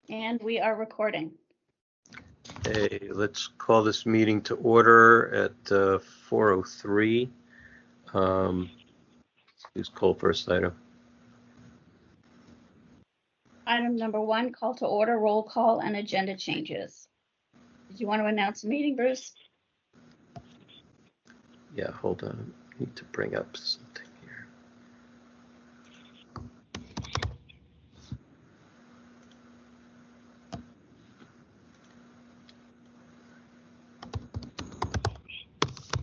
And we are recording. Okay, let's call this meeting to order at 4:03. Who's called first item? Item number 1, call to order, roll call, and agenda changes. Did you want to announce the meeting, Bruce? Yeah, hold on. I need to bring up something here.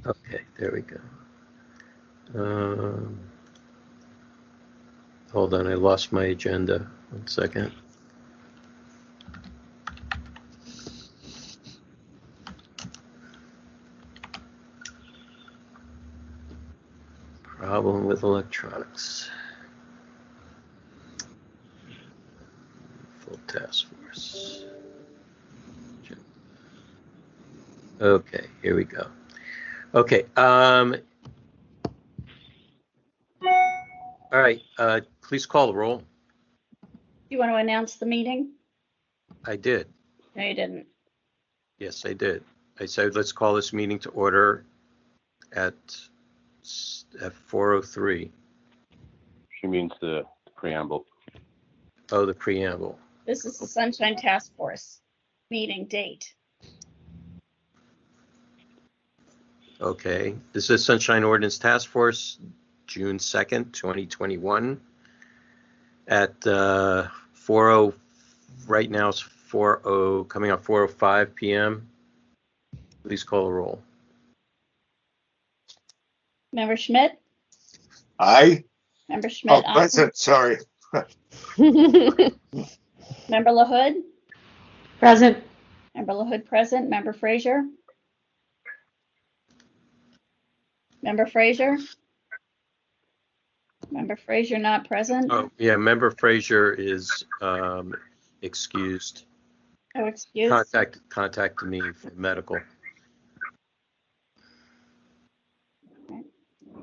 Okay, there we go. Hold on, I lost my agenda. 1 second. Problem with electronics. Full task force. Okay, here we go. Okay, all right, please call the roll. Do you want to announce the meeting? I did. No, you didn't. Yes, I did. I said, let's call this meeting to order at 4:03. She means the preamble. Oh, the preamble. This is the Sunshine Task Force meeting date. Okay, this is Sunshine Ordinance Task Force, June 2nd, 2021 at 4:00, right now it's 4:00, coming up 4:05 p.m. Please call the roll. Member Schmidt? Aye. Member Schmidt? Oh, present, sorry. Member LaHood? Present. Member LaHood present. Member Frazier? Member Frazier? Member Frazier not present. Oh, yeah, Member Frazier is excused. Oh, excuse. Contacted me for medical.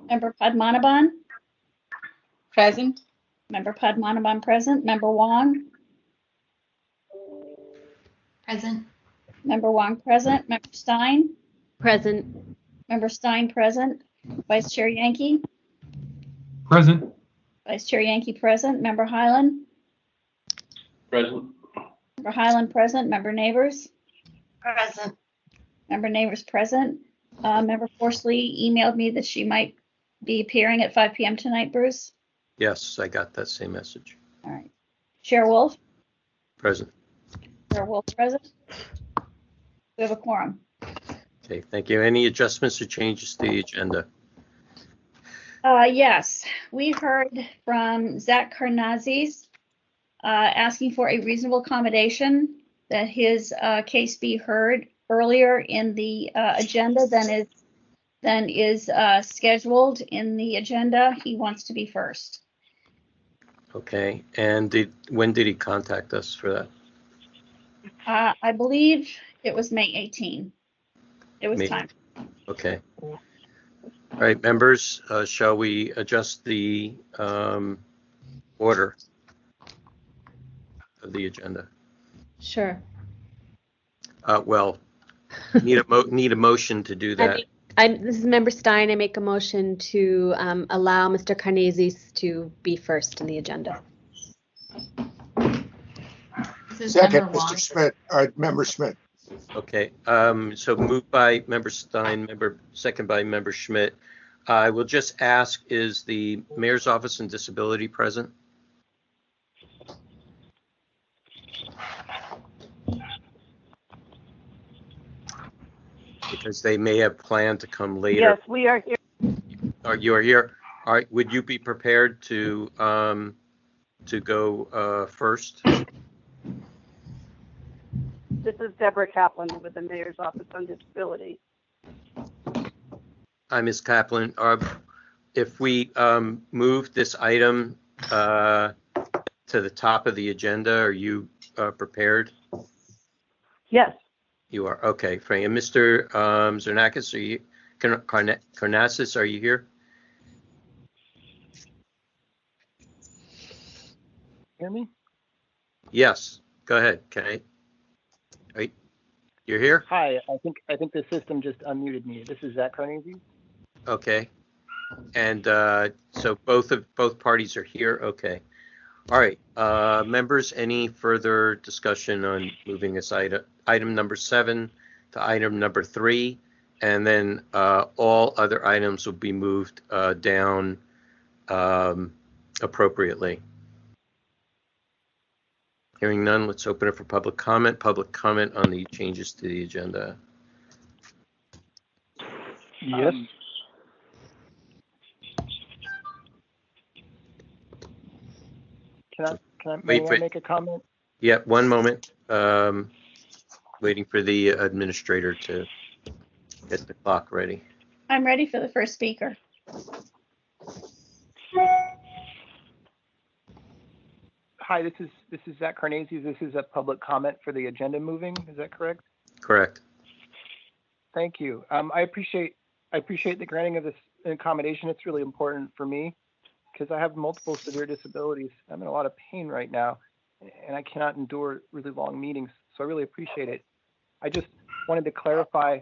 Member Padmanabhan? Present. Member Padmanabhan present. Member Wong? Present. Member Wong present. Member Stein? Present. Member Stein present. Vice Chair Yankee? Present. Vice Chair Yankee present. Member Highland? Present. Member Highland present. Member Neighbors? Present. Member Neighbors present. Member Forsley emailed me that she might be appearing at 5 p.m. tonight, Bruce. Yes, I got that same message. All right. Chair Wolf? Present. Chair Wolf present. We have a quorum. Okay, thank you. Any adjustments or changes to the agenda? Yes, we heard from Zach Karnazes asking for a reasonable accommodation that his case be heard earlier in the agenda than is scheduled in the agenda. He wants to be first. Okay, and when did he contact us for that? I believe it was May 18. It was May- time. Okay. All right, members, shall we adjust the order of the agenda? Sure. Well, need a motion to do that. This is Member Stein. I make a motion to allow Mr. Karnazes to be first in the agenda. Second, Mr. Schmidt, Member Schmidt. Okay, so moved by Member Stein, second by Member Schmidt. I will just ask, is the Mayor's Office on Disability present? Because they may have planned to come later. Yes, we are here. You are here. All right, would you be prepared to go first? This is Deborah Kaplan with the Mayor's Office on Disability. Hi, Ms. Kaplan. If we move this item to the top of the agenda, are you prepared? Yes, You are. Okay, Frank. And Mr. Zernakis, are you? Karnazes, are you here? Hear me? Yes. Go ahead, Kate. Wait, you're here? Hi, I think the system just unmuted me. This is Zach Carnegie. Okay. And so both parties are here. Okay. All right. Members, any further discussion on moving this item number 7 to item number 3, and then all other items will be moved down appropriately. Hearing none, let's open it for public comment. Public comment on the changes to the agenda. Yes. May I make a comment? Yeah, one moment. Waiting for the administrator to get the clock ready. I'm ready for the first speaker. Hi, this is Zach Carnegie. This is a public comment for the agenda moving. Is that correct? Correct. Thank you. I appreciate the granting of this accommodation. It's really important for me because I have multiple severe disabilities. I'm in a lot of pain right now, and I cannot endure really long meetings. So I really appreciate it. I just wanted to clarify.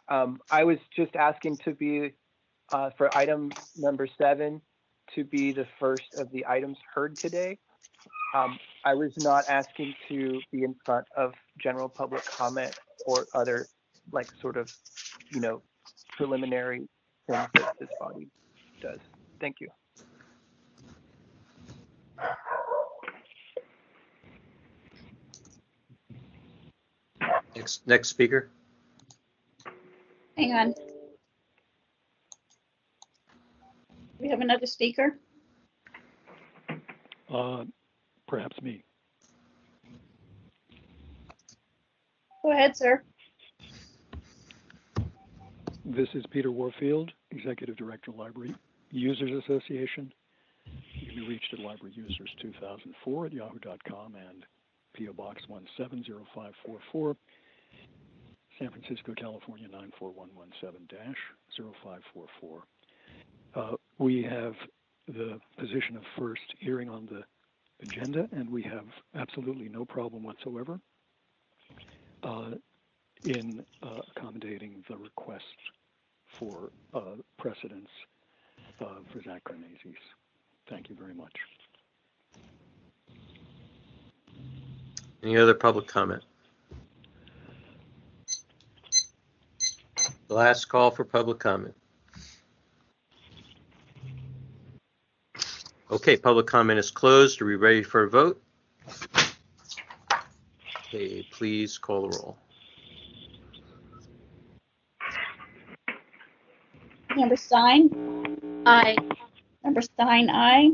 I was just asking to be for item number 7 to be the first of the items heard today. I was not asking to be in front of general public comment or other sort of, preliminary things that this body does. Thank you. Next speaker. Hang on. We have another speaker. Perhaps me. Go ahead, sir. This is Peter Warfield, Executive Director, Library Users Association. You can be reached at libraryusers2004@yahoo.com and PO Box 170544, San Francisco, California 94117-0544. We have the position of first hearing on the agenda, and we have absolutely no problem whatsoever in accommodating the request for precedence for Zach Carnegie. Thank you very much. Any other public comment? Last call for public comment. Okay, public comment is closed. Are we ready for a vote? Okay, please call the roll. Member Stein? Aye. Member Stein, aye.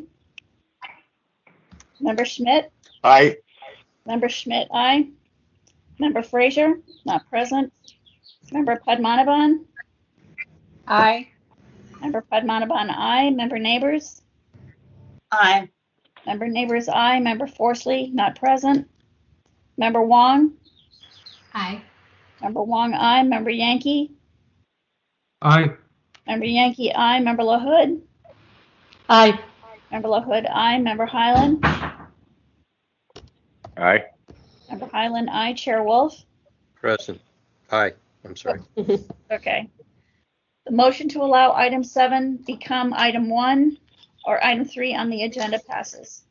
Member Schmidt? Aye. Member Schmidt, aye. Member Frazier, not present. Member Padmanabhan? Aye. Member Padmanabhan, aye. Member Neighbors? Aye. Member Neighbors, aye. Member Forsley, not present. Member Wong? Aye. Member Wong, aye. Member Yankee? Aye. Member Yankee, aye. Member LaHood? Aye. Member LaHood, aye. Member Highland? Aye. Member Highland, aye. Chair Wolf? Present. Aye. I'm sorry. Okay. The motion to allow item 7 become item 1 or item 3 on the agenda passes.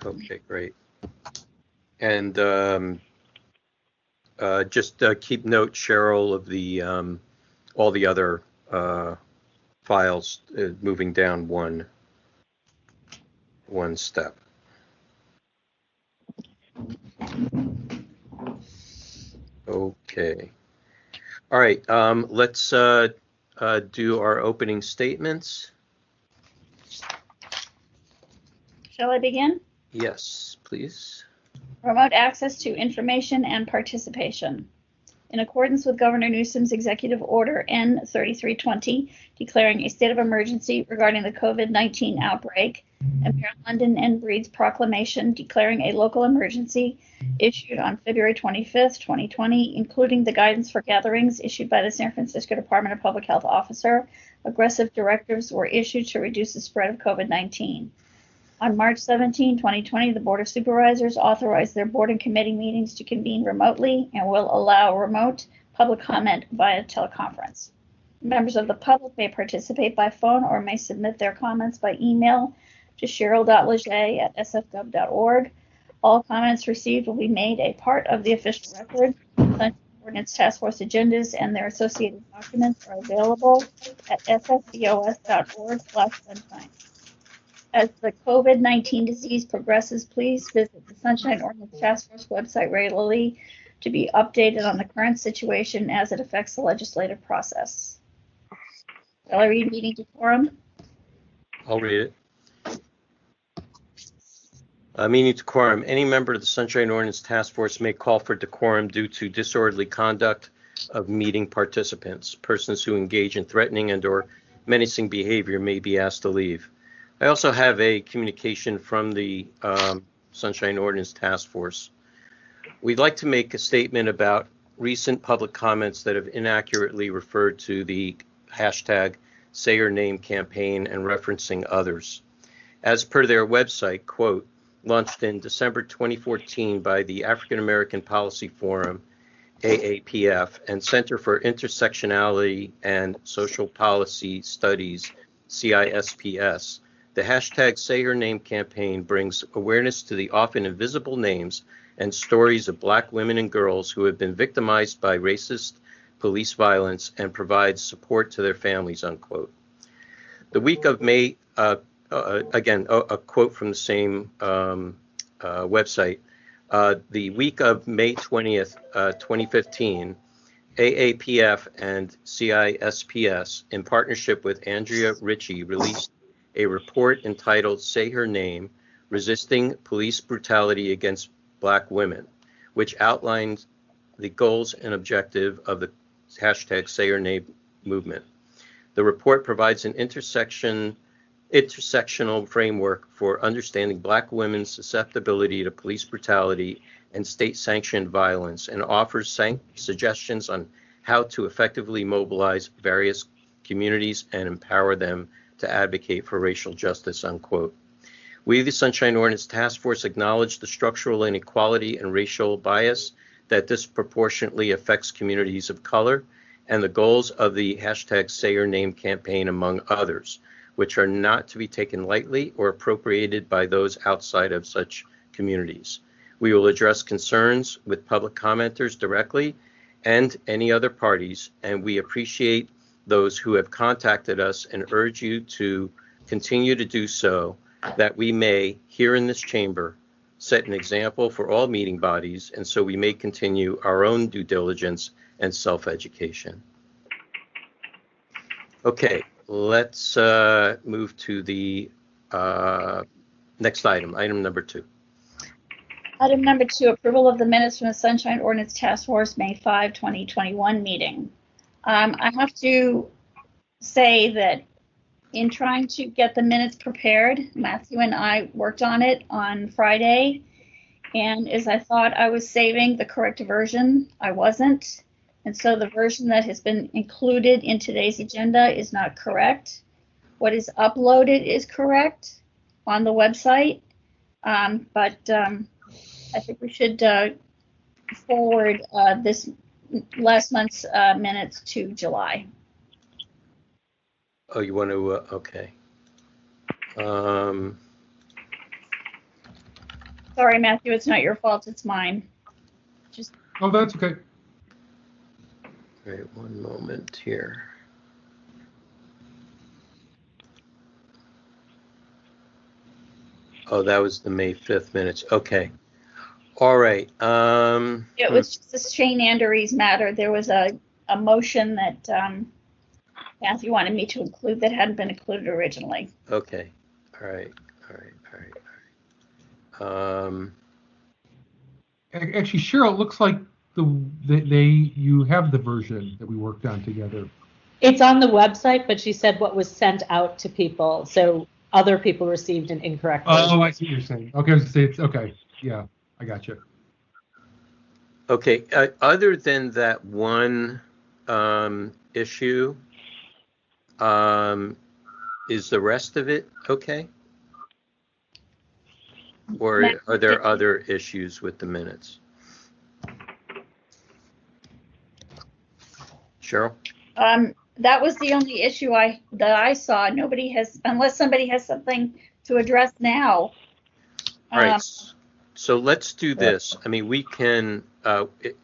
Okay, great. And just keep note, Cheryl, of the all the other files moving down one step. Okay. All right. Let's do our opening statements. Shall I begin? Yes, please. Remote access to information and participation. In accordance with Governor Newsom's Executive Order N3320, declaring a state of emergency regarding the COVID-19 outbreak, and Mayor London N. Breed's proclamation declaring a local emergency issued on February 25th, 2020, including the guidance for gatherings issued by the San Francisco Department of Public Health officer, aggressive directives were issued to reduce the spread of COVID-19. On March 17, 2020, the Board of Supervisors authorized their board and committee meetings to convene remotely and will allow remote public comment via teleconference. Members of the public may participate by phone or may submit their comments by email to cheryl.leger@sfgov.org. All comments received will be made a part of the official record. Ordinance Task Force agendas and their associated documents are available at sfgos.org/sunshine. As the COVID-19 disease progresses, please visit the Sunshine Ordinance Task Force website regularly to be updated on the current situation as it affects the legislative process. Shall I read meeting decorum? I'll read it. Meeting decorum. Any member of the Sunshine Ordinance Task Force may call for decorum due to disorderly conduct of meeting participants. Persons who engage in threatening and/or menacing behavior may be asked to leave. I also have a communication from the Sunshine Ordinance Task Force. We'd like to make a statement about recent public comments that have inaccurately referred to the hashtag Say Your Name campaign and referencing others. As per their website, quote, launched in December 2014 by the African American Policy Forum, AAPF, and Center for Intersectionality and Social Policy Studies, CISPS, the hashtag Say Her Name campaign brings awareness to the often invisible names and stories of Black women and girls who have been victimized by racist police violence and provides support to their families, unquote. The week of May, again, a quote from the same website, the week of May 20th, 2015, AAPF and CISPS, in partnership with Andrea Ritchie, released a report entitled Say Her Name, Resisting Police Brutality Against Black Women, which outlined the goals and objective of the hashtag Say Her Name movement. The report provides an intersectional framework for understanding Black women's susceptibility to police brutality and state-sanctioned violence and offers suggestions on how to effectively mobilize various communities and empower them to advocate for racial justice, unquote. We, the Sunshine Ordinance Task Force, acknowledge the structural inequality and racial bias that disproportionately affects communities of color and the goals of the hashtag Say Your Name campaign, among others, which are not to be taken lightly or appropriated by those outside of such communities. We will address concerns with public commenters directly and any other parties, and we appreciate those who have contacted us and urge you to continue to do so, that we may, here in this chamber, set an example for all meeting bodies, and so we may continue our own due diligence and self-education. Okay, let's move to the next item, item number 2. Item number 2, approval of the minutes from the Sunshine Ordinance Task Force May 5, 2021 meeting. I have to say that in trying to get the minutes prepared, Matthew and I worked on it on Friday, and as I thought I was saving the correct version, I wasn't. And so the version that has been included in today's agenda is not correct. What is uploaded is correct on the website, but I think we should forward this last month's minutes to July. Oh, you want to, okay. Sorry, Matthew, it's not your fault, it's mine. Oh, that's okay. All right, one moment here. Oh, that was the May 5th minutes. Okay. All right. It was just a Shane Anderes matter. There was a motion that Matthew wanted me to include that hadn't been included originally. Okay. All right. Actually, Cheryl, it looks like you have the version that we worked on together. It's on the website, but she said what was sent out to people, so other people received an incorrect version. Oh, I see what you're saying. Okay, I was gonna say it's okay. Yeah, I got you. Okay. Other than that one issue, is the rest of it okay? or are there other issues with the minutes? Cheryl? That was the only issue that I saw. Nobody has, unless somebody has something to address now. All right, so let's do this. I mean, we can,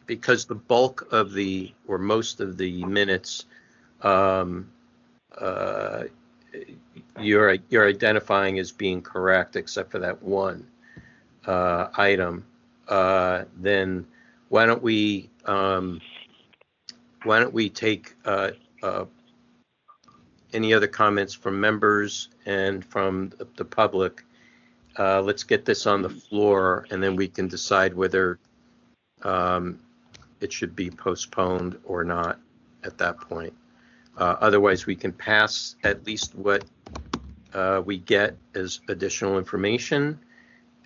because the bulk of or most of the minutes, you're identifying as being correct, except for that one item. Then why don't we take any other comments from members and from the public? Let's get this on the floor, and then we can decide whether it should be postponed or not at that point. Otherwise, we can pass at least what we get as additional information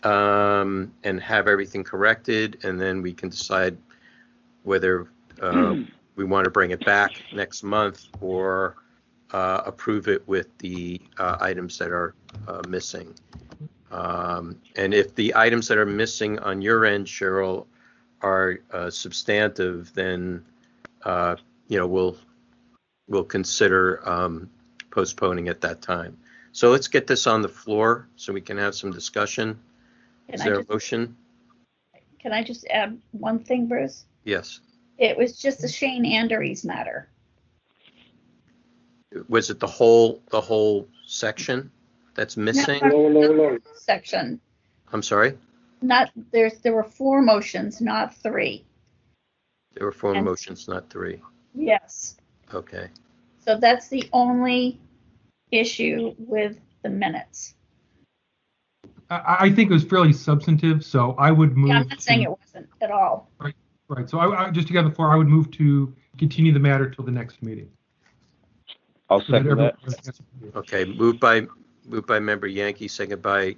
and have everything corrected, and then we can decide whether we want to bring it back next month or approve it with the items that are missing. And if the items that are missing on your end, Cheryl, are substantive, then we'll consider postponing at that time. So let's get this on the floor so we can have some discussion. Is there a motion? Can I just add one thing, Bruce? Yes. It was just the Shane Anderes matter. Was it the whole section that's missing? No. Section. I'm sorry? There were 4 motions, not 3. There were 4 motions, not 3. Yes. Okay. So that's the only issue with the minutes. I think it was fairly substantive, so I would move. Yeah, I'm not saying it wasn't at all. Right. So I just to get the floor, I would move to continue the matter till the next meeting. I'll second that. Okay. Moved by Member Yankee, second by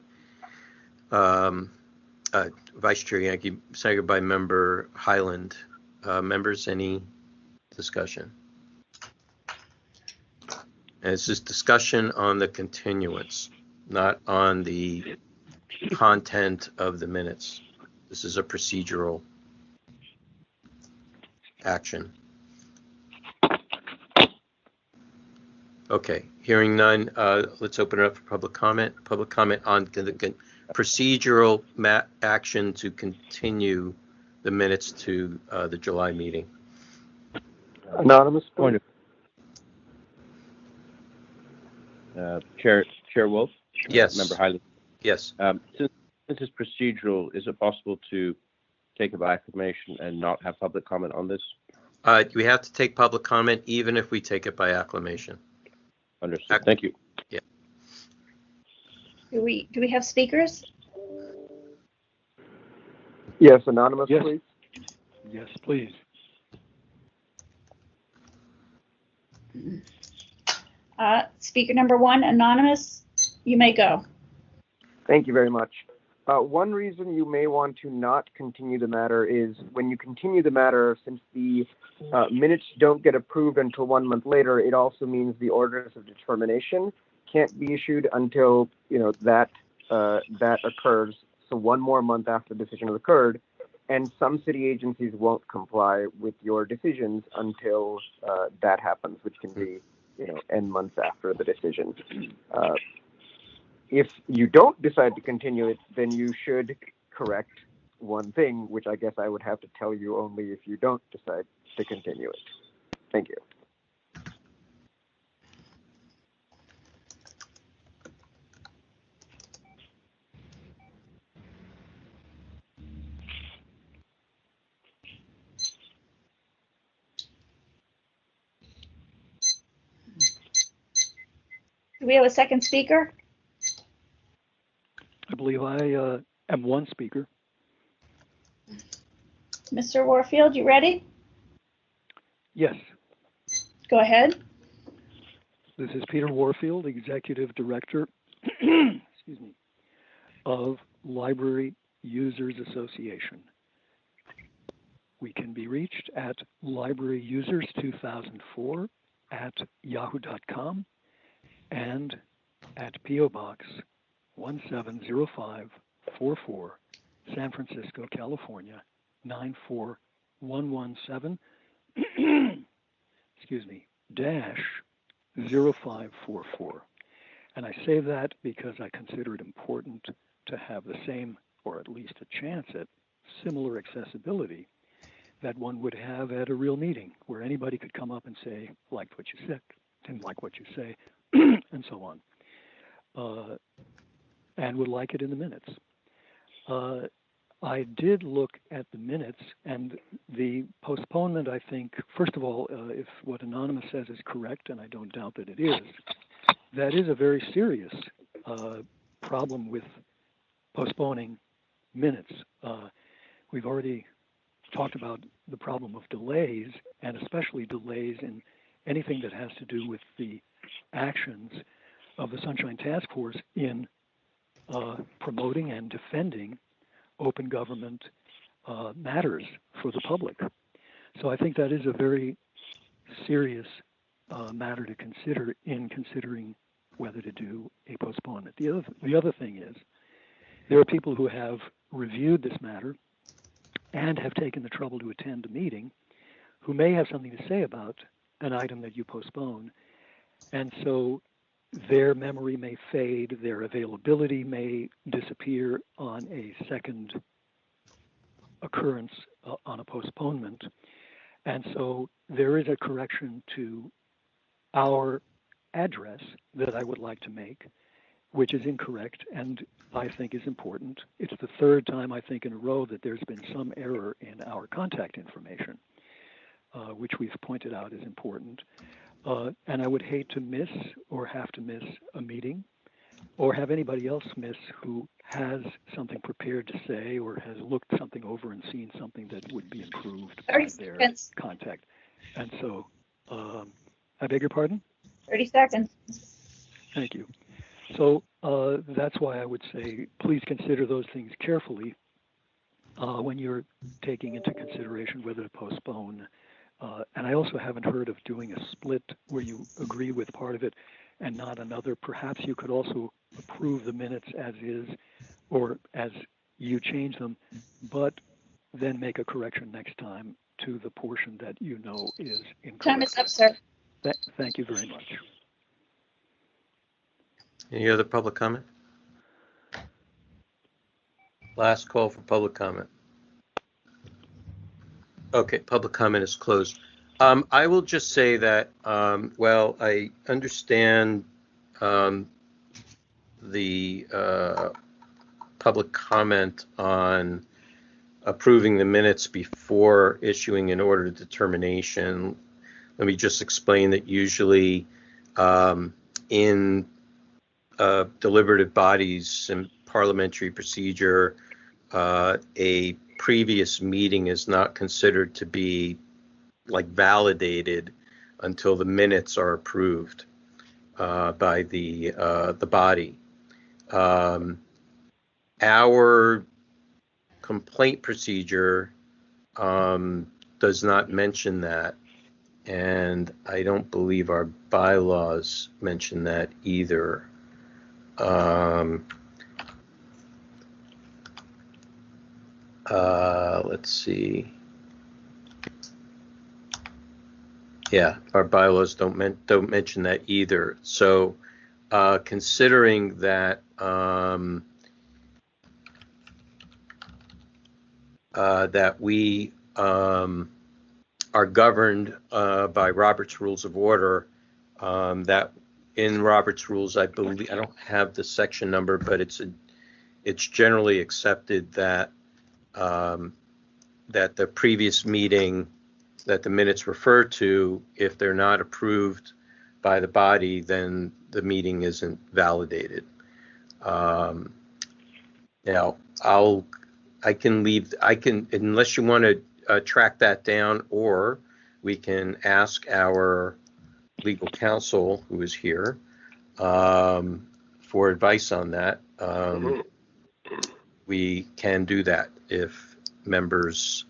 Vice Chair Yankee, second by Member Highland. Members, any discussion? And this is discussion on the continuance, not on the content of the minutes. This is a procedural action. Okay, hearing none, let's open it up for public comment. Public comment on the procedural action to continue the minutes to the July meeting. Anonymous Point of Chair Wolf. Yes. Member Highland. Yes. Since it's procedural, is it possible to take it by acclamation and not have public comment on this? We have to take public comment even if we take it by acclamation. Understood. Thank you. Yeah. Do we have speakers? Yes, Anonymous, Yes. please. Yes, please. Speaker number 1, Anonymous, you may go. Thank you very much. One reason you may want to not continue the matter is when you continue the matter, since the minutes don't get approved until 1 month later, it also means the orders of determination can't be issued until that occurs. So 1 more month after the decision has occurred, and some city agencies won't comply with your decisions until that happens, which can be N months after the decision. If you don't decide to continue it, then you should correct one thing, which I guess I would have to tell you only if you don't decide to continue it. Thank you. Do we have a second speaker? I believe I am one speaker. Mr. Warfield, you ready? Yes, Go ahead. this is Peter Warfield, Executive Director excuse me, of Library Users Association. We can be reached at libraryusers2004@yahoo.com and at P.O. Box 1705, 44, San Francisco, California, 94117, excuse me, dash 0544. And I say that because I consider it important to have the same, or at least a chance at similar accessibility that one would have at a real meeting, where anybody could come up and say, liked what you said, didn't like what you say, and so on, and would like it in the minutes. I did look at the minutes, and the postponement, I think, first of all, if what Anonymous says is correct, and I don't doubt that it is, that is a very serious problem with postponing minutes. We've already talked about the problem of delays, and especially delays in anything that has to do with the actions of the Sunshine Task Force in promoting and defending open government matters for the public. So I think that is a very serious matter to consider in considering whether to do a postponement. The other thing is, there are people who have reviewed this matter and have taken the trouble to attend a meeting who may have something to say about an item that you postpone. And so their memory may fade, their availability may disappear on a second occurrence on a postponement. And so there is a correction to our address that I would like to make, which is incorrect and I think is important. It's the third time, I think, in a row that there's been some error in our contact information, which we've pointed out is important. And I would hate to miss or have to miss a meeting or have anybody else miss who has something prepared to say or has looked something over and seen something that would be improved by their contact. And so, I beg your pardon? 30 seconds. Thank you. So that's why I would say please consider those things carefully when you're taking into consideration whether to postpone. And I also haven't heard of doing a split where you agree with part of it and not another. Perhaps you could also approve the minutes as is or as you change them, but then make a correction next time to the portion that you know is incorrect. Time is up, sir. Thank you very much. Any other public comment? Last call for public comment. Okay, public comment is closed. I will just say that, well, I understand the public comment on approving the minutes before issuing an order of determination. Let me just explain that usually in deliberative bodies and parliamentary procedure, a previous meeting is not considered to be like validated until the minutes are approved by the body. Our complaint procedure does not mention that, and I don't believe our bylaws mention that either. Let's see. Yeah, our bylaws don't mention that either. So, considering that that we are governed by Robert's Rules of Order, that in Robert's Rules, I believe, I don't have the section number, but it's generally accepted that that the previous meeting that the minutes refer to, if they're not approved by the body, then the meeting isn't validated. Now, I can, unless you want to track that down, or we can ask our legal counsel, who is here, for advice on that. We can do that if members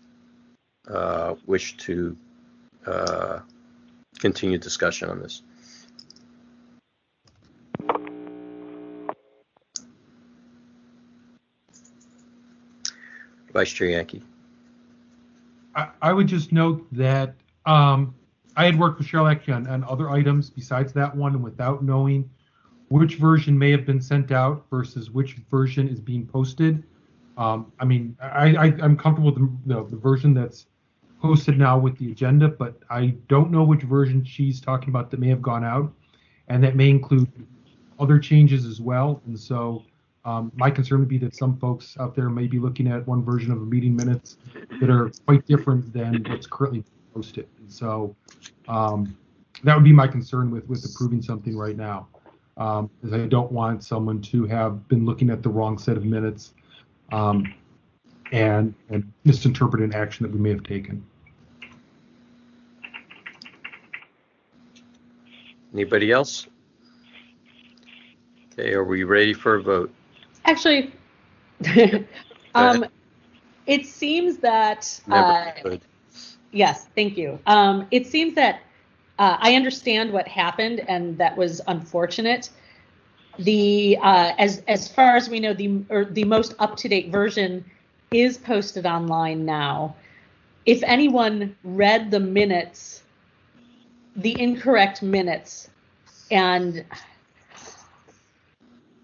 wish to continue discussion on this. Vice Chair Yankee. I would just note that I had worked with Cheryl actually on other items besides that one, and without knowing which version may have been sent out versus which version is being posted. I mean, I'm comfortable with the version that's posted now with the agenda, but I don't know which version she's talking about that may have gone out, and that may include other changes as well. And so my concern would be that some folks out there may be looking at one version of the meeting minutes that are quite different than what's currently posted. And so that would be my concern with approving something right now, is I don't want someone to have been looking at the wrong set of minutes and misinterpret an action that we may have taken. Anybody else? Okay, are we ready for a vote? Actually, it seems that, yes, thank you. It seems that I understand what happened, and that was unfortunate. As far as we know, the most up-to-date version is posted online now. If anyone read the minutes, the incorrect minutes, and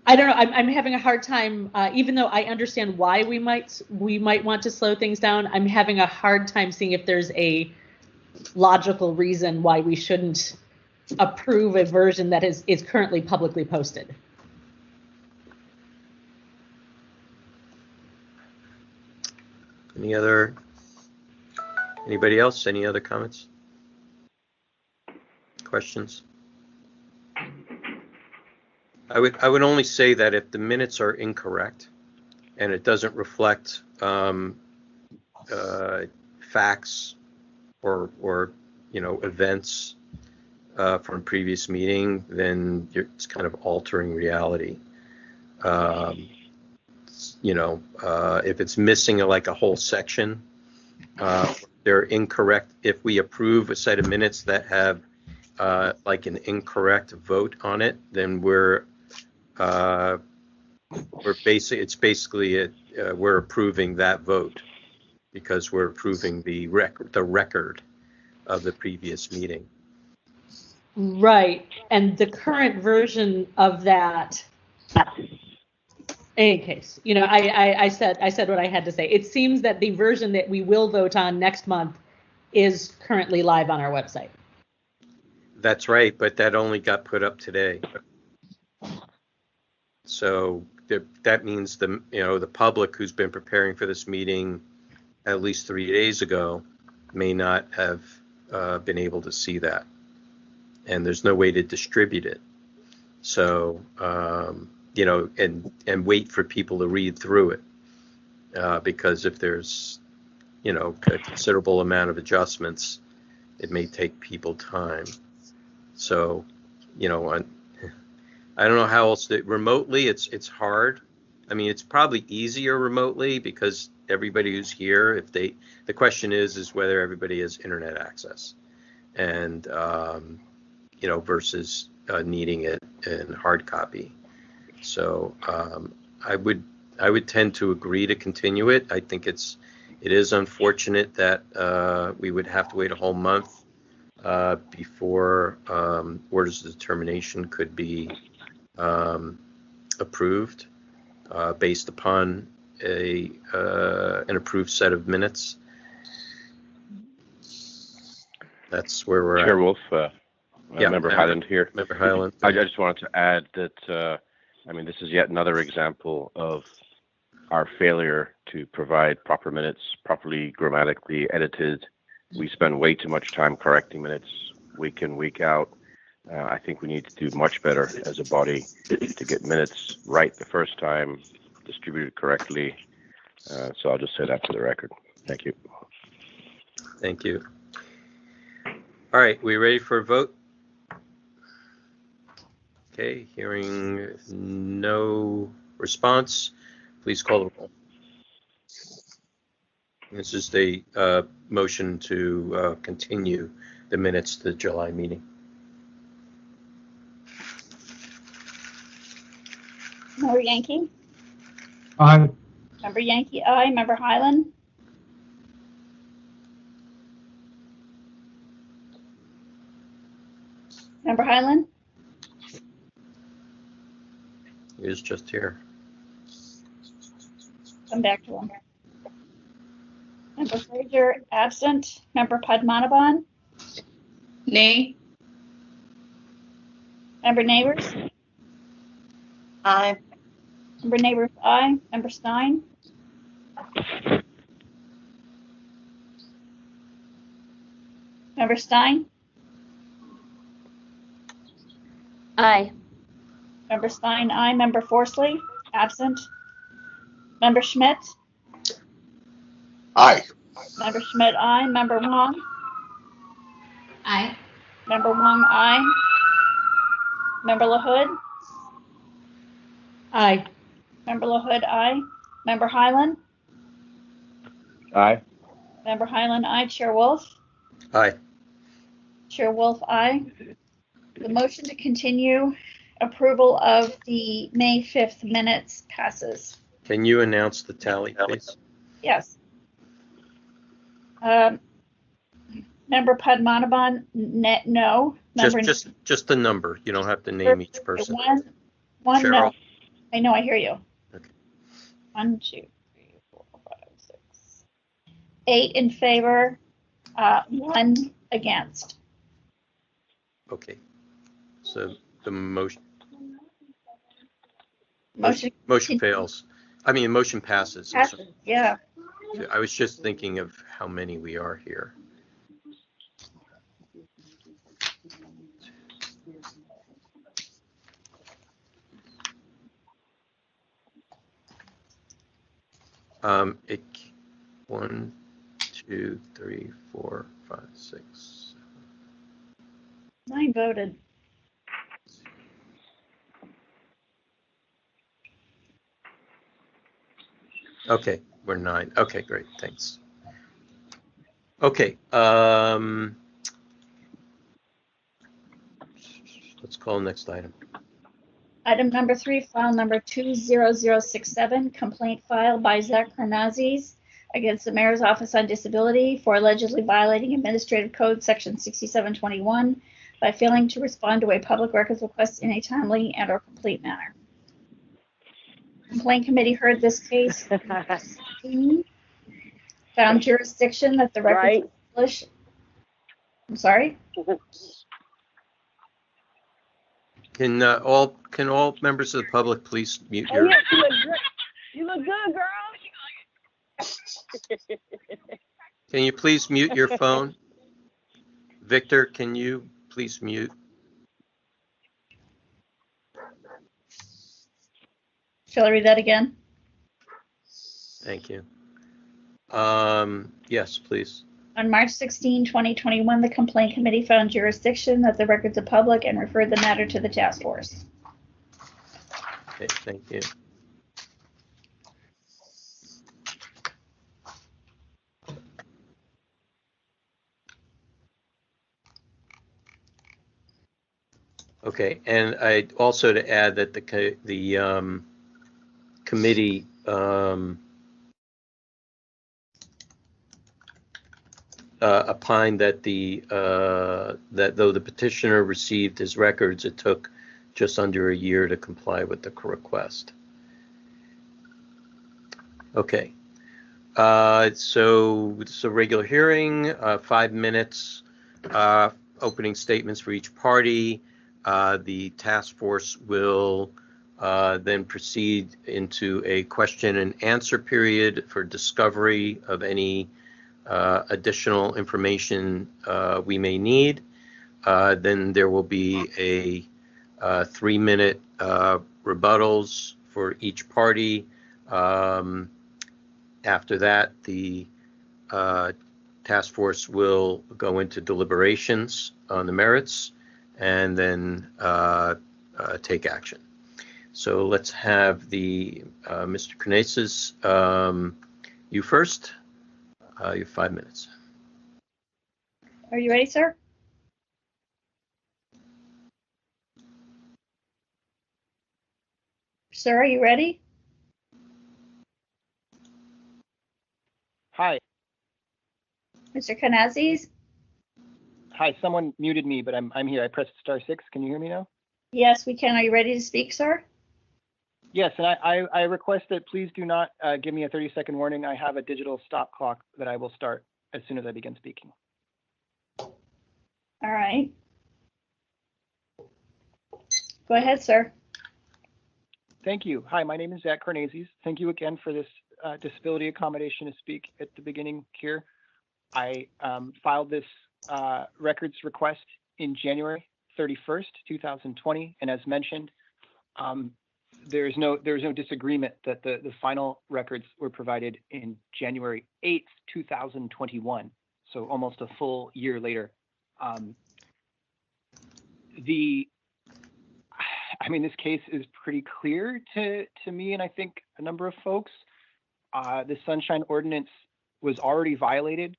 I don't know, I'm having a hard time, even though I understand why we might want to slow things down, I'm having a hard time seeing if there's a logical reason why we shouldn't approve a version that is currently publicly posted. Anybody else? Any other comments? Questions? I would only say that if the minutes are incorrect and it doesn't reflect facts or events from previous meeting, then it's kind of altering reality. If it's missing like a whole section, they're incorrect. If we approve a set of minutes that have like an incorrect vote on it, then we're approving that vote because we're approving the record of the previous meeting. Right, and the current version of that. In any case, I said what I had to say. It seems that the version that we will vote on next month is currently live on our website. That's right, but that only got put up today. So that means the public who's been preparing for this meeting at least 3 days ago may not have been able to see that, and there's no way to distribute it. So and wait for people to read through it, because if there's a considerable amount of adjustments, it may take people time. So I don't know how else remotely it's hard. I mean, it's probably easier remotely because everybody who's here, the question is whether everybody has internet access, and versus needing it in hard copy. So I would tend to agree to continue it. I think it is unfortunate that we would have to wait a whole month before orders of determination could be approved based upon an approved set of minutes. That's where we're Chair at. Wolf, Member Highland here. Member Highland. I just wanted to add that, this is yet another example of our failure to provide proper minutes, properly grammatically edited. We spend way too much time correcting minutes week in, week out. I think we need to do much better as a body to get minutes right the first time, distributed correctly. So I'll just say that for the record. Thank you. Thank you. All right, we ready for a vote? Okay, hearing no response, please call the roll. This is the motion to continue the minutes to the July meeting. Member Yankee? Aye. Member Yankee, aye. Member Highland? Member Highland? He is just here. Come back to him. Member Frazier, absent. Member Padmanabhan? Nay. Member Neighbors? Aye. Member Neighbors, aye. Member Stein? Member Stein? Aye. Member Stein, aye. Member Forsley, absent. Member Schmidt? Aye. Member Schmidt, aye. Member Wong? Aye. Member Wong, aye. Member LaHood? Aye. Member LaHood, aye. Member Highland? Aye. Member Highland, aye. Chair Wolf? Aye. Chair Wolf, aye. The motion to continue approval of the May 5th minutes passes. Can you announce the tally, please? Yes. Member Padmanabhan, no. Member Just the number. You don't have to name each person. One no. Cheryl? I know, I hear you. Okay. 1, 2, 3, 4, 5, 6. 8 in favor, 1 against. Okay. So the motion Motion fails. I mean, motion passes. I'm sorry. passes, yeah. I was just thinking of how many we are here. It 1, 2, 3, 4, 5, 6. 9 voted. Okay, we're 9. Okay, great, thanks. Okay, let's call next item. Item number 3, file number 20067, complaint filed by Zach Karnazes against the Mayor's Office on Disability for allegedly violating Administrative Code Section 6721 by failing to respond to a public records request in a timely and or complete manner. Complaint committee heard this case, found jurisdiction that the records publish. I'm sorry? Can all members of the public please mute your? Yes, you look good. You look good, girl. Can you please mute your phone? Victor, can you please mute? Shall I read that again? Thank you. Yes, please. On March 16, 2021, the complaint committee found jurisdiction that the records are public and referred the matter to the task force. Okay, thank you. Okay, and I also to add that the committee opined that that though the petitioner received his records, it took just under a year to comply with the request. Okay, so it's a regular hearing, 5 minutes, opening statements for each party. The task force will then proceed into a question and answer period for discovery of any additional information we may need. Then there will be a 3-minute rebuttals for each party. After that, the task force will go into deliberations on the merits and then take action. So let's have the Mr. Karnazes, you first. You have 5 minutes. Are you ready, sir? Sir, are you ready? Hi. Mr. Canazes? Hi, someone muted me, but I'm here. I pressed *6. Can you hear me now? Yes, we can. Are you ready to speak, sir? Yes, and I request that please do not give me a 30-second warning. I have a digital stop clock that I will start as soon as I begin speaking. All right. Go ahead, sir. Thank you. Hi, my name is Zach Karnazes. Thank you again for this disability accommodation to speak at the beginning here. I filed this records request in January 31st, 2020, and as mentioned, there is no disagreement that the final records were provided in January 8th, 2021, so almost a full year later. This case is pretty clear to me, and I think a number of folks. The Sunshine Ordinance was already violated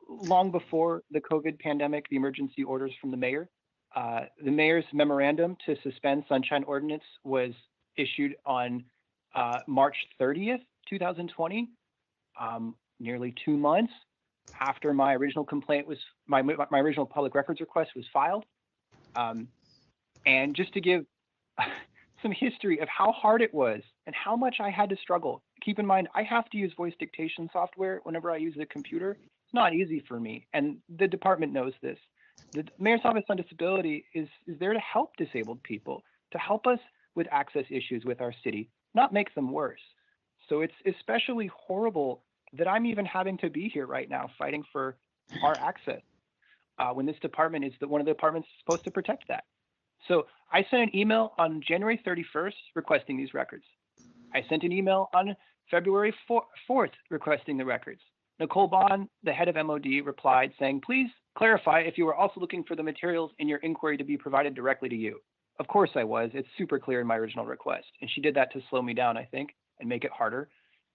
long before the COVID pandemic, the emergency orders from the mayor. The mayor's memorandum to suspend Sunshine Ordinance was issued on March 30th, 2020, nearly 2 months after my original complaint was, my original public records request was filed. And just to give some history of how hard it was and how much I had to struggle. Keep in mind, I have to use voice dictation software whenever I use the computer. It's not easy for me, and the department knows this. The Mayor's Office on Disability is there to help disabled people, to help us with access issues with our city, not make them worse. So it's especially horrible that I'm even having to be here right now fighting for our access when this department is one of the departments supposed to protect that. So I sent an email on January 31st requesting these records. I sent an email on February 4th requesting the records. Nicole Bond, the head of MOD, replied saying, please clarify if you were also looking for the materials in your inquiry to be provided directly to you. Of course I was. It's super clear in my original request. And she did that to slow me down, I think, and make it harder.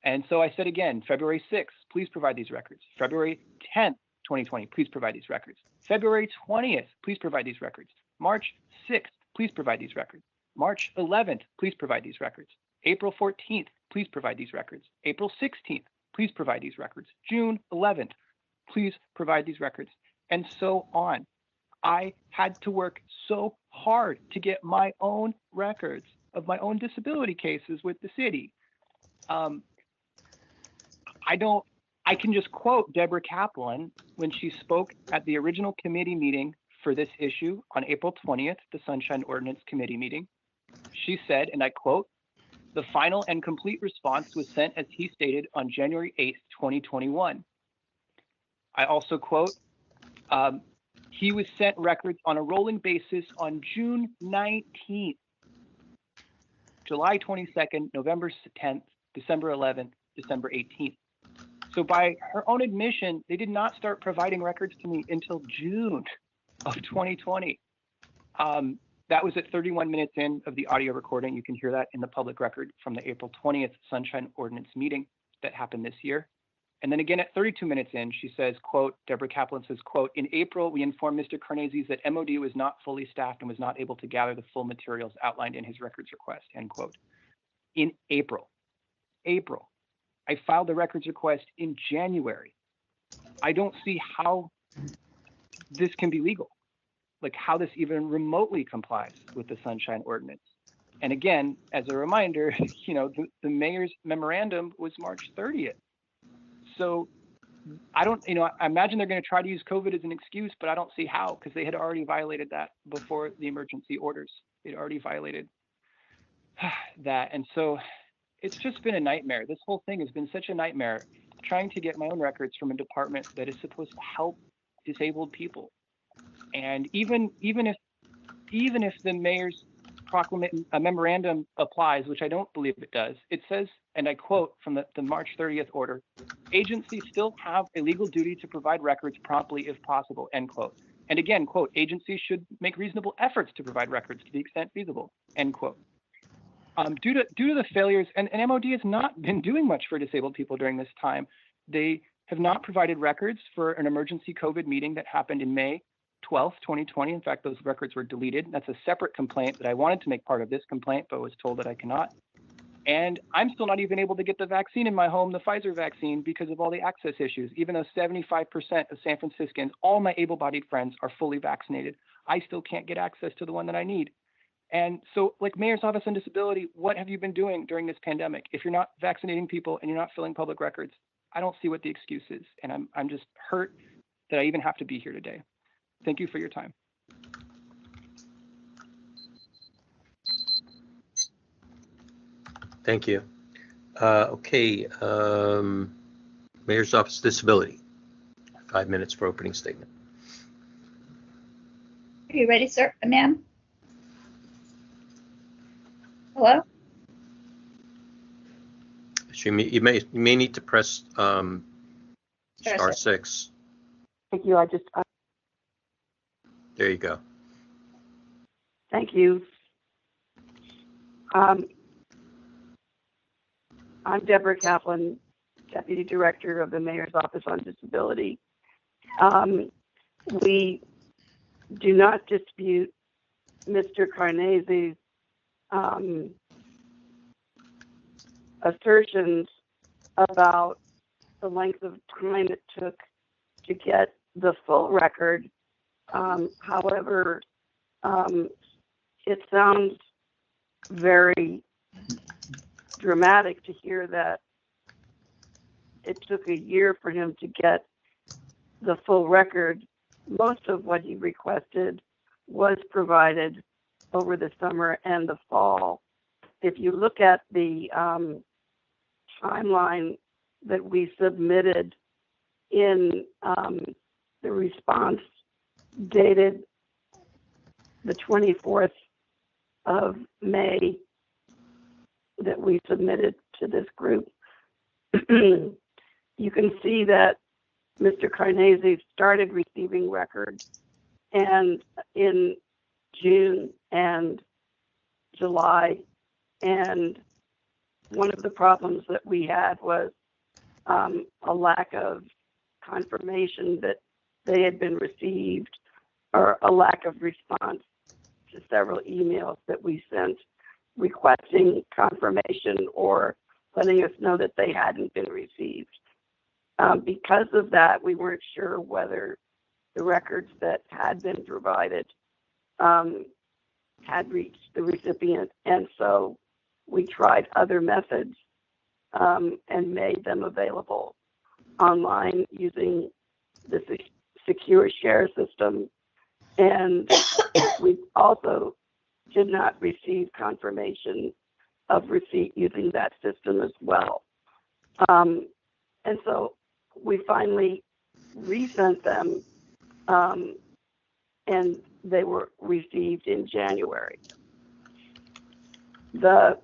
And so I said again, February 6th, please provide these records. February 10th, 2020, please provide these records. February 20th, please provide these records. March 6th, please provide these records. March 11th, please provide these records. April 14th, please provide these records. April 16th, please provide these records. June 11th, please provide these records. And so on. I had to work so hard to get my own records of my own disability cases with the city. I can just quote Deborah Kaplan when she spoke at the original committee meeting for this issue on April 20th, the Sunshine Ordinance Committee meeting. She said, and I quote, the final and complete response was sent as he stated on January 8th, 2021. I also quote, he was sent records on a rolling basis on June 19th, July 22nd, November 10th, December 11th, December 18th. So by her own admission, they did not start providing records to me until June of 2020. That was at 31 minutes in of the audio recording. You can hear that in the public record from the April 20th Sunshine Ordinance meeting that happened this year. And then again at 32 minutes in, she says, quote, Deborah Kaplan says, quote, in April, we informed Mr. Karnazes that MOD was not fully staffed and was not able to gather the full materials outlined in his records request, end quote. In April, I filed the records request in January. I don't see how this can be legal, like how this even remotely complies with the Sunshine Ordinance. And again, as a reminder, the mayor's memorandum was March 30th. So I don't, I imagine they're going to try to use COVID as an excuse, but I don't see how, because they had already violated that before the emergency orders. They'd already violated that. And so it's just been a nightmare. This whole thing has been such a nightmare, trying to get my own records from a department that is supposed to help disabled people. And even if the mayor's memorandum applies, which I don't believe it does, it says, and I quote from the March 30th order, agencies still have a legal duty to provide records promptly if possible, end quote. And again, quote, agencies should make reasonable efforts to provide records to the extent feasible, end quote. Due to the failures, and MOD has not been doing much for disabled people during this time. They have not provided records for an emergency COVID meeting that happened in May 12th, 2020. In fact, those records were deleted. That's a separate complaint that I wanted to make part of this complaint, but was told that I cannot. And I'm still not even able to get the vaccine in my home, the Pfizer vaccine, because of all the access issues. Even though 75% of San Franciscans, all my able-bodied friends, are fully vaccinated, I still can't get access to the one that I need. And so, like Mayor's Office on Disability, what have you been doing during this pandemic? If you're not vaccinating people and you're not filling public records, I don't see what the excuse is. And I'm just hurt that I even have to be here today. Thank you for your time. Thank you. Okay, Mayor's Office Disability. 5 minutes for opening statement. Are you ready, sir? Ma'am? Hello? You may need to press star 6. Thank you. There you go. Thank you. I'm Deborah Kaplan, Deputy Director of the Mayor's Office on Disability. We do not dispute Mr. Carnese's assertions about the length of time it took to get the full record. However, it sounds very dramatic to hear that it took a year for him to get the full record. Most of what he requested was provided over the summer and the fall. If you look at the timeline that we submitted in the response dated the 24th of May that we submitted to this group, you can see that Mr. Carnese started receiving records and in June and July, and one of the problems that we had was a lack of confirmation that they had been received, or a lack of response to several emails that we sent requesting confirmation or letting us know that they hadn't been received. Because of that, we weren't sure whether the records that had been provided had reached the recipient, and so we tried other methods and made them available online using the secure share system. And we also did not receive confirmation of receipt using that system as well. And so we finally resent them, and they were received in January. The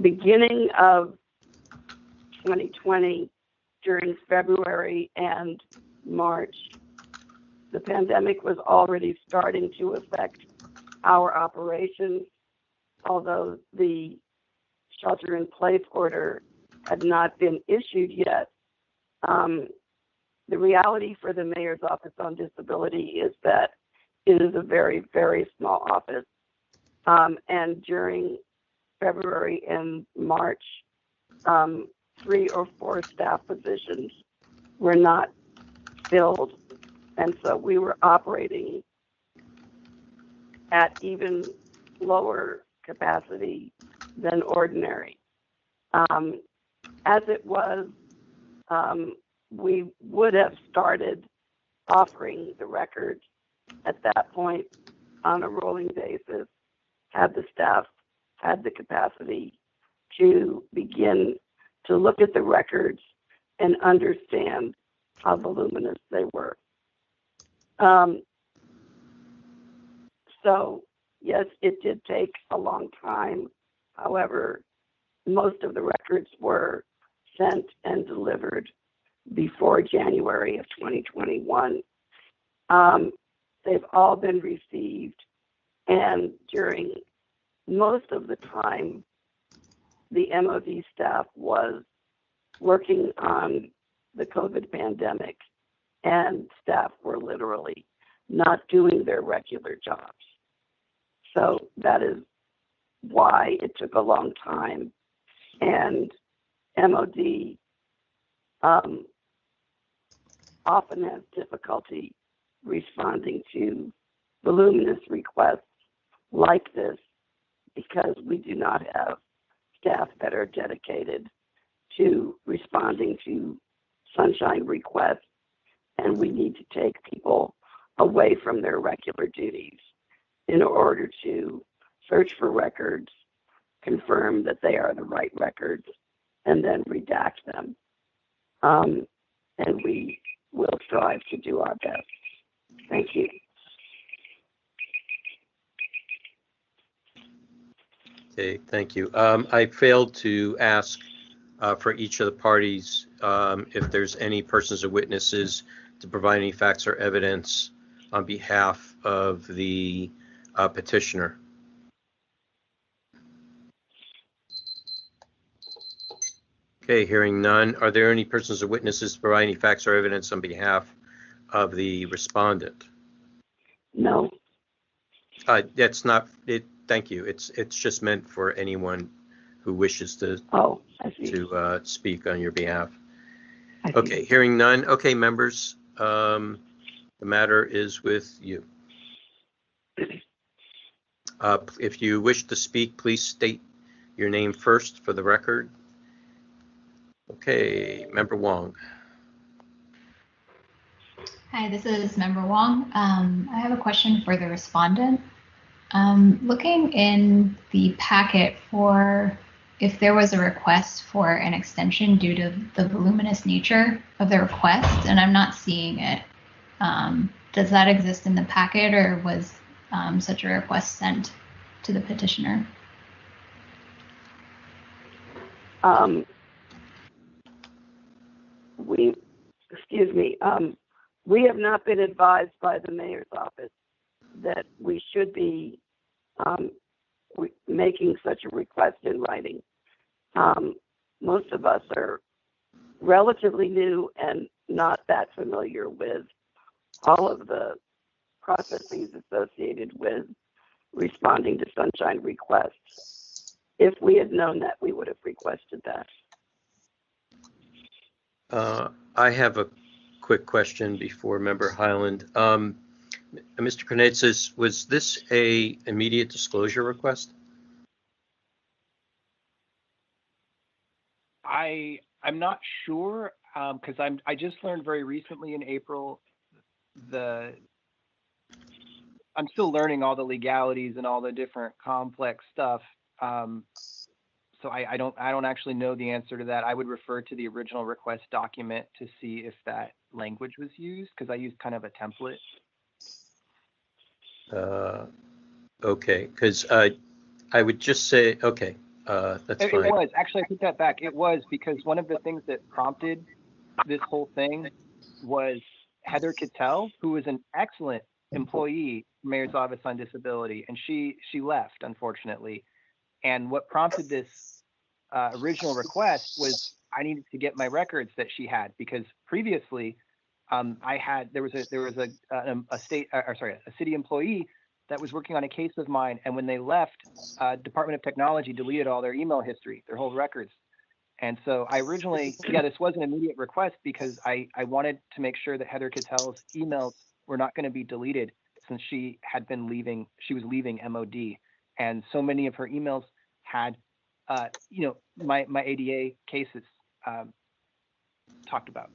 beginning of 2020, during February and March, the pandemic was already starting to affect our operations, although the shelter-in-place order had not been issued yet. The reality for the Mayor's Office on Disability is that it is a very, very small office. And during February and March, 3 or 4 staff positions were not filled. And so we were operating at even lower capacity than ordinary. As it was, we would have started offering the records at that point on a rolling basis, had the staff had the capacity to begin to look at the records and understand how voluminous they were. So yes, it did take a long time. However, most of the records were sent and delivered before January of 2021. They've all been received, and during most of the time, the MOD staff was working on the COVID pandemic, and staff were literally not doing their regular jobs. So that is why it took a long time, and MOD often has difficulty responding to voluminous requests like this because we do not have staff that are dedicated to responding to sunshine requests, and we need to take people away from their regular duties in order to search for records, confirm that they are the right records, and then redact them. And we will strive to do our best. Thank you. Okay, thank you. I failed to ask for each of the parties if there's any persons or witnesses to provide any facts or evidence on behalf of the petitioner. Okay, hearing none. Are there any persons or witnesses to provide any facts or evidence on behalf of the respondent? No. That's not it. Thank you. It's just meant for anyone who wishes to speak on your behalf. Okay, hearing none. Okay, members, the matter is with you. If you wish to speak, please state your name first for the record. Okay, Member Wong. Hi, this is Member Wong. I have a question for the respondent. Looking in the packet for if there was a request for an extension due to the voluminous nature of the request, and I'm not seeing it. Does that exist in the packet, or was such a request sent to the petitioner? We have not been advised by the mayor's office that we should be making such a request in writing. Most of us are relatively new and not that familiar with all of the processes associated with responding to sunshine requests. If we had known that, we would have requested that. I have a quick question before Member Highland. Mr. Kornaitzis, was this a immediate disclosure request? I'm not sure because I just learned very recently in April I'm still learning all the legalities and all the different complex stuff. So I don't actually know the answer to that. I would refer to the original request document to see if that language was used, because I used kind of a template. Okay, because I would just say, okay, that's fine. It was, actually, I take that back. It was because one of the things that prompted this whole thing was Heather Cattell, who was an excellent employee from Mayor's Office on Disability, and she left, unfortunately. And what prompted this original request was I needed to get my records that she had, because previously there was a city employee that was working on a case of mine, and when they left, Department of Technology deleted all their email history, their whole records. And so I originally, this was an immediate request because I wanted to make sure that Heather Cattell's emails were not going to be deleted since she had been leaving, she was leaving MOD. And so many of her emails had, my ADA cases talked about.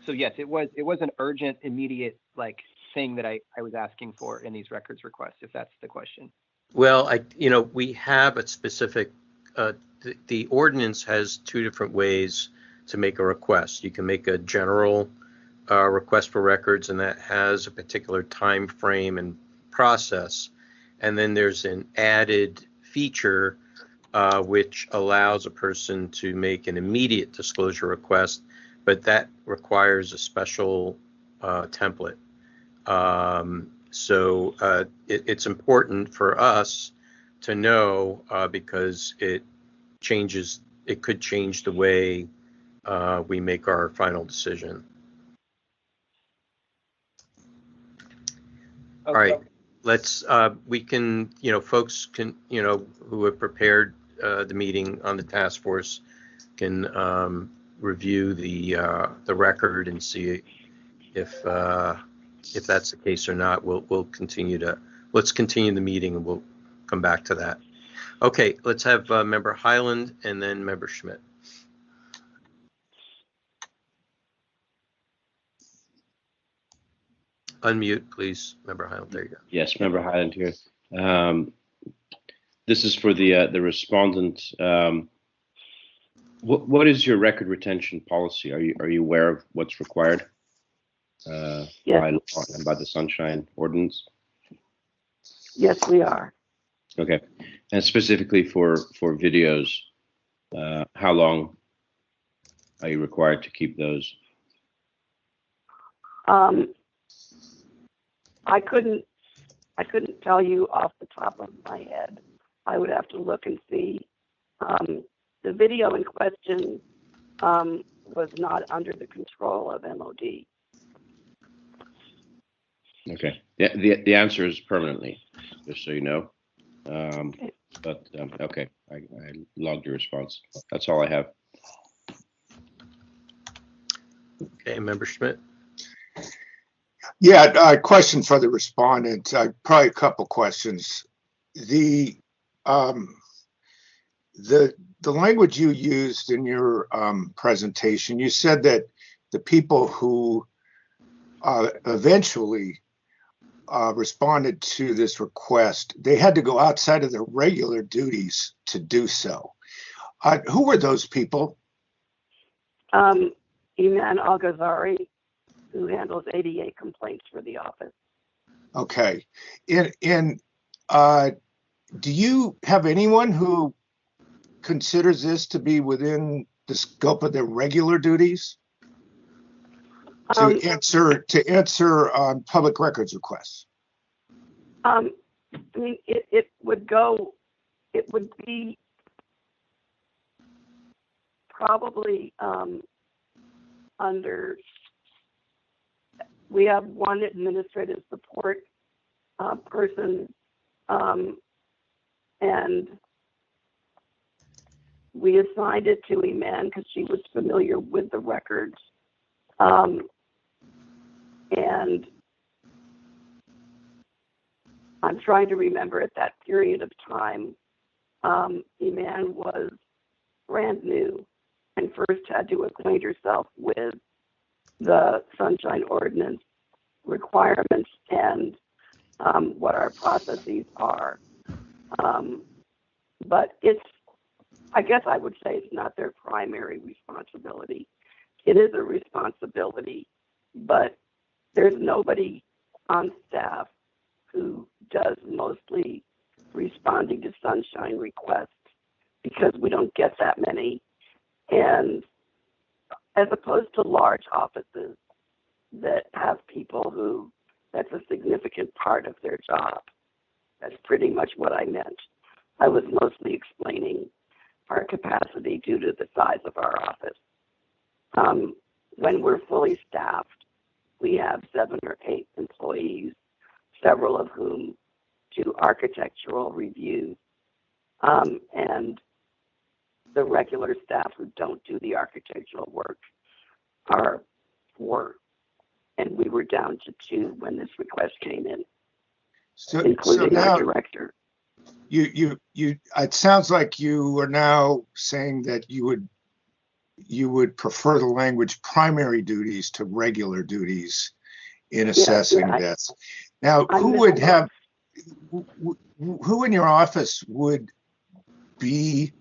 So yes, it was an urgent, immediate thing that I was asking for in these records requests, if that's the question. Well, we have a specific, the ordinance has two different ways to make a request. You can make a general request for records, and that has a particular time frame and process. And then there's an added feature which allows a person to make an immediate disclosure request, but that requires a special template. So it's important for us to know because it could change the way we make our final decision. Okay. All right, let's, we can, folks can, who have prepared the meeting on the task force can review the record and see if that's the case or not. Let's continue the meeting and we'll come back to that. Okay, let's have Member Highland and then Member Schmidt. Unmute, please, Member Highland. There you go. Yes, Member Highland here. This is for the respondent. What is your record retention policy? Are you aware of what's required by law and by the Sunshine Ordinance? Yes, we are. Okay, and specifically for videos, how long are you required to keep those? I couldn't tell you off the top of my head. I would have to look and see. The video in question was not under the control of MOD. Okay. Yeah, the answer is permanently, just so you know. But okay, I logged your response. That's all I have. Okay, Member Schmidt. Yeah, question for the respondent. Probably a couple questions. The language you used in your presentation, you said that the people who eventually responded to this request, they had to go outside of their regular duties to do so. Who were those people? Iman Al-Ghazari, who handles 88 complaints for the office. Okay. Do you have anyone who considers this to be within the scope of their regular duties to answer public records requests? I mean, it would be probably under. We have one administrative support person, and we assigned it to Iman because she was familiar with the records. And I'm trying to remember at that period of time, Iman was brand new and first had to acquaint herself with the Sunshine Ordinance requirements and what our processes are. But I guess I would say it's not their primary responsibility. It is a responsibility, but there's nobody on staff who does mostly responding to Sunshine requests because we don't get that many. And as opposed to large offices that have people who that's a significant part of their job. That's pretty much what I meant. I was mostly explaining our capacity due to the size of our office. When we're fully staffed, we have 7 or 8 employees, several of whom do architectural reviews, and the regular staff who don't do the architectural work are 4, and we were down to 2 when this request came in, including our director. It sounds like you are now saying that you would prefer the language primary duties to regular duties in assessing this. Now, who in your office would be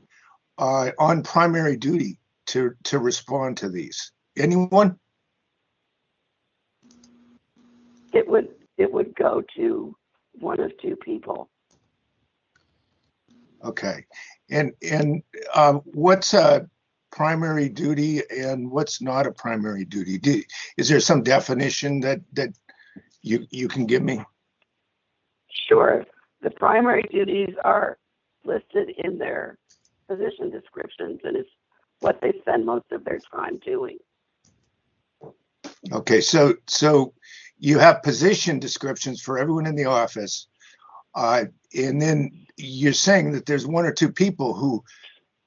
on primary duty to respond to these? Anyone? It would go to 1 of 2 people. Okay, and what's a primary duty and what's not a primary duty? Is there some definition that you can give me? Sure. The primary duties are listed in their position descriptions, and it's what they spend most of their time doing. Okay, so you have position descriptions for everyone in the office, And then you're saying that there's one or two people who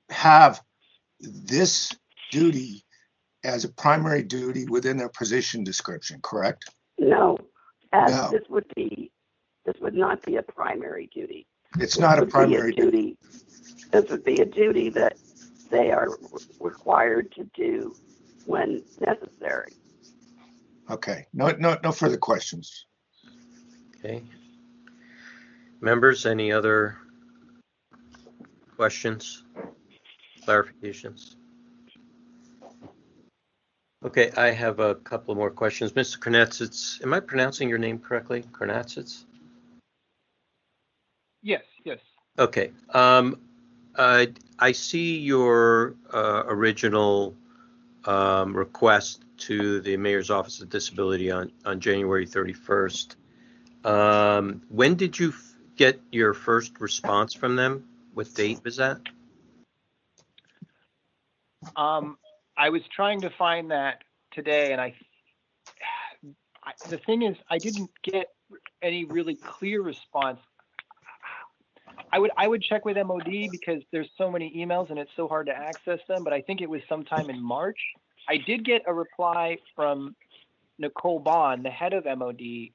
have this duty as a primary duty within their position description, correct? No, No. this would not be a primary duty. It's not a primary duty. This would be a duty that they are required to do when necessary. Okay. No further questions. Okay. Members, any other questions, clarifications? Okay, I have a couple more questions. Mr. Karnatsits, am I pronouncing your name correctly? Karnatsits? Yes, yes. Okay. I see your original request to the Mayor's Office of Disability on January 31st. When did you get your first response from them? What date was that? I was trying to find that today, and the thing is, I didn't get any really clear response. I would check with MOD because there's so many emails and it's so hard to access them, but I think it was sometime in March. I did get a reply from Nicole Bond, the head of MOD,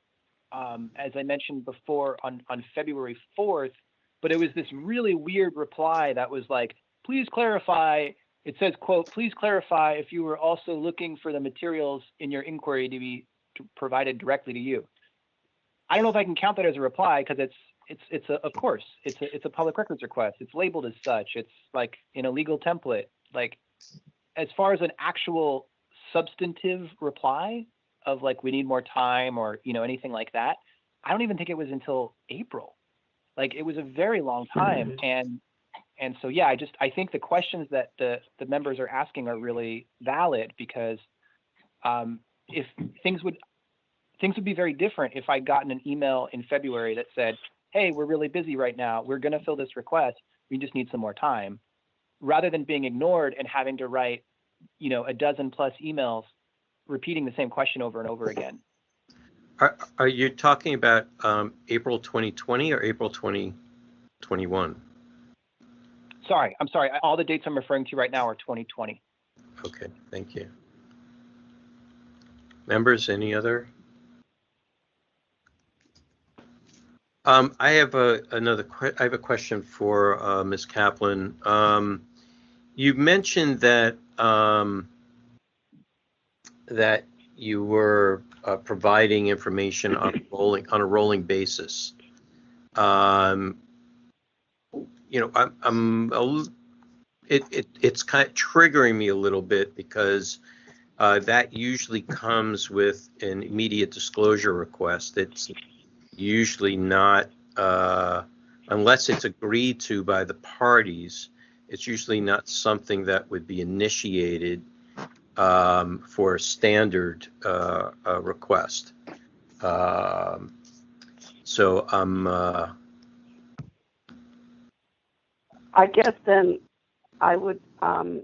as I mentioned before, on February 4th, but it was this really weird reply that was like, please clarify. It says, quote, please clarify if you were also looking for the materials in your inquiry to be provided directly to you. I don't know if I can count that as a reply because of course, it's a public records request. It's labeled as such. It's like in a legal template. Like, as far as an actual substantive reply of like, we need more time or, anything like that, I don't even think it was until April. Like, it was a very long time. And so, yeah, I think the questions that the members are asking are really valid because if things would be very different if I'd gotten an email in February that said, hey, we're really busy right now. We're going to fill this request. We just need some more time, rather than being ignored and having to write, a dozen plus emails repeating the same question over and over again. Are you talking about April 2020 or April 2021? I'm sorry. All the dates I'm referring to right now are 2020. Okay, thank you. Members, any other? I have a question for Ms. Kaplan. You mentioned that that you were providing information on a rolling basis. It's kind of triggering me a little bit because that usually comes with an immediate disclosure request. It's usually not, unless it's agreed to by the parties, it's usually not something that would be initiated for a standard request. So I guess then I would have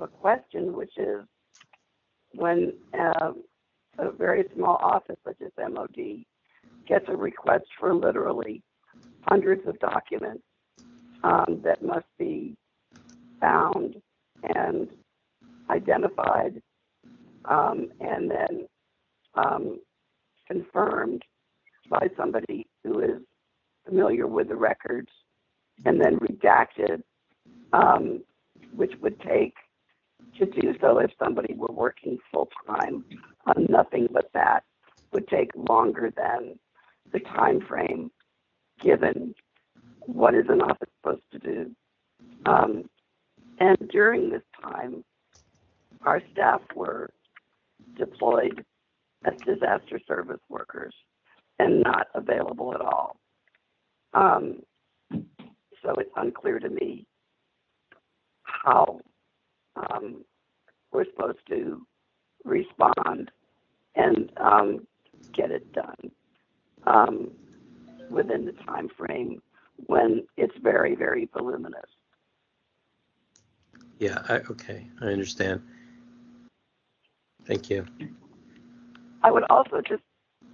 a question, which is when a very small office such as MOD gets a request for literally hundreds of documents that must be found and identified and then confirmed by somebody who is familiar with the records and then redacted, which would take, to do so if somebody were working full-time on nothing but that, would take longer than the time frame given what is an office supposed to do. And during this time, our staff were deployed as disaster service workers and not available at all. So it's unclear to me how we're supposed to respond and get it done within the time frame when it's very, very voluminous. yeah, okay, I understand. Thank you. I would also just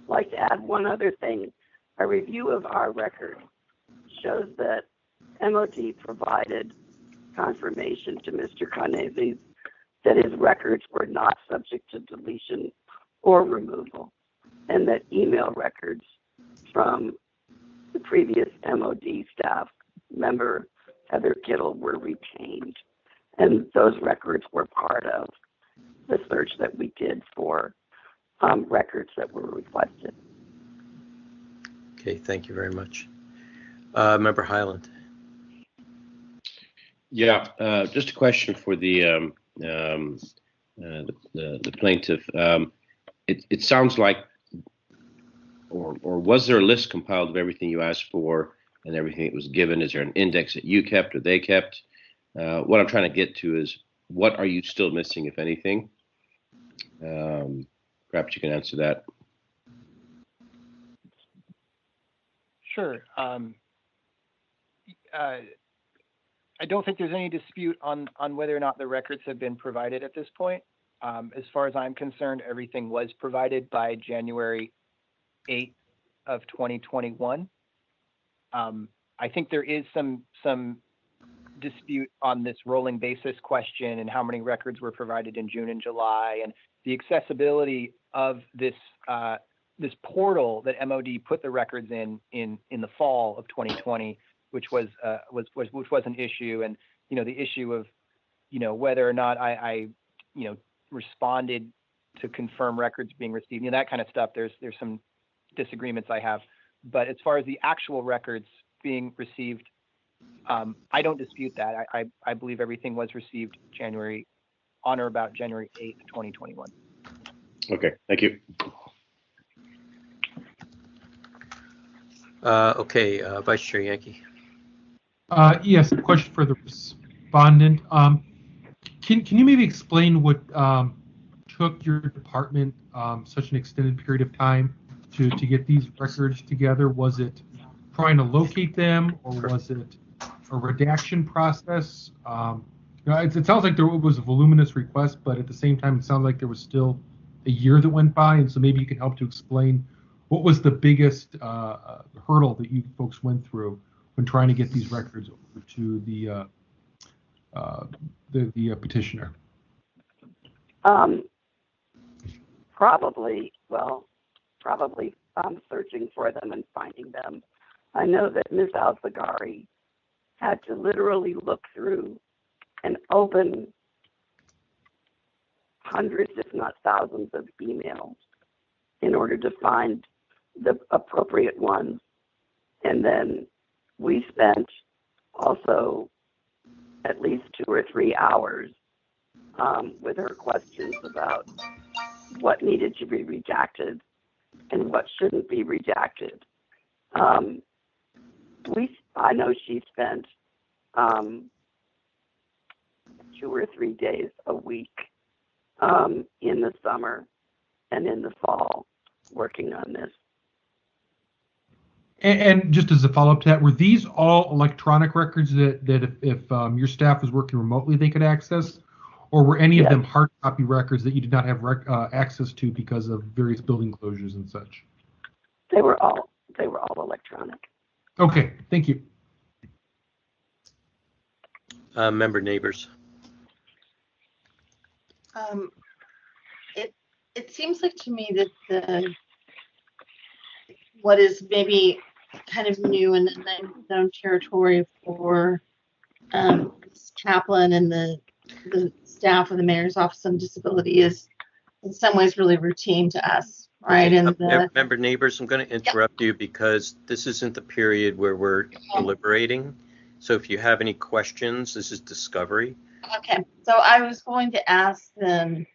like to add one other thing. A review of our record shows that MOD provided confirmation to Mr. Carnese that his records were not subject to deletion or removal, and that email records from the previous MOD staff member, Heather Kittle, were retained. And those records were part of the search that we did for records that were requested. Okay, thank you very much. Member Highland. Yeah, just a question for the plaintiff. It sounds like, or was there a list compiled of everything you asked for and everything that was given? Is there an index that you kept or they kept? What I'm trying to get to is, what are you still missing, if anything? Perhaps you can answer that. Sure. I don't think there's any dispute on whether or not the records have been provided at this point. As far as I'm concerned, everything was provided by January 8th of 2021. I think there is some dispute on this rolling basis question and how many records were provided in June and July, and the accessibility of this this portal that MOD put the records in the fall of 2020, which was an issue, and the issue of whether or not I responded to confirm records being received, that kind of stuff. There's some disagreements I have, but as far as the actual records being received, I don't dispute that. I believe everything was received on or about January 8th, 2021. Okay, thank you. Okay, Vice Chair Yankee. Yes, a question for the respondent. Can you maybe explain what took your department such an extended period of time to get these records together? Was it trying to locate them, or was it a redaction process? It sounds like there was a voluminous request, but at the same time, it sounds like there was still a year that went by, and so maybe you can help to explain what was the biggest hurdle that you folks went through when trying to get these records over to the petitioner. Probably searching for them and finding them. I know that Ms. Alzagari had to literally look through and open hundreds, if not thousands, of emails in order to find the appropriate ones. And then we spent also at least 2 or 3 hours with her questions about what needed to be redacted and what shouldn't be redacted. I know she spent 2 or 3 days a week in the summer and in the fall working on this. And just as a follow-up to that, were these all electronic records that if your staff was working remotely, they could access? Or were any of them hard copy records that you did not have access to because of various building closures and such? They were all electronic. Okay, thank you. Member Neighbors. It seems like to me that what is maybe kind of new in the known territory for Ms. Kaplan and the staff of the Mayor's Office on Disability is in some ways really routine to us, right? And Member Neighbors, I'm going to interrupt you because this isn't the period where we're deliberating. So if you have any questions, this is discovery. Okay, so I was going to ask them,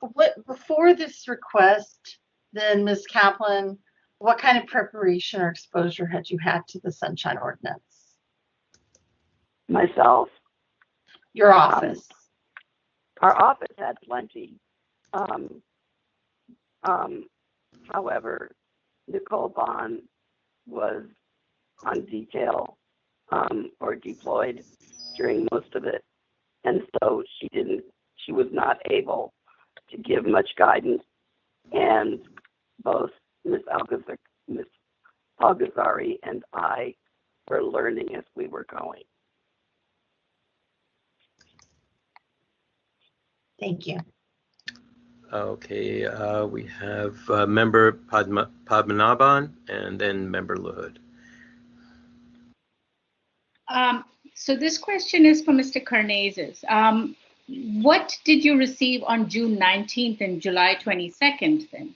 what before this request, then Ms. Kaplan, what kind of preparation or exposure had you had to the Sunshine Ordinance? Myself. Your office. Our office had plenty. However, Nicole Bond was on detail or deployed during most of it, and so she was not able to give much guidance and both Ms. Algazari and I were learning as we were going. Thank you. Okay, we have member Padmanabhan and then member LaHood. So this question is for Mr. Karnazes. What did you receive on June 19th and July 22nd then?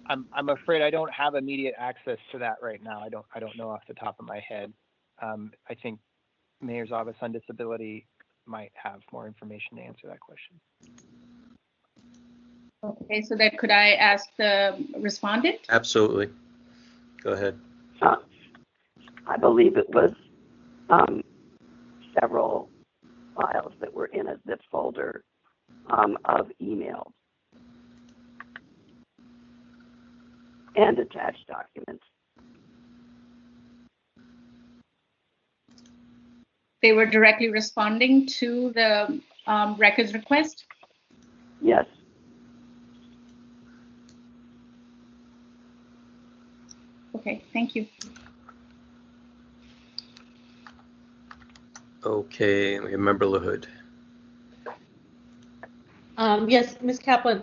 I'm afraid I don't have immediate access to that right now. I don't know off the top of my head. I think Mayor's Office on Disability might have more information to answer that question. Okay, so that could I ask the respondent? Absolutely. Go ahead. I believe it was several files that were in a zip folder of emails and attached documents. They were directly responding to the records request? Yes. Okay, thank you. Okay, we have member LaHood. Yes, Ms. Kaplan,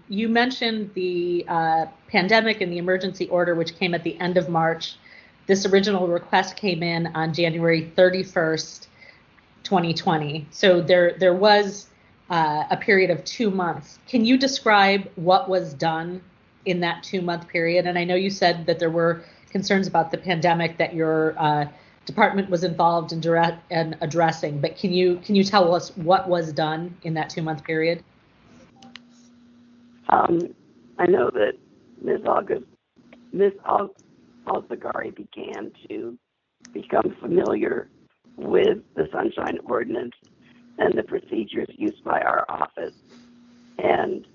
you mentioned the pandemic and the emergency order, which came at the end of March. This original request came in on January 31st, 2020. So there was a period of 2 months. Can you describe what was done in that 2-month period? And I know you said that there were concerns about the pandemic that your department was involved in addressing, but can you tell us what was done in that 2-month period? I know that Ms. Alzagari began to become familiar with the Sunshine Ordinance and the procedures used by our office. And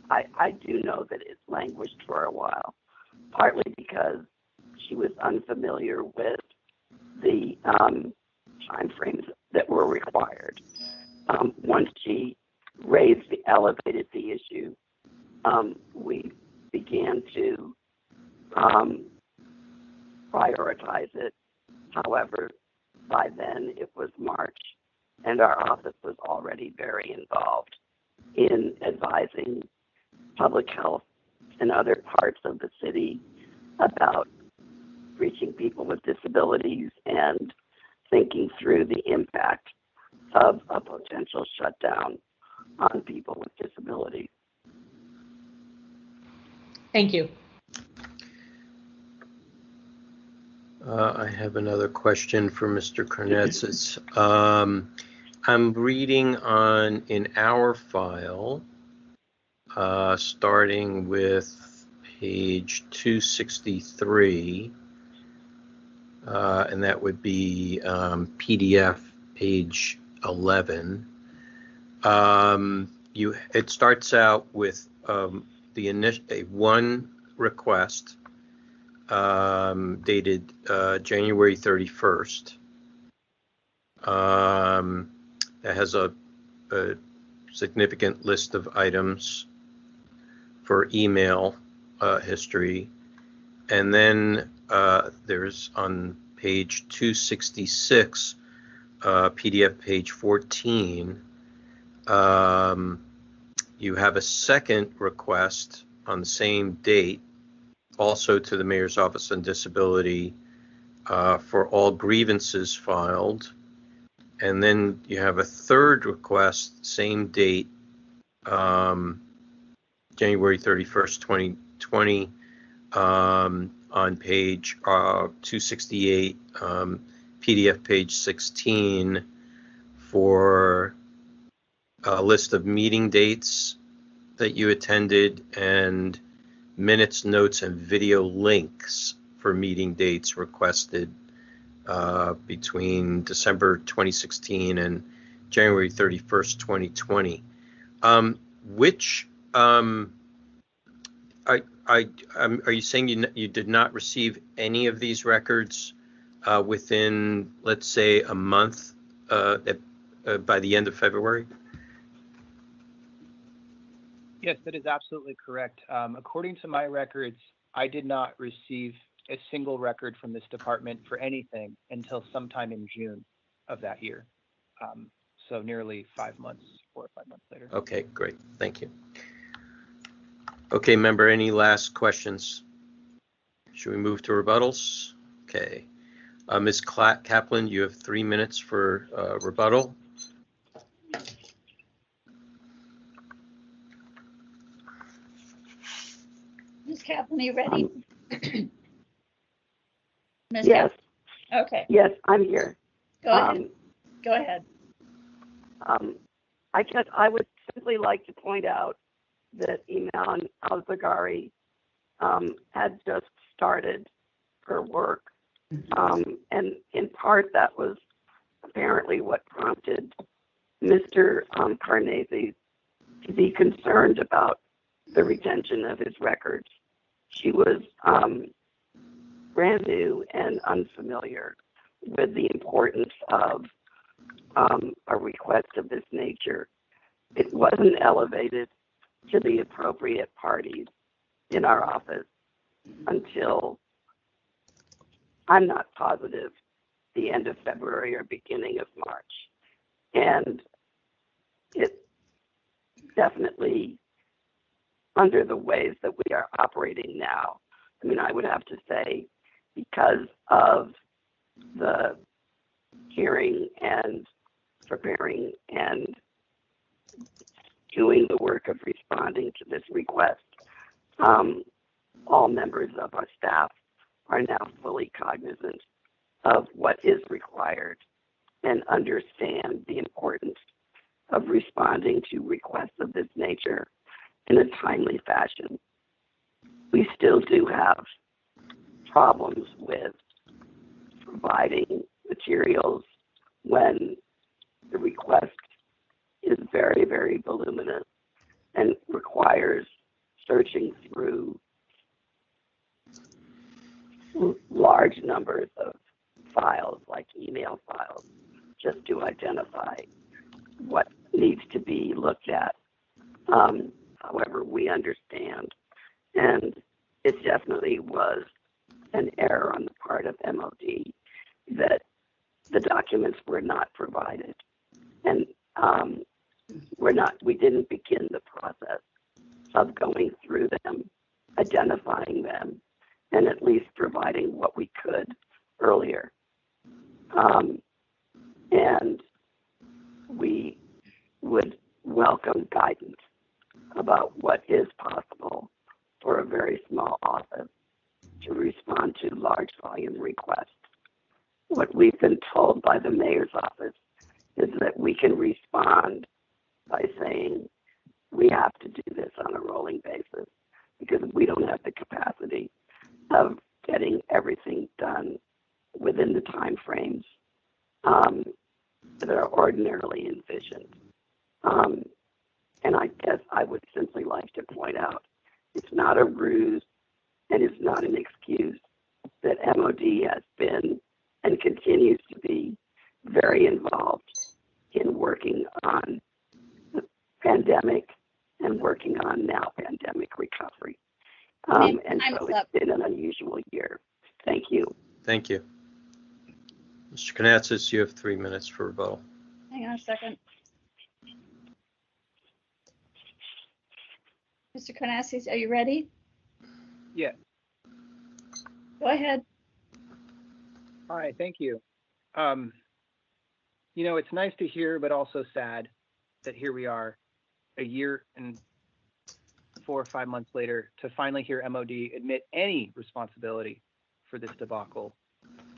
I do know that it languished for a while, partly because she was unfamiliar with the time frames that were required. Once she elevated the issue, we began to prioritize it. However, by then it was March, and our office was already very involved in advising public health and other parts of the city about reaching people with disabilities and thinking through the impact of a potential shutdown on people with disabilities. Thank you. I have another question for Mr. Karnazes. I'm reading in our file, starting with page 263, and that would be PDF page 11. It starts out with one request dated January 31st. That has a significant list of items for email history. And then there's on page 266, PDF page 14, you have a second request on the same date, also to the Mayor's Office on Disability, for all grievances filed. And then you have a third request, same date, January 31st, 2020, on page 268, PDF page 16, for a list of meeting dates that you attended and minutes, notes, and video links for meeting dates requested between December 2016 and January 31st, 2020. Are you saying you did not receive any of these records within, let's say, a month by the end of February? Yes, that is absolutely correct. According to my records, I did not receive a single record from this department for anything until sometime in June of that year. So nearly 5 months, 4 or 5 months later. Okay, great. Thank you. Okay, member, any last questions? Should we move to rebuttals? Okay. Ms. Kaplan, you have 3 minutes for rebuttal. Ms. Kaplan, are you ready? Ms. Yes. Kaplan? Okay, Yes, I'm here. go ahead. Go ahead. I would simply like to point out that Iman Al-Zaghari had just started her work. And in part, that was apparently what prompted Mr. Carnese to be concerned about the retention of his records. She was brand new and unfamiliar with the importance of a request of this nature. It wasn't elevated to the appropriate parties in our office until, I'm not positive, the end of February or beginning of March. And it definitely, under the ways that we are operating now, I mean, I would have to say, because of the hearing and preparing and doing the work of responding to this request, all members of our staff are now fully cognizant of what is required and understand the importance of responding to requests of this nature in a timely fashion. We still do have problems with providing materials when the request is very, very voluminous and requires searching through large numbers of files, like email files, just to identify what needs to be looked at. However, we understand, and it definitely was an error on the part of MOD that the documents were not provided, and we didn't begin the process of going through them, identifying them, and at least providing what we could earlier. And we would welcome guidance about what is possible for a very small office to respond to large volume requests. What we've been told by the mayor's office is that we can respond by saying we have to do this on a rolling basis because we don't have the capacity of getting everything done within the time frames that are ordinarily envisioned. And I guess I would simply like to point out it's not a ruse and it's not an excuse that MOD has been and continues to be very involved in working on the pandemic and working on now pandemic recovery. And so it's been an unusual year. Thank you. Thank you. Mr. Knatzis, you have 3 minutes for rebuttal. Hang on a second. Mr. Karnazes, are you ready? Yeah. Go ahead. All right, thank you. You know, it's nice to hear, but also sad that here we are a year and 4 or 5 months later to finally hear MOD admit any responsibility for this debacle.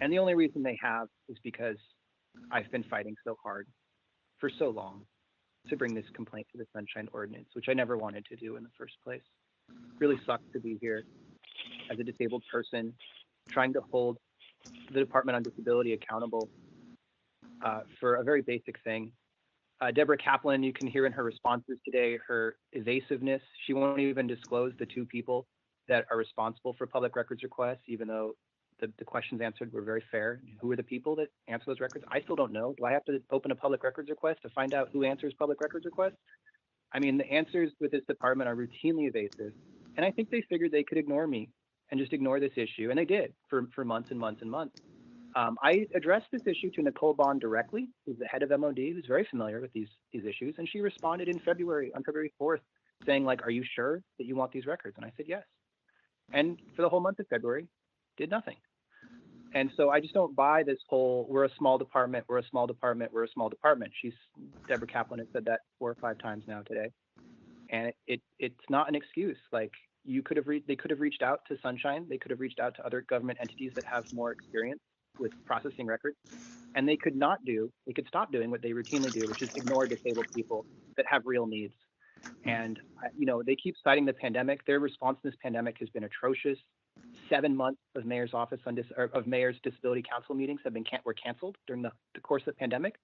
And the only reason they have is because I've been fighting so hard for so long to bring this complaint to the Sunshine Ordinance, which I never wanted to do in the first place. It really sucks to be here as a disabled person, trying to hold the Department on Disability accountable for a very basic thing. Deborah Kaplan, you can hear in her responses today, her evasiveness. She won't even disclose the 2 people that are responsible for public records requests, even though the questions answered were very fair. Who are the people that answer those records? I still don't know. Do I have to open a public records request to find out who answers public records requests? I mean, the answers with this department are routinely evasive. And I think they figured they could ignore me and just ignore this issue. And they did for months and months and months. I addressed this issue to Nicole Bond directly, who's the head of MOD, who's very familiar with these issues. And she responded on February 4th, saying, like, are you sure that you want these records? And I said, yes. And for the whole month of February, did nothing. And so I just don't buy this whole, we're a small department, we're a small department, we're a small department. Deborah Kaplan has said that 4 or 5 times now today. And it's not an excuse. Like, they could have reached out to Sunshine. They could have reached out to other government entities that have more experience with processing records. And they could stop doing what they routinely do, which is ignore disabled people that have real needs. And, they keep citing the pandemic. Their response to this pandemic has been atrocious. 7 months of mayor's office of mayor's disability council meetings were canceled during the course of the pandemic.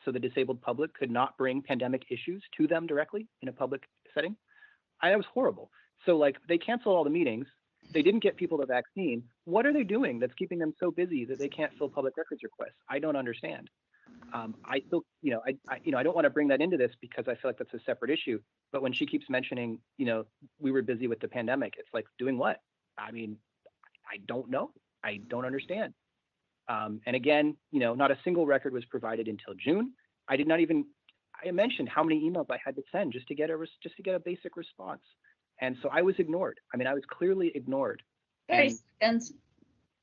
So the disabled public could not bring pandemic issues to them directly in a public setting. That was horrible. So like, they canceled all the meetings. They didn't get people the vaccine. What are they doing that's keeping them so busy that they can't fill public records requests? I don't understand. I still, I don't want to bring that into this because I feel like that's a separate issue. But when she keeps mentioning, we were busy with the pandemic, it's like, doing what? I mean, I don't know. I don't understand. And again, not a single record was provided until June. I mentioned how many emails I had to send just to get a basic response. And so I was ignored. I mean, I was clearly ignored. And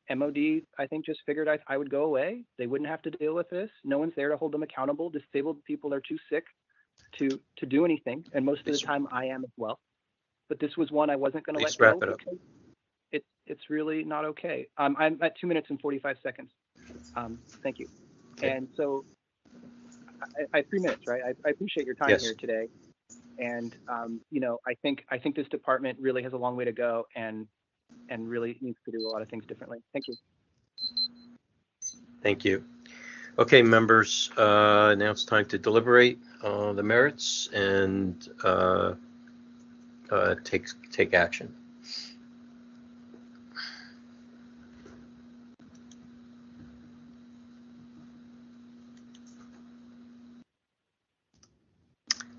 MOD, I think, just figured I would go away. They wouldn't have to deal with this. No one's there to hold them accountable. Disabled people are too sick to do anything. And most of the time I am as well. But this was one I wasn't going to let go because it's really not okay. I'm at 2 minutes and 45 seconds. Thank you. Okay. And so I have 3 minutes, right? I appreciate your time here today. And I think this department really has a long way to go and really needs to do a lot of things differently. Thank you. Thank you. Okay, members, now it's time to deliberate on the merits and take action.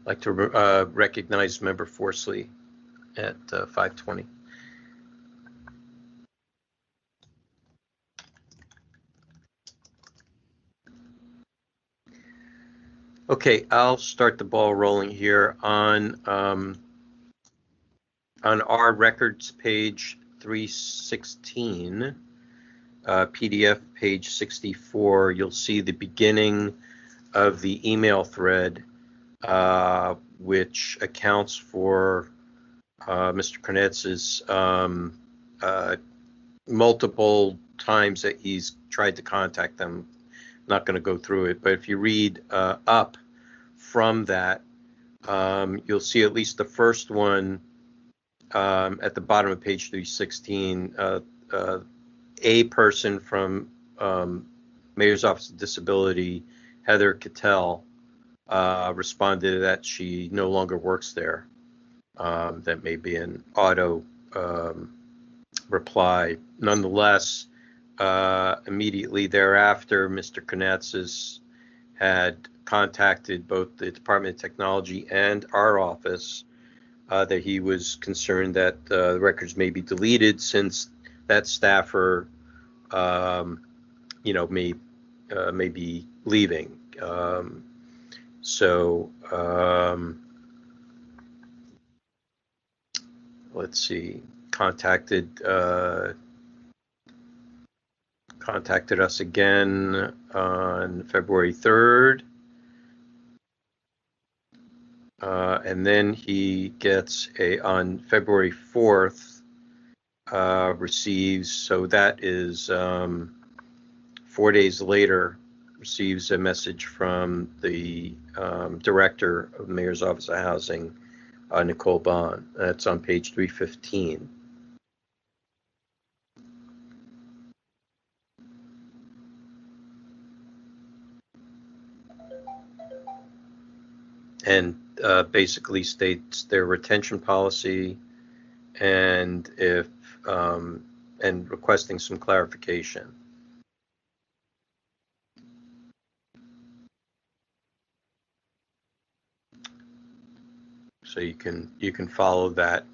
I'd like to recognize Member Forsley at 5:20. Okay, I'll start the ball rolling here on our records page 316, PDF page 64. You'll see the beginning of the email thread, which accounts for Mr. Karnetz's multiple times that he's tried to contact them. Not going to go through it, but if you read up from that, you'll see at least the first one at the bottom of page 316. A person from Mayor's Office of Disability, Heather Cattell, responded that she no longer works there. That may be an auto reply. Nonetheless, immediately thereafter, Mr. Karnetzis had contacted both the Department of Technology and our office that he was concerned that the records may be deleted since that staffer, may be leaving. Let's see, contacted us again on February 3rd. And then he gets on February 4th, receives, so that is 4 days later, receives a message from the director of the Mayor's Office of Housing, Nicole Bond. That's on page 315. And basically states their retention policy, and if and requesting some clarification. So you can follow that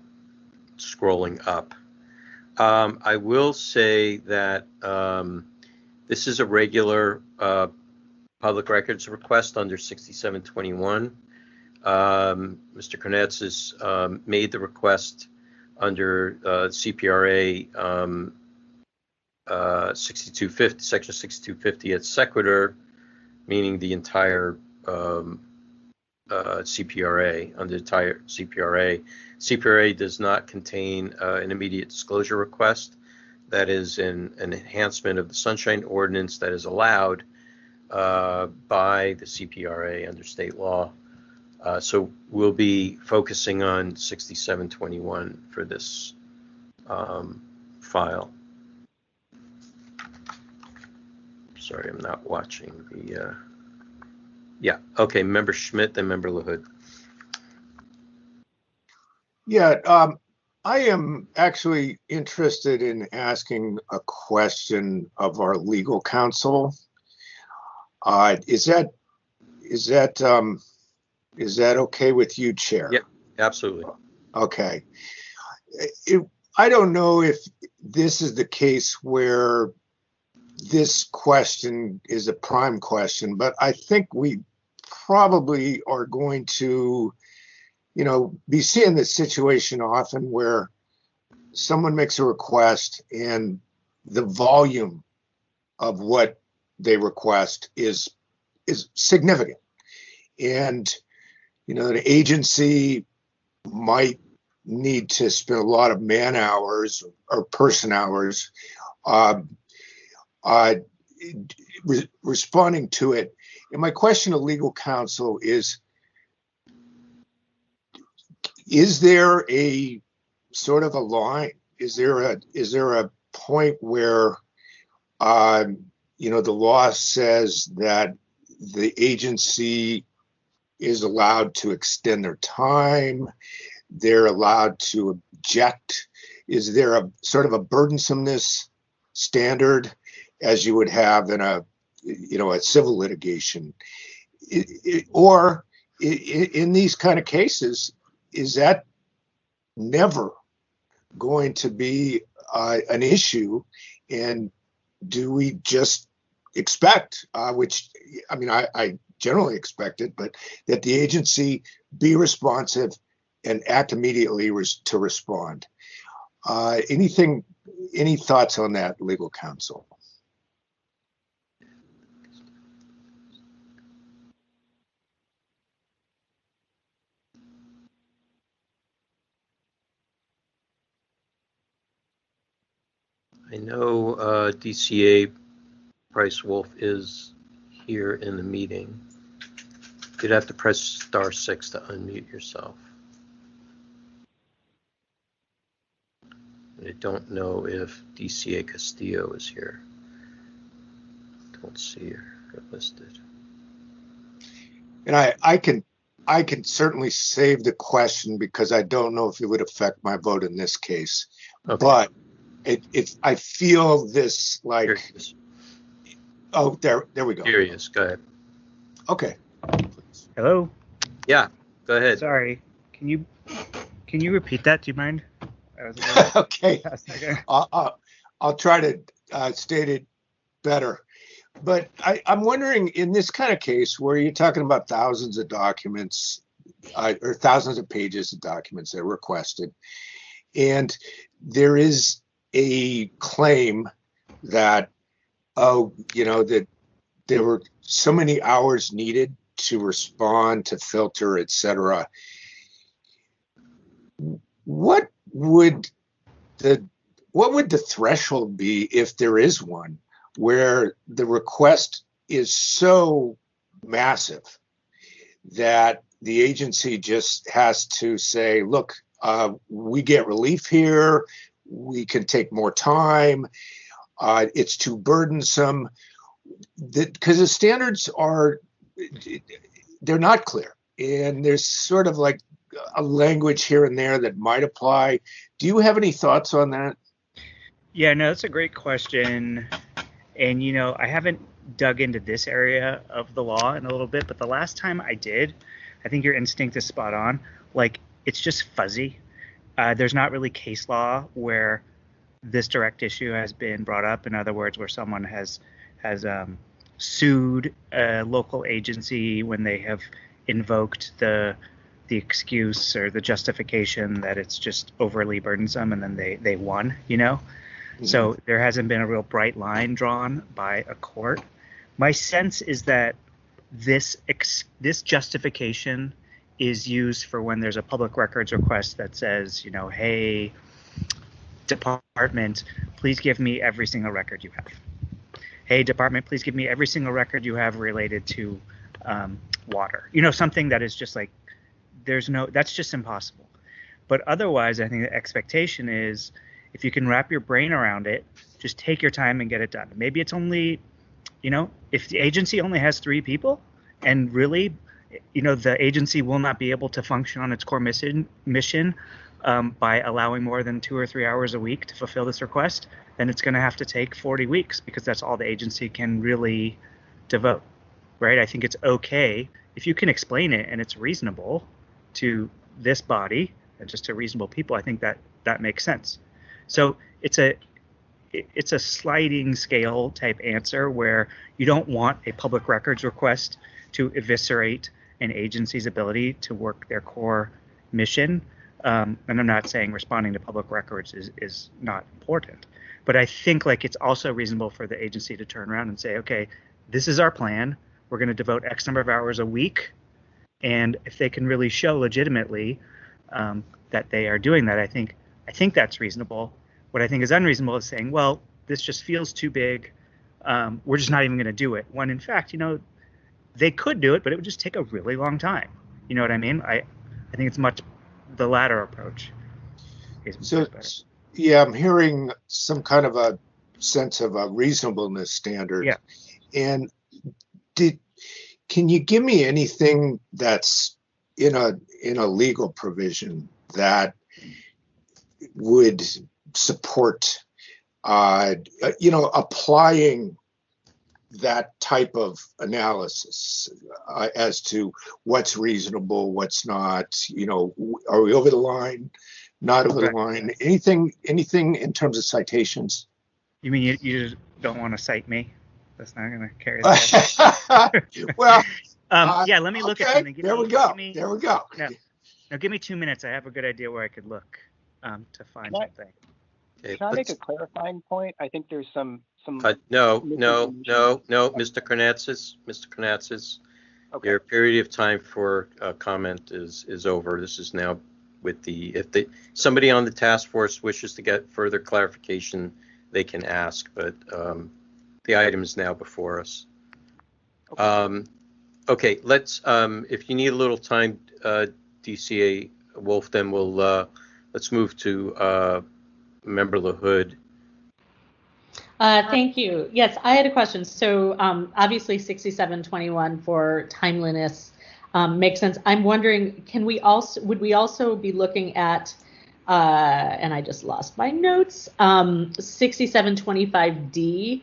scrolling up. I will say that this is a regular public records request under 6721. Mr. Kurnetz has made the request under CPRA 6250, section 6250 at sequitur, meaning the entire CPRA, under the entire CPRA. CPRA does not contain an immediate disclosure request. That is an enhancement of the Sunshine Ordinance that is allowed by the CPRA under state law. So we'll be focusing on 6721 for this file. Sorry, I'm not watching the, yeah, okay, Member Schmidt, then Member LaHood. Yeah, I am actually interested in asking a question of our legal counsel. Is that okay with you, Chair? Yep, absolutely. Okay. I don't know if this is the case where this question is a prime question, but I think we probably are going to, be seeing this situation often where someone makes a request and the volume of what they request is significant. And, the agency might need to spend a lot of man hours or person hours responding to it. And my question to legal counsel is there a sort of a line? Is there a point where, the law says that the agency is allowed to extend their time, they're allowed to object? Is there a sort of a burdensomeness standard as you would have in a civil litigation? Or in these kind of cases, is that never going to be an issue? And do we just expect, which, I generally expect it, but that the agency be responsive and act immediately to respond? Any thoughts on that, legal counsel? I know DCA Price Wolf is here in the meeting. You'd have to press *6 to unmute yourself. I don't know if DCA Castillo is here. Don't see her listed. And I can certainly save the question because I don't know if it would affect my vote in this case. Okay. But I feel this like. Oh, there we go. Here he is. Go ahead. Okay. Hello. Yeah. Go ahead. Sorry. Can you repeat that? Do you mind? Okay. I'll try to state it better. But I'm wondering, in this kind of case where you're talking about thousands of documents or thousands of pages of documents that are requested, and there is a claim that, that there were so many hours needed to respond, to filter, etc. What would the threshold be, if there is one, where the request is so massive that the agency just has to say, look, we get relief here, we can take more time, it's too burdensome? Because the standards they're not clear, and there's sort of like a language here and there that might apply. Do you have any thoughts on that? Yeah, no, that's a great question. And, you know, I haven't dug into this area of the law in a little bit, but the last time I did, I think your instinct is spot on. Like, it's just fuzzy. There's not really case law where this direct issue has been brought up. In other words, where someone has sued a local agency when they have invoked the excuse or the justification that it's just overly burdensome, and then they won, you know? Mm-hmm. So there hasn't been a real bright line drawn by a court. My sense is that this justification is used for when there's a public records request that says, you know, hey, department, please give me every single record you have. Hey, department, please give me every single record you have related to water. You know, something that is just like, that's just impossible. But otherwise, I think the expectation is, if you can wrap your brain around it, just take your time and get it done. Maybe it's only, you know, if the agency only has 3 people, and really, you know, the agency will not be able to function on its core mission by allowing more than 2 or 3 hours a week to fulfill this request, then it's going to have to take 40 weeks because that's all the agency can really devote, right? I think it's okay if you can explain it and it's reasonable to this body and just to reasonable people. I think that makes sense. So it's a sliding scale type answer where you don't want a public records request to eviscerate an agency's ability to work their core mission. And I'm not saying responding to public records is not important, but I think like it's also reasonable for the agency to turn around and say, okay, this is our plan. We're going to devote X number of hours a week. And if they can really show legitimately that they are doing that, I think that's reasonable. What I think is unreasonable is saying, well, this just feels too big. We're just not even going to do it. When in fact, you know, they could do it, but it would just take a really long time. You know what I mean? I think it's much the latter approach. So, yeah, I'm hearing some kind of a sense of a reasonableness standard. Yeah. And can you give me anything that's in a legal provision that would support, you know, applying that type of analysis as to what's reasonable, what's not, you know, are we over the line, not over the line, anything in terms of citations? You mean you don't want to cite me? That's not going to carry the Well, yeah, let me look at something. There we go. Now give me 2 minutes. I have a good idea where I could look to find something. Can I make a clarifying point? I think there's some. No, Mr. Karnatzis, okay. Your period of time for comment is over. This is now with if somebody on the task force wishes to get further clarification, they can ask, but the item is now before us. Okay, let's, if you need a little time, DCA Wolf, then let's move to Member LaHood. Thank you. Yes, I had a question. So obviously 6721 for timeliness makes sense. I'm wondering, would we also be looking at, and I just lost my notes, 6725D,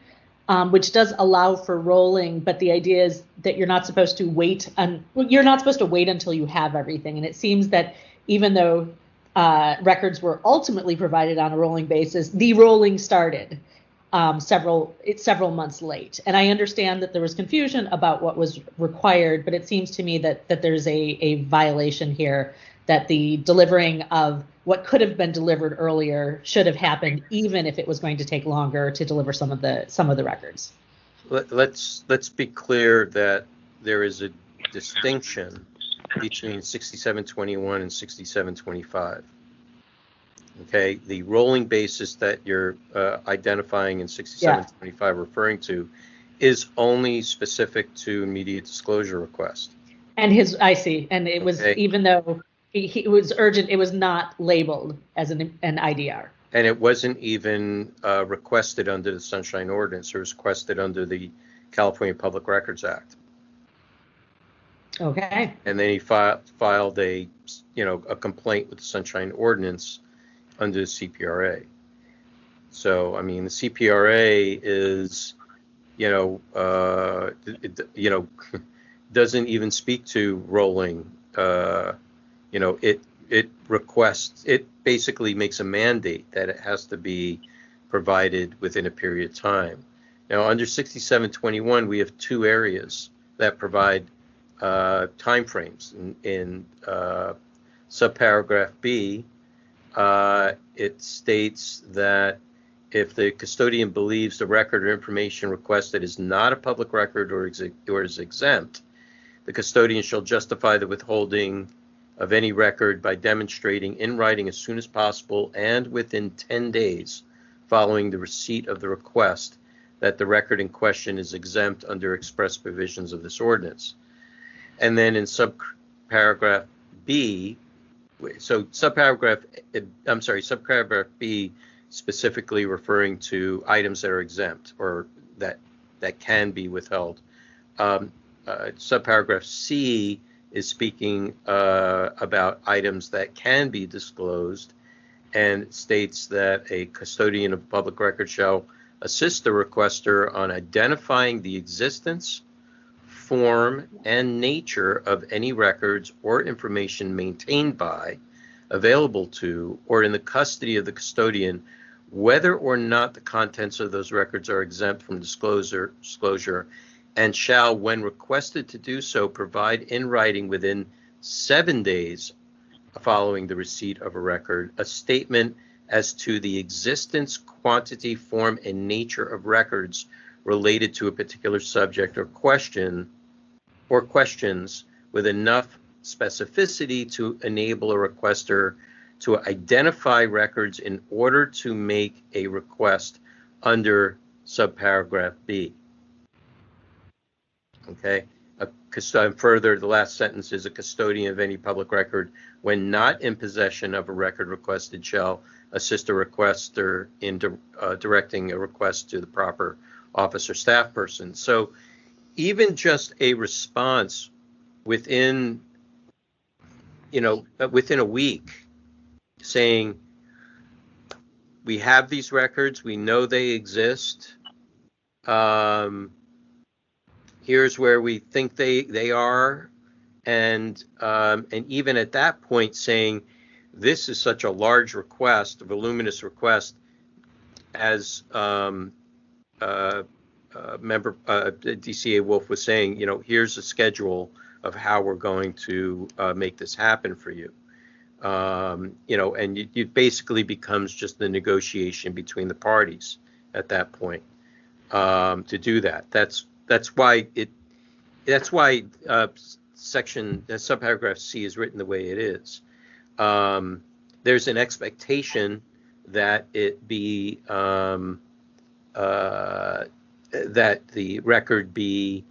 which does allow for rolling, but the idea is that you're not supposed to wait until you have everything. And it seems that even though records were ultimately provided on a rolling basis, the rolling started several months late. And I understand that there was confusion about what was required, but it seems to me that there's a violation here, that the delivering of what could have been delivered earlier should have happened, even if it was going to take longer to deliver some of the records. Let's be clear that there is a distinction between 6721 and 6725. Okay, the rolling basis that you're identifying in 6725 referring to is only specific to immediate disclosure request. And I see, and it was, okay, even though it was urgent, it was not labeled as an IDR. And it wasn't even requested under the Sunshine Ordinance. It was requested under the California Public Records Act. Okay. And then he filed a complaint with the Sunshine Ordinance under the CPRA. So, I mean, the CPRA is, doesn't even speak to rolling. It requests, it basically makes a mandate that it has to be provided within a period of time. Now, under 6721, we have two areas that provide timeframes. In subparagraph B, it states that if the custodian believes the record or information requested is not a public record or is exempt, the custodian shall justify the withholding of any record by demonstrating in writing as soon as possible and within 10 days following the receipt of the request that the record in question is exempt under express provisions of this ordinance. And then in subparagraph B, so subparagraph B specifically referring to items that are exempt or that can be withheld. Subparagraph C is speaking about items that can be disclosed, and states that a custodian of public record shall assist the requester on identifying the existence, form, and nature of any records or information maintained by, available to, or in the custody of the custodian, whether or not the contents of those records are exempt from disclosure, and shall, when requested to do so, provide in writing within 7 days following the receipt of a record a statement as to the existence, quantity, form, and nature of records related to a particular subject or question or questions with enough specificity to enable a requester to identify records in order to make a request under subparagraph B. Okay. Further, the last sentence is a custodian of any public record, when not in possession of a record requested, shall assist a requester in directing a request to the proper office or staff person. So even just a response within a week saying, we have these records, we know they exist, here's where we think they are, and even at that point saying, this is such a large request, a voluminous request, as member DCA Wolf was saying, here's a schedule of how we're going to make this happen for you. And it basically becomes just the negotiation between the parties at that point to do that. That's why subparagraph C is written the way it is. There's an expectation that it be that the record be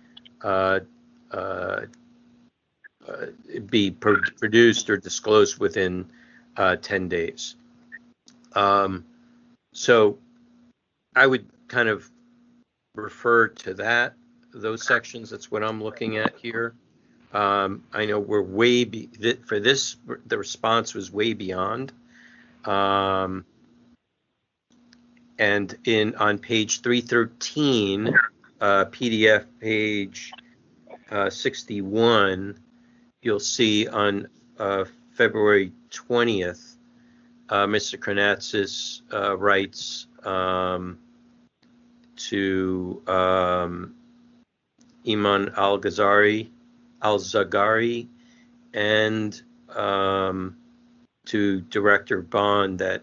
produced or disclosed within 10 days. So I would kind of refer to those sections. That's what I'm looking at here. I know we're for this, the response was way beyond. And on page 313, PDF page 61, you'll see on February 20th, Mr. Karnatzis writes to Iman Al-Zagari and to Director Bond that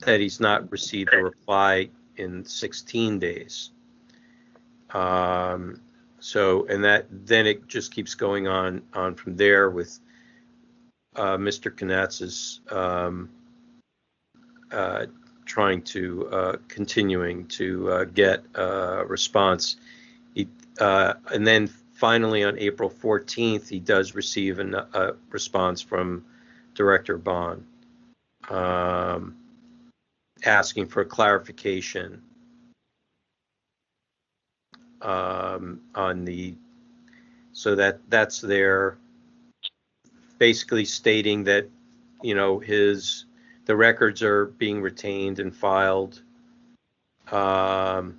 he's not received a reply in 16 days. So, and then it just keeps going on from there with Mr. Karnatzis continuing to get a response. And then finally on April 14th, he does receive a response from Director Bond asking for clarification so that's there, basically stating that his The records are being retained and filed. I'm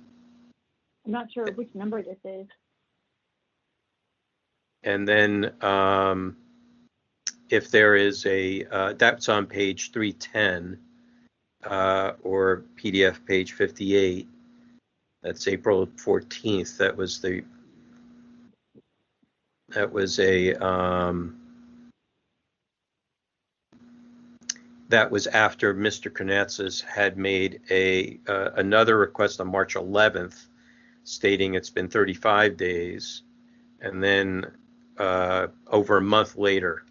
not sure which number this is. And then if there is that's on page 310 or PDF page 58. That's April 14th. That was after Mr. Karnatzis had made another request on March 11th, stating it's been 35 days, and then over a month later,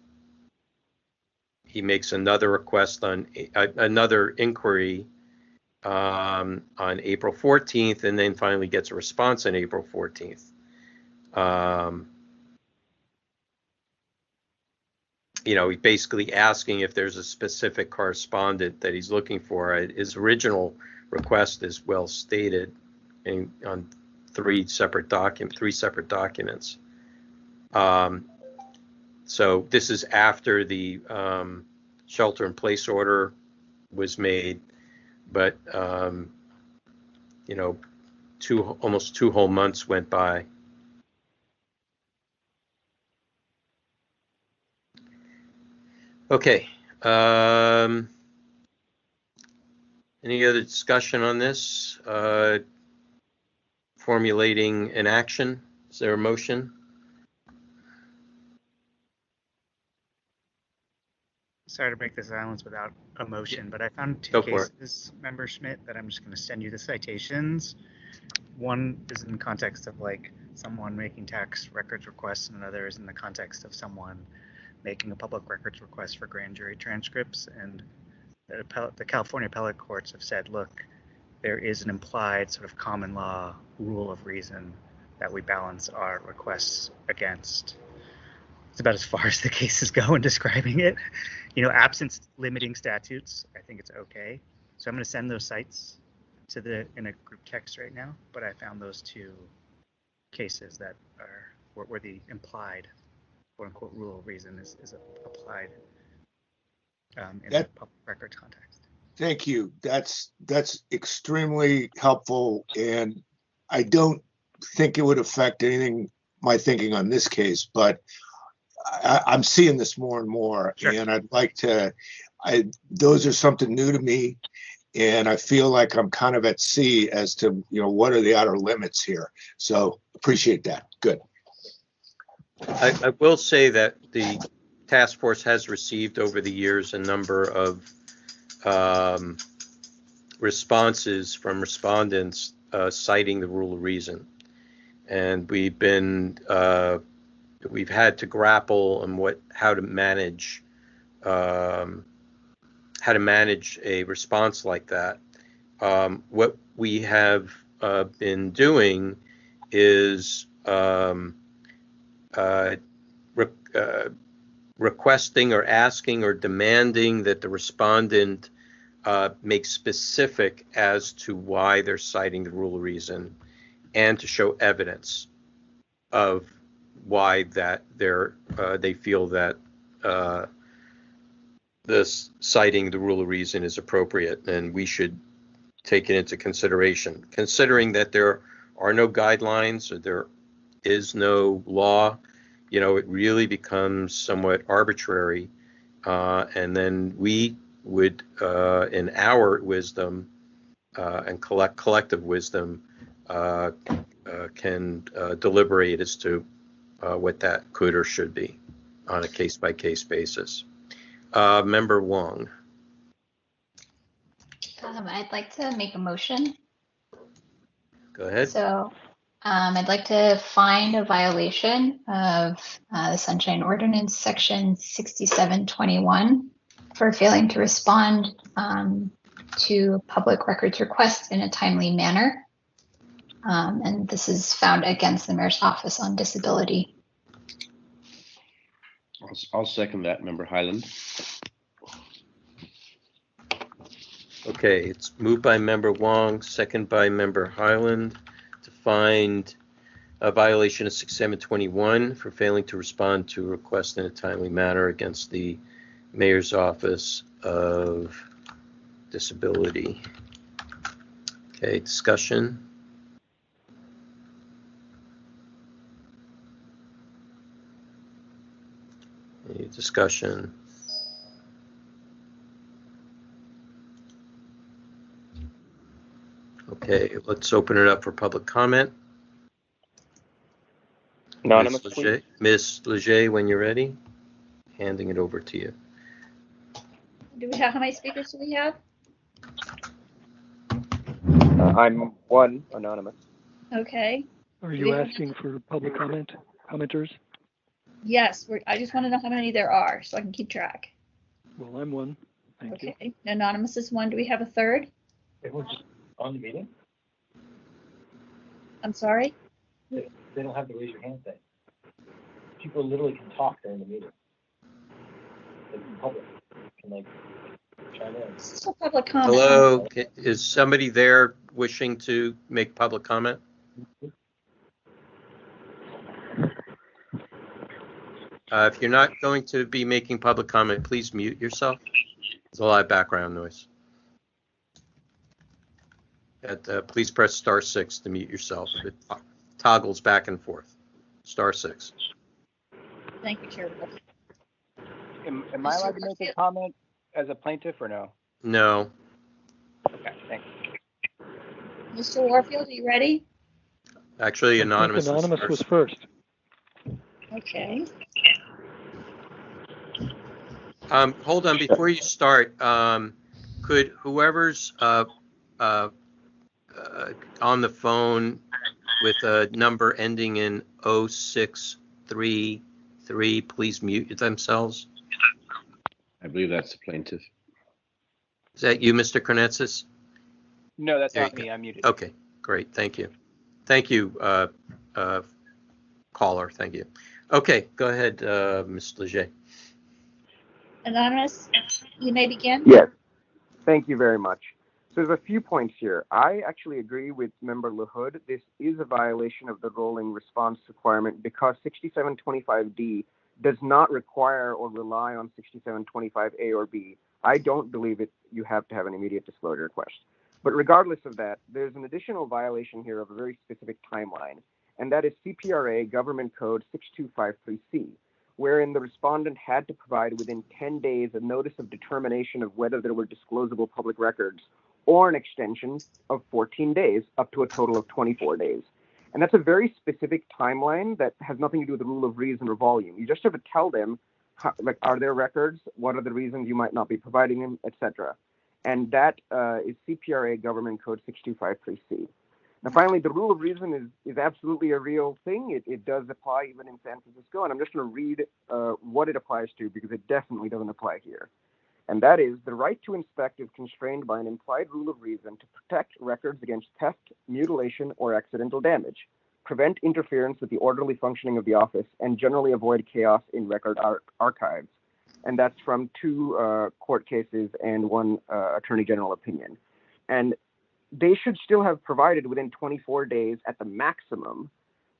he makes another request on another inquiry on April 14th, and then finally gets a response on April 14th. He's basically asking if there's a specific correspondent that he's looking for. His original request is well stated on three separate documents. So this is after the shelter-in-place order was made, but almost 2 whole months went by. Okay. Any other discussion on this? Formulating an action. Is there a motion? Sorry to break the silence without a motion, but I found two cases, Member Schmidt, that I'm just going to send you the citations. One is in the context of like someone making tax records requests, and another is in the context of someone making a public records request for grand jury transcripts. And the California appellate courts have said, look, there is an implied sort of common law rule of reason that we balance our requests against. It's about as far as the cases go in describing it. Absent limiting statutes, I think it's okay. So I'm going to send those cites in a group text right now, but I found those two cases that are where the implied quote unquote rule of reason is applied in the public record context. Thank you. That's extremely helpful, and I don't think it would affect my thinking on this case, but I'm seeing this more and more, sure. And I'd like to. Those are something new to me, and I feel like I'm kind of at sea as to what are the outer limits here. So appreciate that. Good. I will say that the task force has received over the years a number of responses from respondents citing the rule of reason, and we've had to grapple on how to manage a response like that. What we have been doing is requesting or asking or demanding that the respondent make specific as to why they're citing the rule of reason, and to show evidence of why that they feel that this citing the rule of reason is appropriate, and we should take it into consideration. Considering that there are no guidelines or there is no law, it really becomes somewhat arbitrary, and then we would, in our wisdom and collective wisdom, can deliberate as to what that could or should be on a case-by-case basis. Member Wong. I'd like to make a motion. Go ahead. So I'd like to find a violation of the Sunshine Ordinance section 6721 for failing to respond to public records requests in a timely manner. And this is found against the Mayor's Office on Disability. I'll second that, Member Highland. Okay, it's moved by Member Wong, second by Member Highland, to find a violation of 6721 for failing to respond to a request in a timely manner against the Mayor's Office of disability. Okay, discussion. Any discussion? Okay, let's open it up for public comment. Anonymous, please. Ms. Leger, when you're ready, handing it over to you. Do we have, how many speakers do we have? I'm one, anonymous. Okay. Are you asking for public commenters? Yes, I just want to know how many there are so I can keep track. Well, I'm one. Thank you. Okay, anonymous is one. Do we have a third? Everyone's on the meeting? I'm sorry? They don't have the raise your hand thing. People literally can talk during the meeting. The public can like chime in. This is a public comment. Hello, is somebody there wishing to make public comment? If you're not going to be making public comment, please mute yourself. There's a lot of background noise. Please press *6 to mute yourself. It toggles back and forth. *6. Thank you, Chair. Am I allowed to make a comment as a plaintiff or no? No. Okay, thanks. Mr. Warfield, are you ready? Actually, anonymous was first. Okay. Hold on, before you start, could whoever's on the phone with a number ending in 0633, please mute themselves? I believe that's the plaintiff. Is that you, Mr. Krenetsis? No, that's There not you me. I'm muted. Okay, great. Thank you. Thank you, caller. Thank you. Okay, go ahead, Ms. Leger. Anonymous, you may begin. Yes. Thank you very much. So there's a few points here. I actually agree with Member LaHood. This is a violation of the rolling response requirement because 6725D does not require or rely on 6725A or B. I don't believe you have to have an immediate disclosure request. But regardless of that, there's an additional violation here of a very specific timeline, and that is CPRA Government Code 6253C, wherein the respondent had to provide within 10 days a notice of determination of whether there were disclosable public records, or an extension of 14 days up to a total of 24 days. And that's a very specific timeline that has nothing to do with the rule of reason or volume. You just have to tell them, are there records? What are the reasons you might not be providing them, etc. And that is CPRA Government Code 6253C. Now, finally, the rule of reason is absolutely a real thing. It does apply even in San Francisco, and I'm just going to read what it applies to because it definitely doesn't apply here. And that is, the right to inspect is constrained by an implied rule of reason to protect records against theft, mutilation, or accidental damage, prevent interference with the orderly functioning of the office, and generally avoid chaos in record archives. And that's from 2 court cases and 1 Attorney General opinion. And they should still have provided within 24 days at the maximum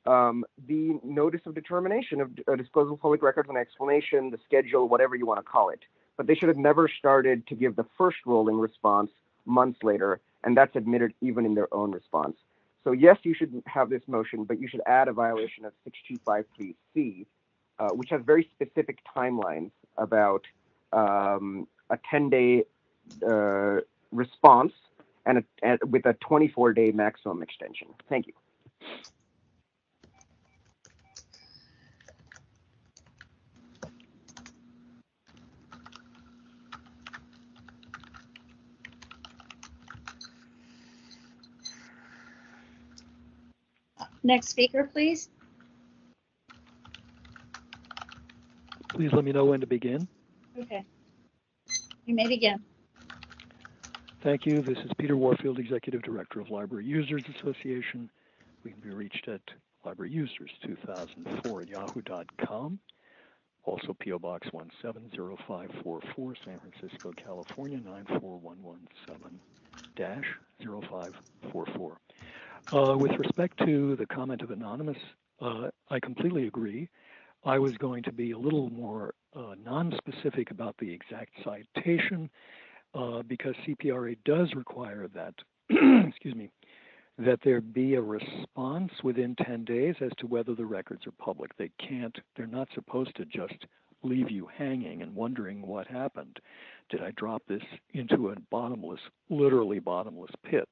the notice of determination of disclosable public records, an explanation, the schedule, whatever you want to call it. But they should have never started to give the first rolling response months later, and that's admitted even in their own response. So yes, you should have this motion, but you should add a violation of 6253C, which has very specific timelines about a 10-day response and with a 24-day maximum extension. Thank you. Next speaker, please. Please let me know when to begin. Okay. You may begin. Thank you. This is Peter Warfield, Executive Director of Library Users Association. We can be reached at libraryusers2004@yahoo.com. Also, P.O. Box 170544, San Francisco, California, 94117-0544. With respect to the comment of Anonymous, I completely agree. I was going to be a little more non-specific about the exact citation. because CPRA does require that, excuse me, that there be a response within 10 days as to whether the records are public. They're not supposed to just leave you hanging and wondering what happened. Did I drop this into a bottomless, literally bottomless pit?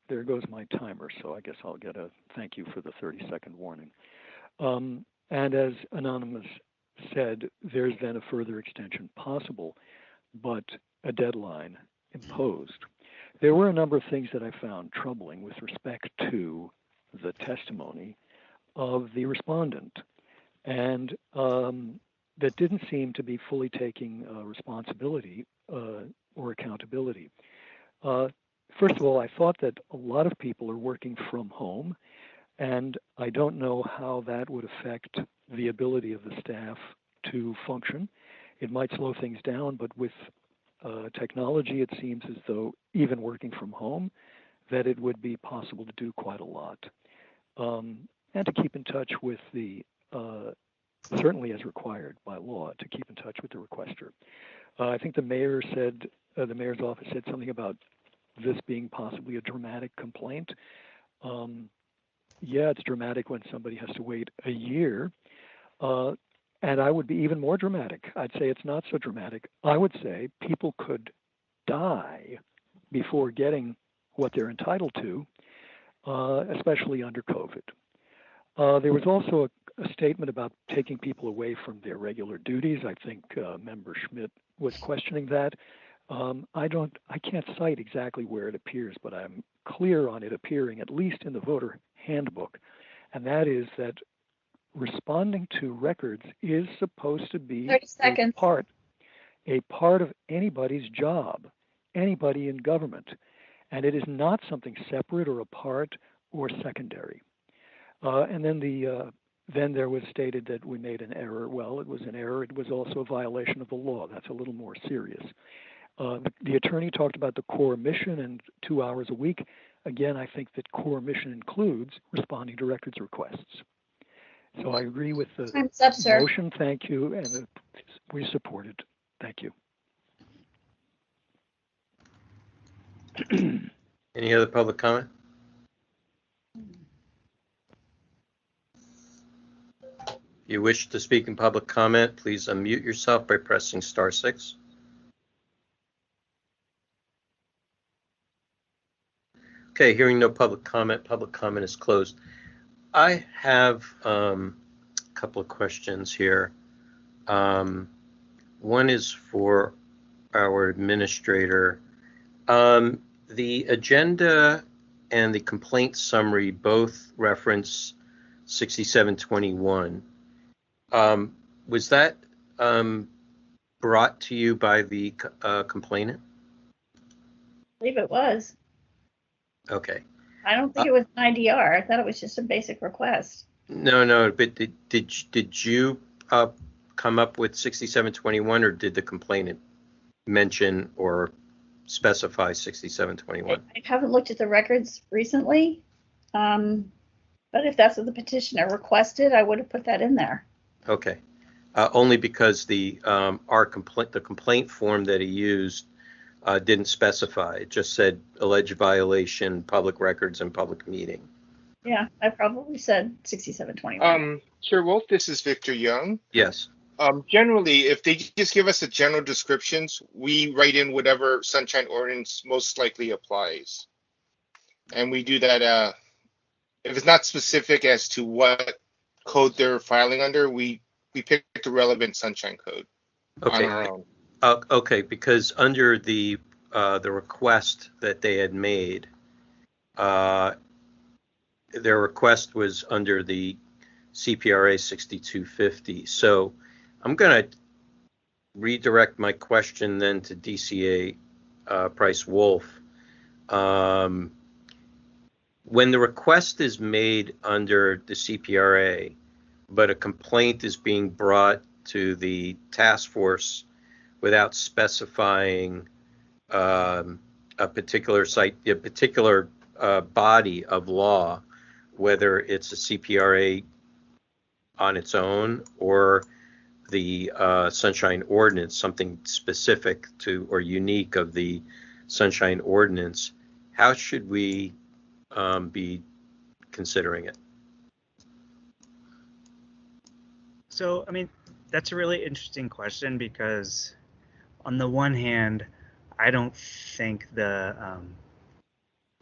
There goes my timer, so I guess I'll get a thank you for the 30-second warning. And as Anonymous said, there's then a further extension possible, but a deadline imposed. There were a number of things that I found troubling with respect to the testimony of the respondent, and that didn't seem to be fully taking responsibility or accountability. First of all, I thought that a lot of people are working from home, and I don't know how that would affect the ability of the staff to function. It might slow things down, but with technology, it seems as though even working from home, that it would be possible to do quite a lot. And to keep in touch with the, certainly as required by law, to keep in touch with the requester. I think the mayor said, the mayor's office said something about this being possibly a dramatic complaint. Yeah, it's dramatic when somebody has to wait a year. And I would be even more dramatic. I'd say it's not so dramatic. I would say people could die before getting what they're entitled to, especially under COVID. There was also a statement about taking people away from their regular duties. I think Member Schmidt was questioning that. I can't cite exactly where it appears, but I'm clear on it appearing at least in the voter handbook, and that is that responding to records is supposed to be a part of anybody's job, anybody in government, and it is not something separate or apart or secondary. And then there was stated that we made an error. Well, it was an error. It was also a violation of the law. That's a little more serious. The attorney talked about the core mission and 2 hours a week. Again, I think that core mission includes responding to records requests. So I agree with the motion. Thank you, and we support it. Thank you. Any other public comment? If you wish to speak in public comment, please unmute yourself by pressing *6. Okay, hearing no public comment is closed. I have a couple of questions here. One is for our administrator. The agenda and the complaint summary both reference 6721. Was that brought to you by the complainant? I believe it was. Okay. I don't think it was an IDR. I thought it was just a basic request. No, but did you come up with 6721, or did the complainant mention or specify 6721? I haven't looked at the records recently, but if that's what the petitioner requested, I would have put that in there. Okay. Only because the complaint form that he used didn't specify. It just said alleged violation, public records, and public meeting. Yeah, I probably said 6721. Chair Wolf, this is Victor Young. Yes. Generally, if they just give us the general descriptions, we write in whatever Sunshine Ordinance most likely applies. And we do that, if it's not specific as to what code they're filing under, we pick the relevant Sunshine code on our own. Okay, because under the request that they had made, their request was under the CPRA 6250. So I'm going to redirect my question then to DCA Price Wolf. When the request is made under the CPRA, but a complaint is being brought to the task force without specifying a particular site, a particular body of law, whether it's a CPRA on its own, or the Sunshine Ordinance, something specific to or unique of the Sunshine Ordinance, how should we be considering it? So, I mean, that's a really interesting question, because on the one hand, I don't think the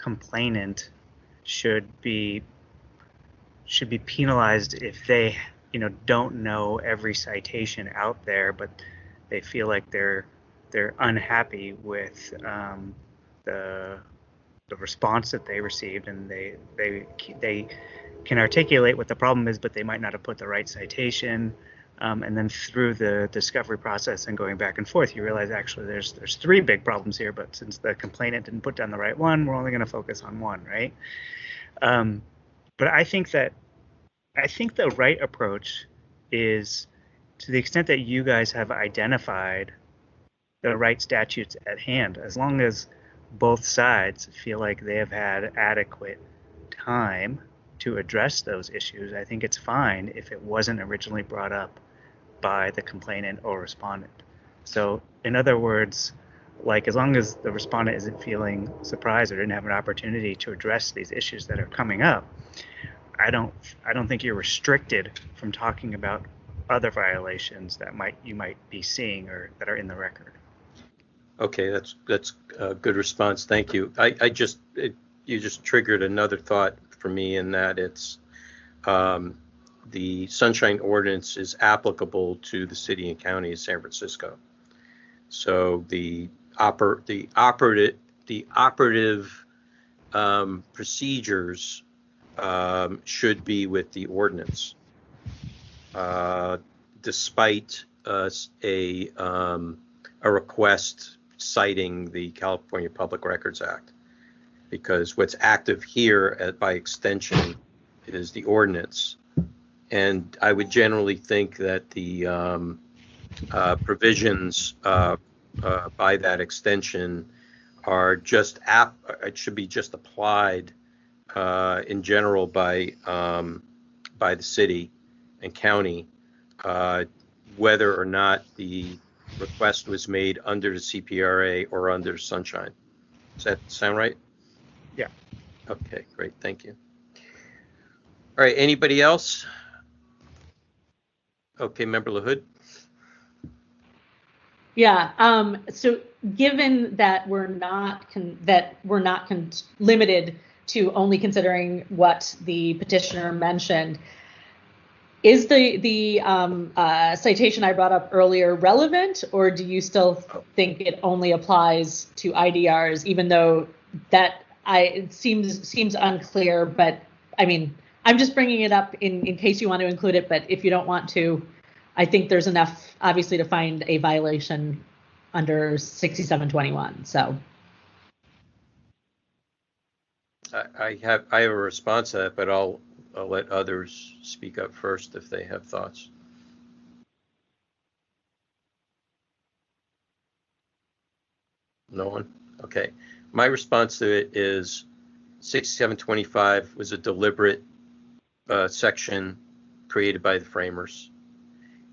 complainant should be penalized if they, don't know every citation out there, but they feel like they're unhappy with the response that they received, and they can articulate what the problem is, but they might not have put the right citation. And then through the discovery process and going back and forth, you realize actually there's three big problems here, but since the complainant didn't put down the right one, we're only going to focus on one, right? But I think the right approach is, to the extent that you guys have identified the right statutes at hand, as long as both sides feel like they have had adequate time to address those issues, I think it's fine if it wasn't originally brought up by the complainant or respondent. So in other words, like, as long as the respondent isn't feeling surprised or didn't have an opportunity to address these issues that are coming up, I don't think you're restricted from talking about other violations that you might be seeing or that are in the record. Okay, that's a good response. Thank you. You just triggered another thought for me, in that it's the Sunshine Ordinance is applicable to the city and county of San Francisco. So the operative procedures should be with the ordinance, despite a request citing the California Public Records Act, because what's active here by extension is the ordinance. And I would generally think that the provisions by that extension are just it should be just applied in general by the city and county, whether or not the request was made under the CPRA or under Sunshine. Does that sound right? Yeah. Okay, great, thank you. All right, anybody else? Okay, Member LaHood. Yeah. So given that we're not limited to only considering what the petitioner mentioned, is the citation I brought up earlier relevant, or do you still think it only applies to IDRs, even though it seems unclear? But I mean, I'm just bringing it up in case you want to include it, but if you don't want to, I think there's enough, obviously, to find a violation under 6721. So I have a response to that, but I'll let others speak up first if they have thoughts. No one? Okay. My response to it is 6725 was a deliberate section created by the framers.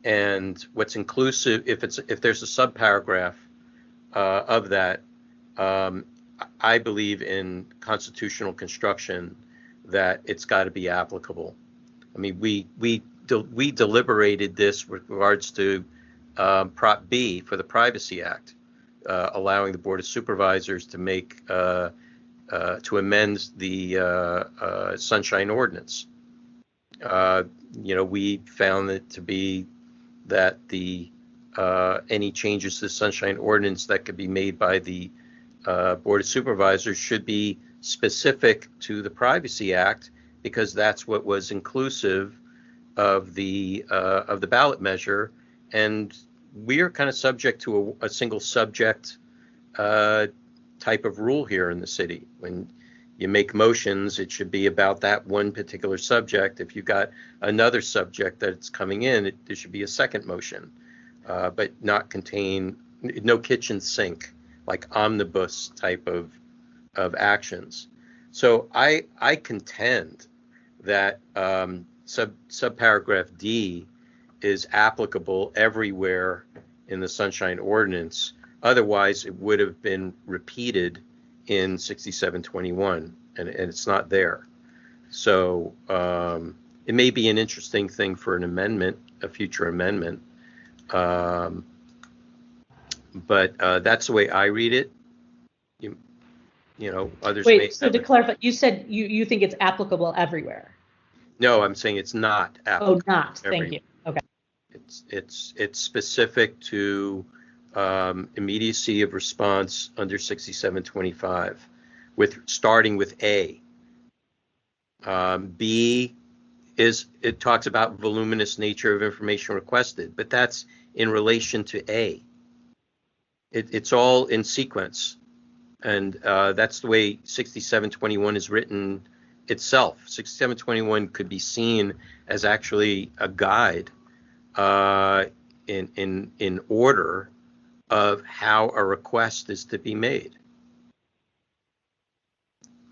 And what's inclusive, if there's a subparagraph of that, I believe in constitutional construction that it's got to be applicable. I mean, we deliberated this with regards to Prop B for the Privacy Act, allowing the Board of Supervisors to make to amend the Sunshine Ordinance. We found it to be that the any changes to the Sunshine Ordinance that could be made by the Board of Supervisors should be specific to the Privacy Act, because that's what was inclusive of the ballot measure, and we are kind of subject to a single subject type of rule here in the city. When you make motions, it should be about that one particular subject. If you've got another subject that's coming in, there should be a second motion, but not contain no kitchen sink, like omnibus type of actions. So I contend that subparagraph D is applicable everywhere in the Sunshine Ordinance. Otherwise, it would have been repeated in 6721, and it's not there. So it may be an interesting thing for an amendment, a future amendment. But that's the way I read it. You know, others may. Wait, so to clarify, you said you think it's applicable everywhere. No, I'm saying it's not applicable. Oh, not. Thank you. Okay. It's specific to immediacy of response under 6725, starting with A. B it talks about voluminous nature of information requested, but that's in relation to A. It's all in sequence, and that's the way 6721 is written itself. 6721 could be seen as actually a guide in order of how a request is to be made.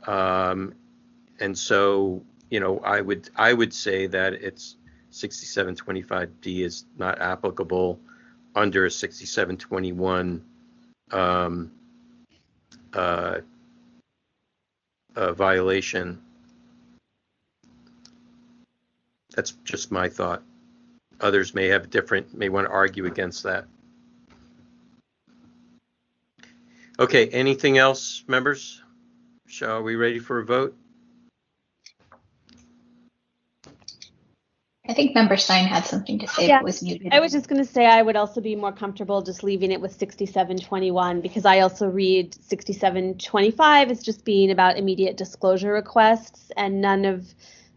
And so, you know, I would say that it's 6725D is not applicable under a 6721 violation. That's just my thought. Others may want to argue against that. Okay, anything else, members? Are we ready for a vote? I think Member Stein had something to say, but was muted. I was just going to say I would also be more comfortable just leaving it with 6721, because I also read 6725 as just being about immediate disclosure requests, and none of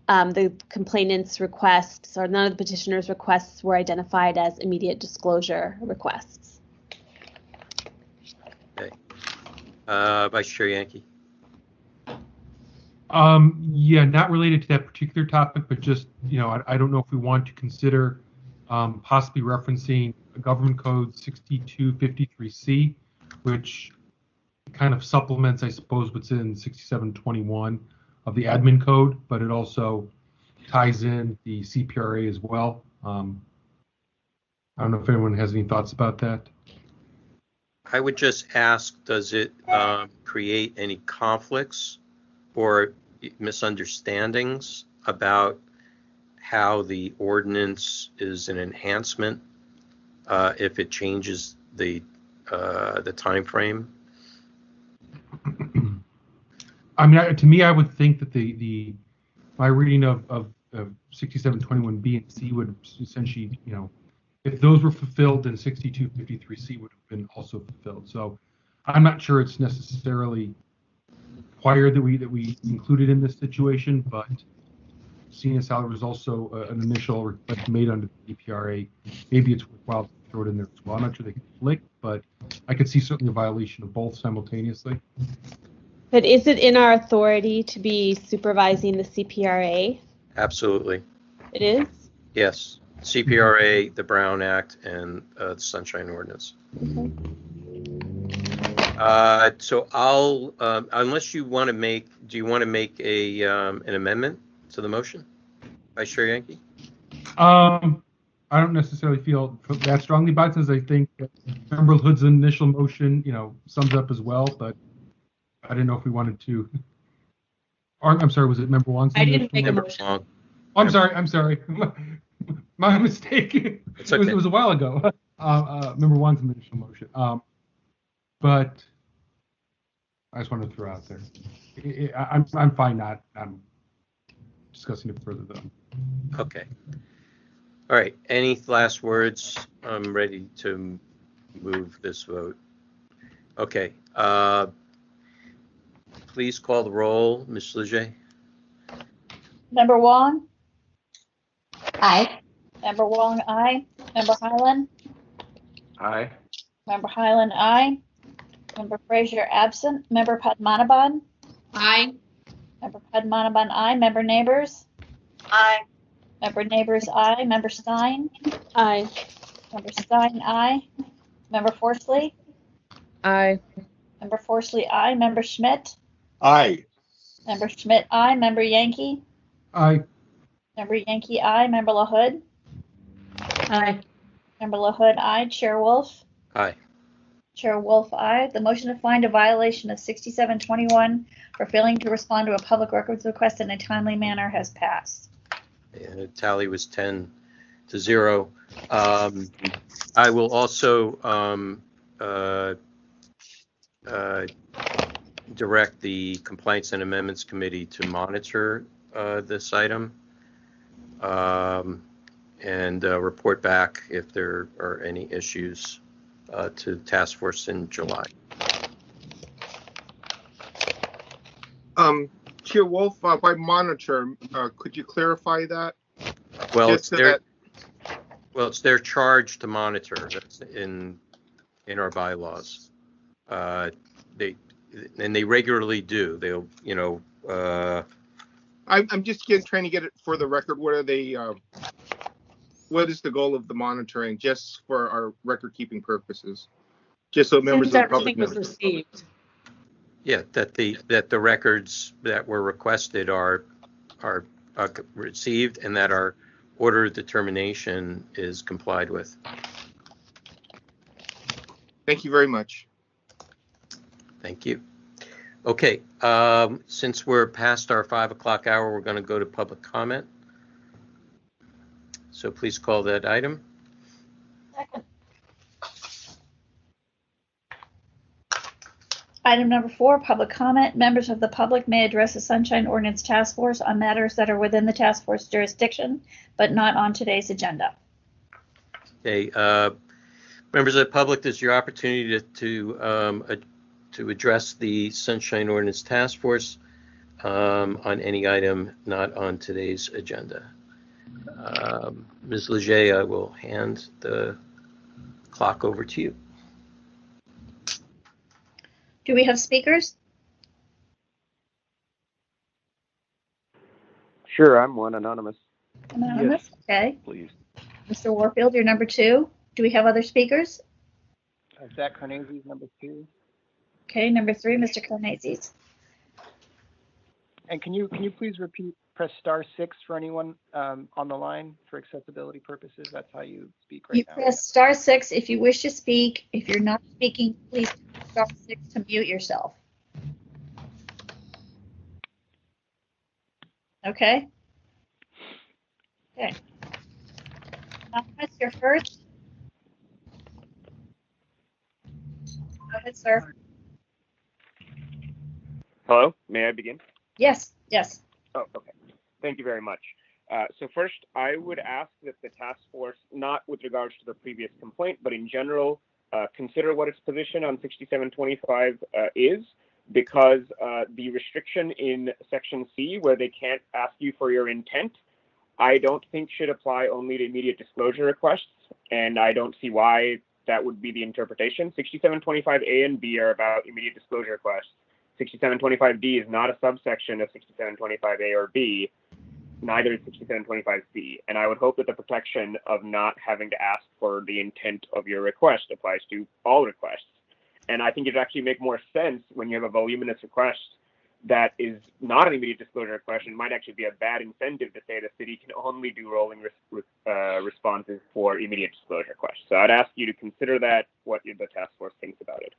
the complainant's requests or none of the petitioner's requests were identified as immediate disclosure requests. Okay. Vice Chair Yankee. Yeah, not related to that particular topic, but just, you know, I don't know if we want to consider possibly referencing Government Code 6253C, which kind of supplements, I suppose, what's in 6721 of the admin code, but it also ties in the CPRA as well. I don't know if anyone has any thoughts about that. I would just ask, does it create any conflicts or misunderstandings about how the ordinance is an enhancement if it changes the time frame? I mean, to me, I would think that my reading of 6721B and C would essentially, you know, if those were fulfilled, then 6253C would have been also fulfilled. So I'm not sure it's necessarily required that we include it in this situation, but seeing as how there was also an initial request made under the DPRA, maybe it's worthwhile to throw it in there as well. I'm not sure they conflict, but I could see certainly a violation of both simultaneously. But is it in our authority to be supervising the CPRA? Absolutely. It is? Yes. CPRA, the Brown Act, and the Sunshine Ordinance. Okay. So I'll, unless you want to make, do you want to make an amendment to the motion, Vice Chair Yankee? I don't necessarily feel that strongly about it, since I think that Member Hood's initial motion, you know, sums up as well, but I didn't know if we wanted to. Or, I'm sorry, was it Member Wong's? I didn't make a motion. Oh, I'm sorry. My mistake. It's okay. It was a while ago. Member Wong's initial motion. But I just wanted to throw out there. I'm fine not discussing it further though. Okay. All right. Any last words? I'm ready to move this vote. Okay. Please call the roll, Ms. Leger. Member Wong? Aye. Member Wong, aye. Member Highland? Aye. Member Highland, aye. Member Frazier, absent. Member Padmanabhan? Aye. Member Padmanabhan, aye. Member Neighbors? Aye. Member Neighbors, aye. Member Stein? Aye. Member Stein, aye. Member Forsley? Aye. Member Forsley, aye. Member Schmidt? Aye. Member Schmidt, aye. Member Yankee? Aye. Member Yankee, aye. Member LaHood? Aye. Member LaHood, aye. Chair Wolf? Aye. Chair Wolf, aye. The motion to find a violation of 6721 for failing to respond to a public records request in a timely manner has passed. And the tally was 10-0. I will also direct the Complaints and Amendments Committee to monitor this item and report back if there are any issues to the task force in July. Chair Wolf, by monitor, could you clarify that? Well, Just so it's their charge to monitor. That's in our bylaws. They regularly do. They'll, I'm just trying to get it for the record. What are they? What is the goal of the monitoring, just for our record-keeping purposes? Just so members of the public know. Everything was received. Yeah, that the records that were requested are received and that our order of determination is complied with. Thank you very much. Thank you. Okay, since we're past our 5 o'clock hour, we're going to go to public comment. So please call that item. Second. Item number 4, public comment. Members of the public may address the Sunshine Ordinance Task Force on matters that are within the task force jurisdiction, but not on today's agenda. Okay, members of the public, this is your opportunity to address the Sunshine Ordinance Task Force on any item not on today's agenda. Ms. Leger, I will hand the clock over to you. Do we have speakers? Sure, I'm one, anonymous. Anonymous? Yes, okay. please. Mr. Warfield, you're number 2. Do we have other speakers? Zach Carnazes, number 2. Okay, number 3, Mr. Carnazes. And can you please press *6 for anyone on the line for accessibility purposes? That's how you speak right You now. press *6 if you wish to speak. If you're not speaking, please press *6 to mute yourself. Okay? Okay. Anonymous, you're first. Go ahead, sir. Hello, may I begin? Yes, yes. Oh, okay. Thank you very much. So first, I would ask that the task force, not with regards to the previous complaint, but in general, consider what its position on 6725 is, because the restriction in Section C, where they can't ask you for your intent, I don't think should apply only to immediate disclosure requests, and I don't see why that would be the interpretation. 6725A and B are about immediate disclosure requests. 6725D is not a subsection of 6725A or B, neither is 6725C. And I would hope that the protection of not having to ask for the intent of your request applies to all requests. And I think it would actually make more sense when you have a voluminous request that is not an immediate disclosure request. It might actually be a bad incentive to say the city can only do rolling responses for immediate disclosure requests. So I'd ask you to consider that, what the task force thinks about it.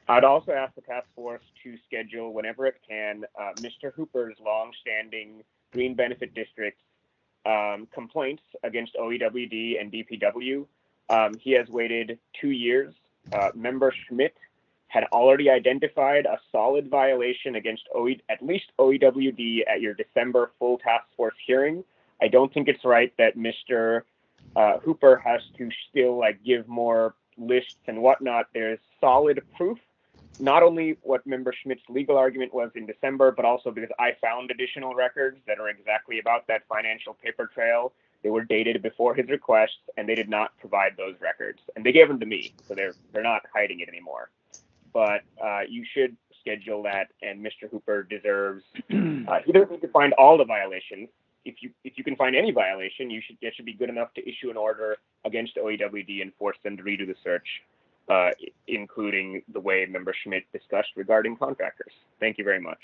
I'd also ask the task force to schedule, whenever it can, Mr. Hooper's long-standing Green Benefit District complaints against OEWD and DPW. He has waited 2 years. Member Schmidt had already identified a solid violation against at least OEWD at your December full task force hearing. I don't think it's right that Mr. Hooper has to still give more lists and whatnot. There's solid proof, not only what Member Schmidt's legal argument was in December, but also because I found additional records that are exactly about that financial paper trail. They were dated before his request, and they did not provide those records. And they gave them to me, so they're not hiding it anymore. But you should schedule that, and Mr. Hooper deserves. He doesn't need to find all the violations. If you can find any violation, that should be good enough to issue an order against OEWD and force them to redo the search, including the way Member Schmidt discussed regarding contractors. Thank you very much.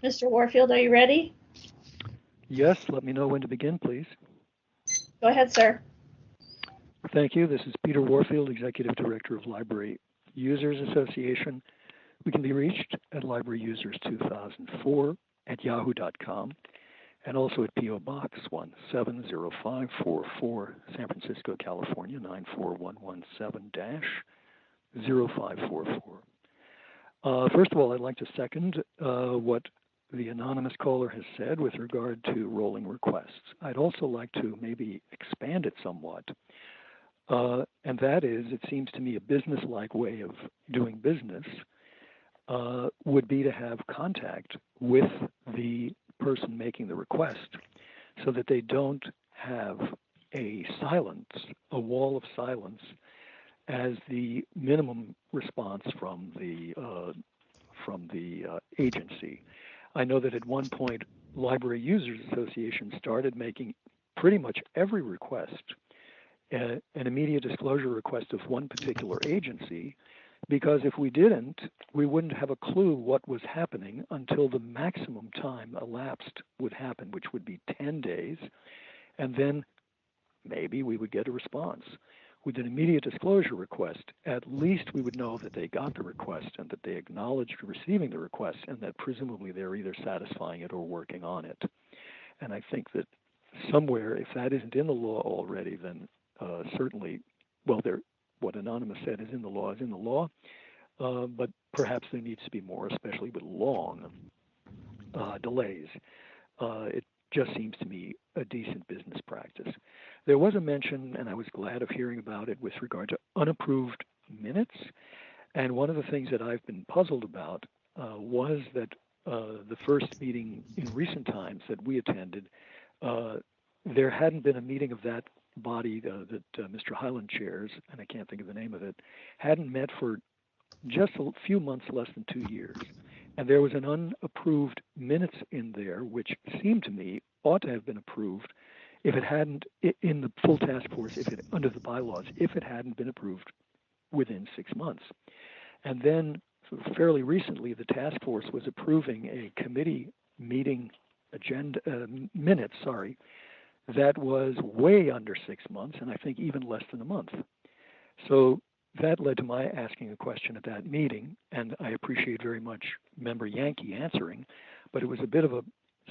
Mr. Warfield, are you ready? Yes, let me know when to begin, please. Go ahead, sir. Thank you. This is Peter Warfield, Executive Director of Library Users Association. We can be reached at libraryusers2004@yahoo.com and also at P.O. Box 170544, San Francisco, California 94117-0544. First of all, I'd like to second what the anonymous caller has said with regard to rolling requests. I'd also like to maybe expand it somewhat. And that is, it seems to me a business-like way of doing business would be to have contact with the person making the request so that they don't have a wall of silence as the minimum response from the agency. I know that at one point, Library Users Association started making pretty much every request an immediate disclosure request of one particular agency, because if we didn't, we wouldn't have a clue what was happening until the maximum time elapsed would happen, which would be 10 days, and then maybe we would get a response. With an immediate disclosure request, at least we would know that they got the request and that they acknowledged receiving the request and that presumably they're either satisfying it or working on it. And I think that somewhere, if that isn't in the law already, then certainly, well, what Anonymous said is in the law, but perhaps there needs to be more, especially with long delays. It just seems to me a decent business practice. There was a mention, and I was glad of hearing about it, with regard to unapproved minutes. And one of the things that I've been puzzled about was that the first meeting in recent times that we attended, there hadn't been a meeting of that body that Mr. Hyland chairs, and I can't think of the name of it, hadn't met for just a few months, less than 2 years. And there was an unapproved minutes in there, which seemed to me ought to have been approved if it hadn't, in the full task force, under the bylaws, if it hadn't been approved within 6 months. And then fairly recently, the task force was approving a committee meeting minutes, that was way under 6 months, and I think even less than a month. So that led to my asking a question at that meeting, and I appreciate very much Member Yankee answering, but it was a bit of a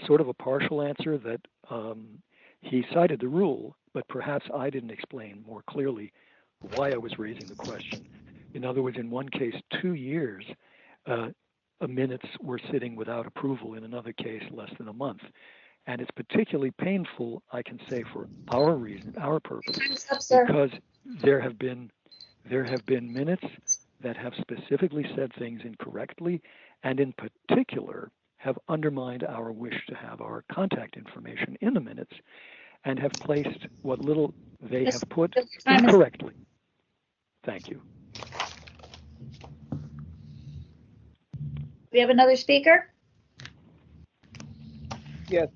sort of a partial answer that he cited the rule, but perhaps I didn't explain more clearly why I was raising the question. In other words, in one case, 2 years, minutes were sitting without approval. In another case, less than a month. And it's particularly painful, I can say, for our reason, our purpose, because there have been minutes that have specifically said things incorrectly, and in particular have undermined our wish to have our contact information in the minutes, and have placed what little they have put incorrectly. Thank you. We have another speaker. Yes.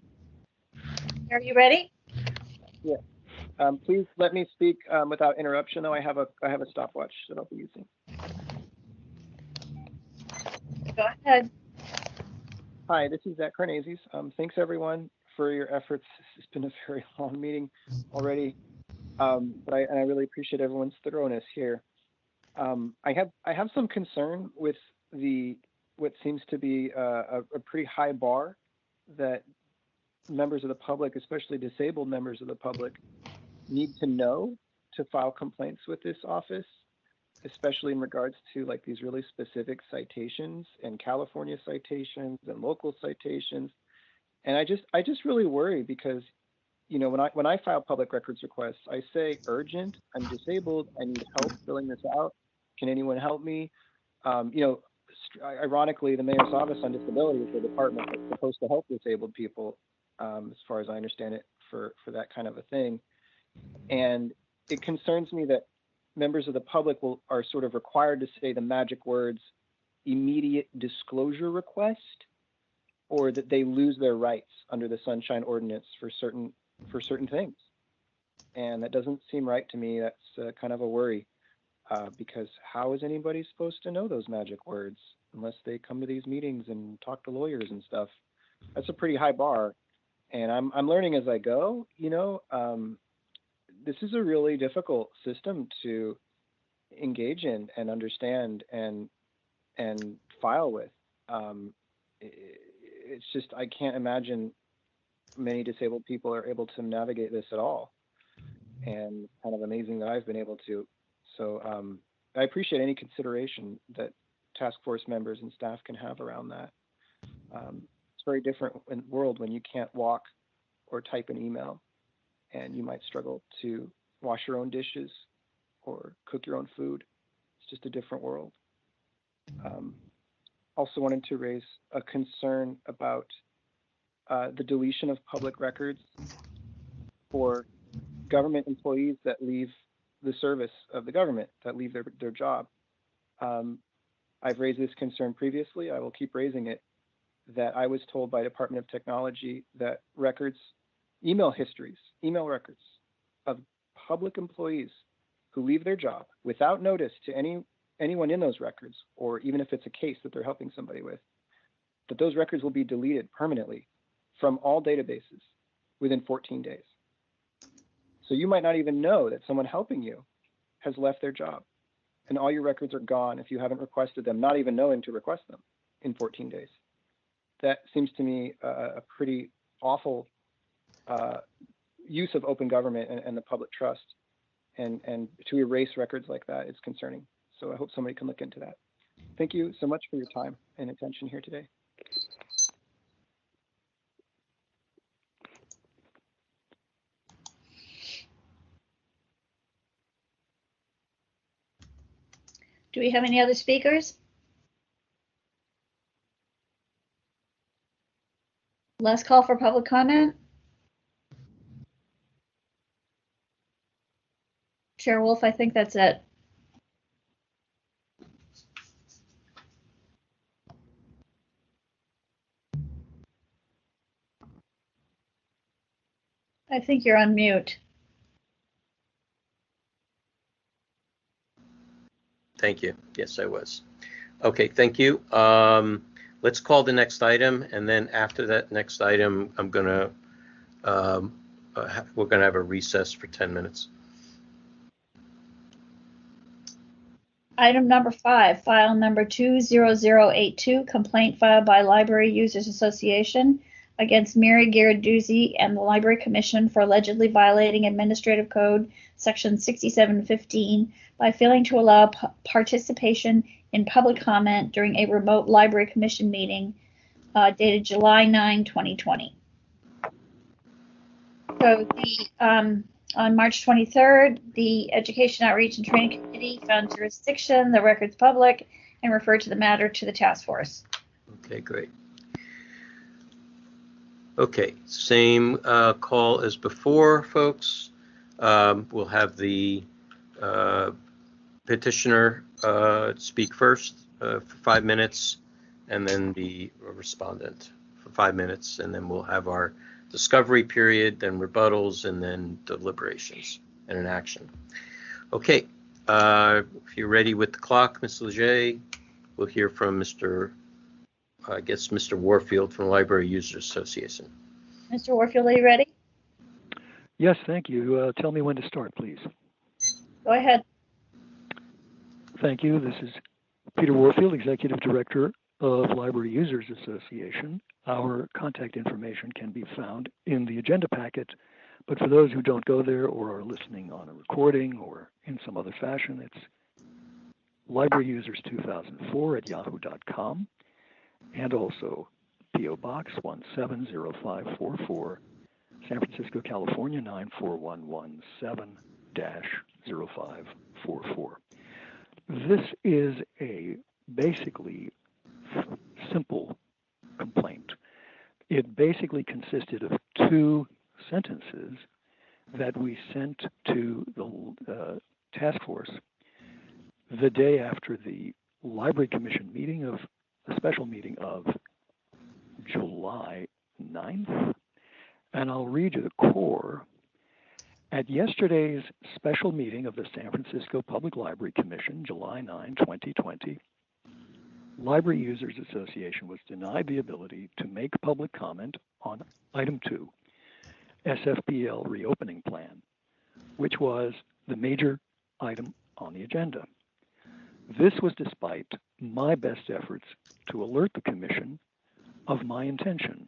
Are you ready? Yes. Please let me speak without interruption, though. I have a stopwatch that I'll be using. Go ahead. Hi, this is Zach Carnazes. Thanks everyone for your efforts. It's been a very long meeting already, but I really appreciate everyone's thoroughness here. I have some concern with what seems to be a pretty high bar that members of the public, especially disabled members of the public, need to know to file complaints with this office, especially in regards to like these really specific citations and California citations and local citations. And I just really worry because, you know, when I file public records requests, I say urgent, I'm disabled, I need help filling this out. Can anyone help me? You know, ironically, the Mayor's Office on Disability is the department that's supposed to help disabled people, as far as I understand it, for that kind of a thing. And it concerns me that members of the public are sort of required to say the magic words immediate disclosure request, or that they lose their rights under the Sunshine Ordinance for certain things. And that doesn't seem right to me. That's kind of a worry, because how is anybody supposed to know those magic words unless they come to these meetings and talk to lawyers and stuff? that's a pretty high bar, and I'm learning as I go. This is a really difficult system to engage in and understand and file with. It's just, I can't imagine many disabled people are able to navigate this at all, and kind of amazing that I've been able to. So I appreciate any consideration that task force members and staff can have around that. It's very different in the world when you can't walk or type an email, and you might struggle to wash your own dishes or cook your own food. It's just a different world. Also wanted to raise a concern about the deletion of public records for government employees that leave the service of the government, that leave their job. I've raised this concern previously. I will keep raising it, that I was told by Department of Technology that records, email histories, email records of public employees who leave their job without notice to anyone in those records, or even if it's a case that they're helping somebody with, that those records will be deleted permanently from all databases within 14 days. So you might not even know that someone helping you has left their job, and all your records are gone if you haven't requested them, not even knowing to request them in 14 days. That seems to me a pretty awful use of open government and the public trust, and to erase records like that is concerning. So I hope somebody can look into that. Thank you so much for your time and attention here today. Do we have any other speakers? Last call for public comment. Chair Wolf, I think that's it. I think you're on mute. Thank you. Yes, I was. Okay, thank you. Let's call the next item, and then after that next item, we're gonna have a recess for 10 minutes. Item number 5, file number 20082, complaint filed by Library Users Association against Mary Giarduzzi and the Library Commission for allegedly violating Administrative Code Section 6715 by failing to allow participation in public comment during a remote Library Commission meeting dated July 9, 2020. So on March 23rd, the Education Outreach and Training Committee found jurisdiction, the record's public, and referred to the matter to the task force. Okay, great. Okay, same call as before, folks. We'll have the petitioner speak first for 5 minutes, and then the respondent for 5 minutes, and then we'll have our discovery period, then rebuttals, and then deliberations and an action. Okay, if you're ready with the clock, Ms. Leger, we'll hear from Mr. Warfield from the Library Users Association. Mr. Warfield, are you ready? Yes, thank you. Tell me when to start, please. Go ahead. Thank you. This is Peter Warfield, Executive Director of Library Users Association. Our contact information can be found in the agenda packet, but for those who don't go there or are listening on a recording or in some other fashion, it's libraryusers2004@yahoo.com, and also P.O. Box 170544, San Francisco, California 94117-0544. This is a basically simple complaint. It basically consisted of 2 sentences that we sent to the task force the day after the Library Commission meeting a special meeting of July 9th. And I'll read you the core. At yesterday's special meeting of the San Francisco Public Library Commission, July 9, 2020, Library Users Association was denied the ability to make public comment on item 2, SFPL reopening plan, which was the major item on the agenda. This was despite my best efforts to alert the Commission of my intention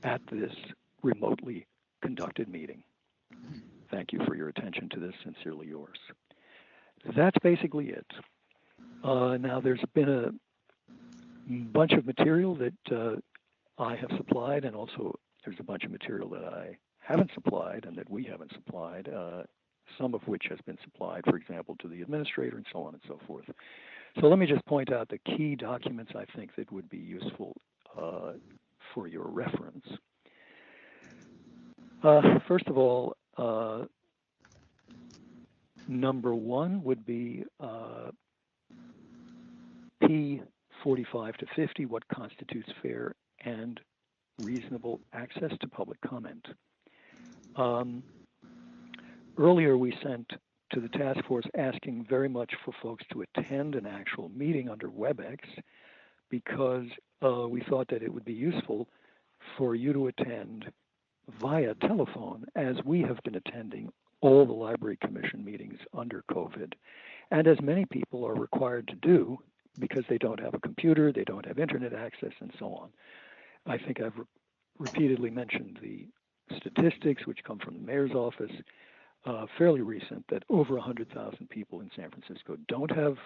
at this remotely conducted meeting. Thank you for your attention to this. Sincerely yours. That's basically it. Now, there's been a bunch of material that I have supplied, and also there's a bunch of material that I haven't supplied and that we haven't supplied, some of which has been supplied, for example, to the administrator and so on and so forth. So let me just point out the key documents I think that would be useful for your reference. First of all, number 1 would be P45 to 50, what constitutes fair and reasonable access to public comment. Earlier, we sent to the task force asking very much for folks to attend an actual meeting under WebEx because we thought that it would be useful for you to attend via telephone, as we have been attending all the Library Commission meetings under COVID, and as many people are required to do because they don't have a computer, they don't have internet access, and so on. I think I've repeatedly mentioned the statistics which come from the mayor's office, fairly recent, that over 100,000 people in San Francisco don't have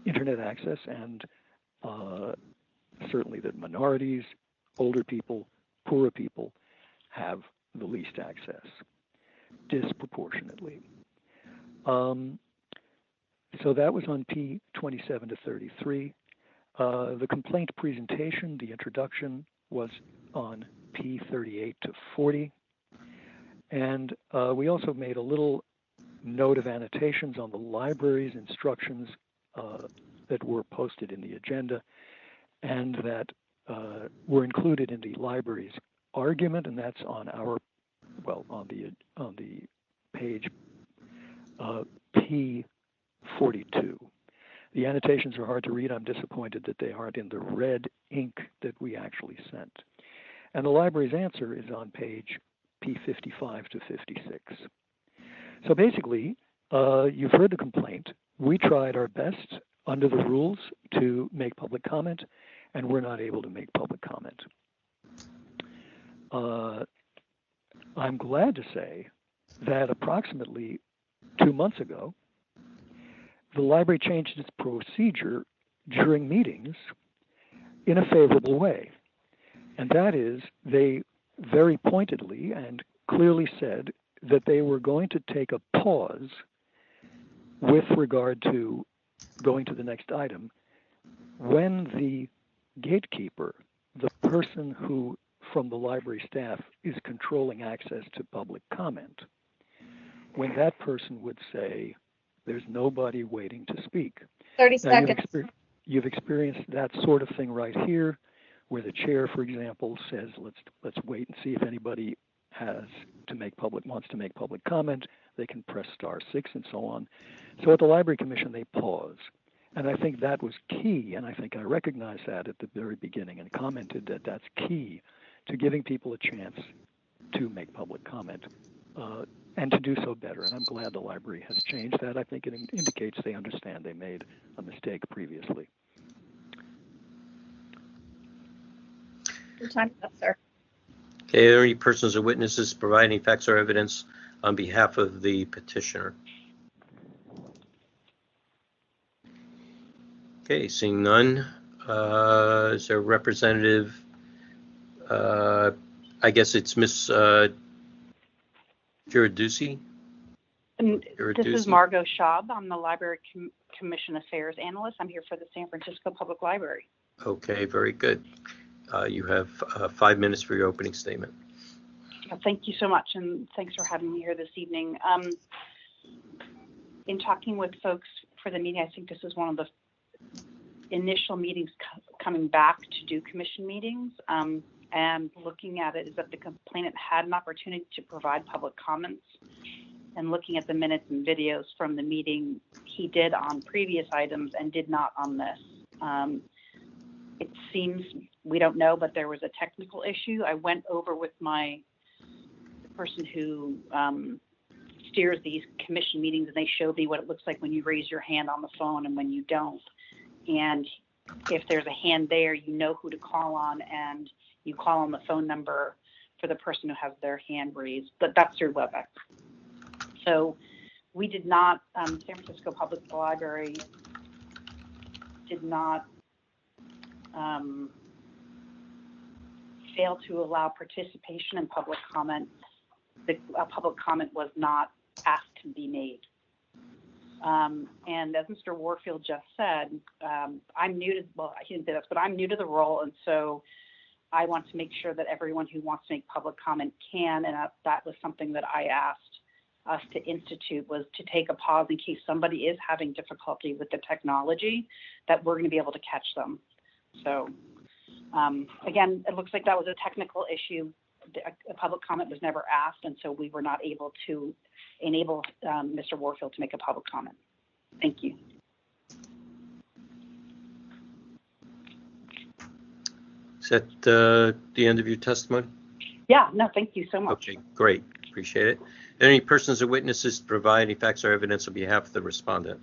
internet access, and certainly that minorities, older people, poorer people have the least access, disproportionately. So that was on P27 to 33. The complaint presentation, the introduction, was on P38 to 40. And we also made a little note of annotations on the library's instructions that were posted in the agenda and that were included in the library's argument, and that's on our, well, on the page P42. The annotations are hard to read. I'm disappointed that they aren't in the red ink that we actually sent. And the library's answer is on page P55 to 56. So basically, you've heard the complaint. We tried our best under the rules to make public comment, and we're not able to make public comment. I'm glad to say that approximately 2 months ago, the library changed its procedure during meetings in a favorable way. And that is, they very pointedly and clearly said that they were going to take a pause with regard to going to the next item when the gatekeeper, the person who from the library staff is controlling access to public comment, when that person would say, there's nobody waiting to speak. 30 seconds. You've experienced that sort of thing right here, where the chair, for example, says, let's wait and see if anybody wants to make public comment. They can press *6 and so on. So at the Library Commission, they pause. And I think that was key, and I think I recognized that at the very beginning and commented that that's key to giving people a chance to make public comment and to do so better. And I'm glad the library has changed that. I think it indicates they understand they made a mistake previously. Your time's up, sir. Okay, are there any persons or witnesses providing facts or evidence on behalf of the petitioner? Okay, seeing none. Is there a representative? I guess it's Miss Giarducci? This is Margot Schaub. I'm the Library Commission Affairs Analyst. I'm here for the San Francisco Public Library. Okay, very good. You have 5 minutes for your opening statement. Thank you so much, and thanks for having me here this evening. In talking with folks for the meeting, I think this is one of the initial meetings coming back to do commission meetings, and looking at it is that the complainant had an opportunity to provide public comments, and looking at the minutes and videos from the meeting, he did on previous items and did not on this. It seems, we don't know, but there was a technical issue. I went over with the person who steers these commission meetings, and they showed me what it looks like when you raise your hand on the phone and when you don't. And if there's a hand there, you know who to call on, and you call on the phone number for the person who has their hand raised, but that's through WebEx. So we did not, San Francisco Public Library did not fail to allow participation in public comment. The public comment was not asked to be made. And as Mr. Warfield just said, I'm new to, well, he didn't say this, but I'm new to the role, and so I want to make sure that everyone who wants to make public comment can, and that was something that I asked us to institute, was to take a pause in case somebody is having difficulty with the technology, that we're going to be able to catch them. So again, it looks like that was a technical issue. A public comment was never asked, and so we were not able to enable Mr. Warfield to make a public comment. Thank you. Is that the end of your testimony? Yeah, no, thank you so much. Okay, great. Appreciate it. Are there any persons or witnesses to provide any facts or evidence on behalf of the respondent?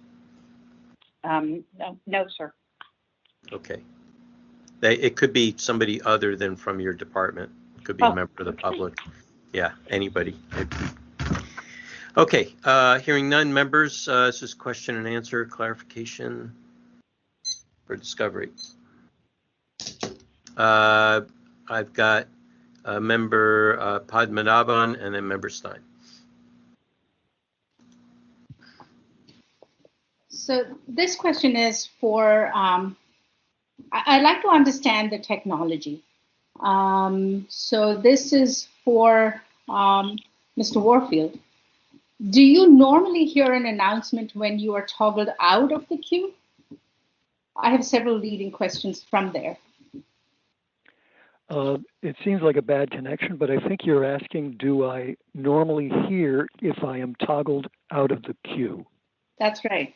No, sir. Okay. It could be somebody other than from your department. It could be a member of the public. Yeah, anybody. Okay, hearing none, members, this is question and answer, clarification, or discovery. I've got member Padmanabhan and then member Stein. So this question is for, I'd like to understand the technology. So this is for Mr. Warfield. Do you normally hear an announcement when you are toggled out of the queue? I have several leading questions from there. It seems like a bad connection, but I think you're asking, do I normally hear if I am toggled out of the queue? That's right.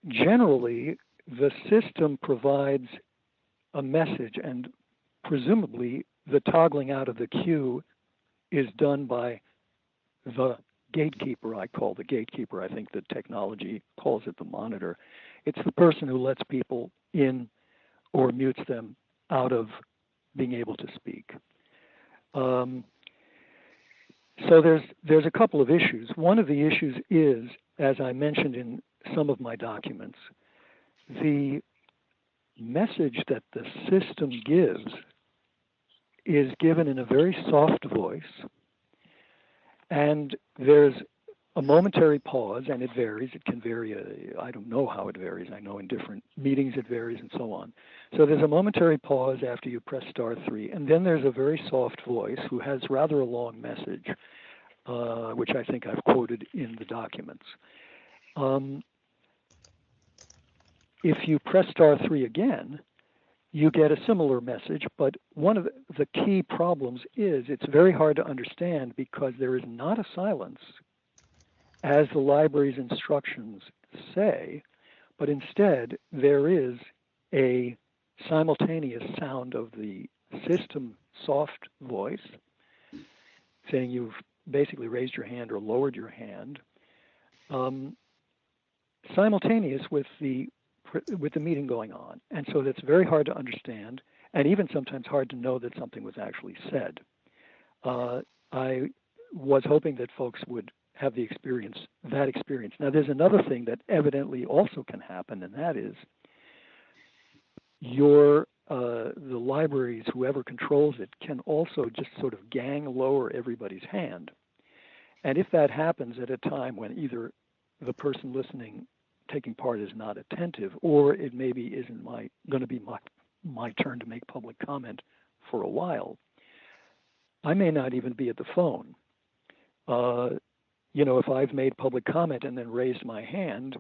Generally, the system provides a message, and presumably the toggling out of the queue is done by the gatekeeper. I call the gatekeeper. I think the technology calls it the monitor. It's the person who lets people in or mutes them out of being able to speak. So there's a couple of issues. One of the issues is, as I mentioned in some of my documents, the message that the system gives is given in a very soft voice, and there's a momentary pause, and it varies. It can vary. I don't know how it varies. I know in different meetings it varies and so on. So there's a momentary pause after you press *3, and then there's a very soft voice who has rather a long message, which I think I've quoted in the documents. If you press *3 again, you get a similar message, but one of the key problems is it's very hard to understand because there is not a silence, as the library's instructions say, but instead there is a simultaneous sound of the system soft voice saying you've basically raised your hand or lowered your hand, simultaneous with the meeting going on. And so that's very hard to understand, and even sometimes hard to know that something was actually said. I was hoping that folks would have that experience. Now, there's another thing that evidently also can happen, and that is the libraries, whoever controls it, can also just sort of gang lower everybody's hand. And if that happens at a time when either the person taking part is not attentive, or it maybe isn't going to be my turn to make public comment for a while, I may not even be at the phone. If I've made public comment and then raised my hand,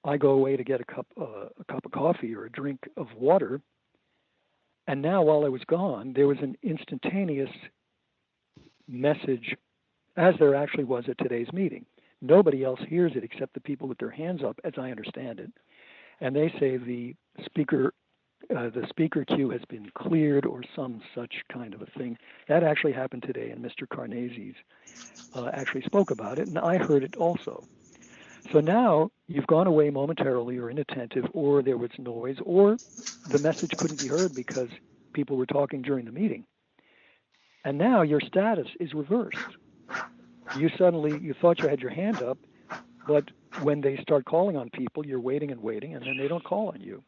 I go away to get a cup of coffee or a drink of water, and now while I was gone, there was an instantaneous message, as there actually was at today's meeting. Nobody else hears it except the people with their hands up, as I understand it. and they say the speaker queue has been cleared or some such kind of a thing. That actually happened today, and Mr. Carnazes actually spoke about it, and I heard it also. So now you've gone away momentarily or inattentive, or there was noise, or the message couldn't be heard because people were talking during the meeting. And now your status is reversed. You thought you had your hand up, but when they start calling on people, you're waiting and waiting, and then they don't call on you.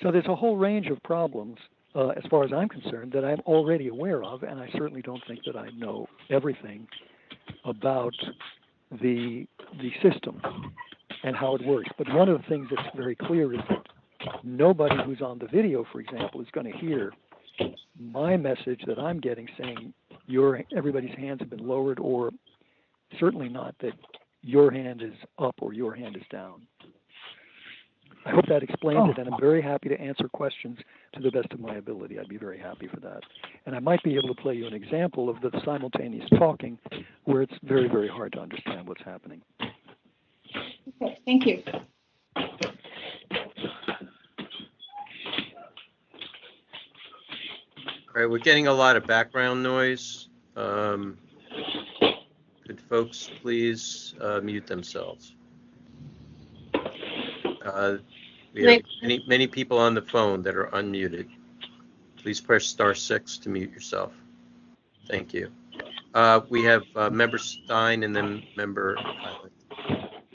So there's a whole range of problems, as far as I'm concerned, that I'm already aware of, and I certainly don't think that I know everything about the system and how it works. But one of the things that's very clear is that nobody who's on the video, for example, is going to hear my message that I'm getting saying everybody's hands have been lowered, or certainly not that your hand is up or your hand is down. I hope that explains it, and I'm very happy to answer questions to the best of my ability. I'd be very happy for that. And I might be able to play you an example of the simultaneous talking where it's very, very hard to understand what's happening. Okay, thank you. All right, we're getting a lot of background noise. Could folks please mute themselves? We have many people on the phone that are unmuted. Please press *6 to mute yourself. Thank you. We have Member Stein and then Member Highland.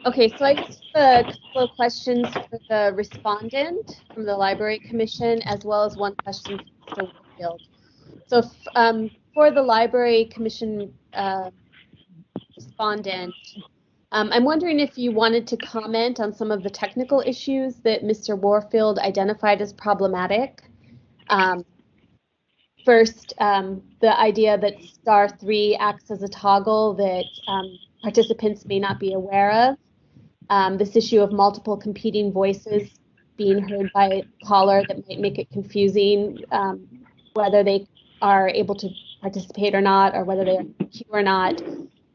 Okay, so I just have a couple of questions for the respondent from the Library Commission, as well as one question for Mr. Warfield. So for the Library Commission respondent, I'm wondering if you wanted to comment on some of the technical issues that Mr. Warfield identified as problematic. First, the idea that *3 acts as a toggle that participants may not be aware of. This issue of multiple competing voices being heard by a caller that might make it confusing whether they are able to participate or not, or whether they're in the queue or not.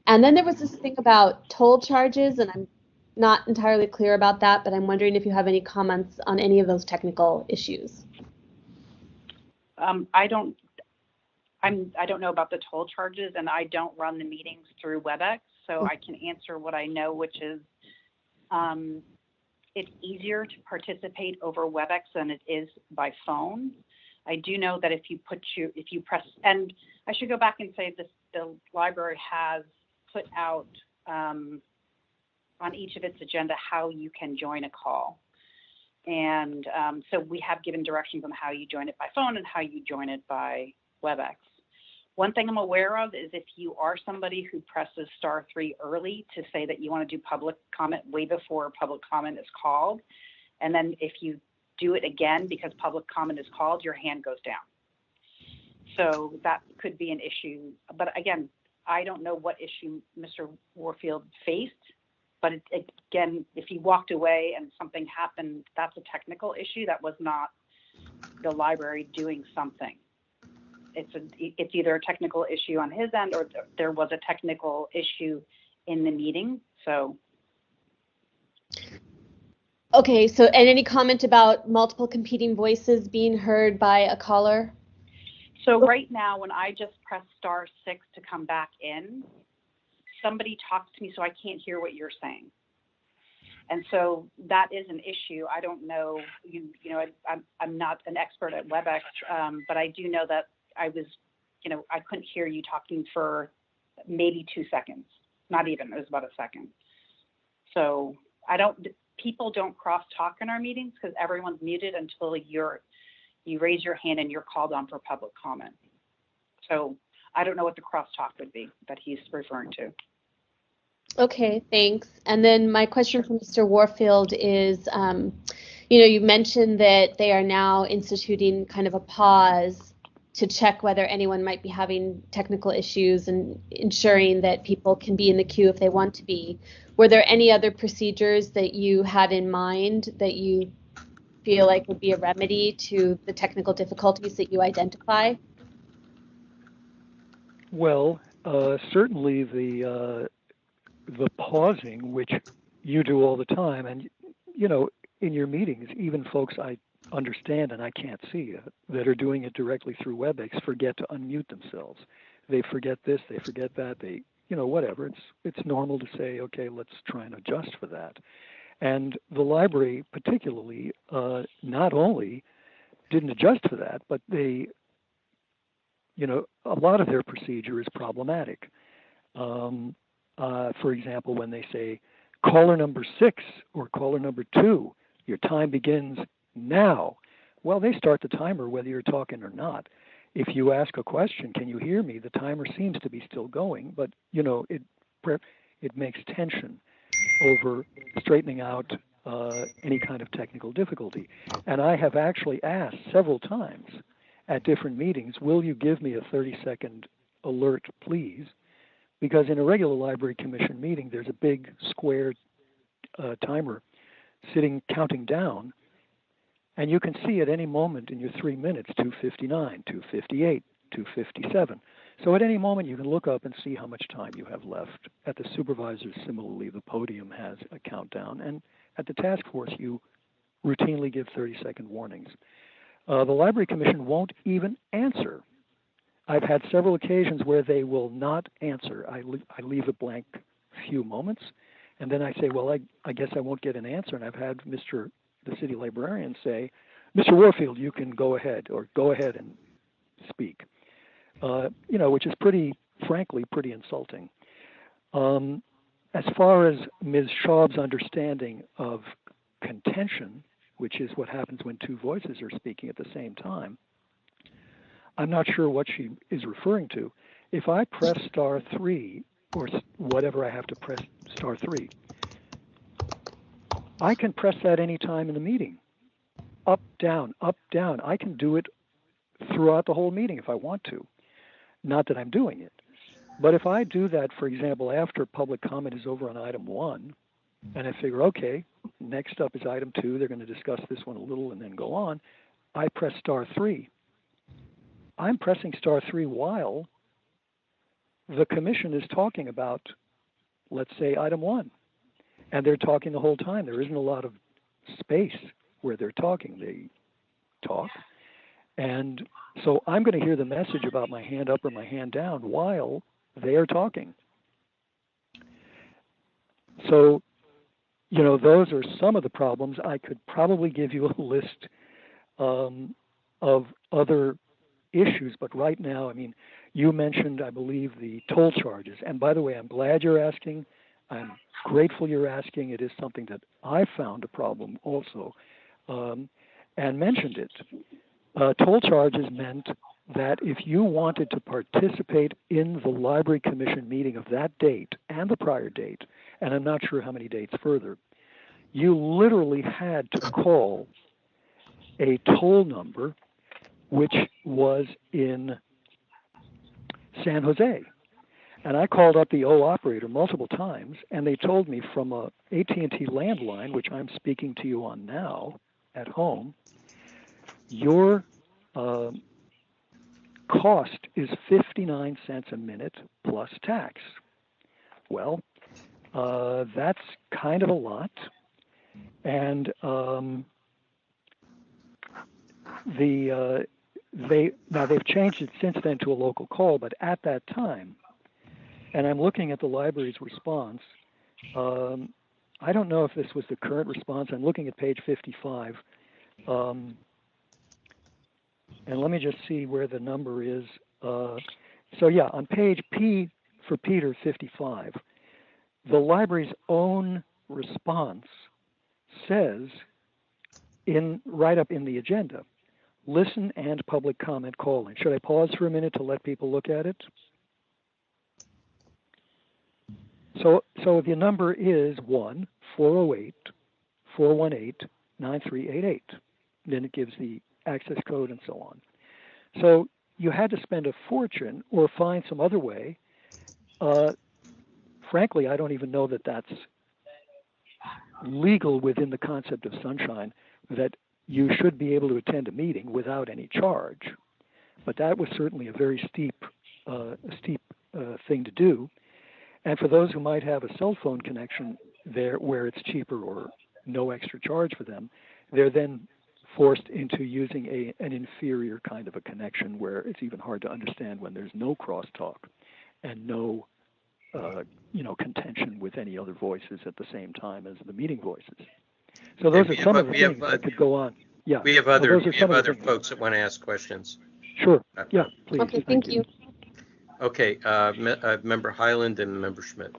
And then there was this thing about toll charges, and I'm not entirely clear about that, but I'm wondering if you have any comments on any of those technical issues. I don't know about the toll charges, and I don't run the meetings through WebEx, so I can answer what I know, which is it's easier to participate over WebEx than it is by phone. I do know that if you press, and I should go back and say this, the library has put out on each of its agenda how you can join a call. And so we have given directions on how you join it by phone and how you join it by WebEx. One thing I'm aware of is if you are somebody who presses *3 early to say that you want to do public comment way before public comment is called, and then if you do it again because public comment is called, your hand goes down. So that could be an issue. But again, I don't know what issue Mr. Warfield faced, but again, if he walked away and something happened, that's a technical issue. That was not the library doing something. It's either a technical issue on his end or there was a technical issue in the meeting. So. Okay, so and any comment about multiple competing voices being heard by a caller? So right now, when I just press *6 to come back in, somebody talks to me so I can't hear what you're saying. And so that is an issue. I don't know, I'm not an expert at WebEx, but I do know that I was, I couldn't hear you talking for maybe 2 seconds, not even, it was about a second. So people don't cross talk in our meetings because everyone's muted until you raise your hand and you're called on for public comment. So I don't know what the crosstalk would be that he's referring to. Okay, thanks. And then my question for Mr. Warfield is, you mentioned that they are now instituting kind of a pause to check whether anyone might be having technical issues and ensuring that people can be in the queue if they want to be. Were there any other procedures that you had in mind that you feel like would be a remedy to the technical difficulties that you identify? Well, certainly the pausing, which you do all the time, and in your meetings, even folks I understand and I can't see that are doing it directly through WebEx forget to unmute themselves. They forget this, they forget that, they, whatever. It's normal to say, okay, let's try and adjust for that. And the library particularly not only didn't adjust for that, but they, a lot of their procedure is problematic. For example, when they say caller number 6 or caller number 2, your time begins now. Well, they start the timer whether you're talking or not. If you ask a question, can you hear me? The timer seems to be still going, but it makes tension over straightening out any kind of technical difficulty. And I have actually asked several times at different meetings, will you give me a 30-second alert, please? Because in a regular library commission meeting, there's a big square timer sitting counting down, and you can see at any moment in your 3 minutes, 2:59, 2:58, 2:57. So at any moment, you can look up and see how much time you have left. At the supervisors, similarly, the podium has a countdown. And at the task force, you routinely give 30-second warnings. The Library Commission won't even answer. I've had several occasions where they will not answer. I leave a blank few moments, and then I say, well, I guess I won't get an answer. And I've had the city librarian say, Mr. Warfield, you can go ahead, or go ahead and speak, which is frankly, pretty insulting. As far as Ms. Schaub's understanding of contention, which is what happens when two voices are speaking at the same time, I'm not sure what she is referring to. If I press *3 or whatever I have to press *3, I can press that any time in the meeting. Up, down, up, down. I can do it throughout the whole meeting if I want to. Not that I'm doing it. But if I do that, for example, after public comment is over on item 1, and I figure, okay, next up is item 2, they're going to discuss this one a little and then go on, I press *3. I'm pressing *3 while the commission is talking about, let's say, item 1. And they're talking the whole time. There isn't a lot of space where they're talking. They talk. And so I'm going to hear the message about my hand up or my hand down while they are talking. So, those are some of the problems. I could probably give you a list of other issues, but right now, you mentioned, I believe, the toll charges. And by the way, I'm glad you're asking. I'm grateful you're asking. It is something that I found a problem also, and mentioned it. Toll charges meant that if you wanted to participate in the Library Commission meeting of that date and the prior date, and I'm not sure how many dates further, you literally had to call a toll number which was in San Jose. And I called up the O operator multiple times, and they told me from a AT&T landline, which I'm speaking to you on now at home, your cost is 59 cents a minute plus tax. Well, that's kind of a lot. And they've changed it since then to a local call, but at that time, and I'm looking at the library's response. I don't know if this was the current response. I'm looking at page 55. And let me just see where the number is. So yeah, on page P for Peter 55, the library's own response says, right up in the agenda, listen and public comment call-in. Should I pause for a minute to let people look at it? So the number is 1-408-418-9388. Then it gives the access code and so on. So you had to spend a fortune or find some other way. Frankly, I don't even know that that's legal within the concept of sunshine, that you should be able to attend a meeting without any charge. But that was certainly a very steep thing to do. And for those who might have a cell phone connection there where it's cheaper or no extra charge for them, they're then forced into using an inferior kind of a connection where it's even hard to understand when there's no crosstalk and no contention with any other voices at the same time as the meeting voices. So those are some of the things that could go on. Yeah. We have other folks that want to ask questions. Sure. Yeah, please. Okay, thank you. Okay, Member Highland and Member Schmidt.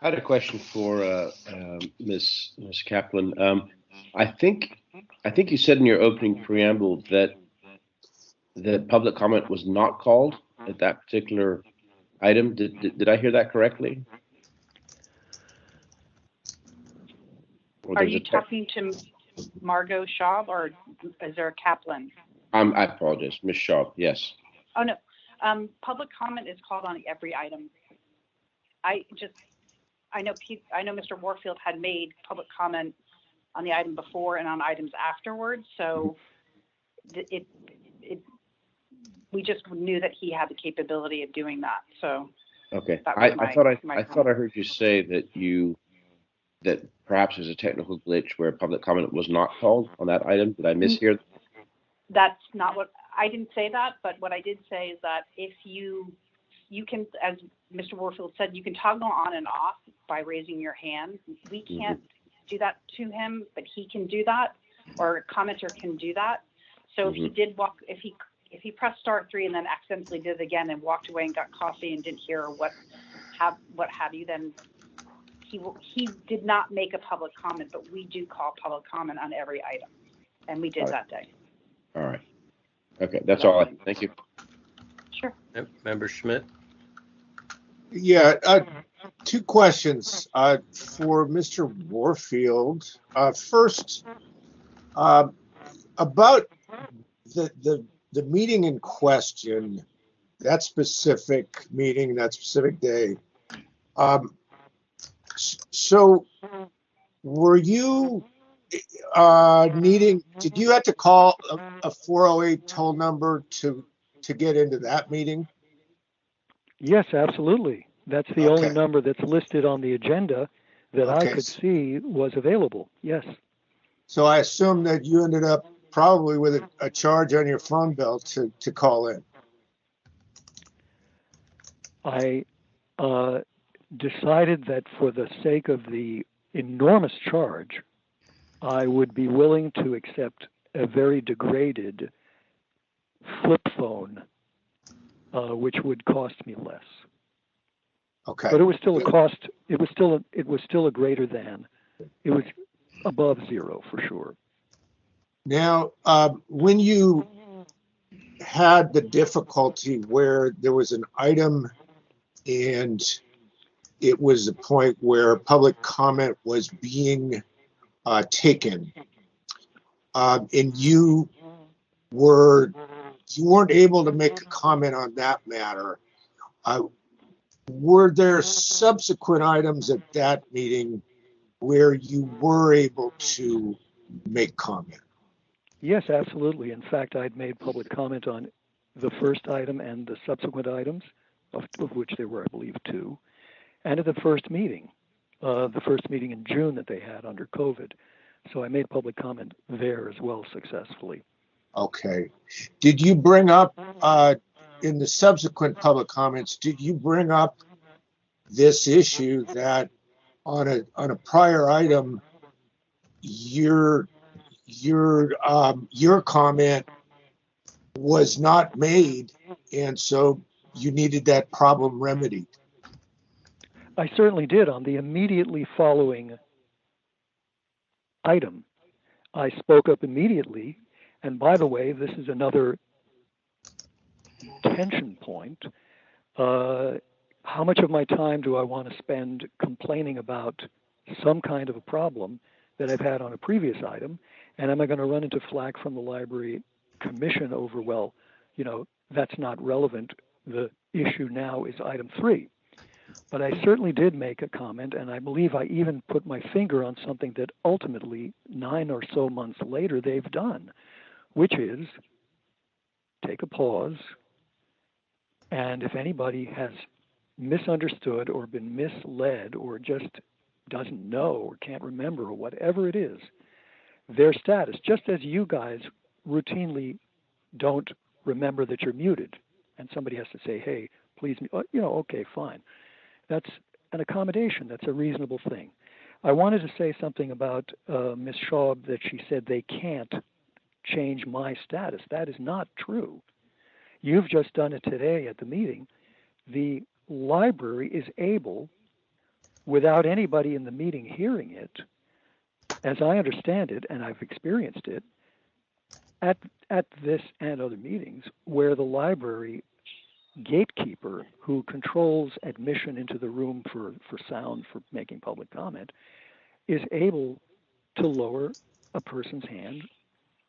I had a question for Ms. Kaplan. I think you said in your opening preamble that public comment was not called at that particular item. Did I hear that correctly? Are you talking to Margot Shaw or is there a Kaplan? I apologize, Ms. Shaw. Yes. Oh no, public comment is called on every item. I know Mr. Warfield had made public comment on the item before and on items afterwards, so we just knew that he had the capability of doing that. So okay, I thought I heard you say that perhaps there's a technical glitch where public comment was not called on that item. Did I mishear? That's not what I didn't say that, but what I did say is that if you can, as Mr. Warfield said, you can toggle on and off by raising your hand. We can't do that to him, but he can do that, or a commenter can do that. So if he did if he pressed star 3 and then accidentally did it again and walked away and got coffee and didn't hear what have you, then he did not make a public comment, but we do call public comment on every item, and we did that day. All right. Okay, that's all. Thank you. Sure. Yep. Member Schmidt. Yeah, 2 questions for Mr. Warfield. First, about the meeting in question, that specific meeting, that specific day. So, were you did you have to call a 408 toll number to get into that meeting? Yes, absolutely. That's the only number that's listed on the agenda that I could see was available. Yes. So I assume that you ended up probably with a charge on your phone bill to call in. I decided that for the sake of the enormous charge, I would be willing to accept a very degraded flip phone, which would cost me less. Okay. But it was still a cost. It was still a greater than. It was above 0 for sure. Now, when you had the difficulty where there was an item and it was a point where public comment was being taken, and you weren't able to make a comment on that matter, were there subsequent items at that meeting where you were able to make comment? Yes, absolutely. In fact, I'd made public comment on the first item and the subsequent items, of which there were, I believe, 2, and at the first meeting in June that they had under COVID. So I made public comment there as well successfully. Okay. Did you bring up, in the subsequent public comments, did you bring up this issue that on a prior item, your comment was not made, and so you needed that problem remedied? I certainly did. On the immediately following item, I spoke up immediately. And by the way, this is another tension point. How much of my time do I want to spend complaining about some kind of a problem that I've had on a previous item? And am I going to run into flack from the Library Commission over, well, that's not relevant. The issue now is item 3. But I certainly did make a comment, and I believe I even put my finger on something that ultimately 9 or so months later they've done, which is take a pause And if anybody has misunderstood or been misled or just doesn't know or can't remember or whatever it is, their status, just as you guys routinely don't remember that you're muted and somebody has to say, hey, please, okay, fine. That's an accommodation. That's a reasonable thing. I wanted to say something about Ms. Schaub, that she said they can't change my status. That is not true. You've just done it today at the meeting. The library is able, without anybody in the meeting hearing it, as I understand it, and I've experienced it, at this and other meetings, where the library gatekeeper who controls admission into the room for sound, for making public comment, is able to lower a person's hand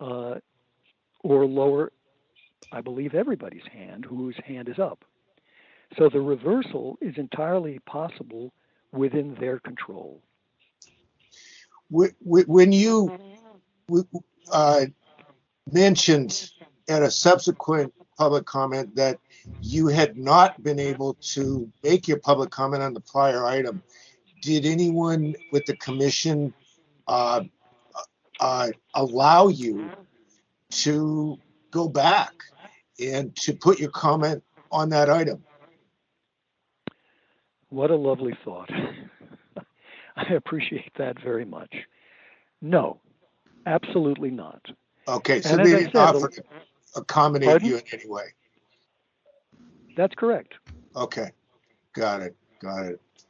or lower, I believe, everybody's hand whose hand is up. So the reversal is entirely possible within their control. When you mentioned at a subsequent public comment that you had not been able to make your public comment on the prior item, did anyone with the commission allow you to go back and to put your comment on that item? What a lovely thought. I appreciate that very much. No, absolutely not. Okay, so And they as I didn't said, offer to accommodate Pardon? you in any way? That's correct. Okay, got it.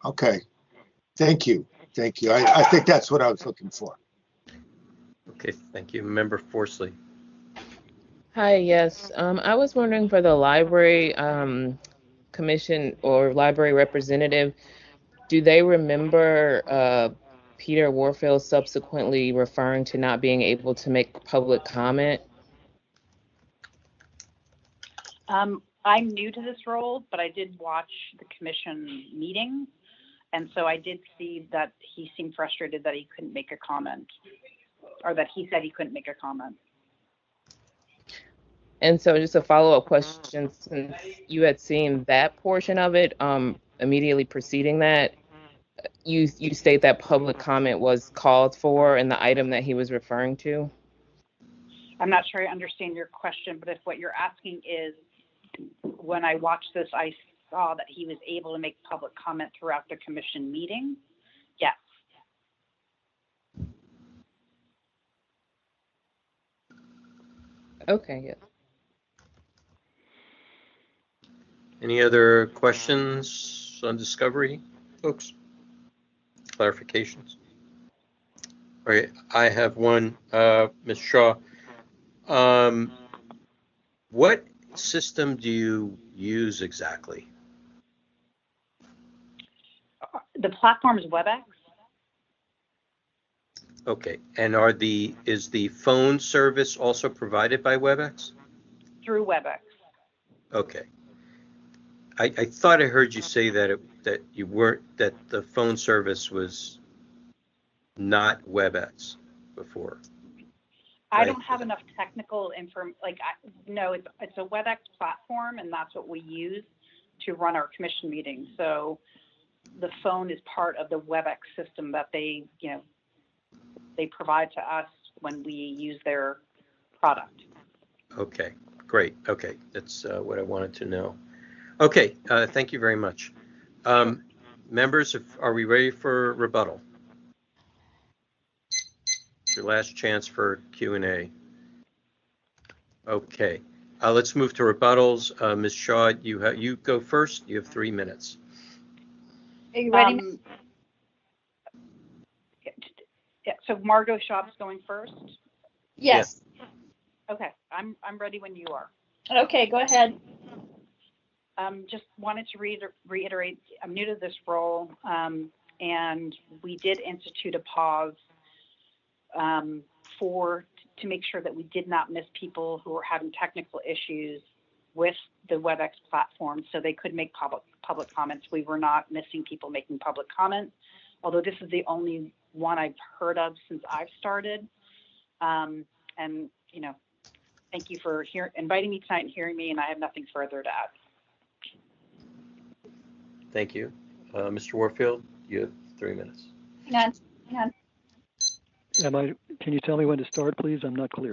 Okay, thank you. I think that's what I was looking for. Okay, thank you. Member Forsley. Hi, yes. I was wondering for the library commission or library representative, do they remember Peter Warfield subsequently referring to not being able to make public comment? I'm new to this role, but I did watch the commission meeting, and so I did see that he seemed frustrated that he couldn't make a comment, or that he said he couldn't make a comment. And so just a follow-up question, since you had seen that portion of it immediately preceding that, you state that public comment was called for in the item that he was referring to? I'm not sure I understand your question, but if what you're asking is, when I watched this, I saw that he was able to make public comment throughout the commission meeting. Yes. Okay, yeah. Any other questions on discovery, folks? Clarifications? All right, I have one, Ms. Shaw. What system do you use exactly? The platform is WebEx. Okay, and is the phone service also provided by WebEx? Through WebEx. Okay. I thought I heard you say that that the phone service was not WebEx before. I don't have enough technical information. No, it's a WebEx platform, and that's what we use to run our commission meetings. So the phone is part of the WebEx system that they provide to us when we use their product. Okay, great. Okay, that's what I wanted to know. Okay, thank you very much. Members, are we ready for rebuttal? Your last chance for Q&A. Okay, let's move to rebuttals. Ms. Shaw, you go first. You have 3 minutes. Are you ready? Yeah, so Margot Schaub's going first? Yes. Okay, I'm ready when you are. Okay, go ahead. Just wanted to reiterate, I'm new to this role, and we did institute a pause to make sure that we did not miss people who were having technical issues with the WebEx platform so they could make public comments. We were not missing people making public comments, although this is the only one I've heard of since I've started. And, thank you for inviting me tonight and hearing me, and I have nothing further to add. Thank you. Mr. Warfield, you have 3 minutes. Hang on. Can you tell me when to start, please? I'm not clear.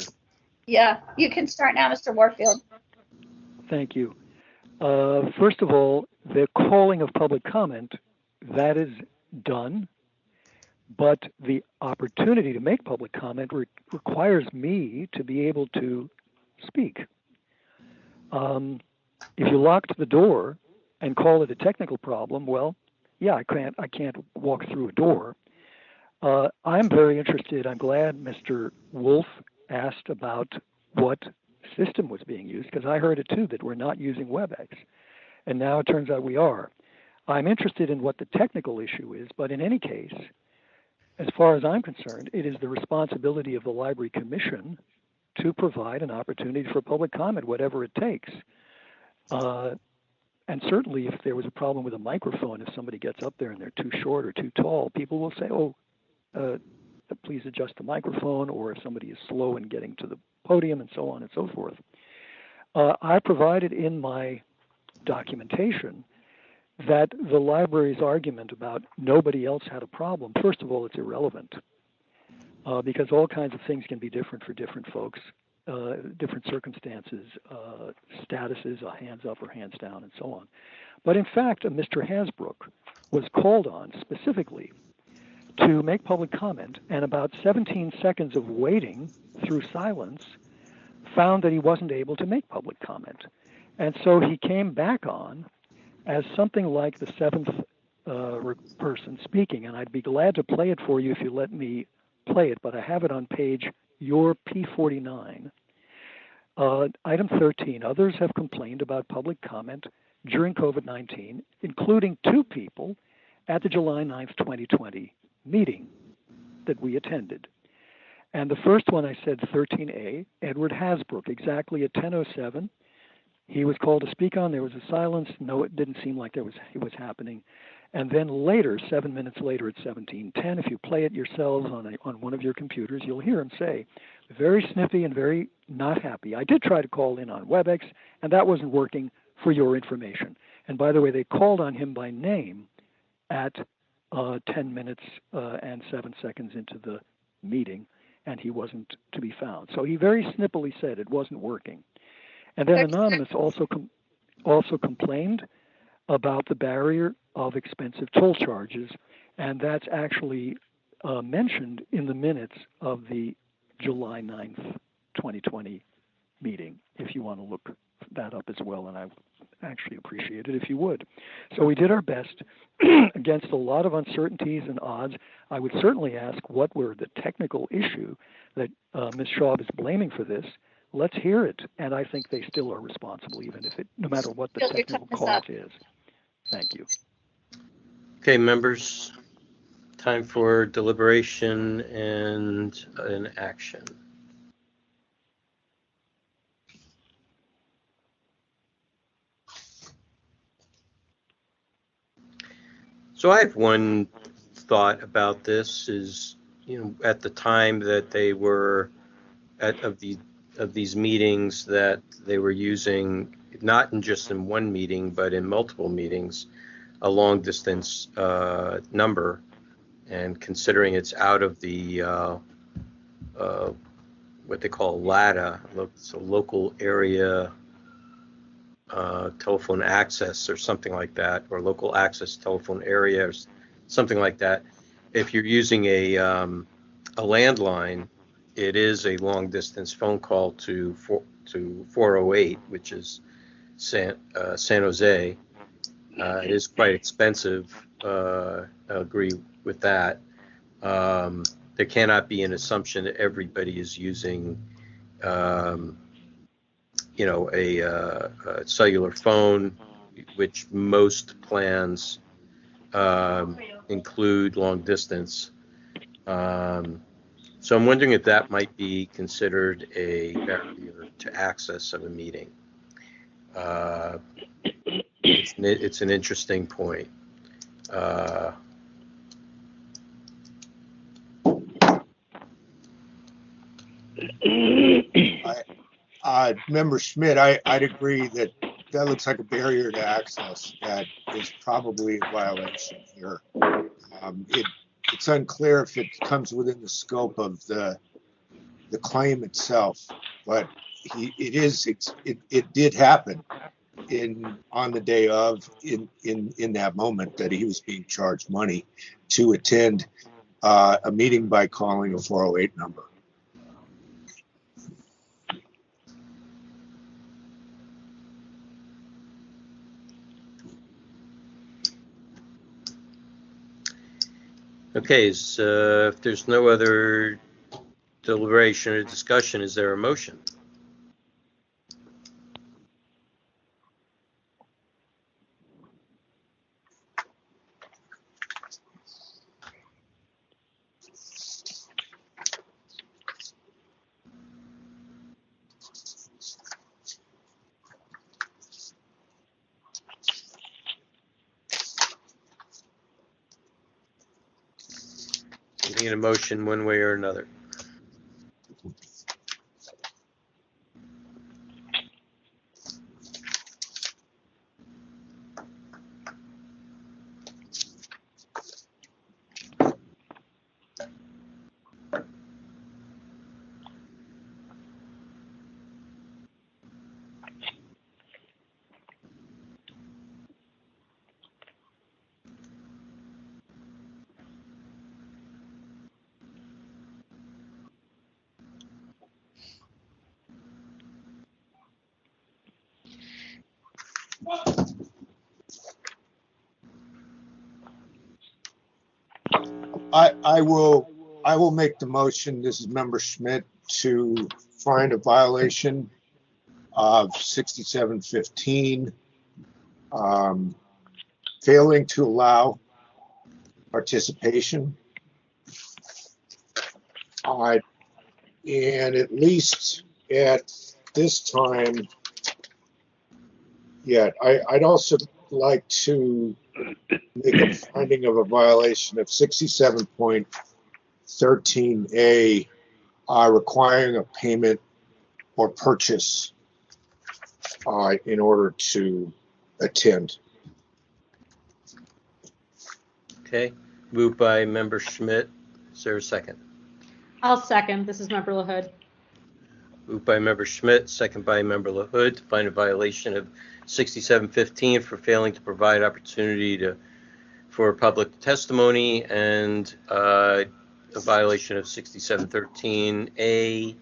Yeah, you can start now, Mr. Warfield. Thank you. First of all, the calling of public comment, that is done, but the opportunity to make public comment requires me to be able to speak. If you locked the door and call it a technical problem, well, yeah, I can't walk through a door. I'm very interested. I'm glad Mr. Wolf asked about what system was being used, because I heard it too, that we're not using WebEx. And now it turns out we are. I'm interested in what the technical issue is, but in any case, as far as I'm concerned, it is the responsibility of the Library Commission to provide an opportunity for public comment, whatever it takes. And certainly if there was a problem with a microphone, if somebody gets up there and they're too short or too tall, people will say, please adjust the microphone, or if somebody is slow in getting to the podium and so on and so forth. I provided in my documentation that the library's argument about nobody else had a problem, first of all, it's irrelevant because all kinds of things can be different for different folks, different circumstances, statuses, hands up or hands down, and so on. But in fact, Mr. Hasbrook was called on specifically to make public comment, and about 17 seconds of waiting through silence found that he wasn't able to make public comment. And so he came back on as something like the seventh person speaking, and I'd be glad to play it for you if you let me play it, but I have it on page your P49. Item 13, others have complained about public comment during COVID-19, including 2 people at the July 9th, 2020 meeting that we attended. And the first one I said 13A, Edward Hasbrook, exactly at 10:07. He was called to speak on. There was a silence. No, it didn't seem like it was happening. And then later, 7 minutes later at 17:10, if you play it yourselves on one of your computers, you'll hear him say, very snippy and very not happy. I did try to call in on WebEx, and that wasn't working, for your information. And by the way, they called on him by name at 10 minutes and 7 seconds into the meeting, and he wasn't to be found. So he very snippily said it wasn't working. And then Anonymous also complained about the barrier of expensive toll charges, and that's actually mentioned in the minutes of the July 9th, 2020 meeting, if you want to look that up as well, and I would actually appreciate it if you would. So we did our best against a lot of uncertainties and odds. I would certainly ask what were the technical issue that Ms. Schaub is blaming for this. Let's hear it, and I think they still are responsible, even if no matter what the technical cause is. Thank you. Okay, members, time for deliberation and an action. So I have one thought about this is, at the time that they were of these meetings that they were using, not just in one meeting, but in multiple meetings, a long distance number, and considering it's out of the what they call LATA, it's a local area telephone access or something like that, or local access telephone area or something like that. If you're using a landline, it is a long distance phone call to 408, which is San Jose. It is quite expensive. I agree with that. There cannot be an assumption that everybody is using a cellular phone, which most plans include long distance. So I'm wondering if that might be considered a barrier to access of a meeting. It's an interesting point. Member Schmidt, I'd agree that looks like a barrier to access that is probably a violation here. It's unclear if it comes within the scope of the claim itself, but it did happen on the day of in that moment that he was being charged money to attend a meeting by calling a 408 number. Okay, so if there's no other deliberation or discussion, is there a motion? We need a motion one way or another. I will make the motion. This is Member Schmidt to find a violation of 6715, failing to allow participation. And at least at this time, I'd also like to make a finding of a violation of 67.13A, requiring a payment or purchase in order to attend. Okay, moved by Member Schmidt. Is there a second? I'll second. This is Member LaHood. Moved by Member Schmidt, second by Member LaHood, to find a violation of 6715 for failing to provide opportunity for public testimony, and a violation of 6713A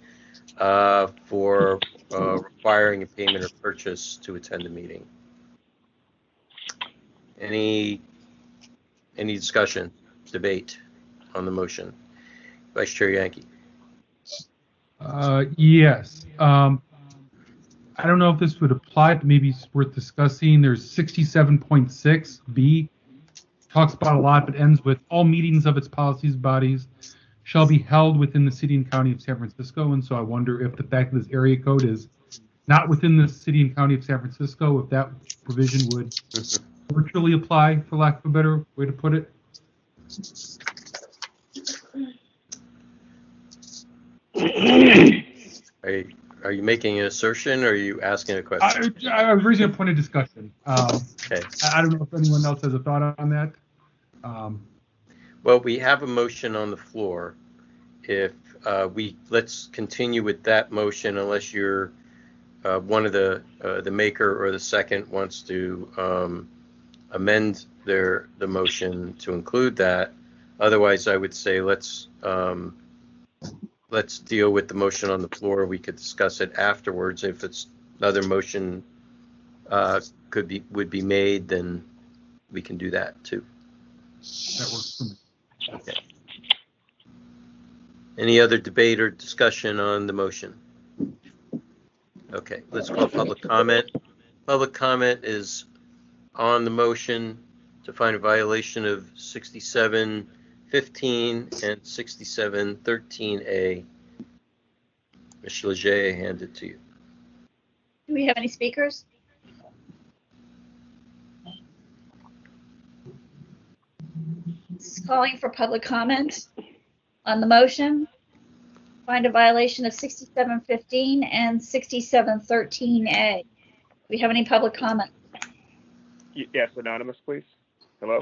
for requiring a payment or purchase to attend a meeting. Any discussion, debate on the motion? Vice Chair Yankee. Yes. I don't know if this would apply, but maybe it's worth discussing. There's 67.6B. Talks about a lot, but ends with all meetings of its policies bodies shall be held within the city and county of San Francisco. And so I wonder if the fact that this area code is not within the city and county of San Francisco, if that provision would virtually apply, for lack of a better way to put it. Are you making an assertion, or are you asking a question? I was raising a point of discussion. Okay. I don't know if anyone else has a thought on that. Well, we have a motion on the floor. If let's continue with that motion, unless you're one of the maker or the second wants to amend the motion to include that. Otherwise, I would say let's deal with the motion on the floor. We could discuss it afterwards. If it's another motion would be made, then we can do that too. That works for me. Okay. Any other debate or discussion on the motion? Okay, let's call public comment. Public comment is on the motion to find a violation of 6715 and 6713A. Mr. Leger, I hand it to you. Do we have any speakers? It's calling for public comment on the motion. Find a violation of 6715 and 6713A. we have any public comment? Yes, anonymous, please. Hello?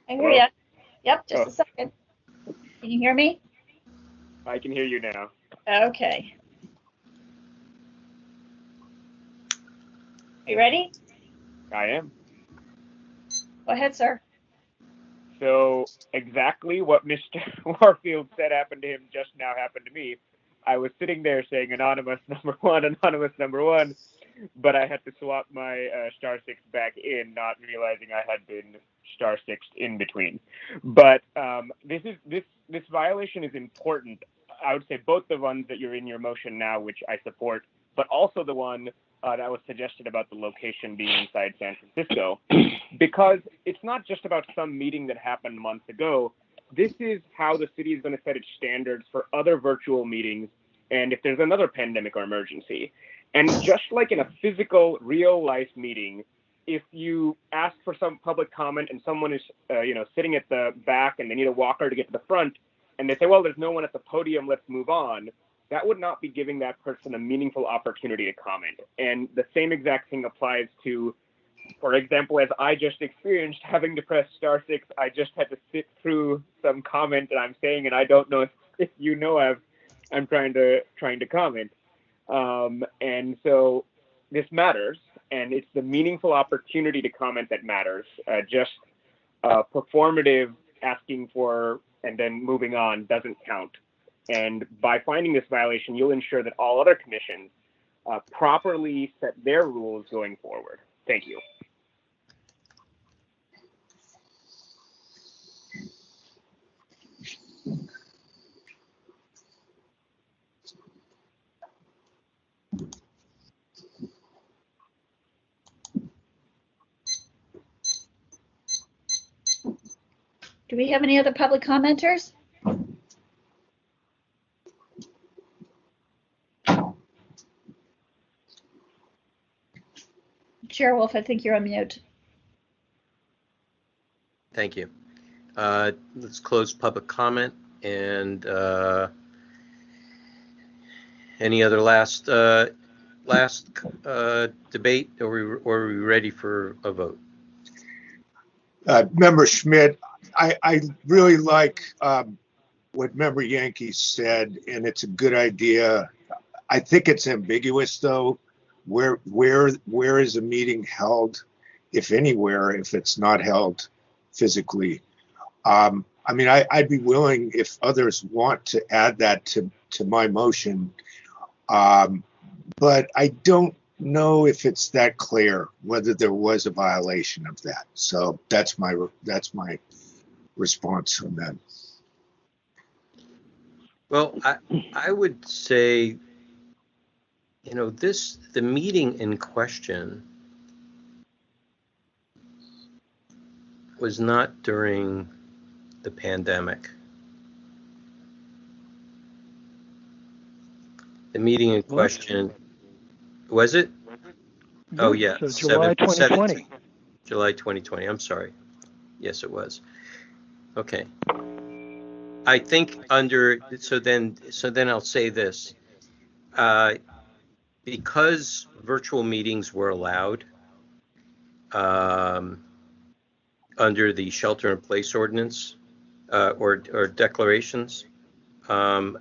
I hear you. Yep, just a second. Can you hear me? I can hear you now. Okay. Are you ready? I am. Go ahead, sir. So exactly what Mr. Warfield said happened to him just now happened to me. I was sitting there saying anonymous number one, but I had to swap my *6 back in, not realizing I had been *6 in between. But this violation is important. I would say both the ones that you're in your motion now, which I support, but also the one that was suggested about the location being inside San Francisco, because it's not just about some meeting that happened months ago. This is how the city is going to set its standards for other virtual meetings and if there's another pandemic or emergency. And just like in a physical, real-life meeting, if you ask for some public comment and someone is sitting at the back and they need a walker to get to the front, and they say, well, there's no one at the podium, let's move on, that would not be giving that person a meaningful opportunity to comment. And the same exact thing applies to, for example, as I just experienced, having to press *6, I just had to sit through some comment that I'm saying, and I don't know if you know I'm trying to comment. And so this matters, and it's the meaningful opportunity to comment that matters. Just performative asking for and then moving on doesn't count. And by finding this violation, you'll ensure that all other commissions properly set their rules going forward. Thank you. Do we have any other public commenters? Chair Wolf, I think you're on mute. Thank you. Let's close public comment and any other last debate, or are we ready for a vote? Member Schmidt, I really like what Member Yankee said, and it's a good idea. I think it's ambiguous, though. Where is a meeting held, if anywhere, if it's not held physically? I mean, I'd be willing, if others want to add that to my motion, but I don't know if it's that clear whether there was a violation of that. So that's my response on that. Well, I would say, the meeting in question was not during the pandemic. The meeting in question, was it? Oh, yeah. So July 2020. July 2020. I'm sorry. Yes, it was. Okay. I think so then I'll say this. Because virtual meetings were allowed under the shelter-in-place ordinance or declarations, it's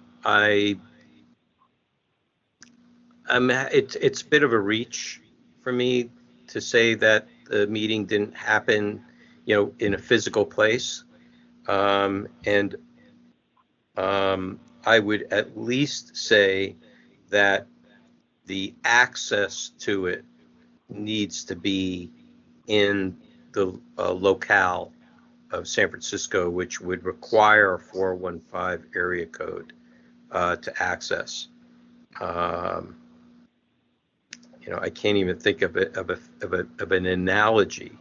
a bit of a reach for me to say that the meeting didn't happen, in a physical place, and I would at least say that the access to it needs to be in the locale of San Francisco, which would require a 415 area code to access. I can't even think of an analogy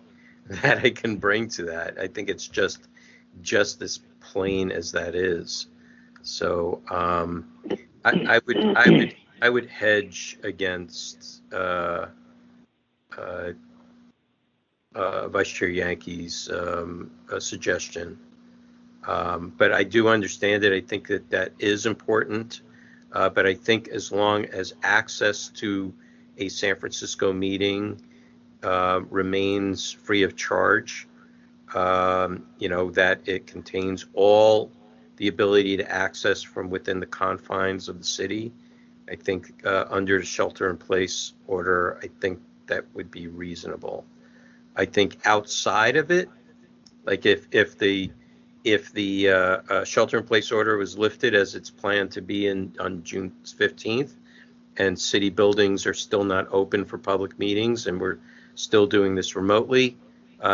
that I can bring to that. I think it's just as plain as that is. So I would hedge against Vice Chair Yankee's suggestion, but I do understand it. I think that is important, but I think as long as access to a San Francisco meeting remains free of charge. That it contains all the ability to access from within the confines of the city. I think under the shelter-in-place order, I think that would be reasonable. I think outside of it, like if the shelter-in-place order was lifted as it's planned to be on June 15th, and city buildings are still not open for public meetings, and we're still doing this remotely,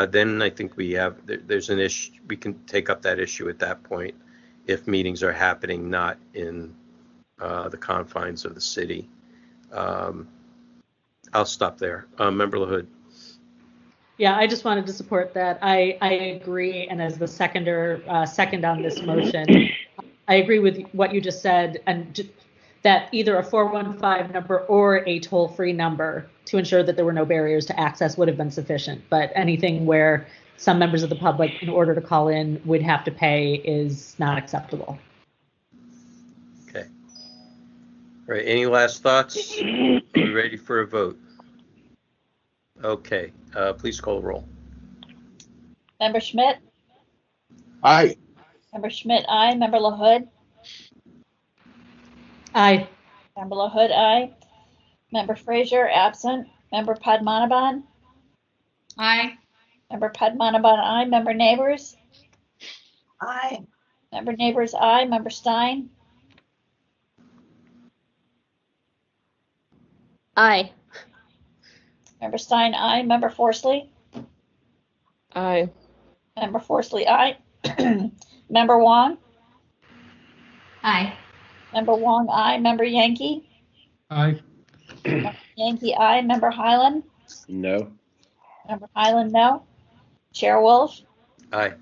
then I think there's an issue. We can take up that issue at that point if meetings are happening not in the confines of the city. I'll stop there. Member LaHood. Yeah, I just wanted to support that. I agree, and as the second on this motion, I agree with what you just said, and that either a 415 number or a toll-free number to ensure that there were no barriers to access would have been sufficient. But anything where some members of the public, in order to call in, would have to pay is not acceptable. Okay. All right. Any last thoughts? Are we ready for a vote? Okay. Please call the roll. Member Schmidt? Aye. Member Schmidt, aye. Member LaHood? Aye. Member LaHood, aye. Member Frazier, absent. Member Padmanabhan? Aye. Member Padmanabhan, aye. Member Neighbors? Aye. Member Neighbors, aye. Member Stein? Aye. Member Stein, aye. Member Forsley? Aye. Member Forsley, aye. Member Wong? Aye. Member Wong, aye. Member Yankee? Aye. Yankee, aye. Member Highland? No. Member Highland, no. Chair Wolf? Aye.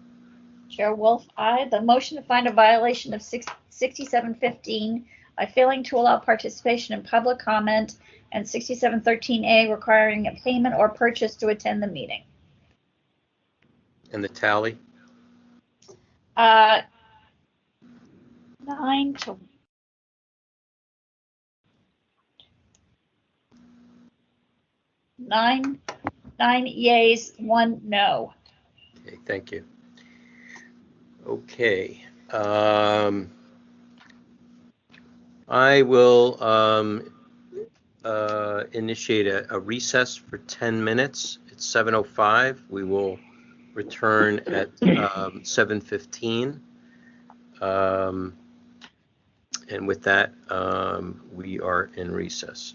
Chair Wolf, aye. The motion to find a violation of 6715 by failing to allow participation in public comment, and 6713A requiring a payment or purchase to attend the meeting. And the tally? 9 yeas, 1 no. Okay, thank you. Okay. I will initiate a recess for 10 minutes. It's 7:05. We will return at 7:15. And with that, we are in recess.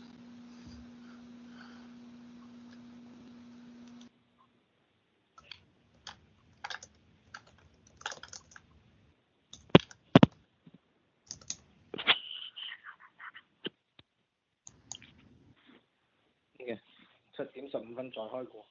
嘅7:15再開過。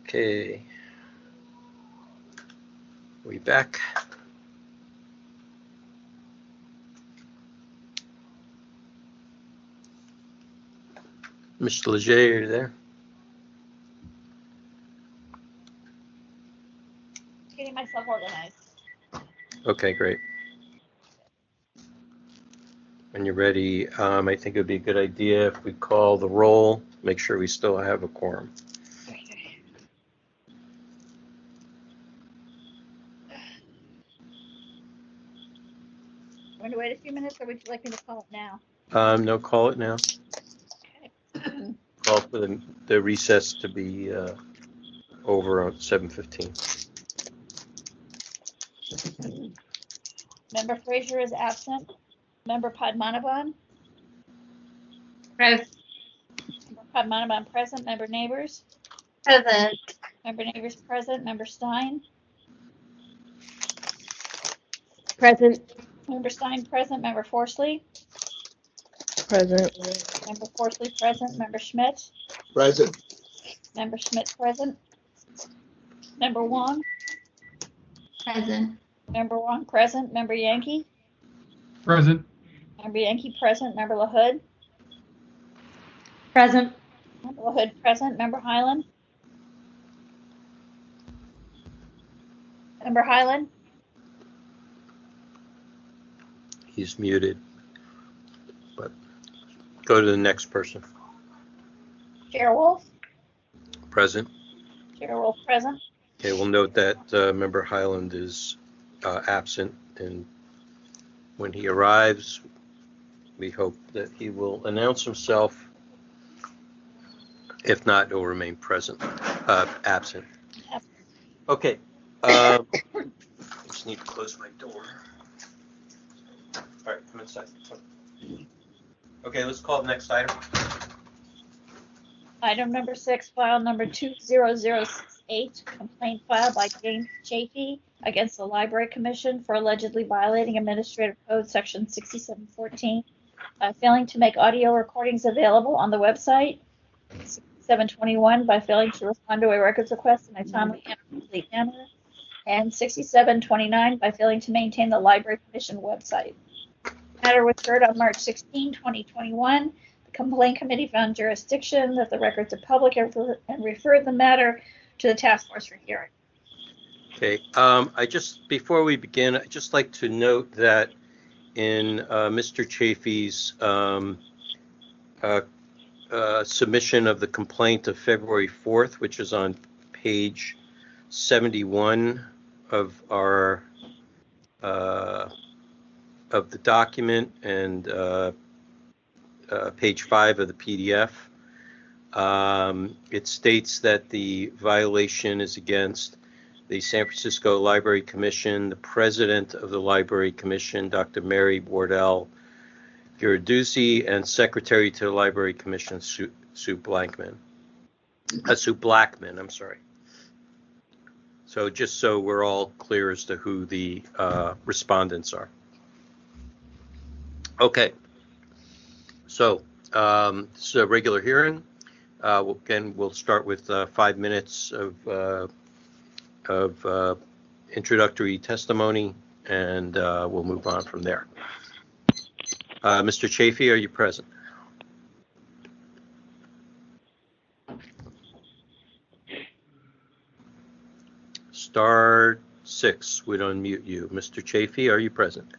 Okay. We back. Mr. Leger, are you there? Getting myself organized. Okay, great. When you're ready, I think it would be a good idea if we call the roll, make sure we still have a quorum. Okay. Want to wait a few minutes, or would you like me to call it now? No, call it now. Okay. Call for the recess to be over on 7:15. Member Frazier is absent. Member Padmanabhan? Present. Member Padmanabhan present. Member Neighbors? Present. Member Neighbors present. Member Stein? Present. Member Stein present. Member Forsley? Present. Member Forsley present. Member Schmidt? Present. Member Schmidt present. Member Wong? Present. Member Wong present. Member Yankee? Present. Member Yankee present. Member LaHood? Present. Member LaHood present. Member Highland? Member Highland? He's muted, but go to the next person. Chair Wolf? Present. Chair Wolf present. Okay, we'll note that Member Highland is absent, and when he arrives, we hope that he will announce himself. If not, he'll remain present, absent. Okay. Just need to close my door. All right, come inside. Okay, let's call the next item. Item number 6, file number 20068, complaint filed by James Chafee against the Library Commission for allegedly violating Administrative Code Section 6714, failing to make audio recordings available on the website, 6721 by failing to respond to a records request in a timely and complete manner, and 6729 by failing to maintain the Library Commission website. The matter was heard on March 16, 2021. Complaint Committee found jurisdiction, that the records are public, and referred the matter to the task force for hearing. Okay, before we begin, I'd just like to note that in Mr. Chafee's submission of the complaint of February 4th, which is on page 71 of our of the document, and page 5 of the PDF. It states that the violation is against the San Francisco Library Commission, the president of the Library Commission, Dr. Mary Wardell Giraduzzi, and secretary to the Library Commission, Sue Blackman, I'm sorry. So just so we're all clear as to who the respondents are. Okay. So this is a regular hearing. Again, we'll start with 5 minutes of introductory testimony, and we'll move on from there. Mr. Chafee, are you present? Star 6 would unmute you. Mr. Chafee, are you present?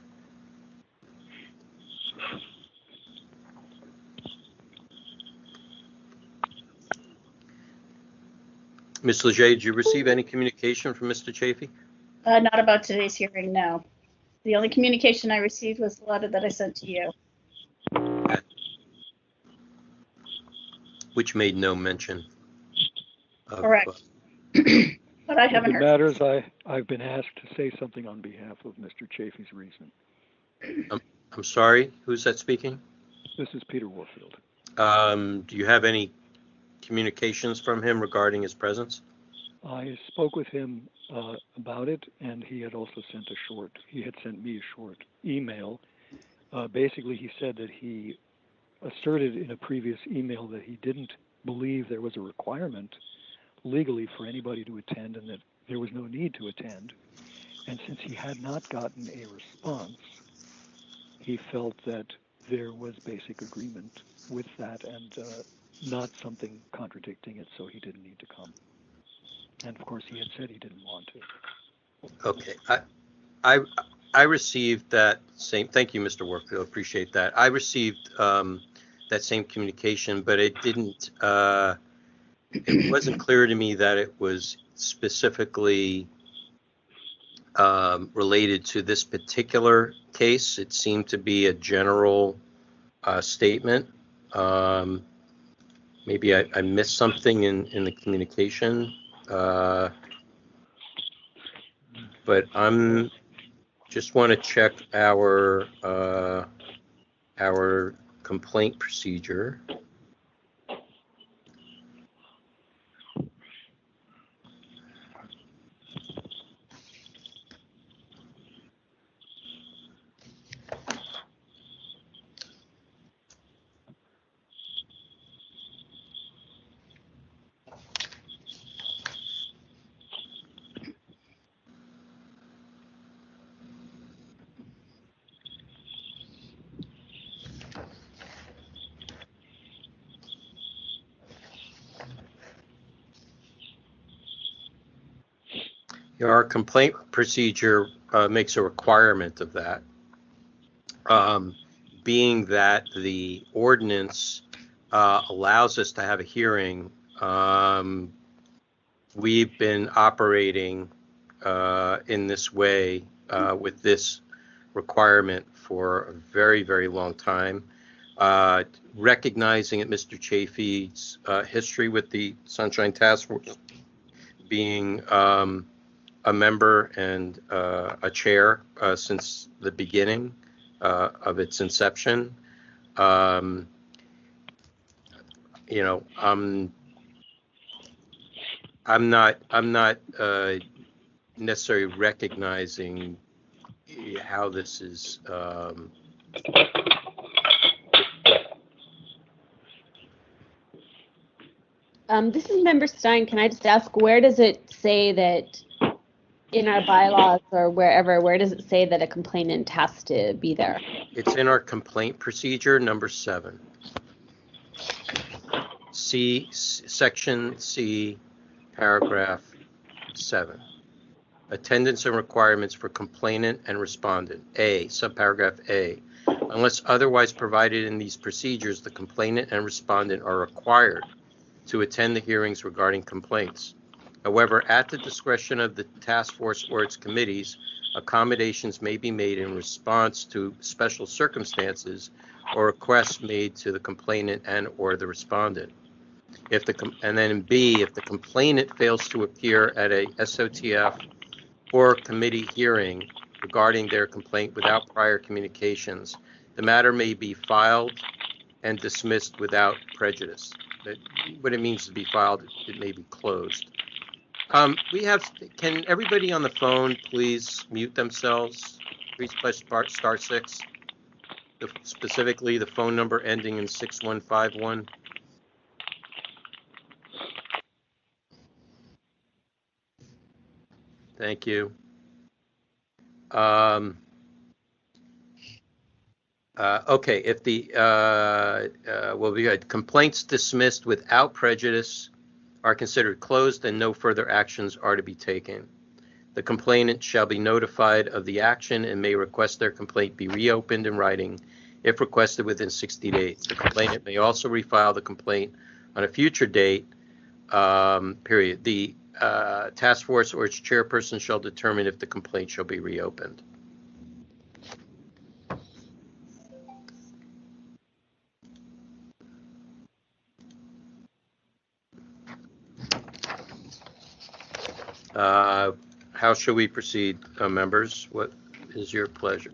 Ms. Leger, did you receive any communication from Mr. Chafee? Not about today's hearing, no. The only communication I received was the letter that I sent to you. Which made no mention of... Correct. But I haven't heard. If it matters, I've been asked to say something on behalf of Mr. Chafee's reason. I'm sorry, who's that speaking? This is Peter Warfield. Do you have any communications from him regarding his presence? I spoke with him about it, and he had also sent me a short email. Basically, he said that he asserted in a previous email that he didn't believe there was a requirement legally for anybody to attend and that there was no need to attend. And since he had not gotten a response, he felt that there was basic agreement with that and not something contradicting it, so he didn't need to come. And of course, he had said he didn't want to. Okay. I received that same, thank you, Mr. Warfield, appreciate that. I received that same communication, but it didn't, it wasn't clear to me that it was specifically related to this particular case. It seemed to be a general statement. Maybe I missed something in the communication, but I'm just want to check our complaint procedure. Our complaint procedure makes a requirement of that, being that the ordinance allows us to have a hearing. We've been operating in this way with this requirement for a very, very long time. Recognizing that Mr. Chafee's history with the Sunshine Task Force, being a member and a chair since the beginning of its inception. You know, I'm not necessarily recognizing how this is. This is Member Stein. Can I just ask, where does it say that in our bylaws or wherever, where does it say that a complainant has to be there? It's in our complaint procedure, number 7. Section C, paragraph 7. Attendance and requirements for complainant and respondent. A, subparagraph A. Unless otherwise provided in these procedures, the complainant and respondent are required to attend the hearings regarding complaints. However, at the discretion of the task force or its committees, accommodations may be made in response to special circumstances or requests made to the complainant and or the respondent. And then in B, if the complainant fails to appear at a SOTF or committee hearing regarding their complaint without prior communications, the matter may be filed and dismissed without prejudice. What it means to be filed, it may be closed. Can everybody on the phone please mute themselves? Please press star 6. Specifically, the phone number ending in 6151. Thank you. Okay, if the well, we had complaints dismissed without prejudice are considered closed and no further actions are to be taken. The complainant shall be notified of the action and may request their complaint be reopened in writing if requested within 60 days. The complainant may also refile the complaint on a future date, period. The task force or its chairperson shall determine if the complaint shall be reopened. How shall we proceed, members? What is your pleasure?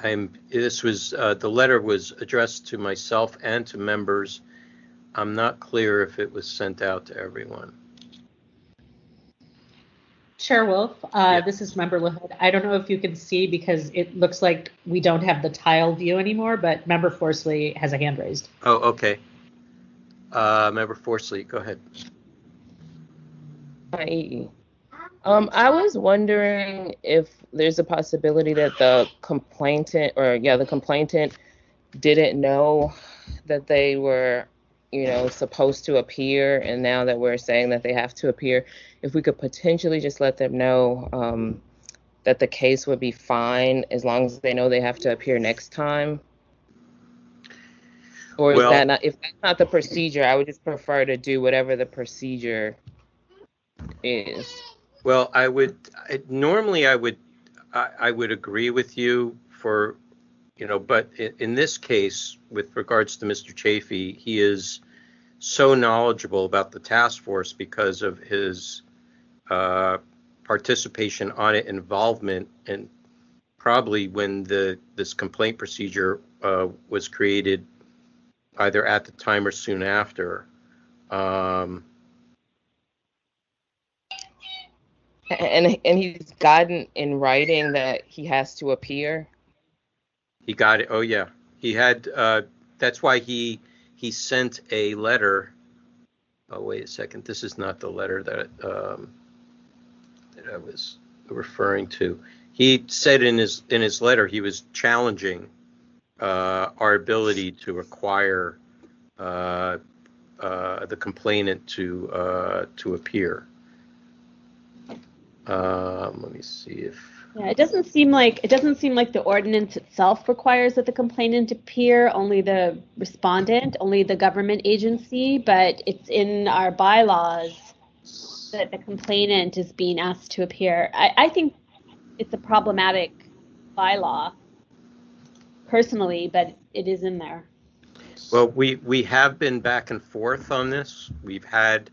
and this was, the letter was addressed to myself and to members. I'm not clear if it was sent out to everyone. Chair Wolf, this is Member LaHood. I don't know if you can see because it looks like we don't have the tile view anymore, but Member Forsley has a hand raised. Oh, okay. Member Forsley, go ahead. Hi. I was wondering if there's a possibility that the complainant, the complainant didn't know that they were, supposed to appear, and now that we're saying that they have to appear, if we could potentially just let them know that the case would be fine as long as they know they have to appear next time. Or is that not, if that's not the procedure, I would just prefer to do whatever the procedure is. Well, I would agree with you for, but in this case, with regards to Mr. Chafee, he is so knowledgeable about the task force because of his participation on it, involvement, and probably when this complaint procedure was created, either at the time or soon after. And he's gotten in writing that he has to appear. He got it. Oh yeah, he had. That's why he sent a letter. Oh wait a second. This is not the letter that I was referring to. He said in his letter he was challenging our ability to require the complainant to appear. Let me see if. Yeah, it doesn't seem like the ordinance itself requires that the complainant appear, only the respondent, only the government agency, but it's in our bylaws that the complainant is being asked to appear. I think it's a problematic bylaw personally, but it is in there. Well, we have been back and forth on this. We've had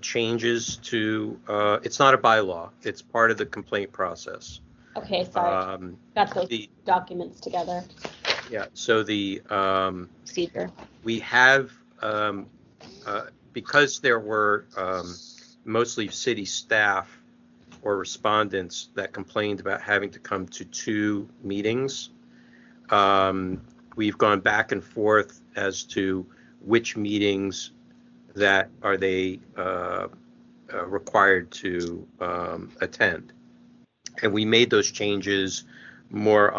changes to, it's not a bylaw, it's part of the complaint process. Okay, sorry. Got those documents together. Yeah, so the procedure. We have, because there were mostly city staff or respondents that complained about having to come to 2 meetings, we've gone back and forth as to which meetings that are they required to attend. And we made those changes more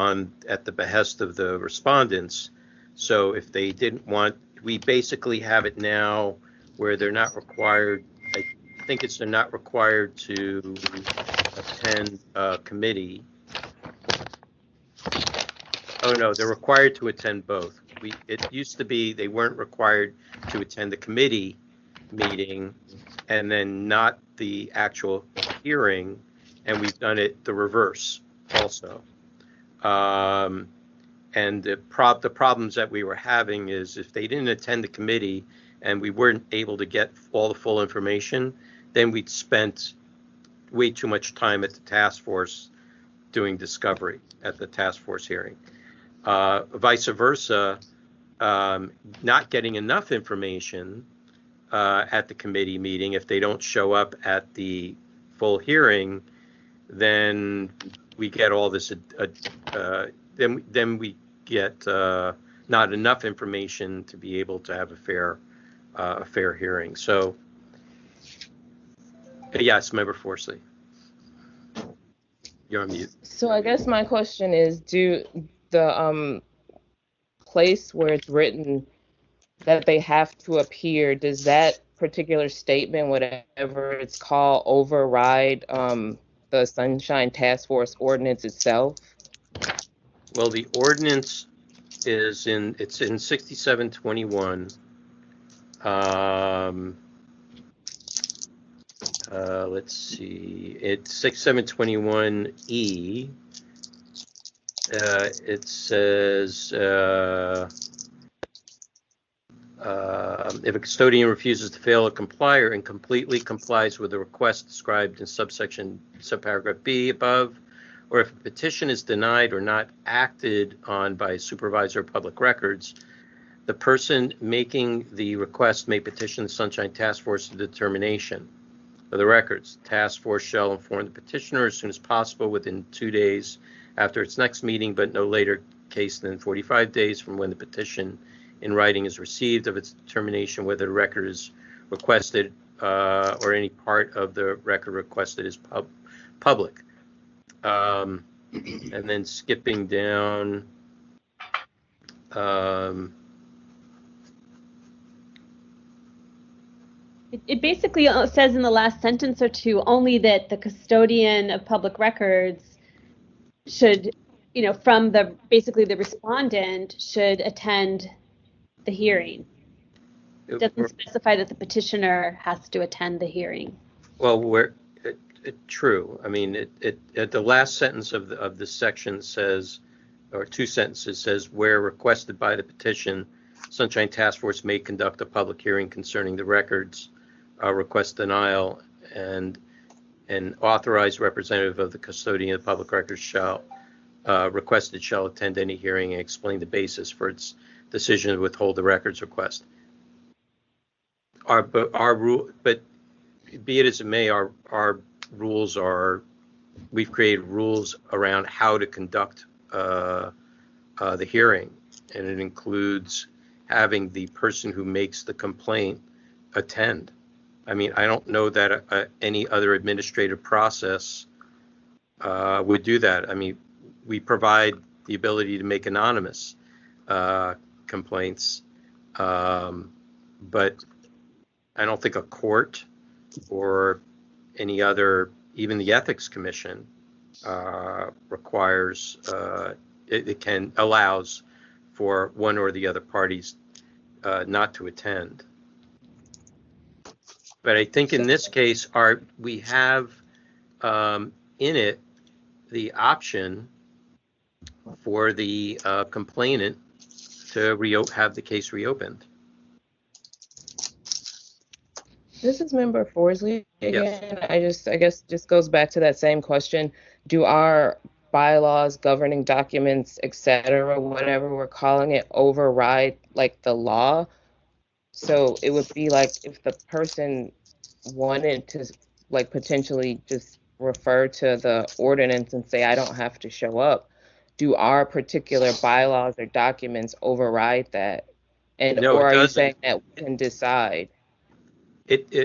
at the behest of the respondents. So if they didn't want, we basically have it now where they're not required, I think they're not required to attend a committee. Oh no, they're required to attend both. It used to be they weren't required to attend the committee meeting and then not the actual hearing, and we've done it the reverse also. And the problems that we were having is if they didn't attend the committee and we weren't able to get all the full information, then we'd spent way too much time at the task force doing discovery at the task force hearing. Vice versa, not getting enough information at the committee meeting, if they don't show up at the full hearing, then we get all this, then we get not enough information to be able to have a fair hearing. So, yes, Member Forsley, you're on mute. So I guess my question is, do the place where it's written that they have to appear, does that particular statement, whatever it's called, override the Sunshine Task Force ordinance itself? Well, the ordinance is in 6721. Let's see, it's 6721E. It says if a custodian refuses to fail a complier and completely complies with the request described in subparagraph B above, or if a petition is denied or not acted on by a supervisor of public records, the person making the request may petition the Sunshine Task Force for determination of the records. The task force shall inform the petitioner as soon as possible within 2 days after its next meeting, but no later case than 45 days from when the petition in writing is received of its determination whether the record is requested or any part of the record requested is public. And then skipping down, It basically says in the last sentence or two only that the custodian of public records should, from basically the respondent should attend the hearing. It doesn't specify that the petitioner has to attend the hearing. Well, true. I mean, at the last sentence of this section says, or two sentences says, where requested by the petition, Sunshine Task Force may conduct a public hearing concerning the records request denial, and an authorized representative of the custodian of public records shall attend any hearing and explain the basis for its decision to withhold the records request. But be it as it may, our rules are, we've created rules around how to conduct the hearing, and it includes having the person who makes the complaint attend. I mean, I don't know that any other administrative process would do that. I mean, we provide the ability to make anonymous complaints, but I don't think a court or any other, even the Ethics Commission, requires, allows for one or the other parties not to attend. But I think in this case, we have in it the option for the complainant to have the case reopened. This is Member Forsley again. Yes. I guess just goes back to that same question. Do our bylaws, governing documents, etc., whatever we're calling it, override like the law? So it would be like if the person wanted to like potentially just refer to the ordinance and say, I don't have to show up. Do our particular bylaws or documents override that? And No, or it are you doesn't. saying that we can decide?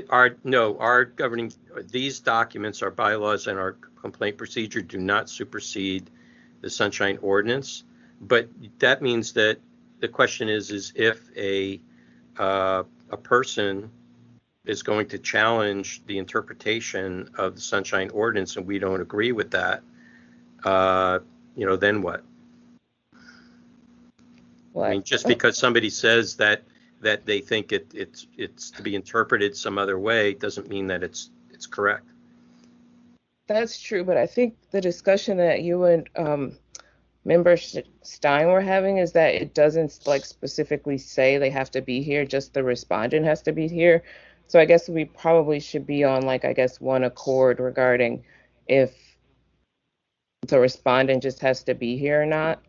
Our governing, these documents, our bylaws and our complaint procedure do not supersede the Sunshine Ordinance. But that means that the question is if a person is going to challenge the interpretation of the Sunshine Ordinance and we don't agree with that, then what? I mean, just because somebody says that they think it's to be interpreted some other way doesn't mean that it's correct. That's true, but I think the discussion that you and Member Stein were having is that it doesn't like specifically say they have to be here, just the respondent has to be here. So I guess we probably should be on one accord regarding if the respondent just has to be here or not.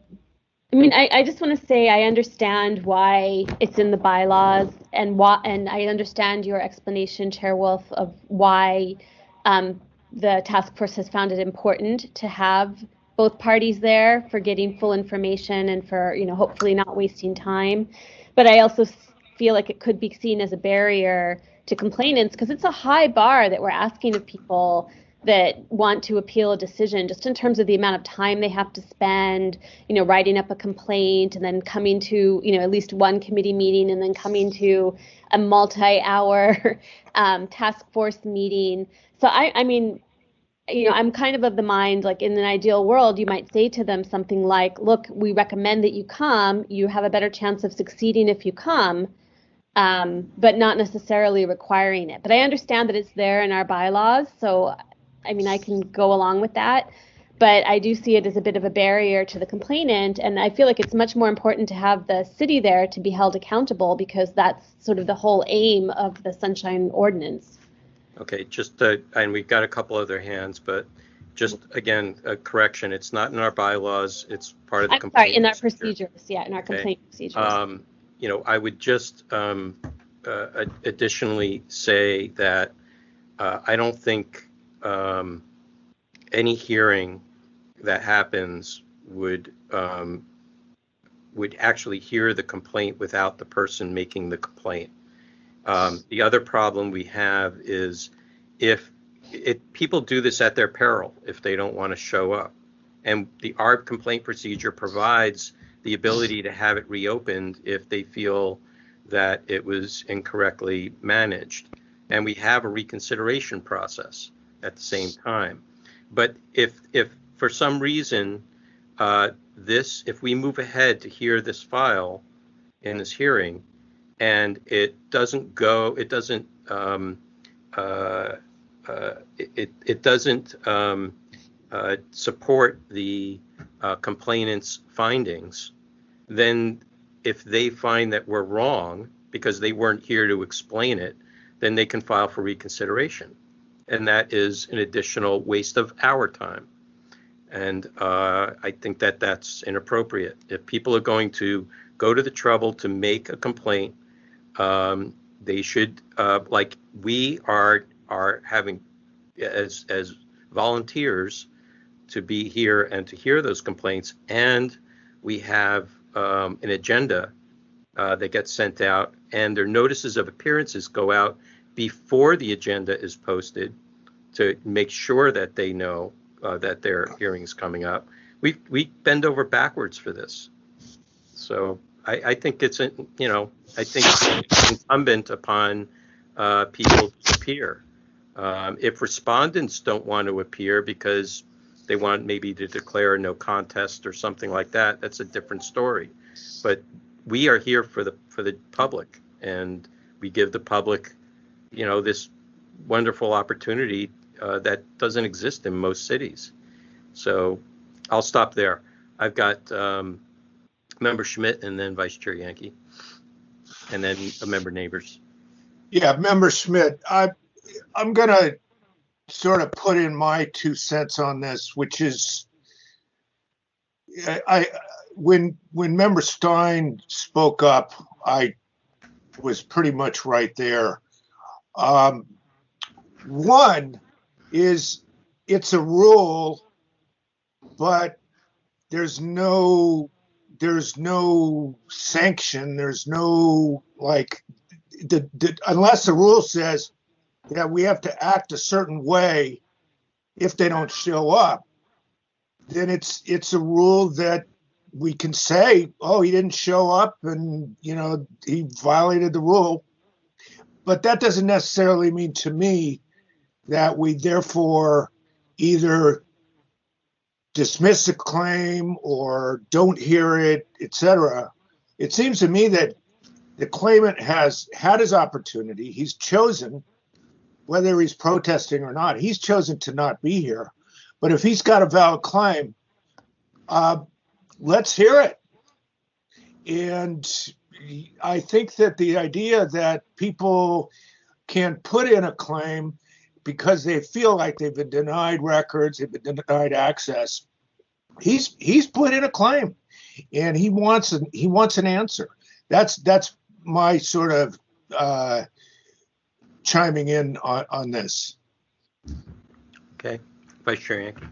I mean, I just want to say I understand why it's in the bylaws and I understand your explanation, Chair Wolf, of why the task force has found it important to have both parties there for getting full information and for, hopefully not wasting time. But I also feel like it could be seen as a barrier to complainants because it's a high bar that we're asking of people that want to appeal a decision, just in terms of the amount of time they have to spend, writing up a complaint and then coming to, at least one committee meeting and then coming to a multi-hour task force meeting. So I mean, I'm kind of the mind, like in an ideal world, you might say to them something like, look, we recommend that you come. You have a better chance of succeeding if you come, but not necessarily requiring it. But I understand that it's there in our bylaws. So I mean, I can go along with that, but I do see it as a bit of a barrier to the complainant. And I feel like it's much more important to have the city there to be held accountable because that's sort of the whole aim of the Sunshine Ordinance. Okay, and we've got a couple other hands, but just again, a correction. It's not in our bylaws. It's part of the I'm complaint. sorry, in our procedure. procedures, yeah, in our Okay. complaint procedures. You know, I would just additionally say that I don't think any hearing that happens would actually hear the complaint without the person making the complaint. The other problem we have is if people do this at their peril if they don't want to show up. And our complaint procedure provides the ability to have it reopened if they feel that it was incorrectly managed. And we have a reconsideration process at the same time. But if for some reason if we move ahead to hear this file in this hearing and it doesn't support the complainant's findings, then if they find that we're wrong because they weren't here to explain it, then they can file for reconsideration. And that is an additional waste of our time. And I think that that's inappropriate. If people are going to go to the trouble to make a complaint, they should, like we are having as volunteers to be here and to hear those complaints. And we have an agenda that gets sent out, and their notices of appearances go out before the agenda is posted to make sure that they know that their hearing is coming up. We bend over backwards for this. So I think it's incumbent upon people to appear. If respondents don't want to appear because they want maybe to declare a no contest or something like that, that's a different story. But we are here for the public, and we give the public, this wonderful opportunity that doesn't exist in most cities. So I'll stop there. I've got Member Schmidt and then Vice Chair Yankee, and then Member Neighbors. Yeah, Member Schmidt, I'm going to sort of put in my 2 cents on this, which is when Member Stein spoke up, I was pretty much right there. One is it's a rule, but there's no sanction. There's no unless the rule says that we have to act a certain way if they don't show up, then it's a rule that we can say, oh, he didn't show up and he violated the rule. But that doesn't necessarily mean to me that we therefore either dismiss a claim or don't hear it, etc. It seems to me that the claimant has had his opportunity. He's chosen, whether he's protesting or not, he's chosen to not be here. But if he's got a valid claim, let's hear it. And I think that the idea that people can put in a claim because they feel like they've been denied records, they've been denied access, he's put in a claim, and he wants an answer. That's my sort of chiming in on this. Okay, Vice Chair Yankee.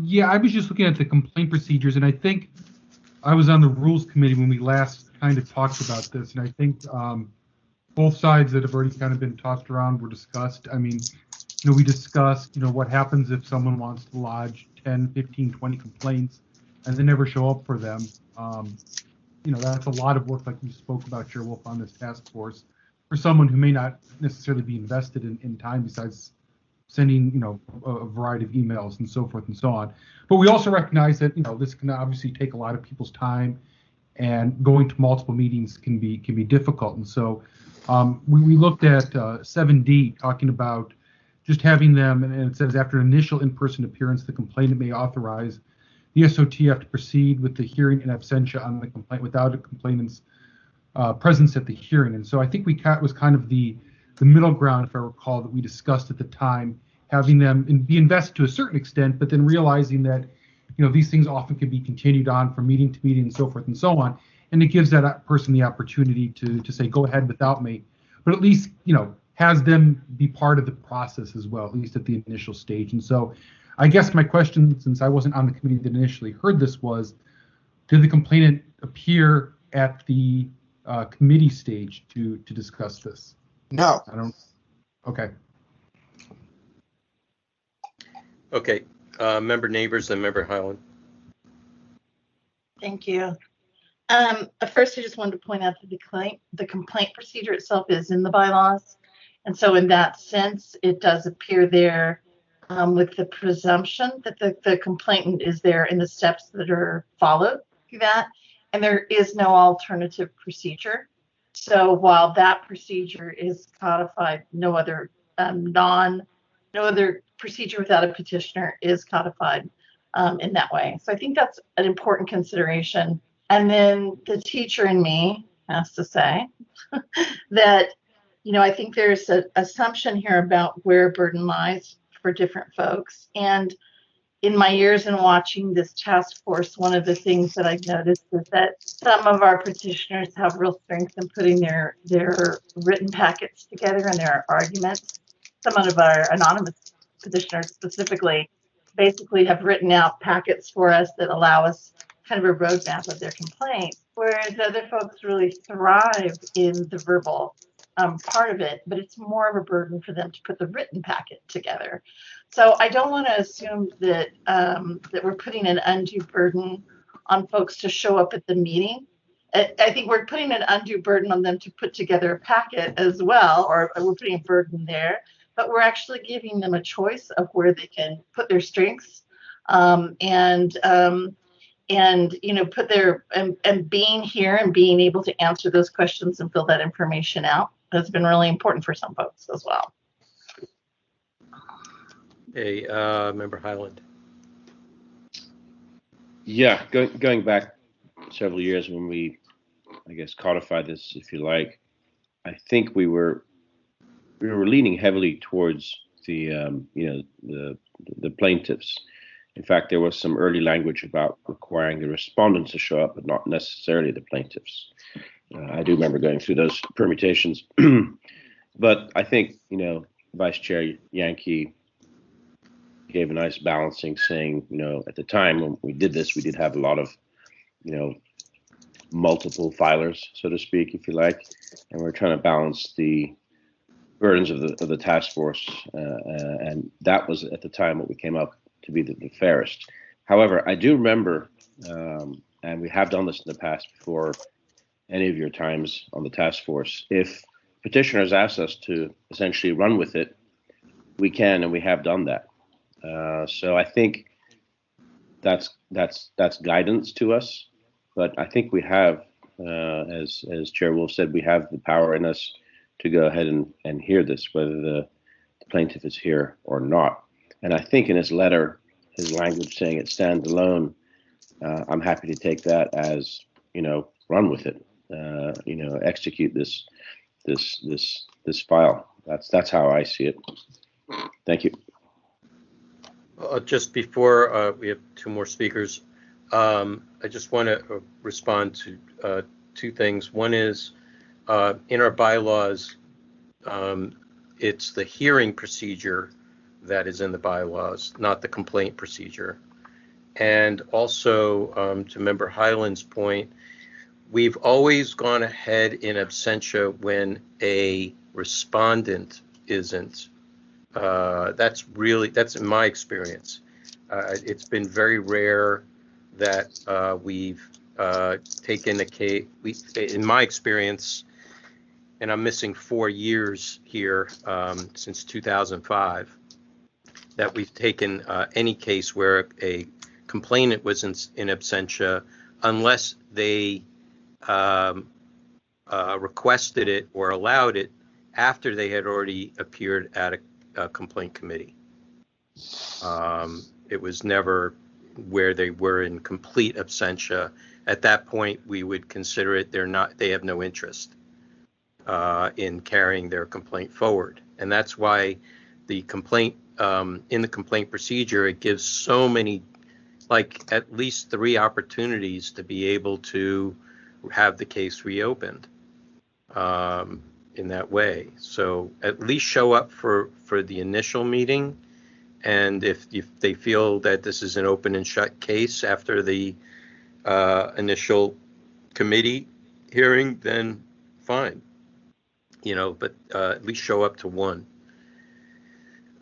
Yeah, I was just looking at the complaint procedures, and I think I was on the Rules Committee when we last kind of talked about this, and I think both sides that have already kind of been tossed around were discussed. I mean, we discussed, what happens if someone wants to lodge 10, 15, 20 complaints and they never show up for them. That's a lot of work, like you spoke about, Chair Wolf, on this task force for someone who may not necessarily be invested in time besides sending, a variety of emails and so forth and so on. But we also recognize that, this can obviously take a lot of people's time, and going to multiple meetings can be difficult. And so we looked at 7D, talking about just having them, and it says after initial in-person appearance, the complainant may authorize the SOTF to proceed with the hearing in absentia on the complaint without a complainant's presence at the hearing. And so I think was kind of the the middle ground, if I recall, that we discussed at the time, having them be invested to a certain extent, but then realizing that, these things often can be continued on from meeting to meeting and so forth and so on. And it gives that person the opportunity to say, go ahead without me, but at least, has them be part of the process as well, at least at the initial stage. And so I guess my question, since I wasn't on the committee that initially heard this, was, did the complainant appear at the committee stage to discuss this? No. I don't. Okay. Okay. Member Neighbors and Member Highland. Thank you. First, I just wanted to point out that the complaint procedure itself is in the bylaws. And so in that sense, it does appear there with the presumption that the complainant is there in the steps that are followed through that. And there is no alternative procedure. So while that procedure is codified, no other procedure without a petitioner is codified in that way. So I think that's an important consideration. And then the teacher in me has to say that, I think there's an assumption here about where burden lies for different folks. And in my years in watching this task force, one of the things that I've noticed is that some of our petitioners have real strength in putting their written packets together and their arguments. Some of our anonymous petitioners specifically basically have written out packets for us that allow us kind of a roadmap of their complaint, whereas other folks really thrive in the verbal part of it, but it's more of a burden for them to put the written packet together. So I don't want to assume that that we're putting an undue burden on folks to show up at the meeting. I think we're putting an undue burden on them to put together a packet as well, or we're putting a burden there, but we're actually giving them a choice of where they can put their strengths and put their and being here and being able to answer those questions and fill that information out has been really important for some folks as well. Hey, Member Highland. Yeah, going back several years when we, I guess, codified this, if you like, I think we were leaning heavily towards the plaintiffs. In fact, there was some early language about requiring the respondents to show up, but not necessarily the plaintiffs. I do remember going through those permutations. But I think, Vice Chair Yankee gave a nice balancing, saying, at the time when we did this, we did have a lot of, multiple filers, so to speak, if you like, and we're trying to balance the burdens of the task force, and that was at the time what we came up to be the fairest. However, I do remember, and we have done this in the past before any of your times on the task force, if petitioners ask us to essentially run with it, we can, and we have done that. So I think that's guidance to us, but I think we have, as Chair Wolf said, we have the power in us to go ahead and hear this, whether the plaintiff is here or not. And I think in his letter, his language saying it stands alone, I'm happy to take that as, run with it, execute this file. That's how I see it. Thank you. Just before we have two more speakers, I just want to respond to two things. One is in our bylaws, it's the hearing procedure that is in the bylaws, not the complaint procedure. And also, to Member Highland's point, we've always gone ahead in absentia when a respondent isn't. That's in my experience. It's been very rare that we've taken a case. In my experience, and I'm missing 4 years here since 2005, that we've taken any case where a complainant was in absentia unless they requested it or allowed it after they had already appeared at a complaint committee. It was never where they were in complete absentia. At that point, we would consider it they have no interest. in carrying their complaint forward. And that's why the complaint, in the complaint procedure, it gives so many, like at least 3 opportunities to be able to have the case reopened in that way. So at least show up for the initial meeting. And if they feel that this is an open and shut case after the initial committee hearing, then fine. But at least show up to 1.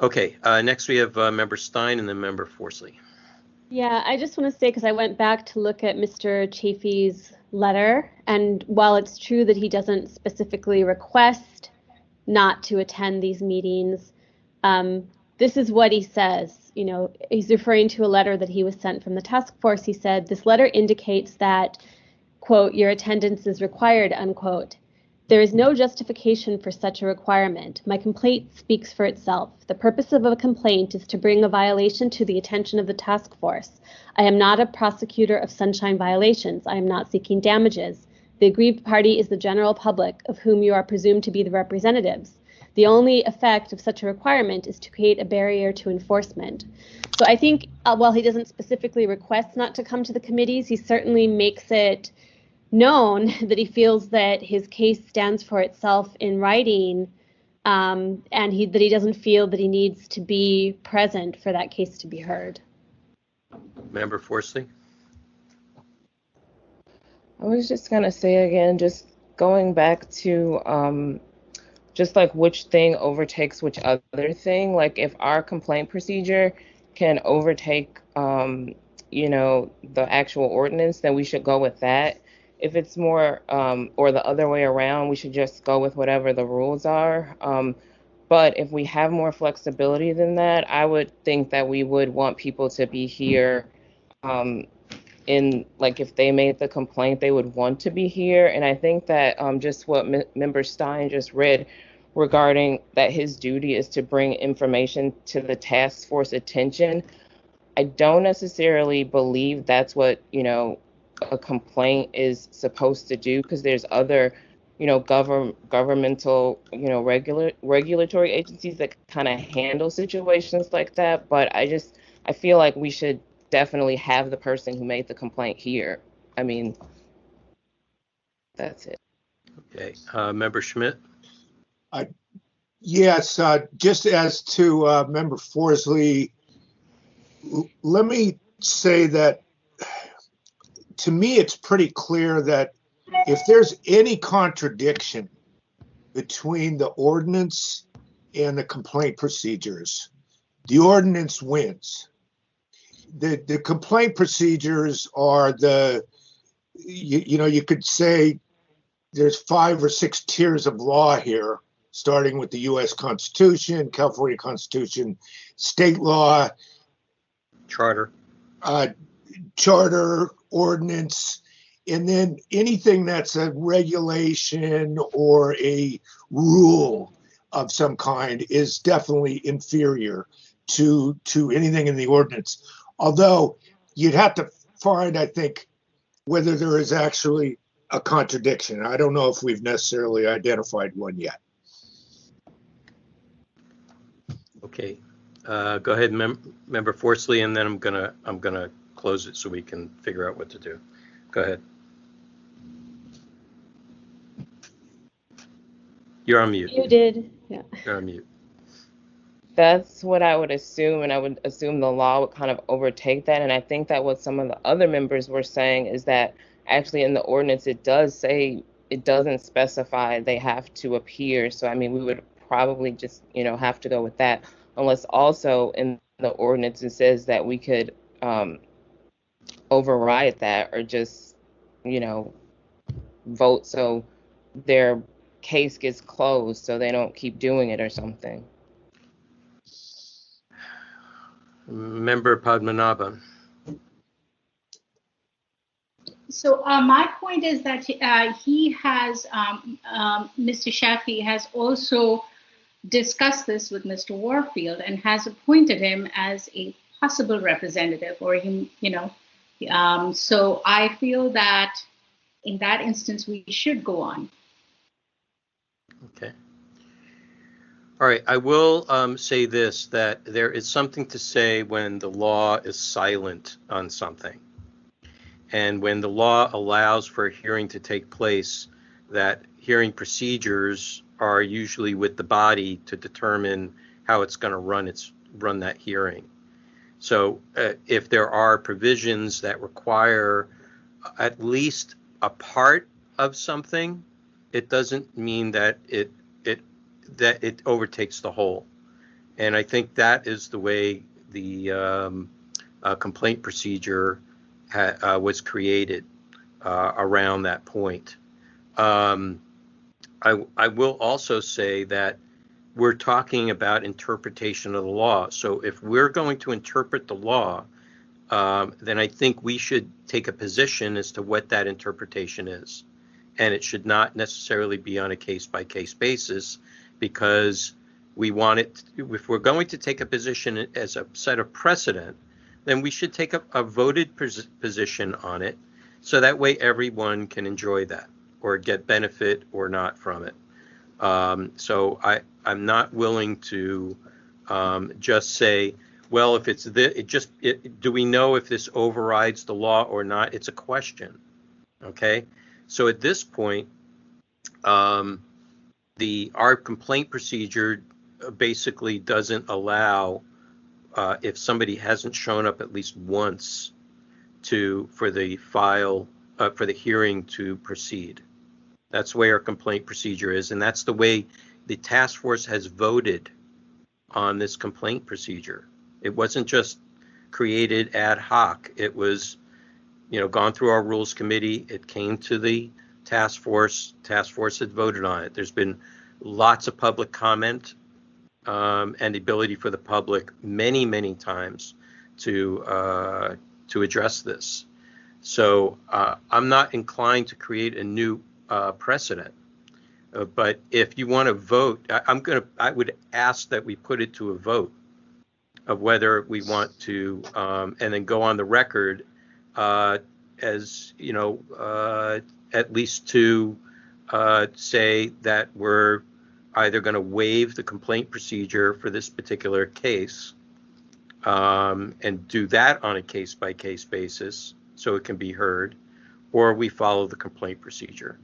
Okay, next we have Member Stein and then Member Forsley. Yeah, I just want to say, because I went back to look at Mr. Chafee's letter, and while it's true that he doesn't specifically request not to attend these meetings, this is what he says. He's referring to a letter that he was sent from the task force. He said, "This letter indicates that, quote, your attendance is required, unquote. There is no justification for such a requirement. My complaint speaks for itself. The purpose of a complaint is to bring a violation to the attention of the task force. I am not a prosecutor of sunshine violations. I am not seeking damages. The aggrieved party is the general public, of whom you are presumed to be the representatives. The only effect of such a requirement is to create a barrier to enforcement." So I think while he doesn't specifically request not to come to the committees, he certainly makes it known that he feels that his case stands for itself in writing, and that he doesn't feel that he needs to be present for that case to be heard. Member Forsley? I was just going to say again, just going back to just like which thing overtakes which other thing. Like if our complaint procedure can overtake, the actual ordinance, then we should go with that. If it's more, or the other way around, we should just go with whatever the rules are. But if we have more flexibility than that, I would think that we would want people to be here. If they made the complaint, they would want to be here. And I think that just what Member Stein just read regarding that his duty is to bring information to the task force attention, I don't necessarily believe that's what, a complaint is supposed to do, because there's other, governmental, regulatory agencies that kind of handle situations like that. But I feel like we should definitely have the person who made the complaint here. I mean, that's it. Okay, Member Schmidt? Yes, just as to Member Forsley, let me say that to me, it's pretty clear that if there's any contradiction between the ordinance and the complaint procedures, the ordinance wins. The complaint procedures are you could say there's 5 or 6 tiers of law here, starting with the U.S. Constitution, California Constitution, state law, charter, ordinance, and then anything that's a regulation or a rule of some kind is definitely inferior to anything in the ordinance. Although you'd have to find, I think, whether there is actually a contradiction. I don't know if we've necessarily identified one yet. Okay, go ahead, Member Forsley, and then I'm gonna close it so we can figure out what to do. Go ahead. You're on mute. You did, yeah. You're on mute. That's what I would assume, and I would assume the law would kind of overtake that. And I think that what some of the other members were saying is that actually in the ordinance it does say, it doesn't specify they have to appear. So I mean, we would probably just have to go with that, unless also in the ordinance it says that we could override that, or just vote so their case gets closed so they don't keep doing it or something. Member Padmanabhan. So my point is that he has, Mr. Chafee has also discussed this with Mr. Warfield and has appointed him as a possible representative, or so I feel that in that instance we should go on. All right, I will say this, that there is something to say when the law is silent on something. And when the law allows for a hearing to take place, that hearing procedures are usually with the body to determine how it's going to run that hearing. So if there are provisions that require at least a part of something, it doesn't mean that it overtakes the whole. And I think that is the way the complaint procedure was created around that point. I will also say that we're talking about interpretation of the law. So if we're going to interpret the law, then I think we should take a position as to what that interpretation is. And it should not necessarily be on a case-by-case basis, because we want it, if we're going to take a position as a set of precedent, then we should take a voted position on it, so that way everyone can enjoy that or get benefit or not from it. So I'm not willing to just say, well, if it's do we know if this overrides the law or not? It's a question. Okay, so at this point, our complaint procedure basically doesn't allow, if somebody hasn't shown up at least once for the hearing to proceed. That's the way our complaint procedure is, and that's the way the task force has voted on this complaint procedure. It wasn't just created ad hoc. It was, gone through our rules committee. It came to the task force. Task force had voted on it. There's been lots of public comment and the ability for the public many, many times to address this. So I'm not inclined to create a new precedent. But if you want to vote, I would ask that we put it to a vote of whether we want to, and then go on the record as, at least to say that we're either going to waive the complaint procedure for this particular case, and do that on a case-by-case basis so it can be heard, or we follow the complaint procedure.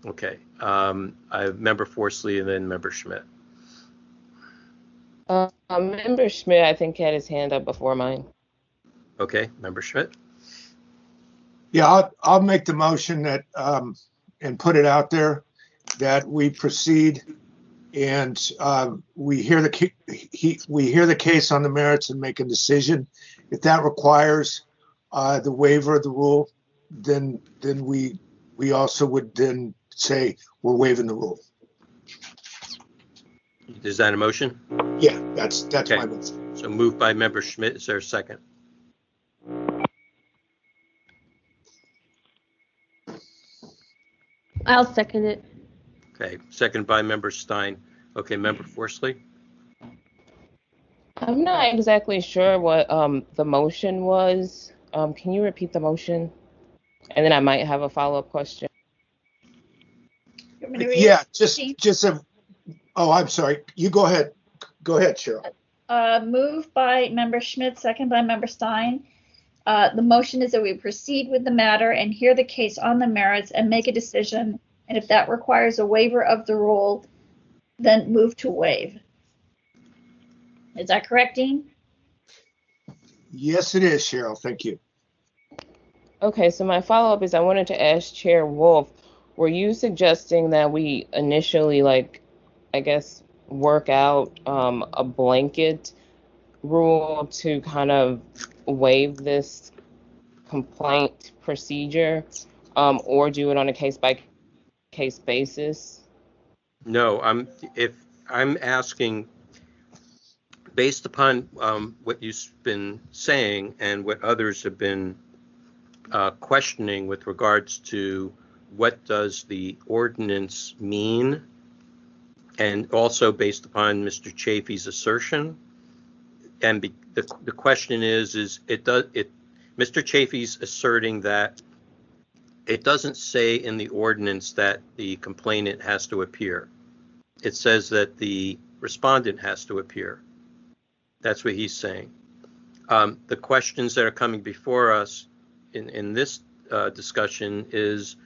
Okay, I have Member Forsley and then Member Schmidt. Member Schmidt, I think, had his hand up before mine. Okay, Member Schmidt. Yeah, I'll make the motion that and put it out there that we proceed and we hear the case on the merits and make a decision. If that requires the waiver of the rule, then we also would then say we're waiving the rule. Is that a motion? Yeah, that's okay. My motion. So moved by Member Schmidt. Is there a second? I'll second it. Okay, second by Member Stein. Okay, Member Forsley. I'm not exactly sure what the motion was. Can you repeat the motion? And then I might have a follow-up question. Yeah, I'm sorry. You go ahead. Go ahead, Cheryl. Moved by Member Schmidt, second by Member Stein. The motion is that we proceed with the matter and hear the case on the merits and make a decision. And if that requires a waiver of the rule, then move to waive. Is that correct, Dean? Yes, it is, Cheryl. Thank you. Okay, so my follow-up is I wanted to ask Chair Wolf, were you suggesting that we initially, work out a blanket rule to kind of waive this complaint procedure, or do it on a case-by-case basis? No, I'm asking, based upon what you've been saying and what others have been questioning with regards to what does the ordinance mean, and also based upon Mr. Chafee's assertion, and the question is Mr. Chafee's asserting that it doesn't say in the ordinance that the complainant has to appear. It says that the respondent has to appear. That's what he's saying. The questions that are coming before us in this discussion is,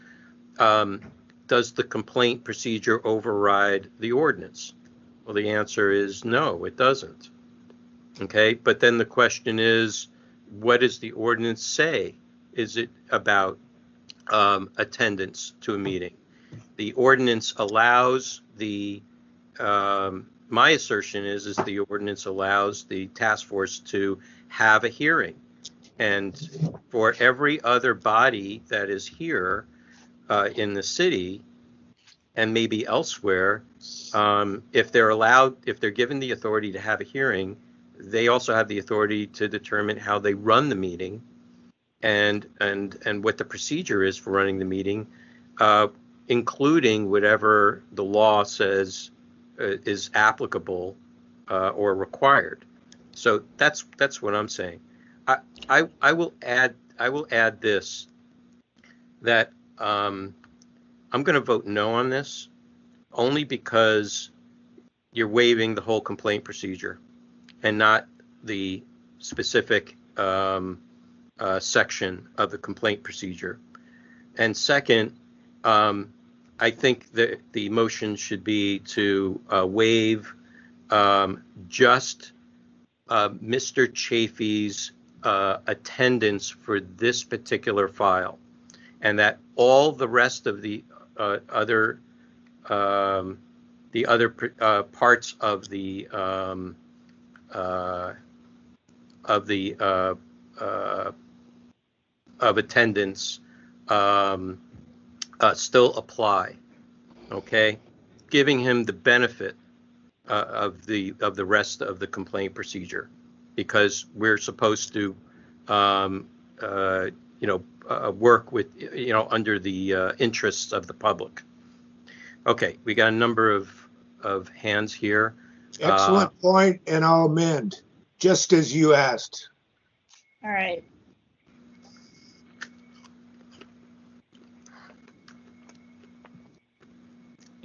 does the complaint procedure override the ordinance? Well, the answer is no, it doesn't. Okay, but then the question is, what does the ordinance say? Is it about attendance to a meeting? The ordinance allows the, my assertion is the ordinance allows the task force to have a hearing. And for every other body that is here in the city and maybe elsewhere, if they're given the authority to have a hearing, they also have the authority to determine how they run the meeting and what the procedure is for running the meeting, including whatever the law says is applicable or required. So that's what I'm saying. I will add this, that I'm going to vote no on this only because you're waiving the whole complaint procedure and not the specific section of the complaint procedure. And second, I think that the motion should be to waive just Mr. Chafee's attendance for this particular file, and that all the rest of the other parts of the of attendance still apply. Okay, giving him the benefit of the rest of the complaint procedure, because we're supposed to work with under the interests of the public. Okay, we got a number of hands here. Excellent point, and I'll amend, just as you asked. All right.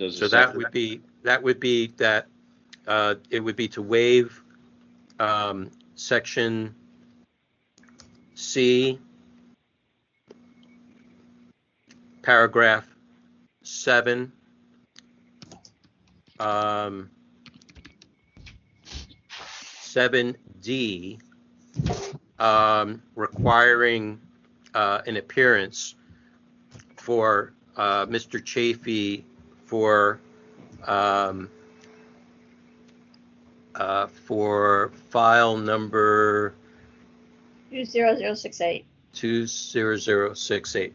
So that would be that it would be to waive section C, paragraph 7, 7D, requiring an appearance for Mr. Chafee for file number 20068. 20068.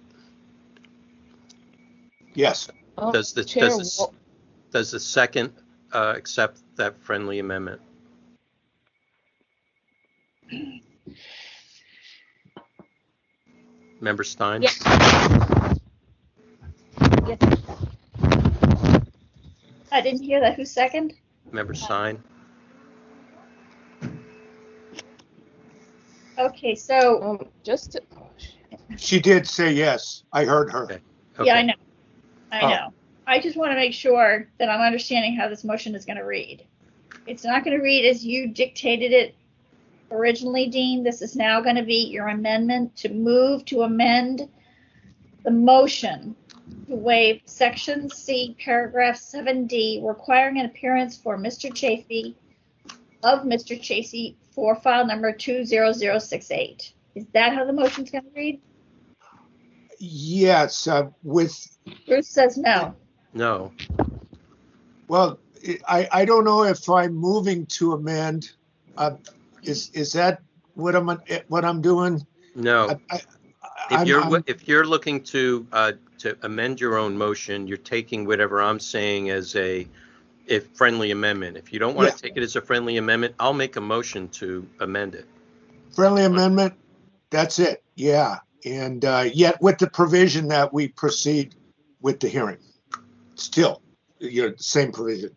Yes. Does the second accept that friendly amendment? Member Stein? Yes. Yes. I didn't hear that. Who's second? Member Stein? Okay, so She did say yes. I heard her. Okay. yeah, I know. I know. I just want to make sure that I'm understanding how this motion is going to read. It's not going to read as you dictated it originally, Dean. This is now going to be your amendment to move to amend the motion to waive section C, paragraph 7D, requiring an appearance for Mr. Chafee for file number 20068. Is that how the motion's going to read? Yes, with. Bruce says no. No. Well, I don't know if I'm moving to amend. Is that what I'm doing? No. If you're looking to amend your own motion, you're taking whatever I'm saying as a friendly amendment. If you don't want to take it as a friendly amendment, I'll make a motion to amend it. Friendly amendment, that's it. Yeah. And yet with the provision that we proceed with the hearing. Still, same provision.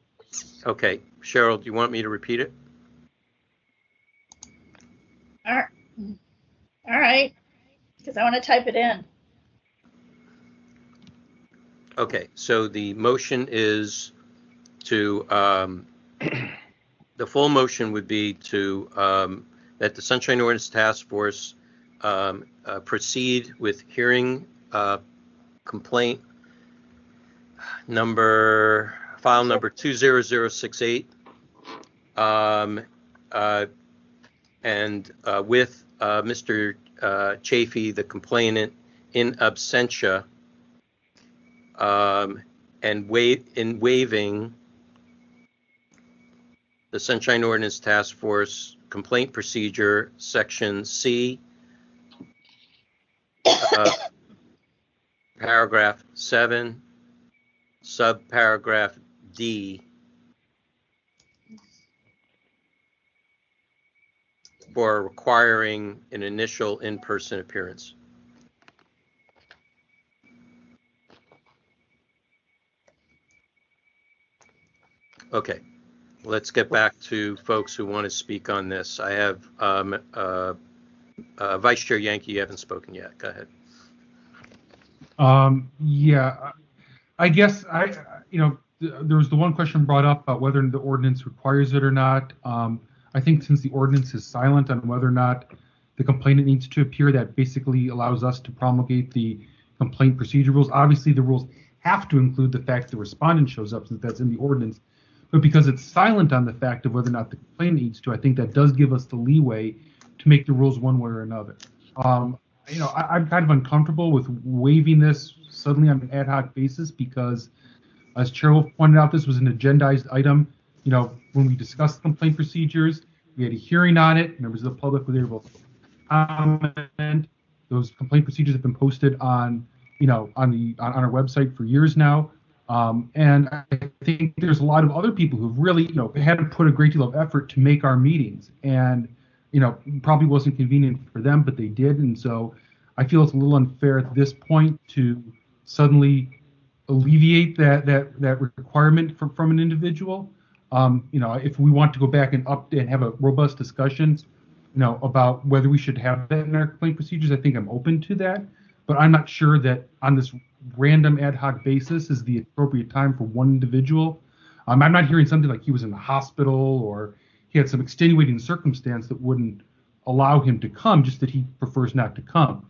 Okay. Cheryl, do you want me to repeat it? All right. Because I want to type it in. Okay. So the motion is to The full motion would be to, that the Sunshine Ordinance Task Force proceed with hearing complaint file number 20068, and with Mr. Chafee, the complainant, in absentia, and waiving the Sunshine Ordinance Task Force complaint procedure, section C, paragraph 7, subparagraph D, for requiring an initial in-person appearance. Okay, let's get back to folks who want to speak on this. I have Vice Chair Yankee, you haven't spoken yet. Go ahead. Yeah, I guess there was the one question brought up about whether the ordinance requires it or not. I think since the ordinance is silent on whether or not the complainant needs to appear, that basically allows us to promulgate the complaint procedure rules. Obviously, the rules have to include the fact the respondent shows up, since that's in the ordinance. But because it's silent on the fact of whether or not the complainant needs to, I think that does give us the leeway to make the rules one way or another. I'm kind of uncomfortable with waiving this suddenly on an ad hoc basis because, as Cheryl pointed out, this was an agendized item. When we discussed complaint procedures, we had a hearing on it. Members of the public were able to comment. Those complaint procedures have been posted on our website for years now. And I think there's a lot of other people who've really, had to put a great deal of effort to make our meetings, and probably wasn't convenient for them, but they did. And so I feel it's a little unfair at this point to suddenly alleviate that requirement from an individual. If we want to go back and have a robust discussion, about whether we should have that in our complaint procedures, I think I'm open to that. But I'm not sure that on this random ad hoc basis is the appropriate time for one individual. I'm not hearing something like he was in the hospital or he had some extenuating circumstance that wouldn't allow him to come, just that he prefers not to come.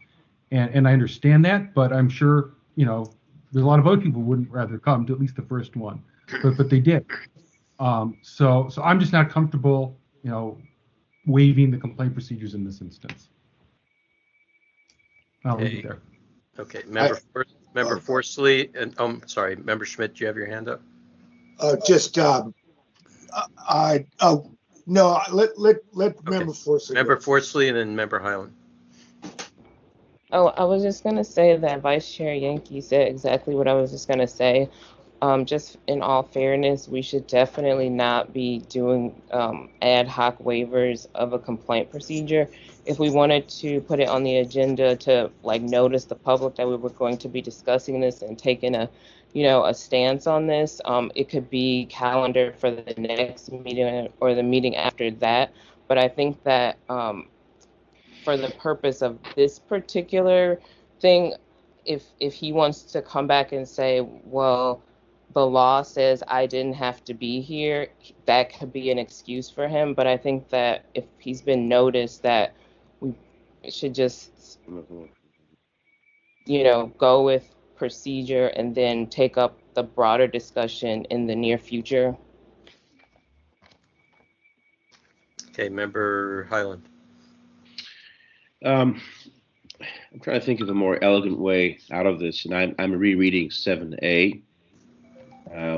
And I understand that, but I'm sure, there's a lot of other people who wouldn't rather come to at least the first one, but they did. So I'm just not comfortable, waiving the complaint procedures in this instance. I'll leave it there. Okay, Member Forsley, and sorry, Member Schmidt, do you have your hand up? No, let Member Forsley. Member Forsley and then Member Highland. Oh, I was just going to say that Vice Chair Yankee said exactly what I was just going to say. Just in all fairness, we should definitely not be doing ad hoc waivers of a complaint procedure. If we wanted to put it on the agenda to notice the public that we were going to be discussing this and taking a stance on this, it could be calendared for the next meeting or the meeting after that. But I think that for the purpose of this particular thing, if he wants to come back and say, well, the law says I didn't have to be here, that could be an excuse for him. But I think that if he's been noticed, that we should just, go with procedure and then take up the broader discussion in the near future. Okay, Member Highland. I'm trying to think of a more elegant way out of this, and I'm rereading 7A,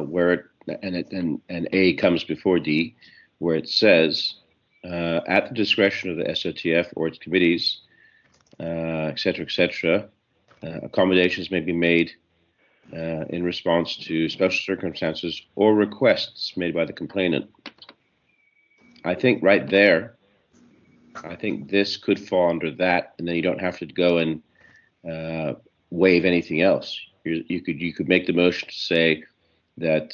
where and A comes before D, where it says, at the discretion of the SOTF or its committees, et cetera, accommodations may be made in response to special circumstances or requests made by the complainant. I think right there, this could fall under that, and then you don't have to go and waive anything else. You could make the motion to say that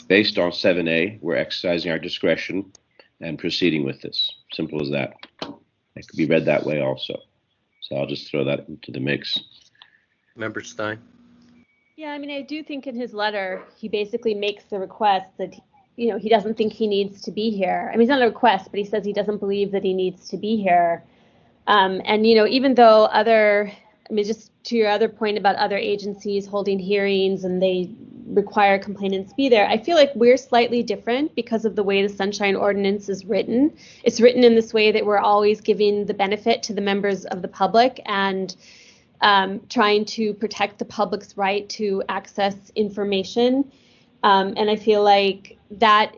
based on 7A, we're exercising our discretion and proceeding with this. Simple as that. It could be read that way also. So I'll just throw that into the mix. Member Stein. Yeah, I do think in his letter, he basically makes the request that he doesn't think he needs to be here. I mean, it's not a request, but he says he doesn't believe that he needs to be here. And, even though just to your other point about other agencies holding hearings and they require complainants be there, I feel like we're slightly different because of the way the Sunshine Ordinance is written. It's written in this way that we're always giving the benefit to the members of the public and trying to protect the public's right to access information. And I feel like that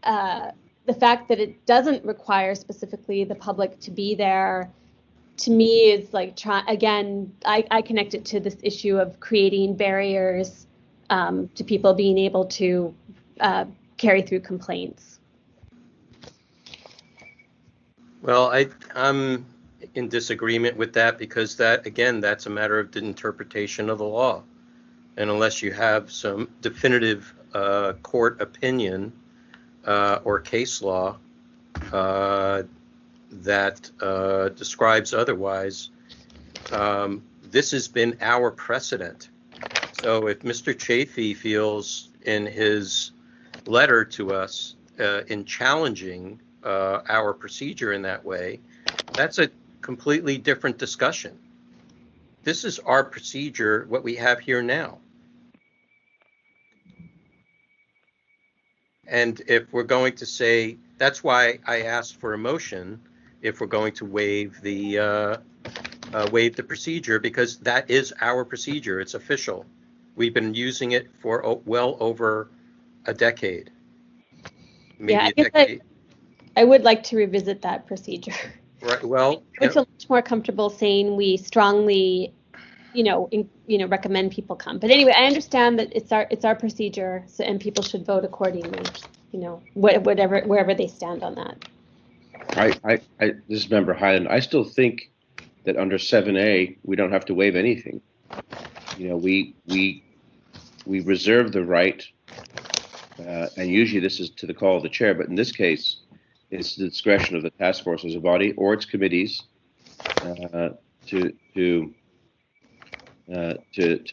the fact that it doesn't require specifically the public to be there, to me, is like, I connect it to this issue of creating barriers to people being able to carry through complaints. Well, I'm in disagreement with that because that's a matter of the interpretation of the law. And unless you have some definitive court opinion or case law that describes otherwise, this has been our precedent. So if Mr. Chafee feels in his letter to us in challenging our procedure in that way, that's a completely different discussion. This is our procedure, what we have here now. And if we're going to say, that's why I asked for a motion, if we're going to waive the procedure, because that is our procedure. It's official. We've been using it for well over a decade. Maybe a decade. I would like to revisit that procedure. Right. Well, I would feel much more comfortable saying we strongly, recommend people come. But anyway, I understand that it's our procedure, so, and people should vote accordingly. Wherever they stand on that. This is Member Highland. I still think that under 7A we don't have to waive anything. We reserve the right, and usually this is to the call of the chair, but in this case, it's the discretion of the task force as a body or its committees to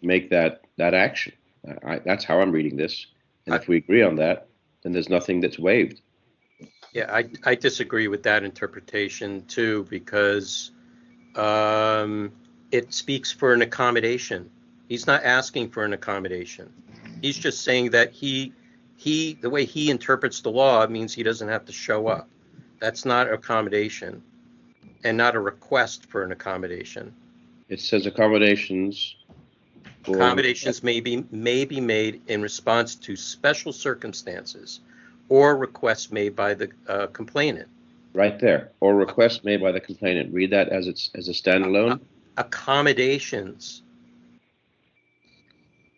make that action. That's how I'm reading this, and if we agree on that, then there's nothing that's waived. Yeah, I disagree with that interpretation too, because it speaks for an accommodation. He's not asking for an accommodation. He's just saying that the way he interprets the law means he doesn't have to show up. That's not accommodation, and not a request for an accommodation. It says accommodations. Accommodations may be made in response to special circumstances or requests made by the complainant. Right there, or requests made by the complainant. Read that as a standalone. Accommodations.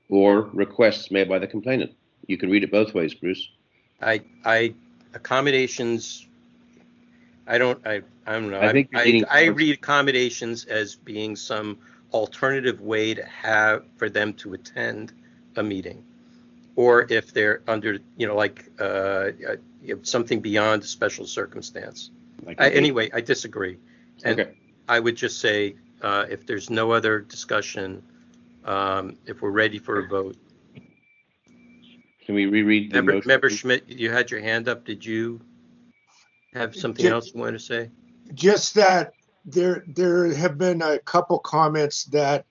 Or requests made by the complainant. You can read it both ways, Bruce. Accommodations. I don't know. I read accommodations as being some alternative way to have for them to attend a meeting, or if they're under, something beyond a special circumstance. Anyway, I disagree, and I would just say if there's no other discussion, if we're ready for a vote. Can we reread the motion? Member Schmidt, you had your hand up. Did you have something else you want to say? Just that there have been a couple comments that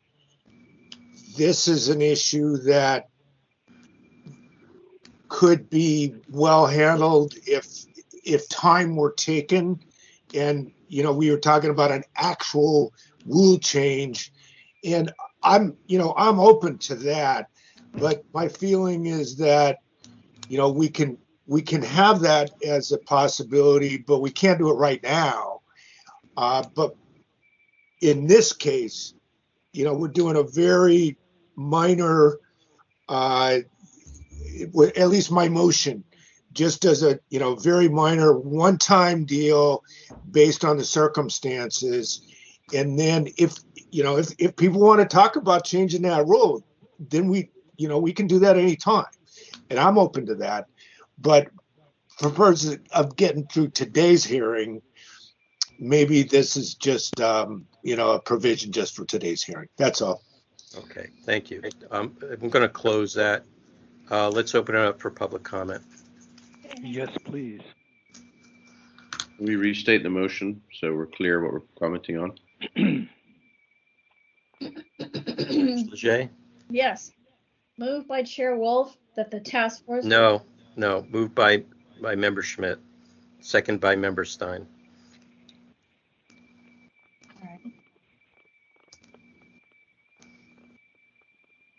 this is an issue that could be well handled if time were taken, and we were talking about an actual rule change, and I'm open to that, but my feeling is that we can have that as a possibility, but we can't do it right now. But in this case, we're doing a very minor, at least my motion, just as a very minor one-time deal based on the circumstances. And then if people want to talk about changing that rule, then we can do that anytime, and I'm open to that. But for purposes of getting through today's hearing, maybe this is just a provision just for today's hearing. That's all. Okay, thank you. I'm going to close that. Let's open it up for public comment. Yes, please. We restate the motion so we're clear what we're commenting on. Leger? Yes. Moved by Chair Wolf that the task force. No. Moved by Member Schmidt. Second by Member Stein. All right.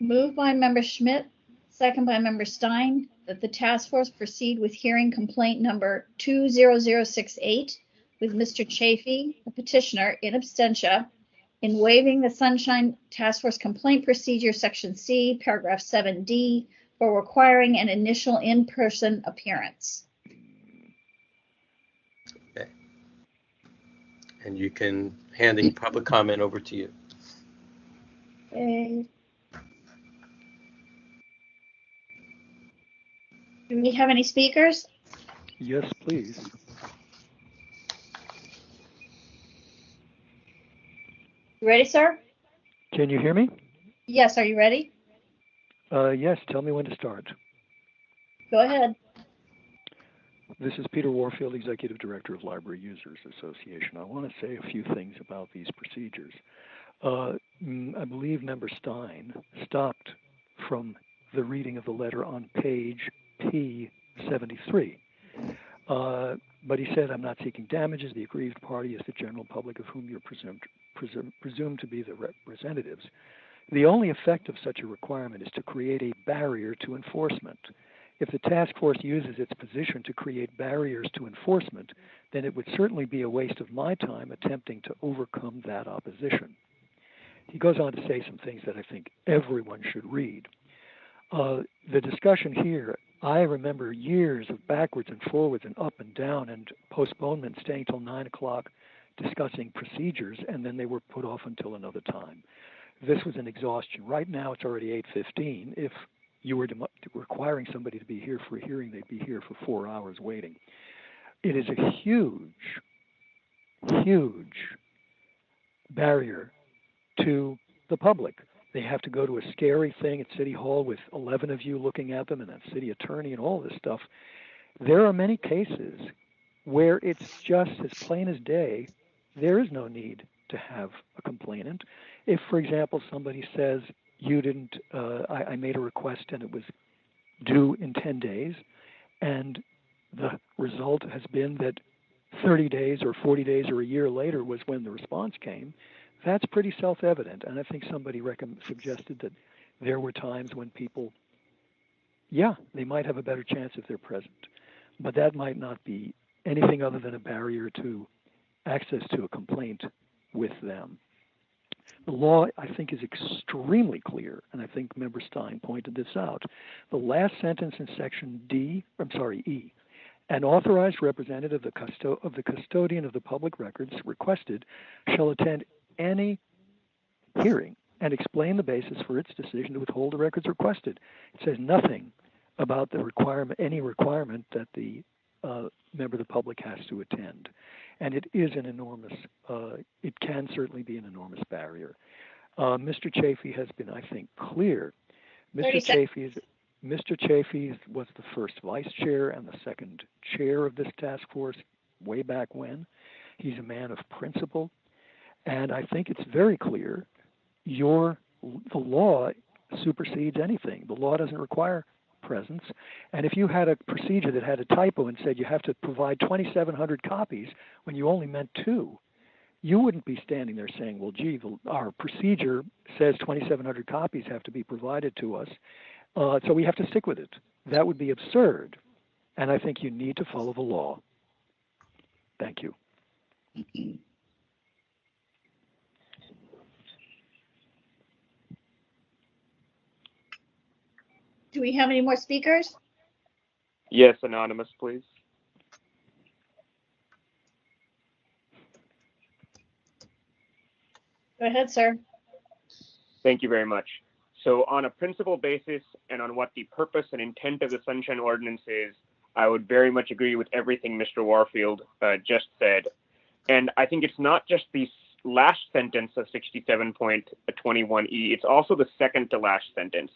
Moved by Member Schmidt, second by Member Stein, that the task force proceed with hearing complaint number 20068 with Mr. Chafee, the petitioner, in absentia, in waiving the Sunshine Task Force Complaint Procedure, Section C, Paragraph 7D, for requiring an initial in-person appearance. Okay. And you can handing public comment over to you. Okay. Do we have any speakers? Yes, please. You ready, sir? Can you hear me? Yes, are you ready? Yes, tell me when to start. Go ahead. This is Peter Warfield, Executive Director of Library Users Association. I want to say a few things about these procedures. I believe Member Stein stopped from the reading of the letter on page P73. But he said, I'm not seeking damages. The aggrieved party is the general public of whom you're presumed to be the representatives. The only effect of such a requirement is to create a barrier to enforcement. If the task force uses its position to create barriers to enforcement, then it would certainly be a waste of my time attempting to overcome that opposition. He goes on to say some things that I think everyone should read. The discussion here, I remember years of backwards and forwards and up and down and postponement, staying till 9 o'clock discussing procedures, and then they were put off until another time. This was an exhaustion. Right now it's already 8:15. If you were requiring somebody to be here for a hearing, they'd be here for 4 hours waiting. It is a huge, huge barrier to the public. They have to go to a scary thing at City Hall with 11 of you looking at them and a city attorney and all this stuff. There are many cases where it's just as plain as day. There is no need to have a complainant. If, for example, somebody says, you didn't, I made a request and it was due in 10 days, and the result has been that 30 days or 40 days or a year later was when the response came, that's pretty self-evident. And I think somebody suggested that there were times when people, they might have a better chance if they're present. But that might not be anything other than a barrier to access to a complaint with them. The law, I think, is extremely clear, and I think Member Stein pointed this out. The last sentence in Section E, an authorized representative of the custodian of the public records requested shall attend any hearing and explain the basis for its decision to withhold the records requested. It says nothing about the any requirement that the member of the public has to attend. And it is an enormous, it can certainly be an enormous barrier. Mr. Chafee has been, I think, clear. Mr. Chafee was the first vice chair and the second chair of this task force way back when. He's a man of principle. And I think it's very clear the law supersedes anything. The law doesn't require presence. And if you had a procedure that had a typo and said you have to provide 2,700 copies when you only meant 2, you wouldn't be standing there saying, well, gee, our procedure says 2,700 copies have to be provided to us, so we have to stick with it. That would be absurd. And I think you need to follow the law. Thank you. Do we have any more speakers? Yes, anonymous, please. Go ahead, sir. Thank you very much. So on a principle basis and on what the purpose and intent of the Sunshine Ordinance is, I would very much agree with everything Mr. Warfield just said. And I think it's not just the last sentence of 67.21E, it's also the second to last sentence,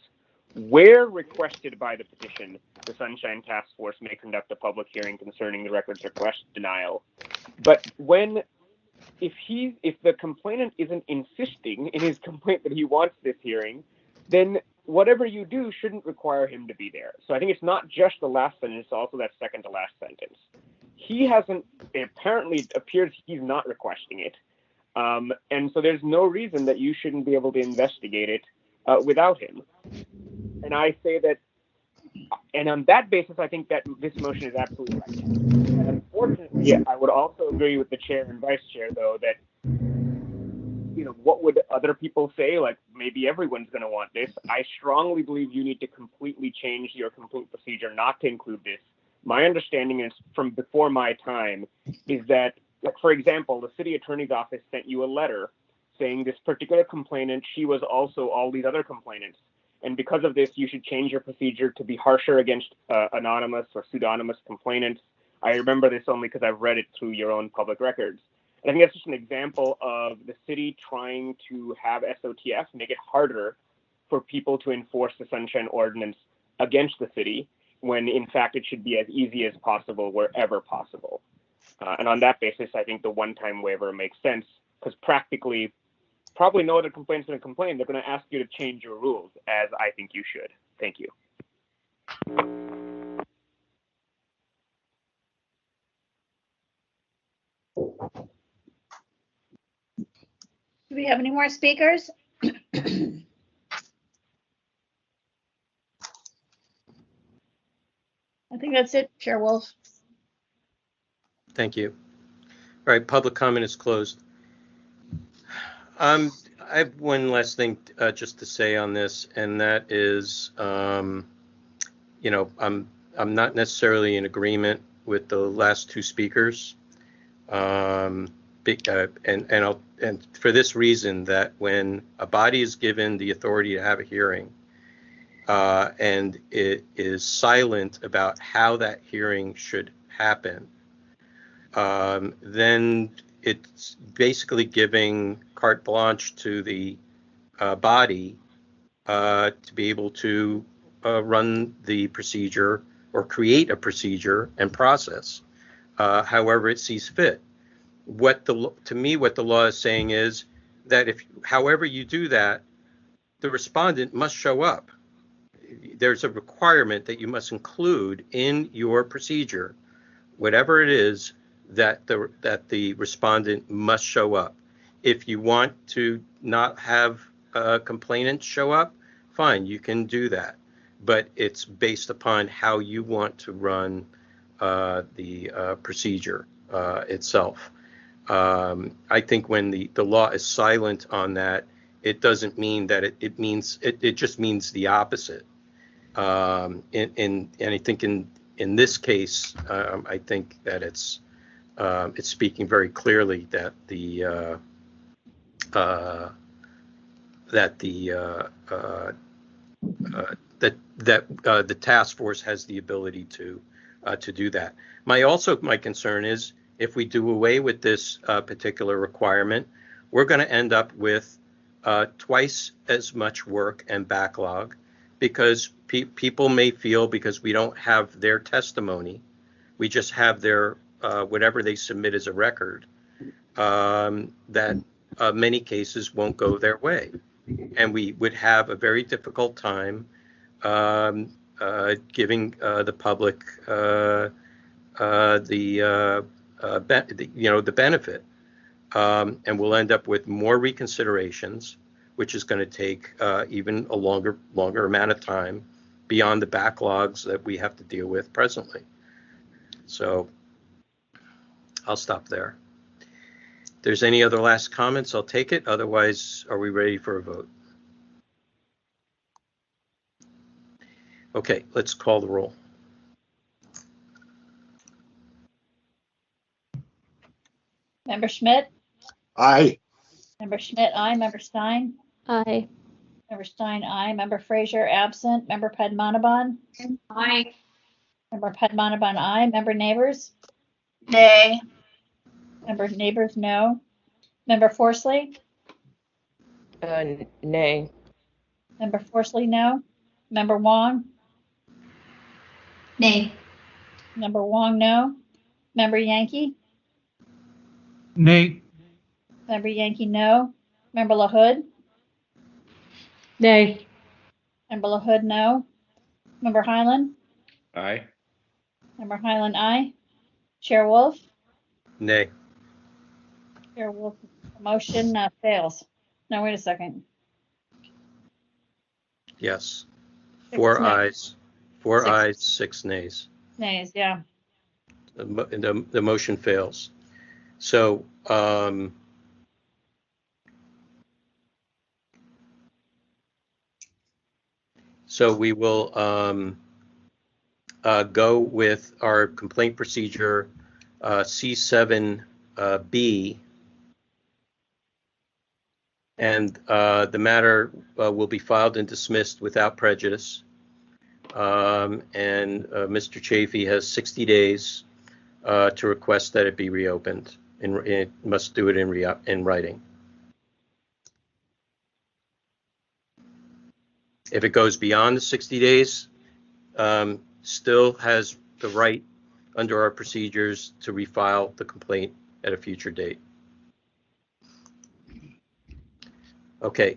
Where requested by the petition, the Sunshine Task Force may conduct a public hearing concerning the record's request denial. But if the complainant isn't insisting in his complaint that he wants this hearing, then whatever you do shouldn't require him to be there. So I think it's not just the last sentence, it's also that second to last sentence. It apparently appears he's not requesting it. And so there's no reason that you shouldn't be able to investigate it without him. And I say that, and on that basis, I think that this motion is absolutely right. And unfortunately, I would also agree with the chair and vice chair, though, that, what would other people say? Like, maybe everyone's going to want this. I strongly believe you need to completely change your complaint procedure not to include this. My understanding is from before my time is that, like, for example, the city attorney's office sent you a letter saying this particular complainant, she was also all these other complainants. And because of this, you should change your procedure to be harsher against anonymous or pseudonymous complainants. I remember this only because I've read it through your own public records. And I think that's just an example of the city trying to have SOTF make it harder for people to enforce the Sunshine Ordinance against the city, when in fact it should be as easy as possible wherever possible. And on that basis, I think the one-time waiver makes sense, because practically, probably no other complaint's going to complain. They're going to ask you to change your rules, as I think you should. Thank you. Do we have any more speakers? I think that's it, Chair Wolf. Thank you. All right, public comment is closed. I have one last thing just to say on this, and that is, I'm not necessarily in agreement with the last two speakers, and for this reason, that when a body is given the authority to have a hearing, and it is silent about how that hearing should happen, then it's basically giving carte blanche to the body to be able to run the procedure or create a procedure and process however it sees fit. To me, what the law is saying is that however you do that, the respondent must show up. There's a requirement that you must include in your procedure, whatever it is, that the respondent must show up. If you want to not have a complainant show up, fine, you can do that. But it's based upon how you want to run the procedure itself. I think when the law is silent on that, it doesn't mean that it just means the opposite. And I think in this case, I think that it's speaking very clearly that the task force has the ability to do that. My concern is, if we do away with this particular requirement, we're going to end up with twice as much work and backlog, because people may feel, because we don't have their testimony, we just have their whatever they submit as a record, that many cases won't go their way. And we would have a very difficult time giving the public the benefit. And we'll end up with more reconsiderations, which is going to take even a longer amount of time beyond the backlogs that we have to deal with presently. So I'll stop there. If there's any other last comments, I'll take it. Otherwise, are we ready for a vote? Okay, let's call the roll. Member Schmidt? Aye. Member Schmidt, aye. Member Stein? Aye. Member Stein, aye. Member Frazier, absent. Member Padmanabhan? Aye. Member Padmanabhan, aye. Member Neighbors? Nay. Member Neighbors, no. Member Forsley? Nay. Member Forsley, no. Member Wong? Nay. Member Wong, no. Member Yankee? Nay. Member Yankee, no. Member LaHood? Nay. Member LaHood, no. Member Highland? Aye. Member Highland, aye. Chair Wolf? Nay. Chair Wolf, motion fails. No, wait a second. Yes. Six 4 nays. ayes. 4 Six. ayes, 6 nays. Nays, yeah. The motion fails. So, we will go with our complaint procedure C7B, and the matter will be filed and dismissed without prejudice. And Mr. Chafee has 60 days to request that it be reopened, and it must do it in writing. If it goes beyond the 60 days, still has the right under our procedures to refile the complaint at a future date. Okay,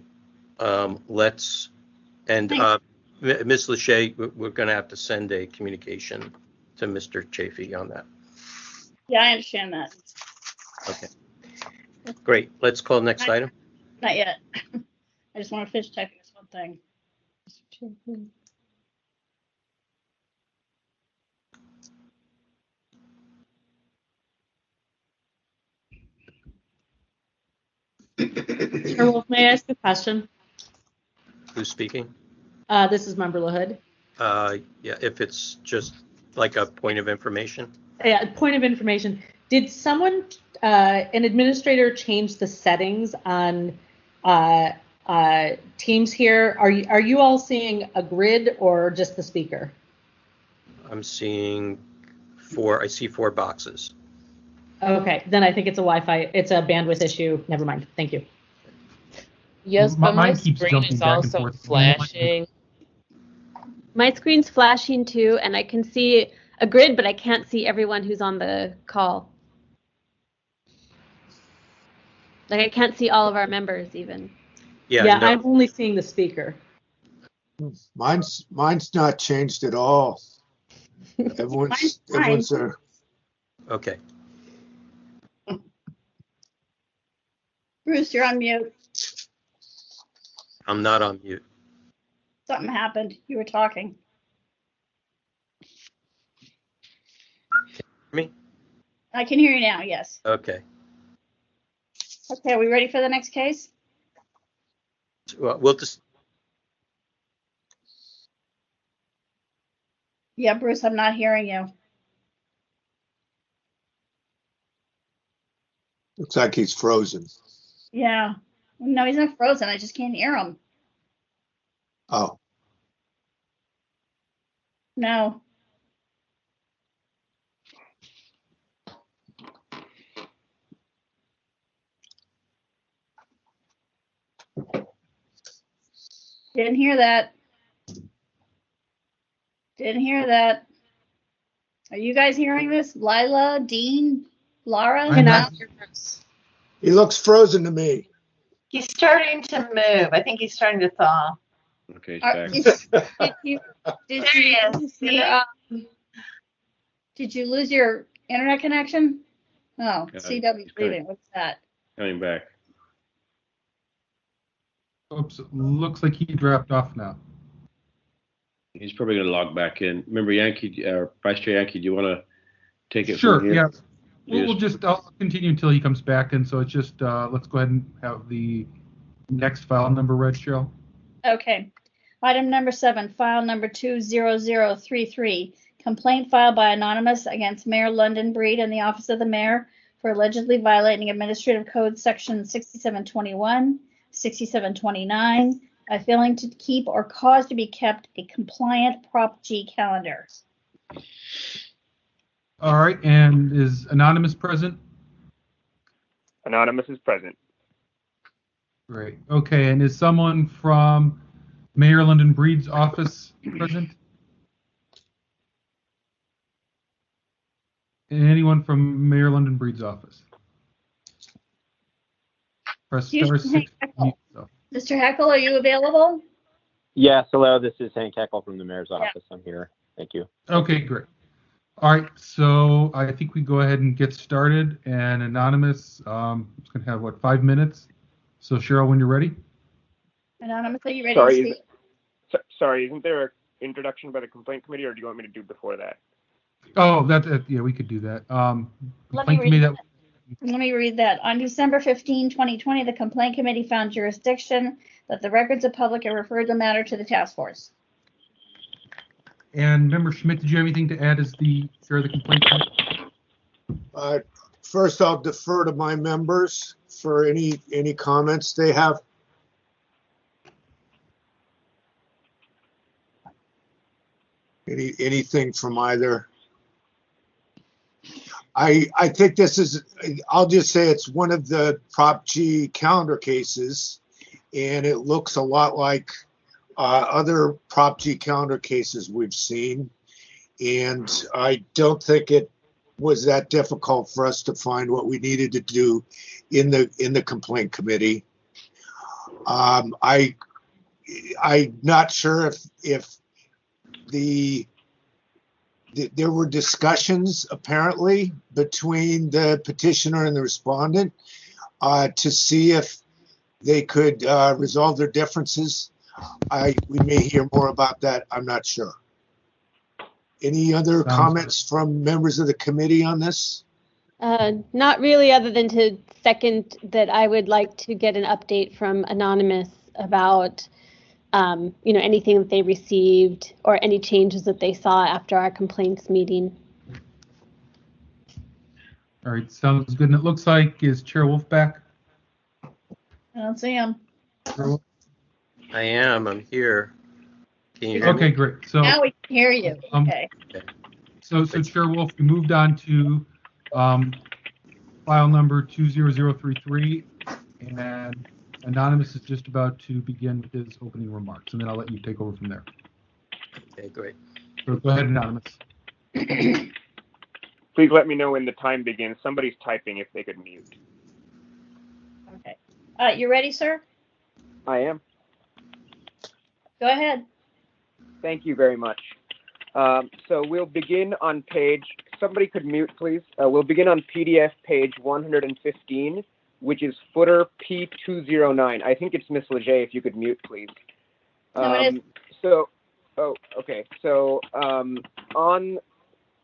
let's, and Ms. Lachey, we're going to have to send a communication to Mr. Chafee on that. Yeah, I understand that. Okay, great. Let's call the next item. Not yet. I just want to finish typing this one thing. Chair Wolf, may I ask a question? Who's speaking? This is Member LaHood. Yeah, if it's just like a point of information. Yeah, point of information. Did someone, an administrator, change the settings on Teams here? Are you all seeing a grid or just the speaker? I'm seeing 4. I see 4 boxes. Okay, then I think it's a Wi-Fi. It's a bandwidth issue. Never mind. Thank you. Yes, but my Mine keeps screen jumping is back and also forth. flashing. My screen's flashing too, and I can see a grid, but I can't see everyone who's on the call. Like I can't see all of our members even. Yeah, Yeah, no. I'm only seeing the speaker. Mine's not changed at all. Everyone's there. Okay. Bruce, you're on mute. I'm not on mute. Something happened. You were talking. Me? I can hear you now, yes. Okay. Okay, are we ready for the next case? Well, we'll just. Yeah, Bruce, I'm not hearing you. Looks like he's frozen. Yeah. No, he's not frozen. I just can't hear him. Oh, No. Didn't hear that. Didn't hear that. Are you guys hearing this? Lila, Dean, Laura? I'm not. he looks frozen to me. He's starting to move. I think he's starting to thaw. Okay, Are- he's back. Did There he is. lose See? your, did you lose your internet connection? Oh, Yeah, CW he's coming. leaving. What's that? Coming back. Oops, looks like he dropped off now. He's probably going to log back in. Remember, Yankee, Vice Chair Yankee, do you want to take it Sure, from here? yeah. I'll continue until he comes back, and so it's just, let's go ahead and have the next file number read, Cheryl. Okay. Item number 7, file number 20033. Complaint filed by Anonymous against Mayor London Breed and the Office of the Mayor for allegedly violating Administrative Code Section 6721, 6729, by failing to keep or cause to be kept a compliant Prop G calendar. All right, and is Anonymous present? Anonymous is present. Great. Okay, and is someone from Mayor London Breed's office present? Anyone from Mayor London Breed's office? Press star 6 to mute yourself. Mr. Heckle, are you available? Yes, hello, this is Hank Heckle from the mayor's office. I'm here. Thank you. Okay, great. All right, so I think we go ahead and get started. And Anonymous, it's going to have, what, 5 minutes? So Cheryl, when you're ready. Anonymous, are you ready to speak? Sorry, isn't there an introduction by the complaint committee, or do you want me to do before that? Oh, yeah, we could do that. Let me read that. On December 15, 2020, the complaint committee found jurisdiction that the records of public and referred the matter to the task force. And Member Schmidt, did you have anything to add as the chair of the complaint committee? First, I'll defer to my members for any comments they have. Anything from either? I think this is, I'll just say it's one of the Prop G calendar cases, and it looks a lot like other Prop G calendar cases we've seen. And I don't think it was that difficult for us to find what we needed to do in the complaint committee. I'm not sure if there were discussions apparently between the petitioner and the respondent to see if they could resolve their differences. We may hear more about that. I'm not sure. Any other comments from members of the committee on this? Not really, other than to second that I would like to get an update from Anonymous about anything that they received or any changes that they saw after our complaints meeting. All right, sounds good. And it looks like, is Chair Wolf back? I don't see him. I am. I'm here. Can you hear Okay, me? great. So now we can hear you. Okay. So Chair Wolf, we moved on to file number 20033, and Anonymous is just about to begin with his opening remarks, and then I'll let you take over from there. Okay, great. So go ahead, Anonymous. Please let me know when the time begins. Somebody's typing if they could mute. Okay. You ready, sir? I am. Go ahead. Thank you very much. So we'll begin on page, somebody could mute, please. We'll begin on PDF page 115, which is footer P209. I think it's Miss Leger, if you could mute, please. No, it is. Okay. So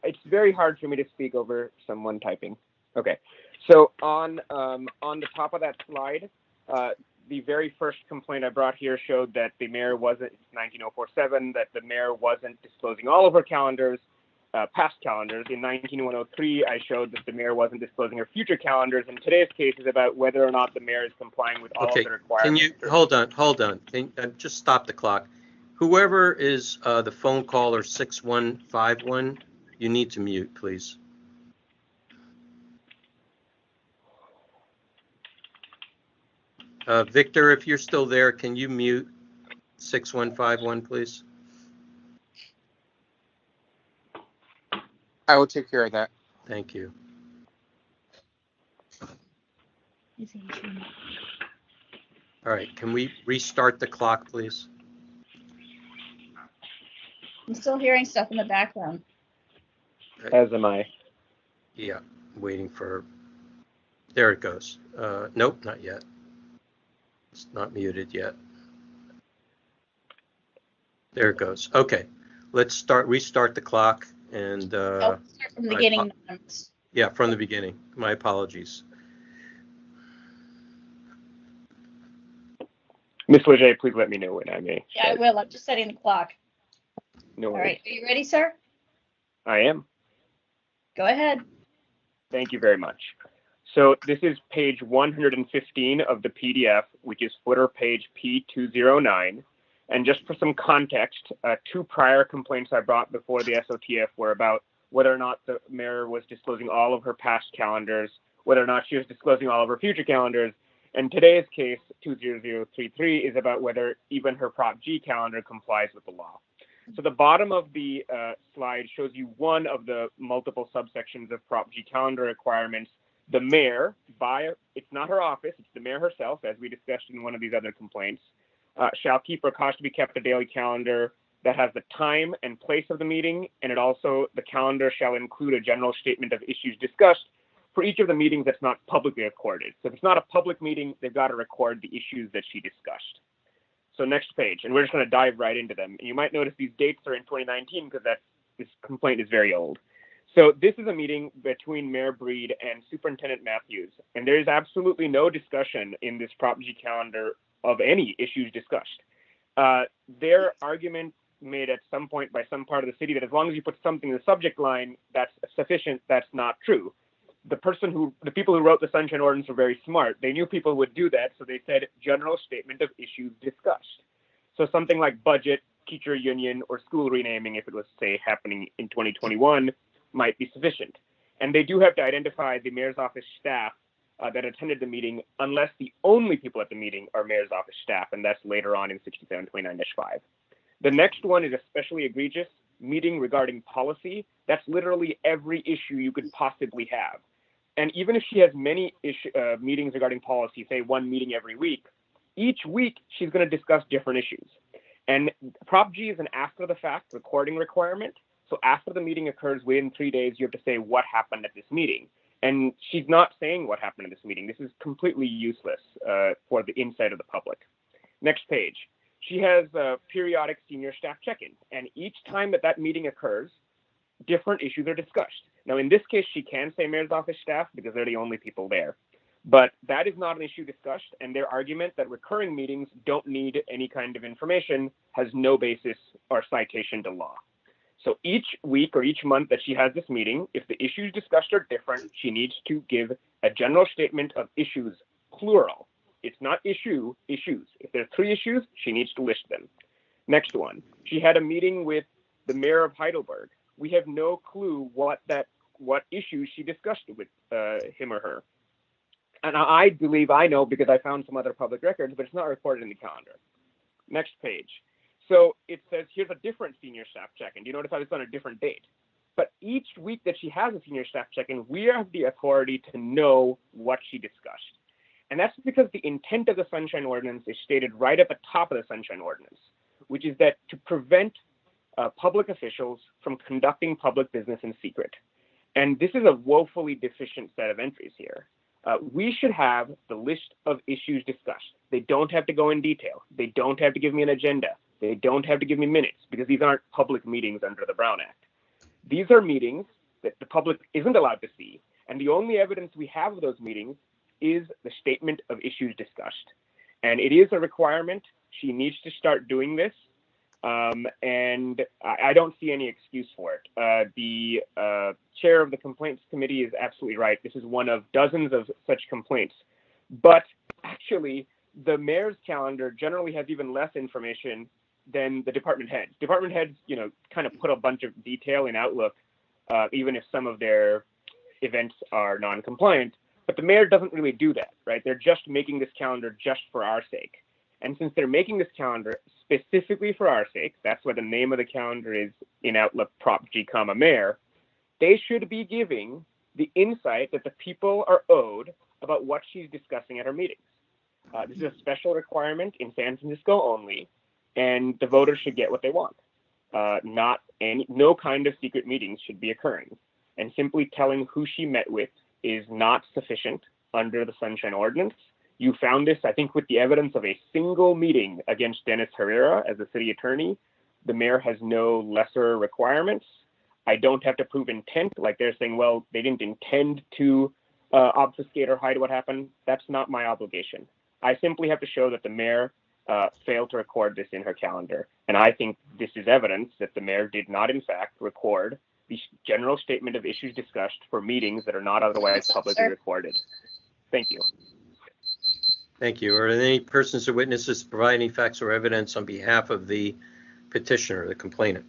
it's very hard for me to speak over someone typing. Okay. So on the top of that slide, the very first complaint I brought here showed that the mayor wasn't, it's 19047, that the mayor wasn't disclosing all of her calendars, past calendars. In 19103, I showed that the mayor wasn't disclosing her future calendars. And today's case is about whether or not the mayor is complying with all of the requirements. Can you, hold on. Can you, just stop the clock. Whoever is the phone caller 6151, you need to mute, please. Victor, if you're still there, can you mute 6151, please? I will take care of that. Thank you. All right, can we restart the clock, please? I'm still hearing stuff in the background. As am I. Yeah, waiting for, there it goes. Nope, not yet. It's not muted yet. There it goes. Okay, let's restart the clock and Start from the beginning. Yeah, from the beginning. My apologies. Miss Leger, please let me know when I may. Yeah, I will. I'm just setting the clock. No worries. All right, are you ready, sir? I am. Go ahead. Thank you very much. So this is page 115 of the PDF, which is footer page P209. And just for some context, 2 prior complaints I brought before the SOTF were about whether or not the mayor was disclosing all of her past calendars, whether or not she was disclosing all of her future calendars, And today's case, 20033, is about whether even her Prop G calendar complies with the law. So the bottom of the slide shows you one of the multiple subsections of Prop G calendar requirements. The mayor, it's not her office, it's the mayor herself, as we discussed in one of these other complaints, shall keep or cause to be kept a daily calendar that has the time and place of the meeting, and the calendar shall include a general statement of issues discussed for each of the meetings that's not publicly recorded. So if it's not a public meeting, they've got to record the issues that she discussed. So next page, and we're just going to dive right into them. And you might notice these dates are in 2019 because this complaint is very old. So this is a meeting between Mayor Breed and Superintendent Matthews, and there is absolutely no discussion in this Prop G calendar of any issues discussed. Their argument made at some point by some part of the city that as long as you put something in the subject line, that's sufficient. That's not true. The people who wrote the Sunshine Ordinance were very smart. They knew people would do that, so they said general statement of issues discussed. So something like budget, teacher union, or school renaming, if it was, say, happening in 2021, might be sufficient. And they do have to identify the mayor's office staff that attended the meeting, unless the only people at the meeting are mayor's office staff, and that's later on in 6729-5. The next one is especially egregious, meeting regarding policy. That's literally every issue you could possibly have. And even if she has many meetings regarding policy, say one meeting every week, each week she's going to discuss different issues. And Prop G is an after-the-fact recording requirement. So after the meeting occurs, within 3 days, you have to say what happened at this meeting. And she's not saying what happened in this meeting. This is completely useless for the insight of the public. Next page. She has periodic senior staff check-ins. And each time that meeting occurs, different issues are discussed. Now, in this case, she can say mayor's office staff because they're the only people there. But that is not an issue discussed, and their argument that recurring meetings don't need any kind of information has no basis or citation to law. So each week or each month that she has this meeting, if the issues discussed are different, she needs to give a general statement of issues, plural. It's not issues. If there are 3 issues, she needs to list them. Next one, she had a meeting with the mayor of Heidelberg. We have no clue what issues she discussed with him or her. And I believe I know because I found some other public records, but it's not recorded in the calendar. Next page. So it says, here's a different senior staff check-in. Do you notice how it's on a different date? But each week that she has a senior staff check-in, we have the authority to know what she discussed. And that's because the intent of the Sunshine Ordinance is stated right at the top of the Sunshine Ordinance, which is that to prevent public officials from conducting public business in secret. And this is a woefully deficient set of entries here. We should have the list of issues discussed. They don't have to go in detail. They don't have to give me an agenda. They don't have to give me minutes because these aren't public meetings under the Brown Act. These are meetings that the public isn't allowed to see. And the only evidence we have of those meetings is the statement of issues discussed. And it is a requirement. She needs to start doing this. And I don't see any excuse for it. The chair of the complaints committee is absolutely right. This is one of dozens of such complaints. But actually, the mayor's calendar generally has even less information than the department heads. Department heads, kind of put a bunch of detail in Outlook, even if some of their events are non-compliant. But the mayor doesn't really do that, right? They're just making this calendar just for our sake. And since they're making this calendar specifically for our sake, that's why the name of the calendar is in Outlook Prop G, Mayor, they should be giving the insight that the people are owed about what she's discussing at her meetings. This is a special requirement in San Francisco only, and the voters should get what they want. No kind of secret meetings should be occurring. And simply telling who she met with is not sufficient under the Sunshine Ordinance. You found this, I think, with the evidence of a single meeting against Dennis Herrera as the city attorney. The mayor has no lesser requirements. I don't have to prove intent, like they're saying, well, they didn't intend to obfuscate or hide what happened. That's not my obligation. I simply have to show that the mayor failed to record this in her calendar. And I think this is evidence that the mayor did not, in fact, record the general statement of issues discussed for meetings that are not otherwise publicly recorded. Thank you. Thank you. Are there any persons or witnesses to provide any facts or evidence on behalf of the petitioner, the complainant?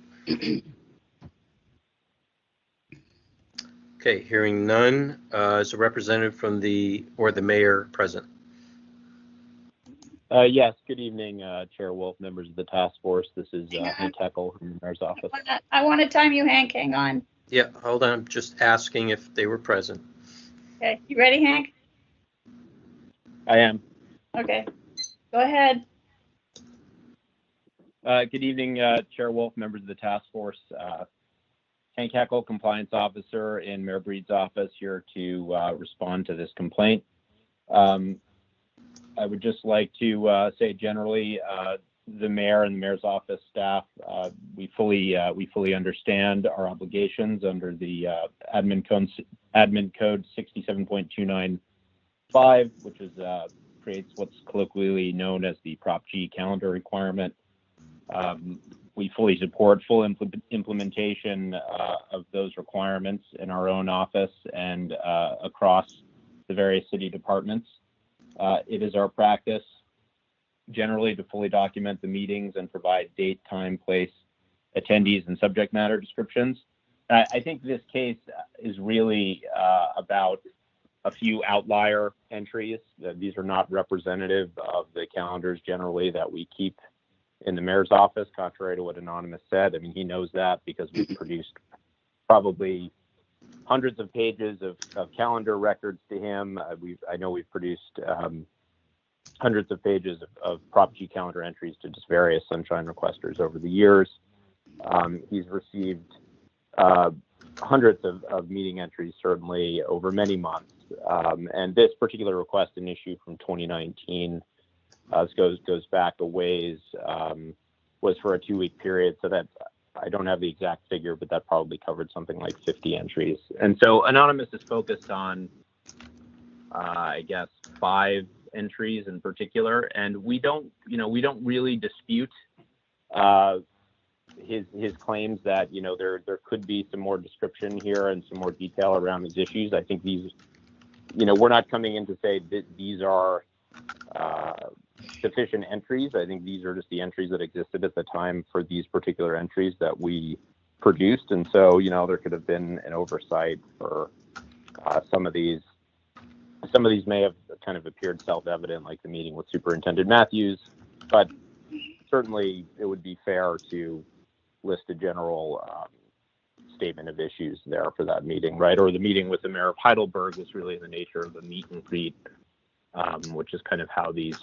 Okay, hearing none. Is a representative from the mayor present? Yes, good evening, Chair Wolf, members of the task force. This is Hank Heckel from the mayor's office. I want to time you, Hank. Hang on. Yeah, hold on. I'm just asking if they were present. Okay, you ready, Hank? I am. Okay, go ahead. Good evening, Chair Wolf, members of the task force. Hank Heckel, compliance officer in Mayor Breed's office, here to respond to this complaint. I would just like to say generally, the mayor and the mayor's office staff, we fully understand our obligations under the admin code 67.295, which is creates what's colloquially known as the Prop G calendar requirement. We fully support full implementation of those requirements in our own office and across the various city departments. It is our practice generally to fully document the meetings and provide date, time, place, attendees, and subject matter descriptions. I think this case is really about a few outlier entries. These are not representative of the calendars generally that we keep in the mayor's office, contrary to what Anonymous said. I mean, he knows that because we've produced probably hundreds of pages of calendar records to him. I know we've produced hundreds of pages of Prop G calendar entries to just various Sunshine requesters over the years. He's received hundreds of meeting entries, certainly over many months. And this particular request, an issue from 2019, this goes back a ways, was for a 2-week period. So that, I don't have the exact figure, but that probably covered something like 50 entries. And so Anonymous is focused on, I guess, 5 entries in particular. And we don't really dispute his claims that, there could be some more description here and some more detail around these issues. I think these, we're not coming in to say that these are sufficient entries. I think these are just the entries that existed at the time for these particular entries that we produced. And so, there could have been an oversight for some of these. Some of these may have kind of appeared self-evident, like the meeting with Superintendent Matthews, but certainly it would be fair to list a general statement of issues there for that meeting, right? Or the meeting with the mayor of Heidelberg was really in the nature of a meet and greet, which is kind of how these,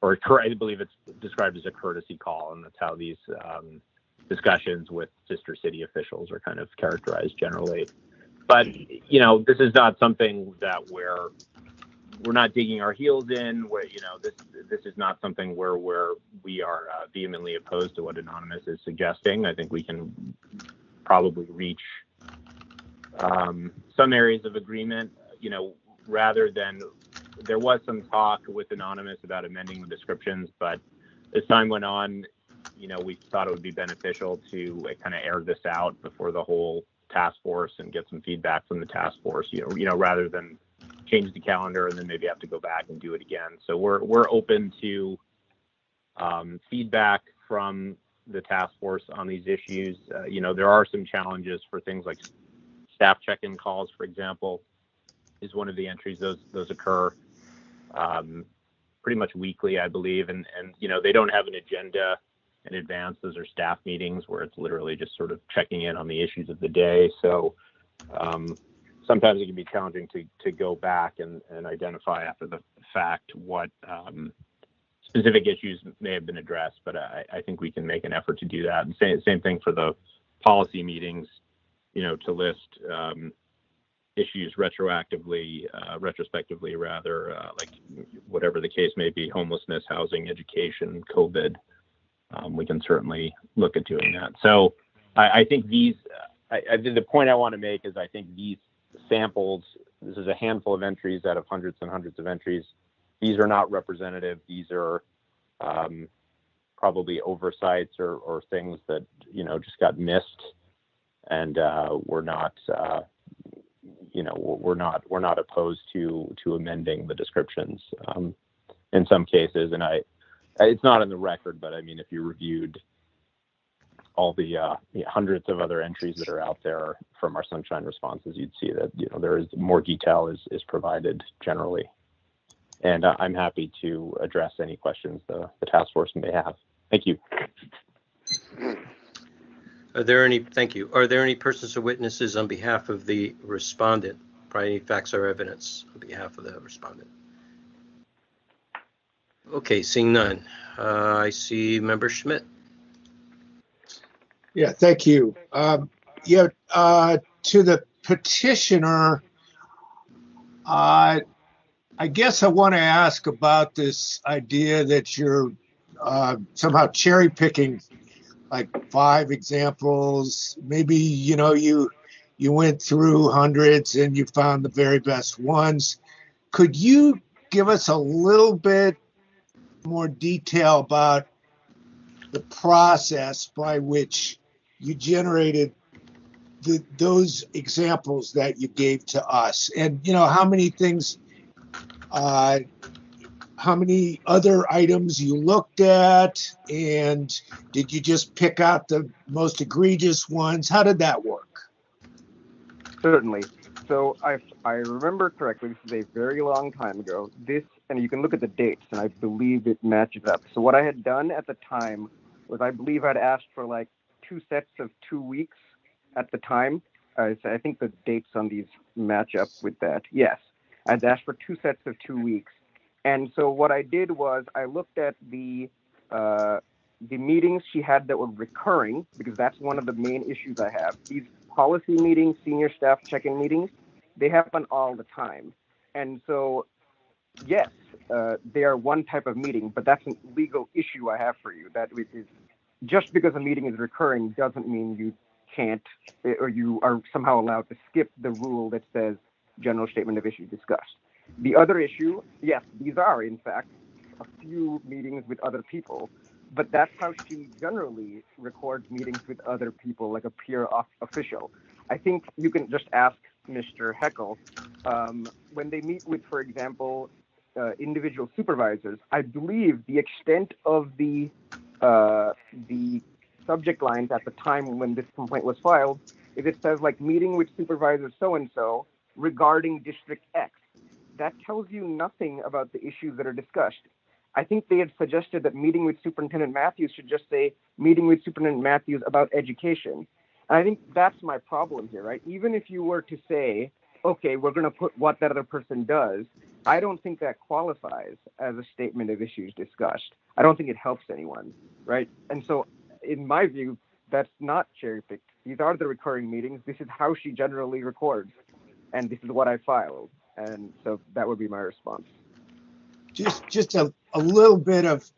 or I believe it's described as a courtesy call, and that's how these discussions with sister city officials are kind of characterized generally. But, this is not something that we're not digging our heels in. Where, this is not something where we are vehemently opposed to what Anonymous is suggesting. I think we can probably reach some areas of agreement, rather than, there was some talk with Anonymous about amending the descriptions, but as time went on, we thought it would be beneficial to kind of air this out before the whole task force and get some feedback from the task force, rather than change the calendar and then maybe have to go back and do it again. So we're open to feedback from the task force on these issues. There are some challenges for things like staff check-in calls, for example, is one of the entries. Those occur pretty much weekly, I believe, and they don't have an agenda in advance. Those are staff meetings where it's literally just sort of checking in on the issues of the day. So sometimes it can be challenging to go back and identify after the fact what specific issues may have been addressed, but I think we can make an effort to do that. And same thing for the policy meetings, to list issues retrospectively, like whatever the case may be, homelessness, housing, education, COVID. We can certainly look at doing that. So I think the point I want to make is I think these samples, this is a handful of entries out of hundreds and hundreds of entries. These are not representative. These are probably oversights or things that, just got missed. And we're not opposed to amending the descriptions in some cases. And it's not in the record, but I mean, if you reviewed all the hundreds of other entries that are out there from our Sunshine responses, you'd see that, there is more detail is provided generally. And I'm happy to address any questions the task force may have. Thank you. Thank you. Are there any persons or witnesses on behalf of the respondent, provide any facts or evidence on behalf of the respondent? Okay, seeing none. I see Member Schmidt. Yeah, thank you. To the petitioner, I guess I want to ask about this idea that you're somehow cherry picking like 5 examples. Maybe, you went through hundreds and you found the very best ones. Could you give us a little bit more detail about the process by which you generated those examples that you gave to us, and how many things, how many other items you looked at, and did you just pick out the most egregious ones? How did that work? Certainly. So I remember correctly, this is a very long time ago. And you can look at the dates, and I believe it matches up. So what I had done at the time was I believe I'd asked for like 2 sets of 2 weeks at the time. I think the dates on these match up with that. Yes, I'd asked for 2 sets of 2 weeks. And so what I did was I looked at the meetings she had that were recurring, because that's one of the main issues I have. These policy meetings, senior staff check-in meetings, they happen all the time. And so, yes, they are one type of meeting, but that's a legal issue I have for you. That is, just because a meeting is recurring doesn't mean you can't, or you are somehow allowed to skip the rule that says general statement of issues discussed. The other issue, yes, these are in fact a few meetings with other people, but that's how she generally records meetings with other people, like a peer official. I think you can just ask Mr. Heckel, when they meet with, for example, individual supervisors, I believe the extent of the subject lines at the time when this complaint was filed is it says like meeting with supervisor so-and-so regarding District X. That tells you nothing about the issues that are discussed. I think they had suggested that meeting with Superintendent Matthews should just say meeting with Superintendent Matthews about education. And I think that's my problem here, right? Even if you were to say, okay, we're going to put what that other person does, I don't think that qualifies as a statement of issues discussed. I don't think it helps anyone, right? And so in my view, that's not cherry picked. These are the recurring meetings. This is how she generally records. And this is what I filed. And so that would be my response. Just a little bit of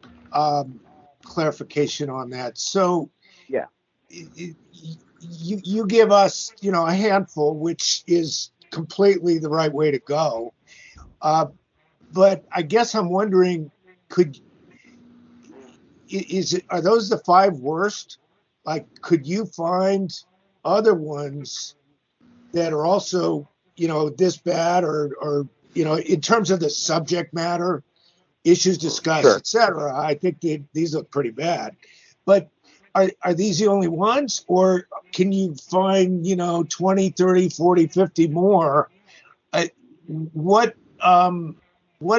clarification on that. So yeah, you give us, a handful, which is completely the right way to go. But I guess I'm wondering, are those the 5 worst? Like, could you find other ones that are also, this bad, or in terms of the subject matter, issues discussed, sure, etc.? I think these look pretty bad. But are these the only ones, or can you find 20, 30, 40, 50 more? What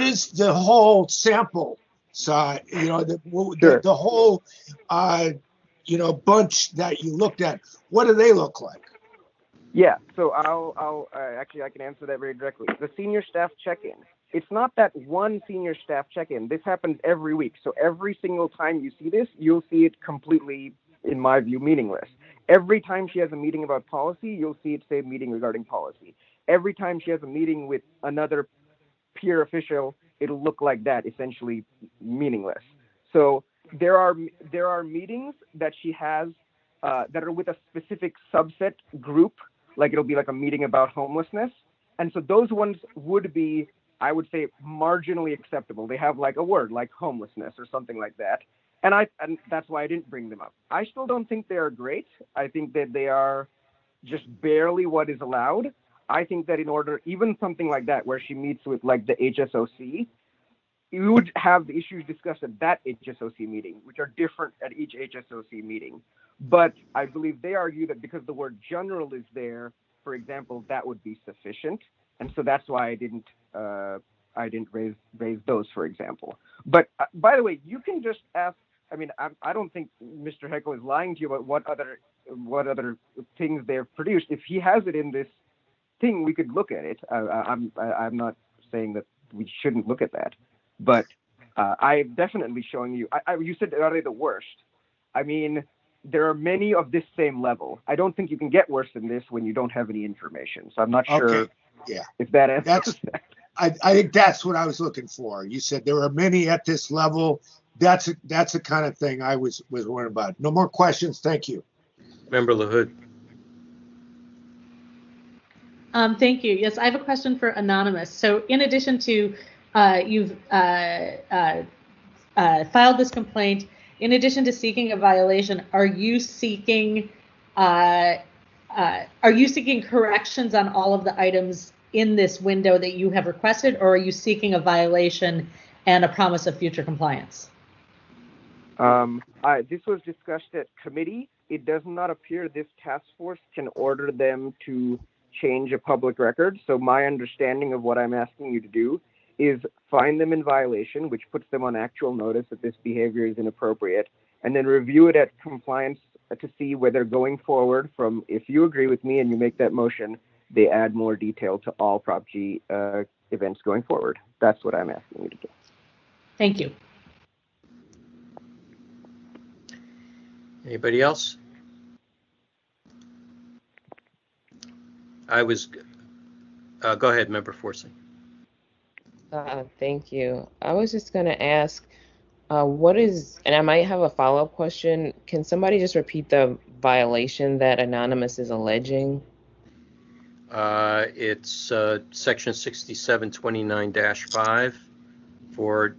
is the whole sample size? The whole bunch that you looked at. What do they look like? Yeah, so I'll actually I can answer that very directly. The senior staff check-in. It's not that one senior staff check-in. This happens every week. So every single time you see this, you'll see it completely, in my view, meaningless. Every time she has a meeting about policy, you'll see it say meeting regarding policy. Every time she has a meeting with another peer official, it'll look like that, essentially meaningless. So there are meetings that she has that are with a specific subset group, like it'll be like a meeting about homelessness. And so those ones would be, I would say, marginally acceptable. They have like a word like homelessness or something like that. And that's why I didn't bring them up. I still don't think they are great. I think that they are just barely what is allowed. I think that in order, even something like that, where she meets with like the HSOC, you would have the issues discussed at that HSOC meeting, which are different at each HSOC meeting. But I believe they argue that because the word general is there, for example, that would be sufficient. And so that's why I I didn't raise those, for example. But by the way, you can just ask. I mean, I don't think Mr. Heckle is lying to you about what other things they've produced. If he has it in this thing, we could look at it. I'm not saying that we shouldn't look at that, but I'm definitely showing you. You said, are they the worst? I mean, there are many of this same level. I don't think you can get worse than this when you don't have any information. So I'm not sure. Okay. Yeah. If that answers that. I think that's what I was looking for. You said there are many at this level. That's the kind of thing I was worried about. No more questions. Thank you. Member LaHood. Thank you. Yes, I have a question for Anonymous. So in addition to you've filed this complaint, in addition to seeking a violation, are you seeking corrections on all of the items in this window that you have requested, or are you seeking a violation and a promise of future compliance? This was discussed at committee. It does not appear this task force can order them to change a public record. So my understanding of what I'm asking you to do is find them in violation, which puts them on actual notice that this behavior is inappropriate, and then review it at compliance to see whether going forward from, if you agree with me and you make that motion, they add more detail to all Prop G events going forward. That's what I'm asking you to do. Thank you. Anybody else? Go ahead, Member Forsing. Thank you. I was just going to ask, and I might have a follow-up question. Can somebody just repeat the violation that Anonymous is alleging? It's section 6729-5 for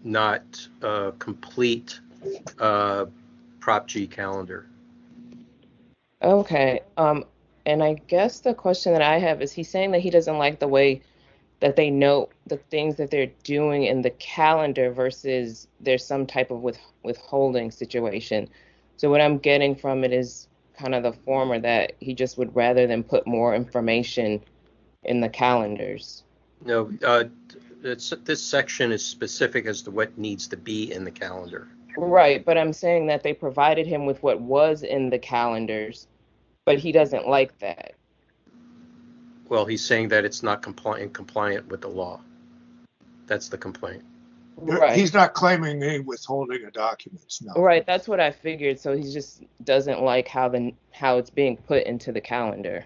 not complete Prop G calendar. Okay. And I guess the question that I have is, he's saying that he doesn't like the way that they note the things that they're doing in the calendar versus there's some type of withholding situation. So what I'm getting from it is kind of the former, that he just would rather than put more information in the calendars. No, this section is specific as to what needs to be in the calendar. Right, but I'm saying that they provided him with what was in the calendars, but he doesn't like that. Well, he's saying that it's not compliant with the law. That's the complaint. Right. He's not claiming any withholding of documents. No. Right, that's what I figured. So he just doesn't like how it's being put into the calendar.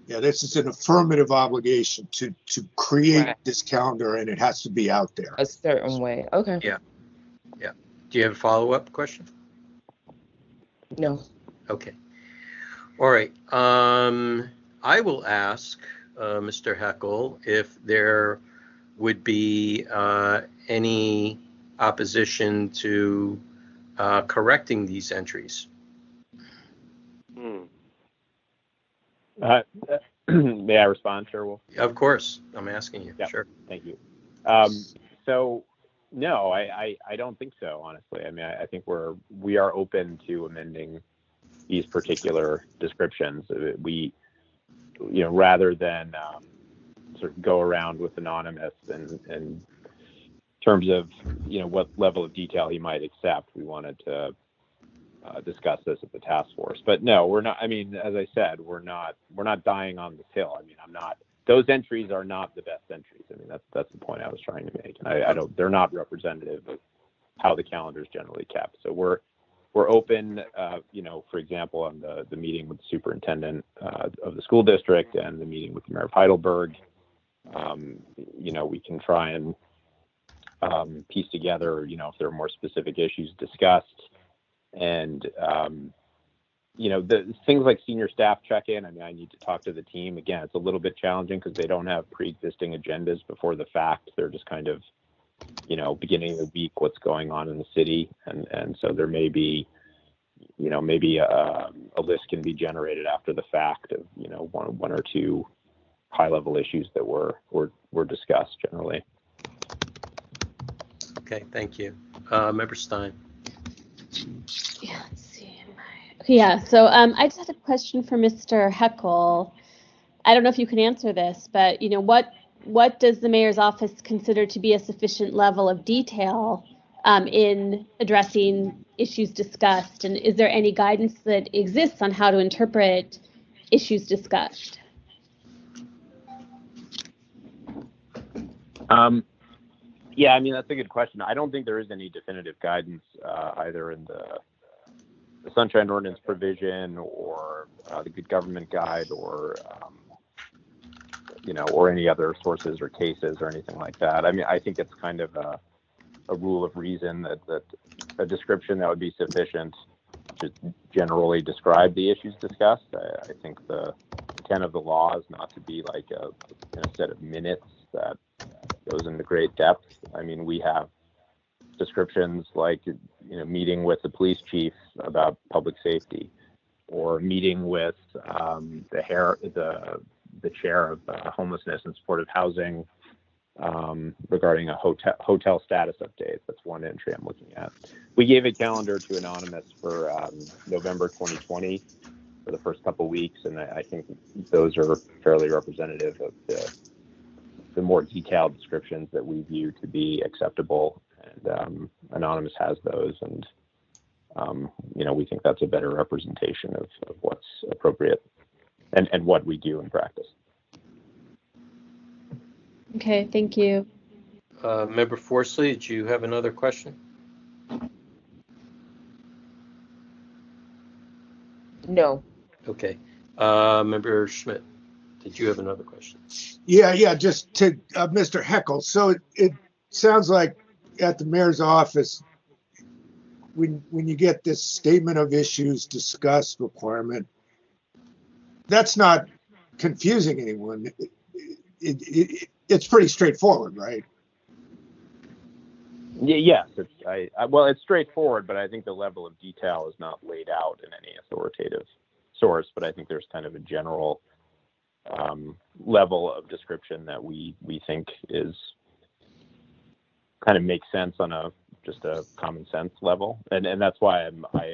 Yeah, this is an affirmative obligation to create this calendar, and it has to be out there a certain way. Okay. Yeah. Do you have a follow-up question? No. Okay. All right. I will ask Mr. Heckle if there would be any opposition to correcting these entries. May I respond, Chair Wolf? Of course. I'm asking you. Yeah, sure. Thank you. So, no, I don't think so, honestly. I mean, I think we are open to amending these particular descriptions. We, rather than sort of go around with Anonymous and in terms of, what level of detail he might accept, we wanted to discuss this at the task force. But no, we're not. I mean, as I said, we're not dying on this hill. I mean, those entries are not the best entries. I mean, that's the point I was trying to make. And they're not representative of how the calendar is generally kept. So we're open, for example, on the meeting with the superintendent of the school district and the meeting with the mayor of Heidelberg. We can try and piece together, if there are more specific issues discussed. And, the things like senior staff check-in, I mean, I need to talk to the team. Again, it's a little bit challenging because they don't have pre-existing agendas before the fact. They're just kind of, beginning of the week, what's going on in the city. And so there may be, maybe a list can be generated after the fact of, one or two high-level issues that were discussed generally. Okay, thank you. Member Stein. Yeah, let's see. Yeah, so I just had a question for Mr. Heckle. I don't know if you can answer this, but what does the mayor's office consider to be a sufficient level of detail in addressing issues discussed? And is there any guidance that exists on how to interpret issues discussed? Yeah, I mean, that's a good question. I don't think there is any definitive guidance either in the Sunshine Ordinance provision or the Good Government Guide or, or any other sources or cases or anything like that. I mean, I think it's kind of a rule of reason that a description that would be sufficient to generally describe the issues discussed. I think the intent of the law is not to be like a set of minutes that goes into great depth. I mean, we have descriptions like, meeting with the police chief about public safety, or meeting with the chair of homelessness and supportive housing regarding a hotel status update. That's one entry I'm looking at. We gave a calendar to Anonymous for November 2020 for the first couple weeks, and I think those are fairly representative of the more detailed descriptions that we view to be acceptable, and Anonymous has those, and we think that's a better representation of what's appropriate and what we do in practice. Okay, thank you. Member Forsley, did you have another question? No. Okay. Member Schmidt, did you have another question? Yeah, just to Mr. Heckel. So it sounds like at the mayor's office, when you get this statement of issues discussed requirement, that's not confusing anyone. It's pretty straightforward, right? Yes, it's straightforward, but I think the level of detail is not laid out in any authoritative source. But I think there's kind of a general level of description that we think is kind of makes sense on just a common sense level, and that's why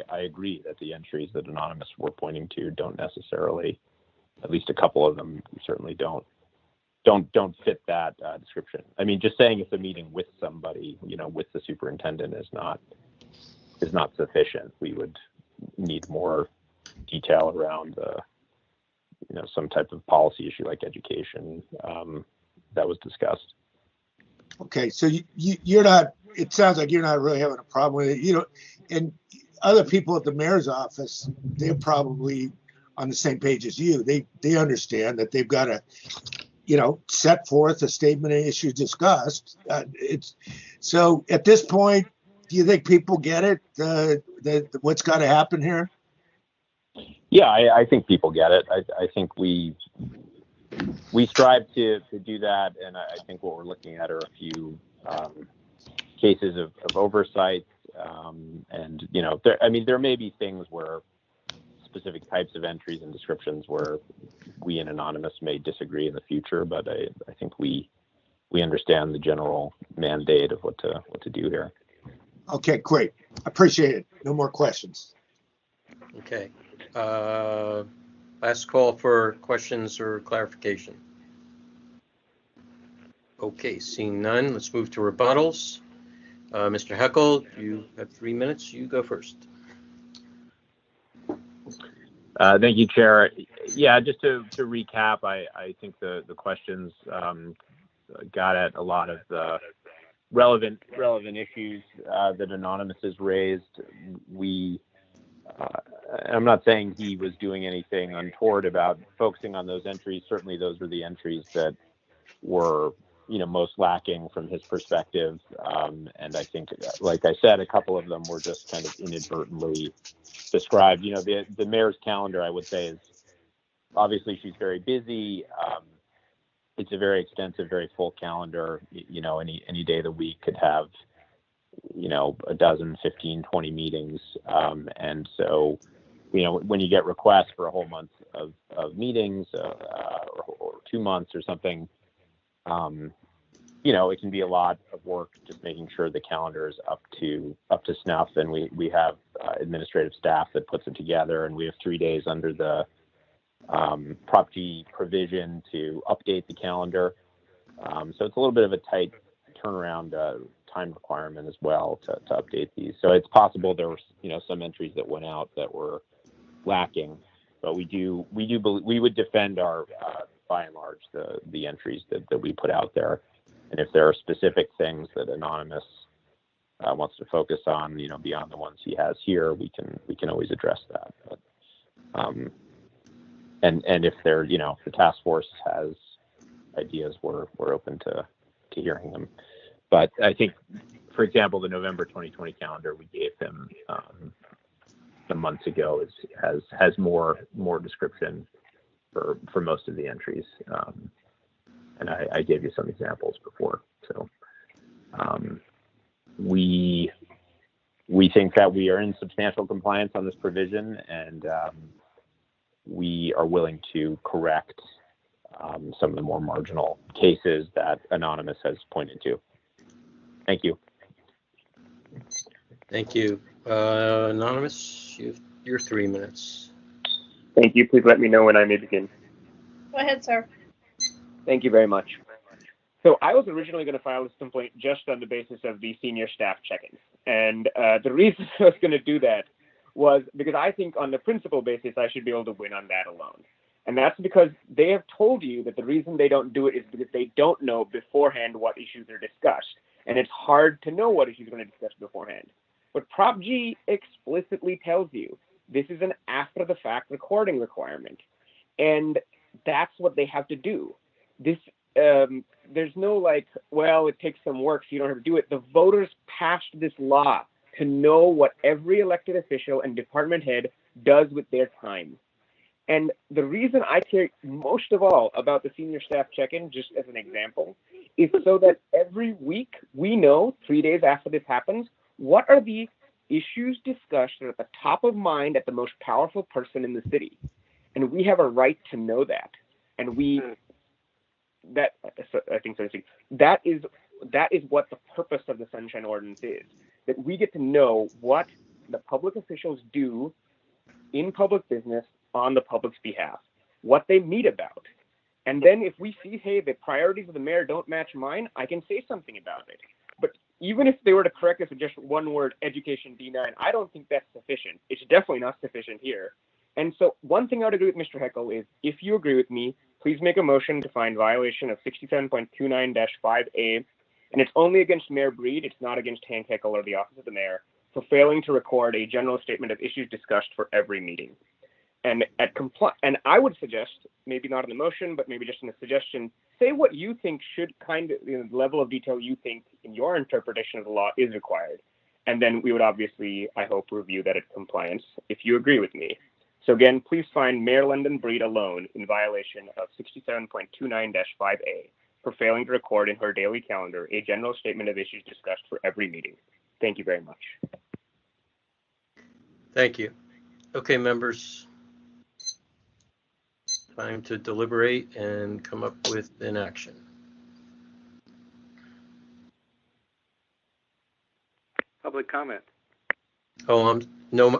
I agree that the entries that Anonymous were pointing to don't necessarily, at least a couple of them certainly don't fit that description. I mean, just saying it's a meeting with somebody, with the superintendent is not sufficient. We would need more detail around some type of policy issue like education that was discussed. Okay, so you're not. It sounds like you're not really having a problem with it. And other people at the mayor's office, they're probably on the same page as you. They understand that they've got to, set forth a statement of issues discussed. So at this point, do you think people get it? What's got to happen here? Yeah, I think people get it. I think we strive to do that, and I think what we're looking at are a few cases of oversight, and there may be things where specific types of entries and descriptions where we in Anonymous may disagree in the future, but I think we understand the general mandate of what to do here. Okay, great. Appreciate it. No more questions. Okay. Last call for questions or clarification. Okay, seeing none, let's move to rebuttals. Mr. Heckel, you have 3 minutes. You go first. Thank you, Chair. Yeah, just to recap, I think the questions got at a lot of the relevant issues that Anonymous has raised. I'm not saying he was doing anything untoward about focusing on those entries. Certainly those were the entries that were, most lacking from his perspective. And I think, like I said, a couple of them were just kind of inadvertently described. The mayor's calendar, I would say, is obviously she's very busy. It's a very extensive, very full calendar. Any day of the week could have, a dozen, 15, 20 meetings. And so, when you get requests for a whole month of meetings or 2 months or something, it can be a lot of work just making sure the calendar is up to snuff. And we have administrative staff that puts it together, and we have 3 days under the Prop G provision to update the calendar. So it's a little bit of a tight turnaround time requirement as well to update these. So it's possible there were some entries that went out that were lacking, but we would defend our by and large the entries that we put out there. And if there are specific things that Anonymous wants to focus on, beyond the ones he has here, we can always address that. But, and if there, if the task force has ideas, we're open to hearing them. But I think, for example, the November 2020 calendar we gave him some months ago has more description for most of the entries, and I gave you some examples before. So we think that we are in substantial compliance on this provision, and we are willing to correct some of the more marginal cases that Anonymous has pointed to. Thank you. Thank you. Anonymous, your 3 minutes. Thank you. Please let me know when I may begin. Go ahead, sir. Thank you very much. So I was originally going to file this complaint just on the basis of the senior staff check-ins. And the reason I was going to do that was because I think on the principle basis, I should be able to win on that alone. And that's because they have told you that the reason they don't do it is because they don't know beforehand what issues are discussed. And it's hard to know what issues are going to discuss beforehand. But Prop G explicitly tells you this is an after-the-fact recording requirement. And that's what they have to do. There's no it takes some work, so you don't have to do it. The voters passed this law to know what every elected official and department head does with their time. And the reason I care most of all about the senior staff check-in, just as an example, is so that every week we know, 3 days after this happens, what are the issues discussed that are at the top of mind at the most powerful person in the city. And we have a right to know that. And that is what the purpose of the Sunshine Ordinance is, that we get to know what the public officials do in public business on the public's behalf, what they meet about. And then if we see, hey, the priorities of the mayor don't match mine, I can say something about it. But even if they were to correct us with just one word, education D9, I don't think that's sufficient. It's definitely not sufficient here. And so one thing I would agree with Mr. Heckel is, if you agree with me, please make a motion to find violation of 67.29-5A, and it's only against Mayor Breed, it's not against Hank Heckel or the Office of the Mayor, for failing to record a general statement of issues discussed for every meeting. And I would suggest, maybe not in the motion, but maybe just in a suggestion, say what you think should the level of detail you think in your interpretation of the law is required. And then we would obviously, I hope, review that at compliance if you agree with me. So again, please find Mayor London Breed alone in violation of 67.29-5A for failing to record in her daily calendar a general statement of issues discussed for every meeting. Thank you very much. Thank you. Okay, members. Time to deliberate and come up with an action. Public comment. Oh,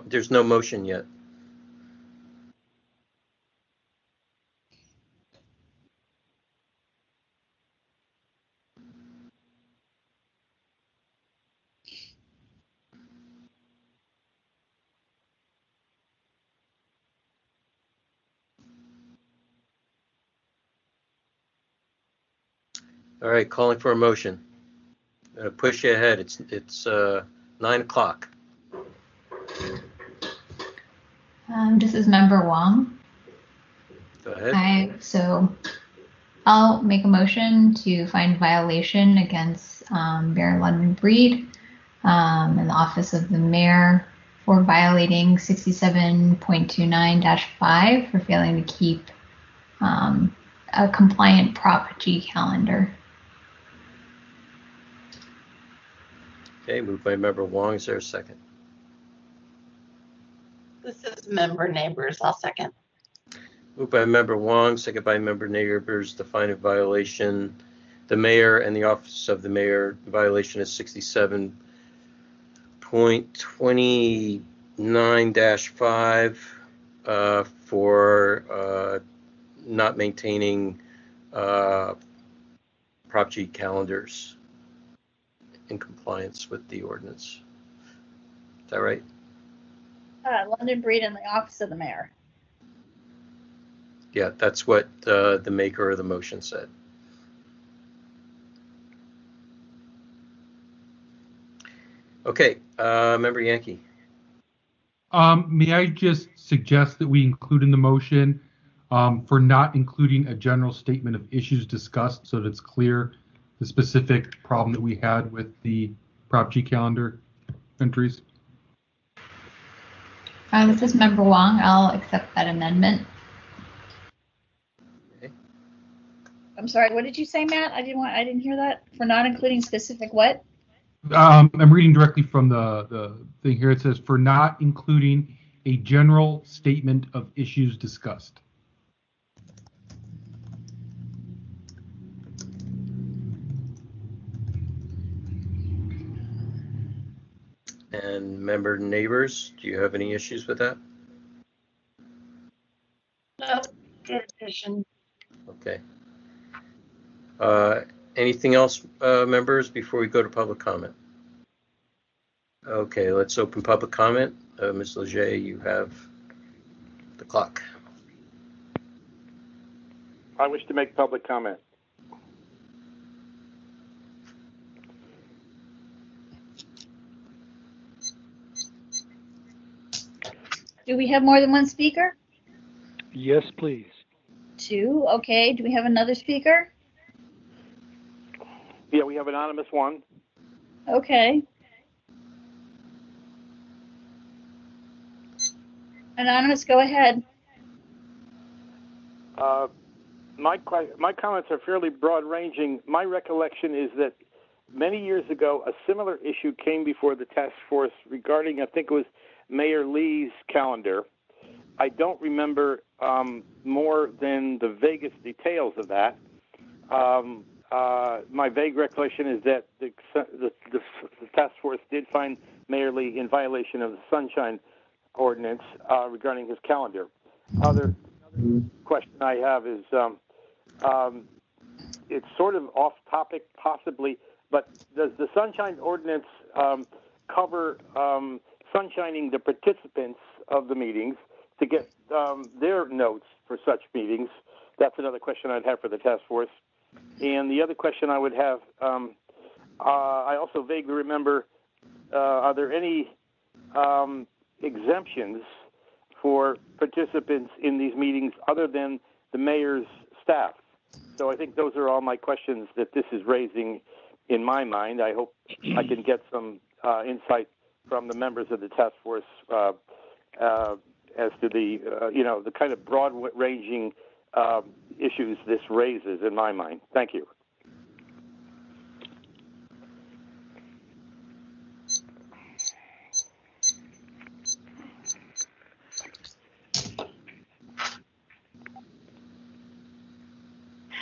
there's no motion yet. All right, calling for a motion. Push you ahead. It's 9 o'clock. This is Member Wong. Go ahead. So I'll make a motion to find violation against Mayor London Breed and the Office of the Mayor for violating 67.29-5 for failing to keep a compliant Prop G calendar. Okay, moved by Member Wong. Is there a second? This is Member Neighbors. I'll second. Moved by Member Wong, second by Member Neighbors, to find a violation. The Mayor and the Office of the Mayor, violation is 67.29-5 for not maintaining Prop G calendars in compliance with the ordinance. Is that right? London Breed in the office of the mayor. Yeah, that's what the maker of the motion said. Okay, Member Yankee. May I just suggest that we include in the motion for not including a general statement of issues discussed, so that it's clear the specific problem that we had with the Prop G calendar entries? This is Member Wong. I'll accept that amendment. Okay. I'm sorry, what did you say, Matt? I didn't hear that. For not including specific what? I'm reading directly from the thing here. It says, for not including a general statement of issues discussed. And Member Neighbors, do you have any issues with that? No, good addition. Okay. Anything else, members, before we go to public comment? Okay, let's open public comment. Ms. Leger, you have the clock. I wish to make public comment. Do we have more than one speaker? Yes, please. Two. Okay. Do we have another speaker? Yeah, we have anonymous one. Okay. Anonymous, go ahead. My comments are fairly broad-ranging. My recollection is that many years ago, a similar issue came before the task force regarding, I think it was Mayor Lee's calendar. I don't remember more than the vaguest details of that. My vague recollection is that the task force did find Mayor Lee in violation of the Sunshine Ordinance regarding his calendar. Other question I have is, it's sort of off topic possibly, but does the Sunshine Ordinance cover sunshining the participants of the meetings to get their notes for such meetings? That's another question I'd have for the task force. And the other question I would have, I also vaguely remember, are there any exemptions for participants in these meetings other than the mayor's staff? So I think those are all my questions that this is raising in my mind. I hope I can get some insight from the members of the task force as to the, the kind of broad-ranging issues this raises in my mind. Thank you.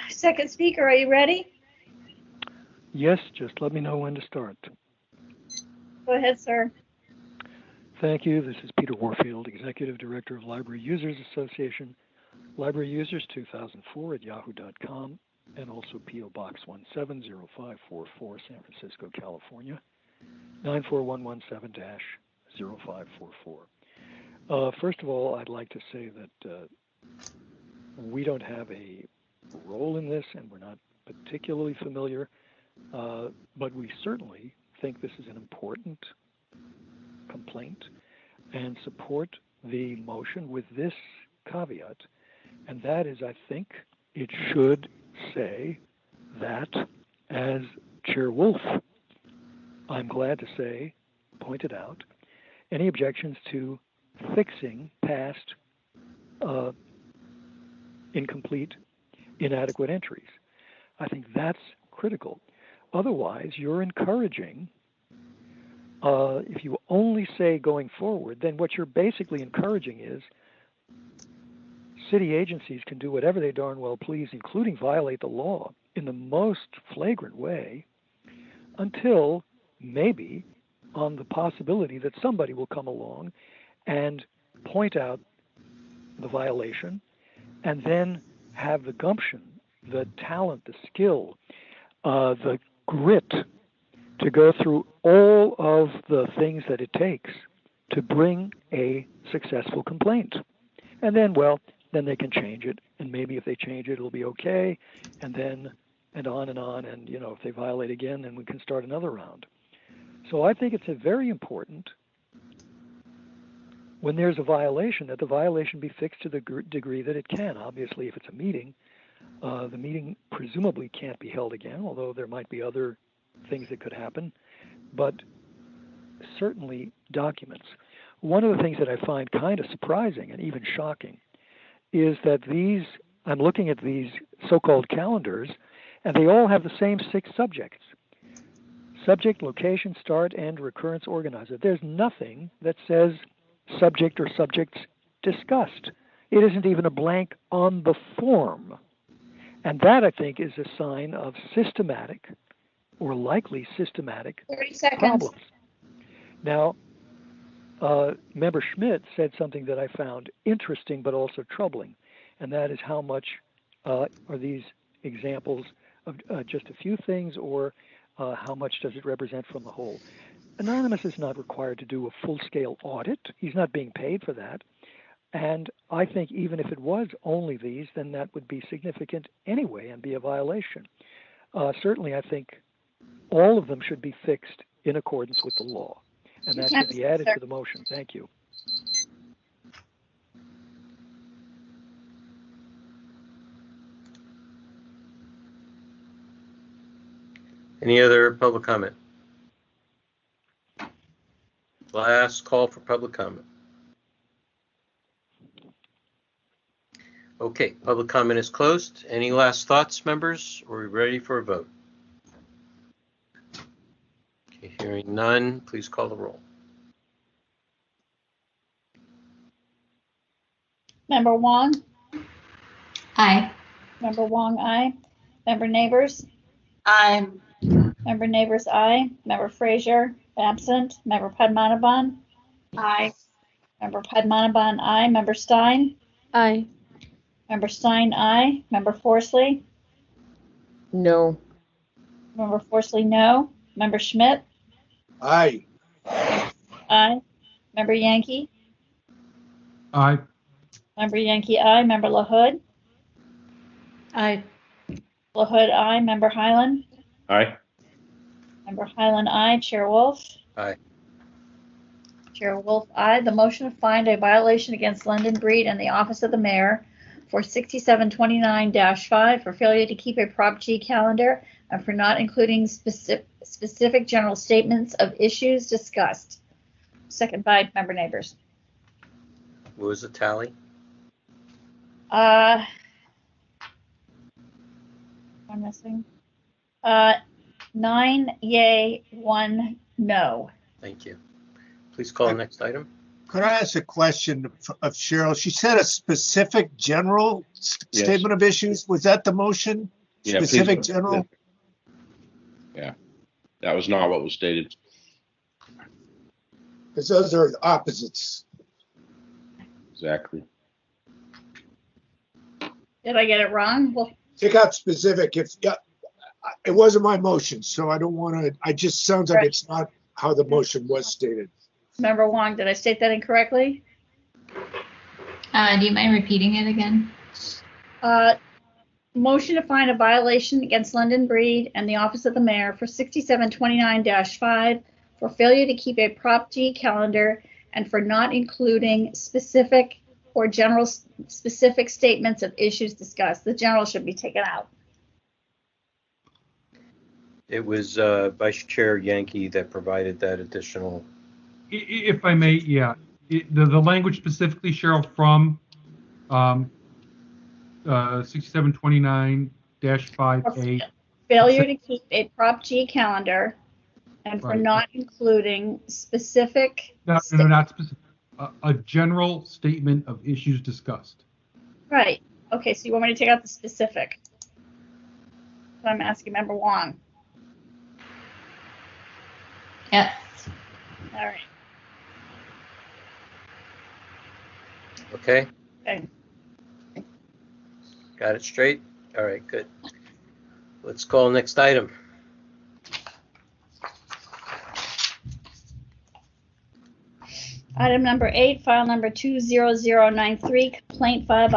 Second speaker, are you ready? Yes, just let me know when to start. Go ahead, sir. Thank you. This is Peter Warfield, Executive Director of Library Users Association, Library Users 2004 at yahoo.com, and also P.O. Box 170544, San Francisco, California, 94177-0544. First of all, I'd like to say that we don't have a role in this, and we're not particularly familiar, but we certainly think this is an important complaint and support the motion with this caveat, and that is, I think it should say that, as Chair Wolf, I'm glad to say, pointed out, any objections to fixing past incomplete, inadequate entries. I think that's critical. Otherwise, you're encouraging, if you only say going forward, then what you're basically encouraging is city agencies can do whatever they darn well please, including violate the law in the most flagrant way, until maybe on the possibility that somebody will come along and point out the violation and then have the gumption, the talent, the skill, the grit to go through all of the things that it takes to bring a successful complaint. And then, well, then they can change it. And maybe if they change it, it'll be okay. And then, and on and on. And, you know, if they violate again, then we can start another round. So I think it's very important when there's a violation that the violation be fixed to the degree that it can. Obviously, if it's a meeting, the meeting presumably can't be held again, although there might be other things that could happen. But certainly documents. One of the things that I find kind of surprising and even shocking is that I'm looking at these so-called calendars, and they all have the same 6 subjects. Subject, location, start, end, recurrence, organizer. There's nothing that says subject or subjects discussed. It isn't even a blank on the form. And that, I think, is a sign of systematic or likely systematic 30 seconds. problems. Now, Member Schmidt said something that I found interesting but also troubling, and that is how much are these examples of just a few things, or how much does it represent from the whole? Anonymous is not required to do a full-scale audit. He's not being paid for that. And I think even if it was only these, then that would be significant anyway and be a violation. Certainly, I think all of them should be fixed in accordance with the law. And that should be added to the motion. Thank you. Any other public comment? Last call for public comment. Okay, public comment is closed. Any last thoughts, members? Are we ready for a vote? Okay, hearing none, please call the roll. Member Wong? Aye. Member Wong, aye. Member Neighbors? Aye. Member Neighbors, aye. Member Frazier, absent. Member Padmanabhan? Aye. Member Padmanabhan, aye. Member Stein? Aye. Member Stein, aye. Member Forsley? No. Member Forsley, no. Member Schmidt? Aye. Aye. Member Yankee? Aye. Member Yankee, aye. Member LaHood? Aye. LaHood, aye. Member Highland? Aye. Member Highland, aye. Chair Wolf? Aye. Chair Wolf, aye. The motion to find a violation against London Breed and the office of the mayor for 6729-5 for failure to keep a Prop G calendar and for not including specific general statements of issues discussed. Second by Member Neighbors. What was the tally? I'm missing. 9 yay, 1 no. Thank you. Please call the next item. Could I ask a question of Cheryl? She said a specific general Yes. statement of issues. Was that the motion? Yeah, Specific please. general? Yeah, that was not what was stated. Because those are opposites. Exactly. Did I get it wrong? Well, Take out specific. It wasn't my motion, so I don't want to. It just sounds like it's not how the motion was stated. Member Wong, did I state that incorrectly? Do you mind repeating it again? Motion to find a violation against London Breed and the office of the mayor for 6729-5 for failure to keep a Prop G calendar and for not including specific or general specific statements of issues discussed. The general should be taken out. It was Vice Chair Yankee that provided that additional. If I may, yeah. The language specifically, Cheryl, from 6729-5A. Failure to keep a Prop G calendar and for Right. not including specific. No, not specific. A general statement of issues discussed. Right. Okay, so you want me to take out the specific? So I'm asking Member Wong. Yes. All right. Okay, Okay. got it straight? All right, good. let's call next item. Item number 8, file number 20093, complaint filed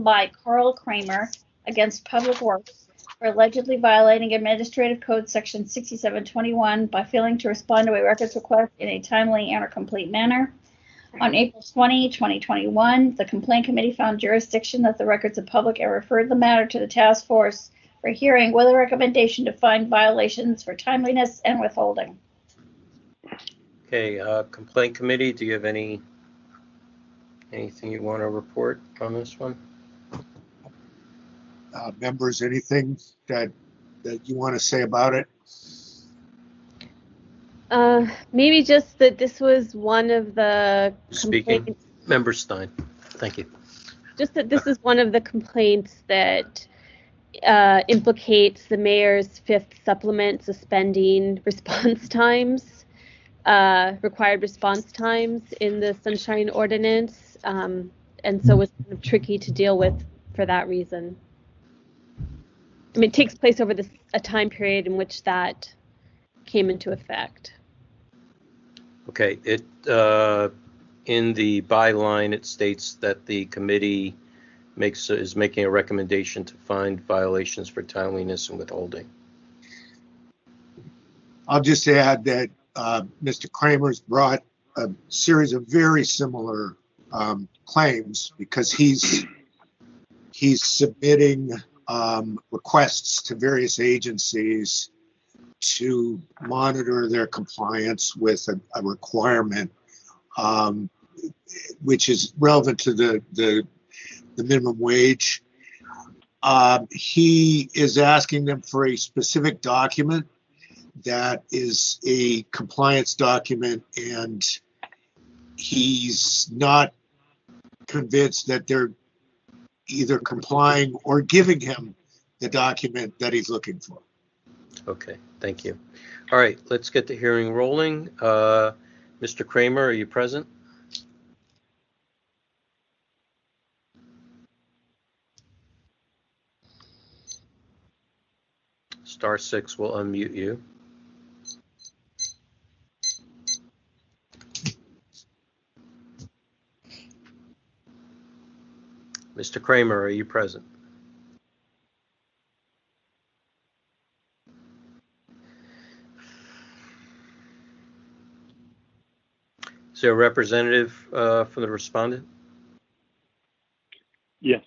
by Carl Kramer against Public Works for allegedly violating Administrative Code Section 6721 by failing to respond to a records request in a timely and or complete manner. On April 20, 2021, the Complaint Committee found jurisdiction that the records of public and referred the matter to the task force for hearing with a recommendation to find violations for timeliness and withholding. Okay, Complaint Committee, do you have anything you want to report on this one? Members, anything that you want to say about it? Maybe just that this was one of the Speaking. Member Stein, thank you. Just that this is one of the complaints that implicates the mayor's fifth supplement suspending response times, required response times in the Sunshine Ordinance, and so it's kind of tricky to deal with for that reason. I mean, it takes place over a time period in which that came into effect. Okay, it in the byline it states that the committee is making a recommendation to find violations for timeliness and withholding. I'll just add that Mr. Kramer's brought a series of very similar claims because he's submitting requests to various agencies to monitor their compliance with a requirement, which is relevant to the minimum wage. He is asking them for a specific document that is a compliance document, and he's not convinced that they're either complying or giving him the document that he's looking for. Okay, thank you. All right, let's get the hearing rolling. Mr. Kramer, are you present? *6 will unmute you. Mr. Kramer, are you present? Is there a representative from the respondent? Yes.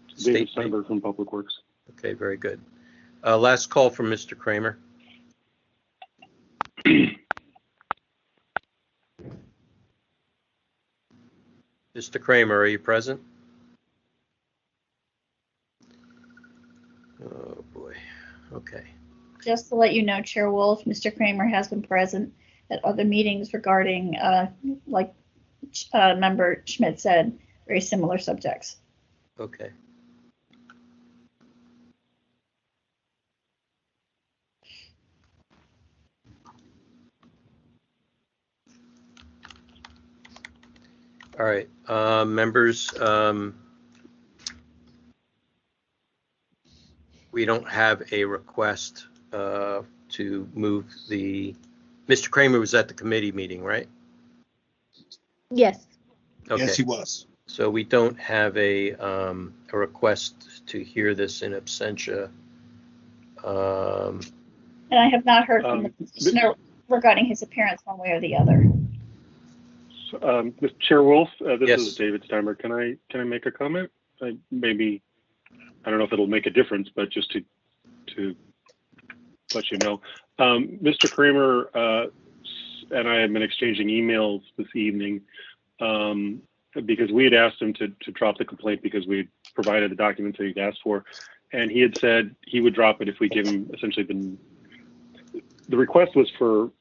David State Steinberg from Public Works. Okay, very good. Last call from Mr. Kramer. Mr. Kramer, are you present? Oh boy. Okay. Just to let you know, Chair Wolf, Mr. Kramer has been present at other meetings regarding, like Member Schmidt said, very similar subjects. Okay. All right, members, we don't have a request to move the, Mr. Kramer was at the committee meeting, right? Yes. Okay. Yes, he was. So we don't have a request to hear this in absentia. And I have not heard from the petitioner regarding his appearance one way or the other. Mr. Chair Wolf, this Yes. is David Steinberg. Can I make a comment? Maybe, I don't know if it'll make a difference, but just to let you know. Mr. Kramer and I have been exchanging emails this evening because we had asked him to drop the complaint because we provided the documents that he'd asked for. And he had said he would drop it if we give him essentially the request was for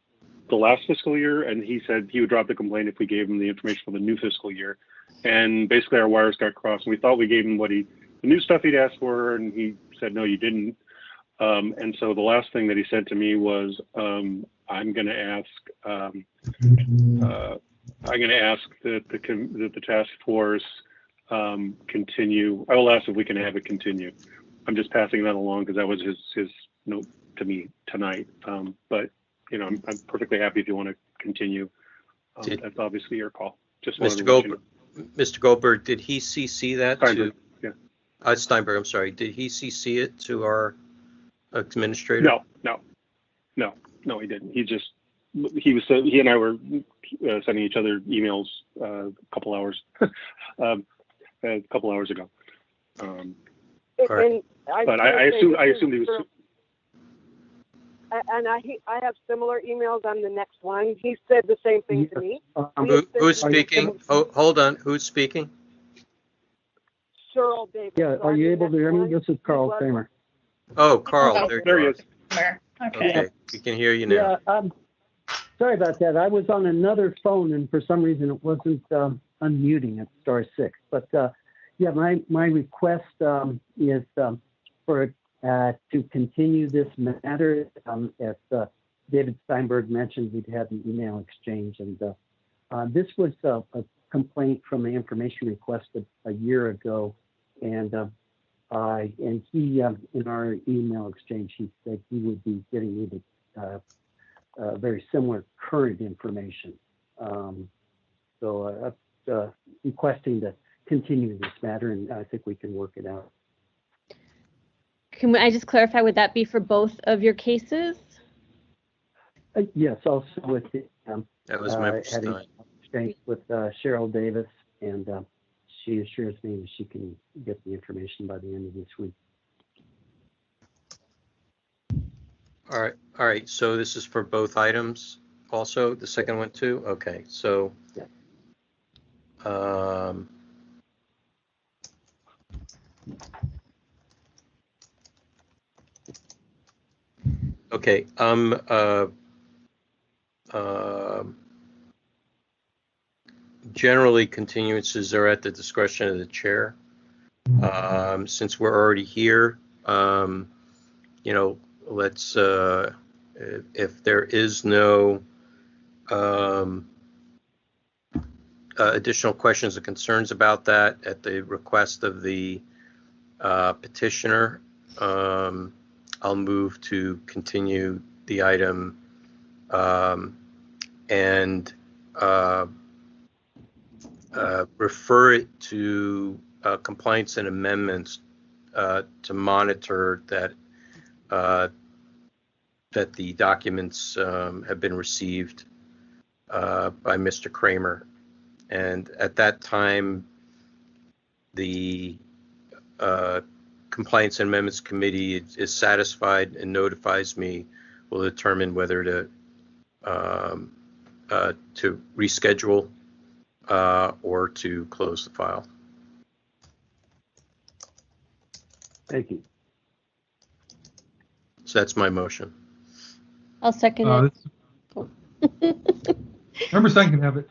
the last fiscal year, and he said he would drop the complaint if we gave him the information for the new fiscal year. And basically our wires got crossed, and we thought we gave him the new stuff he'd asked for, and he said, no, you didn't. And so the last thing that he said to me was, I'm going to ask that the task force continue. I will ask if we can have it continue. I'm just passing that along because that was his note to me tonight. But you know, I'm perfectly happy if you want to continue. That's obviously your call. Just wanted Mr. to Goldberg, Mr. Goldberg, did he CC that Steinberg, to? yeah. Steinberg, I'm sorry. Did he CC it to our administrator? No, he didn't. He and I were sending each other emails a couple hours ago. Right. But I assumed he was. And I have similar emails on the next one. He said the same thing to me. Who's speaking? Hold on. Who's speaking? Cheryl Davis. Yeah, are you able to hear me? This is Carl Kramer. Oh, Carl, there you he is. are. Okay. Okay, we can hear you now. Yeah, sorry about that. I was on another phone, and for some reason it wasn't unmuting at *6. But yeah, my request is for to continue this matter. As David Steinberg mentioned, we'd had an email exchange, and this was a complaint from the information requested a year ago, and he in our email exchange, he said he would be getting me the very similar current information. So requesting to continue this matter, and I think we can work it out. Can I just clarify, would that be for both of your cases? Yes, also with the That was member had an Stein. exchange with Cheryl Davis, and she assures me that she can get the information by the end of this week. All right. So this is for both items also, the second one too? Okay, so. Okay, generally continuances are at the discretion of the chair. Since we're already here, you know, let's, if there is no additional questions or concerns about that at the request of the petitioner, I'll move to continue the item and refer it to compliance and amendments to monitor that that the documents have been received by Mr. Kramer. And at that time, the Compliance and Amendments Committee is satisfied and notifies me, will determine whether to reschedule or to close the file. Thank you. So that's my motion. I'll second it. Member Stein can have it.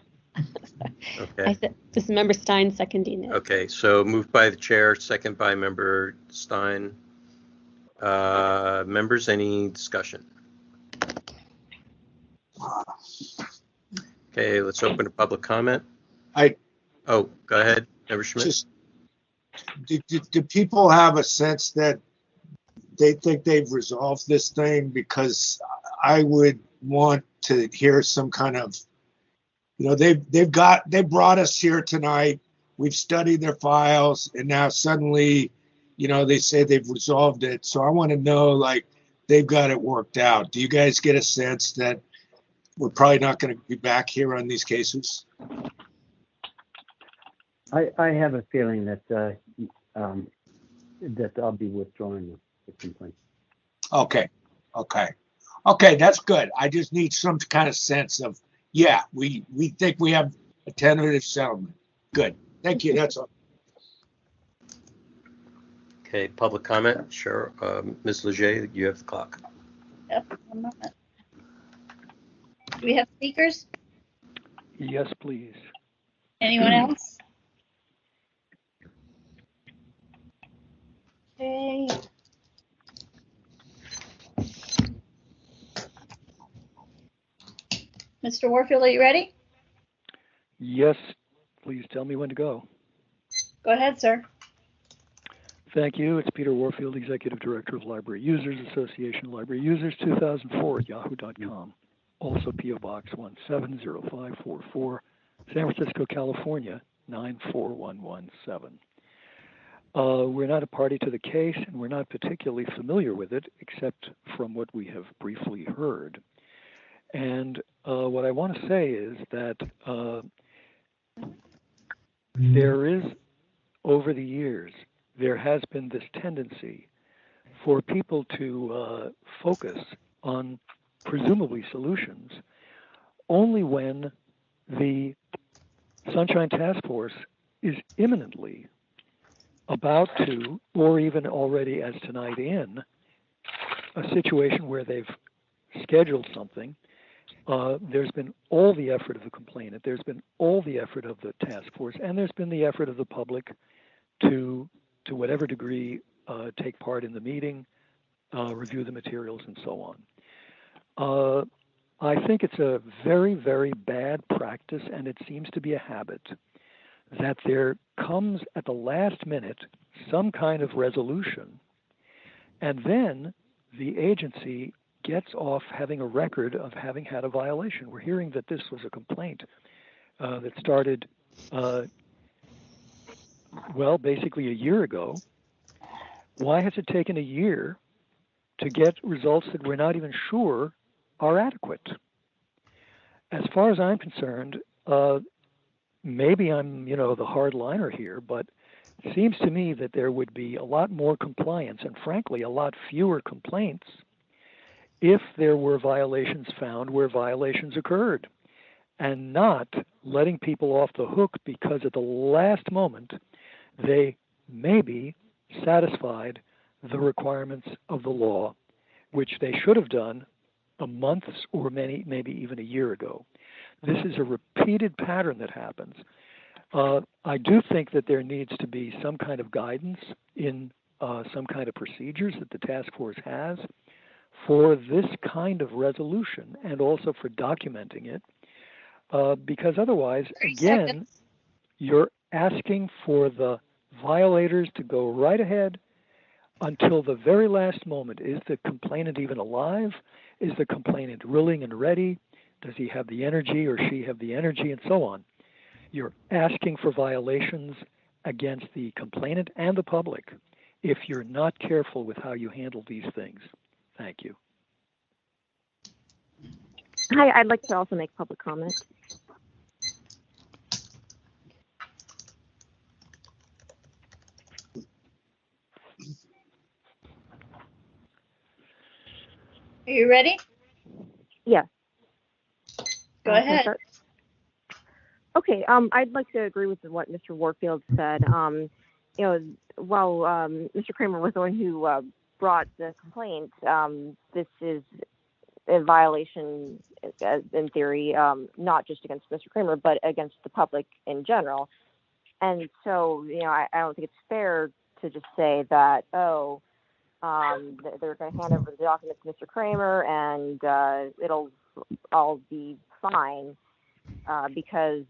Okay. I said, this is Member Stein seconding it. Okay, so moved by the chair, second by Member Stein. Members, any discussion? Okay, let's open to public comment. Oh, go ahead, Member Schmidt. Do people have a sense that they think they've resolved this thing? Because I would want to hear some kind of, you know, they brought us here tonight. We've studied their files, and now suddenly, you know, they say they've resolved it. So I want to know, like, they've got it worked out. Do you guys get a sense that we're probably not going to be back here on these cases? I have a feeling that that I'll be withdrawing the complaint. Okay, that's good. I just need some kind of sense of, yeah, we think we have a tentative settlement. Good. Thank you. That's all. Okay, public comment. Sure. Ms. Leger, you have the clock. Yep, 1 moment. Do we have speakers? Yes, please. Anyone else? Okay. Mr. Warfield, are you ready? Yes, please tell me when to go. Go ahead, sir. Thank you. It's Peter Warfield, Executive Director of Library Users Association, Library Users 2004 at yahoo.com. Also P.O. Box 170544, San Francisco, California 94117. We're not a party to the case, and we're not particularly familiar with it, except from what we have briefly heard. And what I want to say is that there is, over the years, there has been this tendency for people to focus on presumably solutions only when the Sunshine Task Force is imminently about to, or even already as tonight in, a situation where they've scheduled something. There's been all the effort of the complainant, there's been all the effort of the task force, and there's been the effort of the public to whatever degree take part in the meeting, review the materials, and so on. I think it's a very, very bad practice, and it seems to be a habit, that there comes at the last minute some kind of resolution, and then the agency gets off having a record of having had a violation. We're hearing that this was a complaint that started, well, basically a year ago. Why has it taken a year to get results that we're not even sure are adequate? As far as I'm concerned, maybe I'm, the hard liner here, but it seems to me that there would be a lot more compliance and, frankly, a lot fewer complaints if there were violations found where violations occurred, and not letting people off the hook because at the last moment they maybe satisfied the requirements of the law, which they should have done a month or maybe even a year ago. This is a repeated pattern that happens. I do think that there needs to be some kind of guidance in some kind of procedures that the task force has for this kind of resolution and also for documenting it, because otherwise, again, you're asking for the violators to go right ahead until the very last moment. Is the complainant even alive? Is the complainant willing and ready? Does he have the energy or she have the energy, and so on? You're asking for violations against the complainant and the public if you're not careful with how you handle these things. Thank you. Hi, I'd like to also make public comment. Are you ready? Yeah. Go ahead. Okay, I'd like to agree with what Mr. Warfield said. While Mr. Kramer was the one who brought the complaint, this is a violation, in theory, not just against Mr. Kramer, but against the public in general. And so, I don't think it's fair to just say that, they're going to hand over the documents to Mr. Kramer and it'll all be fine, because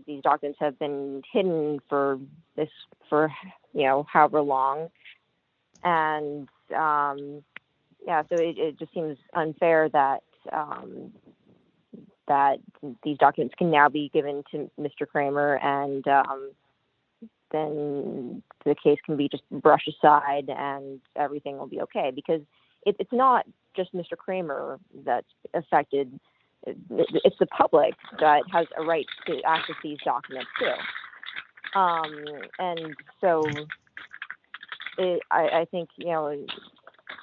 these documents have been hidden for however long. And so it just seems unfair that that these documents can now be given to Mr. Kramer, and then the case can be just brushed aside and everything will be okay, because it's not just Mr. Kramer that's affected. It's the public that has a right to access these documents too. And so I think,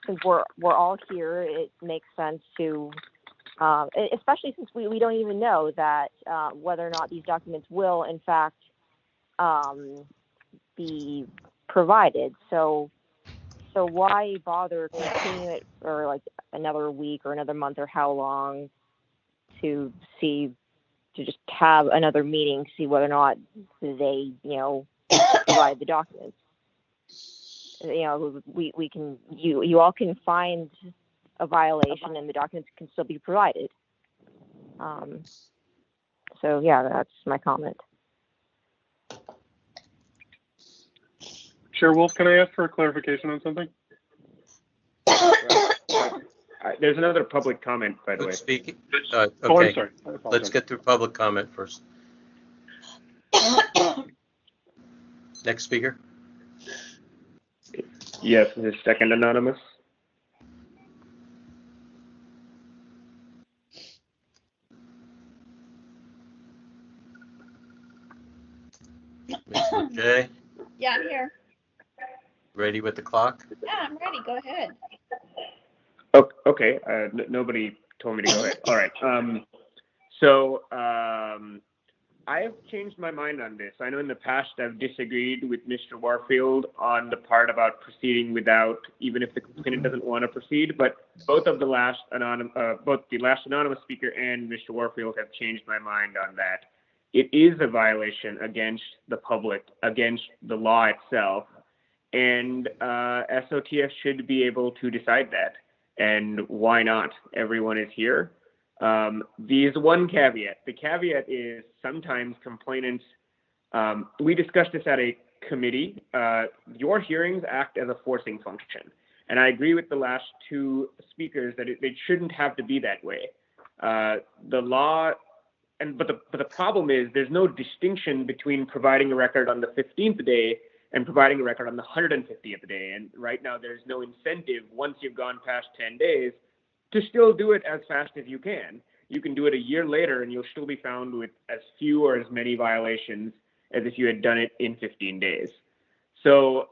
since we're all here, it makes sense to, especially since we don't even know that whether or not these documents will in fact be provided. So why bother continuing it for like another week or another month or how long to just have another meeting to see whether or not they provide the documents? We can, you all can find a violation and the documents can still be provided. So yeah, that's my comment. Chair Wolf, can I ask for a clarification on something? There's another public comment, by the way. Who's speaking? Oh, Okay. I'm sorry. I Let's apologize. get through public comment first. Next speaker. Yes, the second anonymous. Ms. Jay, Yeah, I'm here. ready with the clock? Yeah, I'm ready. Go ahead. Oh, okay. Nobody told me to go ahead. All right. I have changed my mind on this. I know in the past I've disagreed with Mr. Warfield on the part about proceeding without, even if the complainant doesn't want to proceed. But both the last anonymous speaker and Mr. Warfield have changed my mind on that. It is a violation against the public, against the law itself, and SOTF should be able to decide that. And why not? Everyone is here. There's one caveat. The caveat is sometimes complainants, we discussed this at a committee, your hearings act as a forcing function. And I agree with the last two speakers that it shouldn't have to be that way. The law, but the problem is there's no distinction between providing a record on the 15th day and providing a record on the 150th day. And right now there's no incentive once you've gone past 10 days to still do it as fast as you can. You can do it a year later and you'll still be found with as few or as many violations as if you had done it in 15 days. So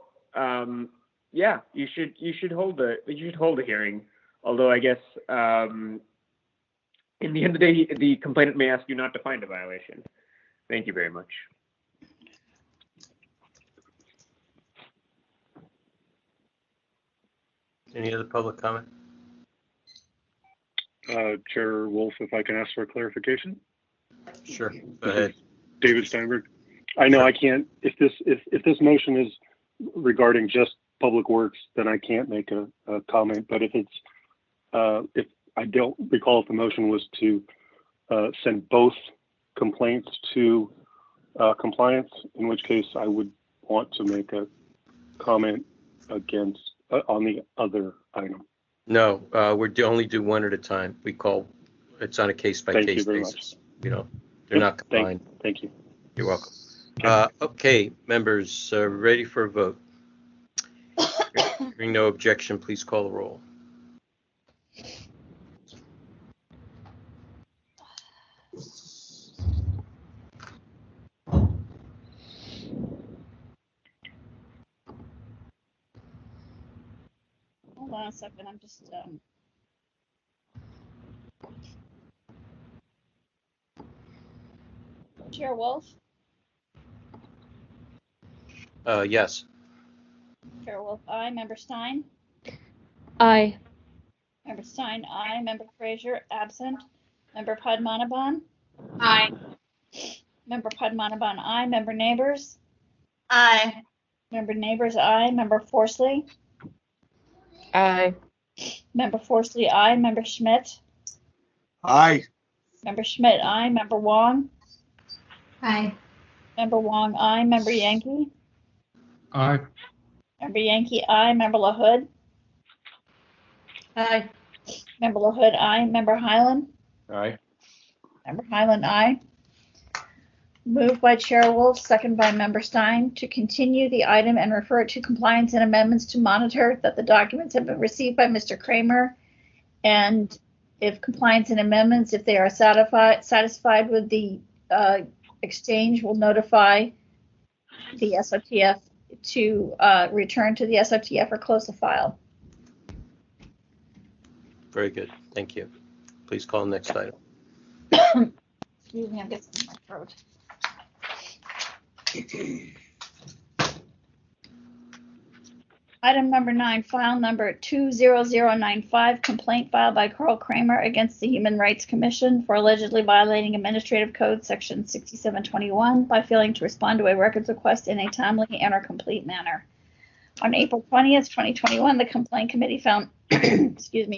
yeah, you should hold the hearing. Although I guess in the end of the day, the complainant may ask you not to find a violation. Thank you very much. Any other public comment? Chair Wolf, if I can ask for a clarification. Sure. Go ahead. David Steinberg. I know I can't. If this motion is regarding just public works, then I can't make a comment. But if I don't recall if the motion was to send both complaints to compliance, in which case I would want to make a comment against on the other item. No, we're only do one at a time. It's on a case-by-case basis. You know, they're not combined. Thank you. You're welcome. Okay, members, ready for a vote? Hearing no objection, please call the roll. Hold on a second. I'm just Chair Wolf. Yes. Chair Wolf, aye. Member Stein. Aye. Member Stein, aye. Member Frazier, absent. Member Padmanabhan. Aye. Member Padmanabhan, aye. Member Neighbors. Aye. Member Neighbors, aye. Member Forsley. Aye. Member Forsley, aye. Member Schmidt. Aye. Member Schmidt, aye. Member Wong. Aye. Member Wong, aye. Member Yankee. Aye. Member Yankee, aye. Member LaHood. Aye. Member LaHood, aye. Member Highland. Aye. Member Highland, aye. Moved by Chair Wolf, second by Member Stein, to continue the item and refer it to compliance and amendments to monitor that the documents have been received by Mr. Kramer. And if compliance and amendments, if they are satisfied with the exchange, will notify the SOTF to return to the SOTF or close the file. Very good. Thank you. Please call the next item. Excuse me, I'm getting something in my throat. Item number 9, file number 20095, complaint filed by Carl Kramer against the Human Rights Commission for allegedly violating Administrative Code Section 6721 by failing to respond to a records request in a timely and or complete manner. On April 20th, 2021, the complaint committee found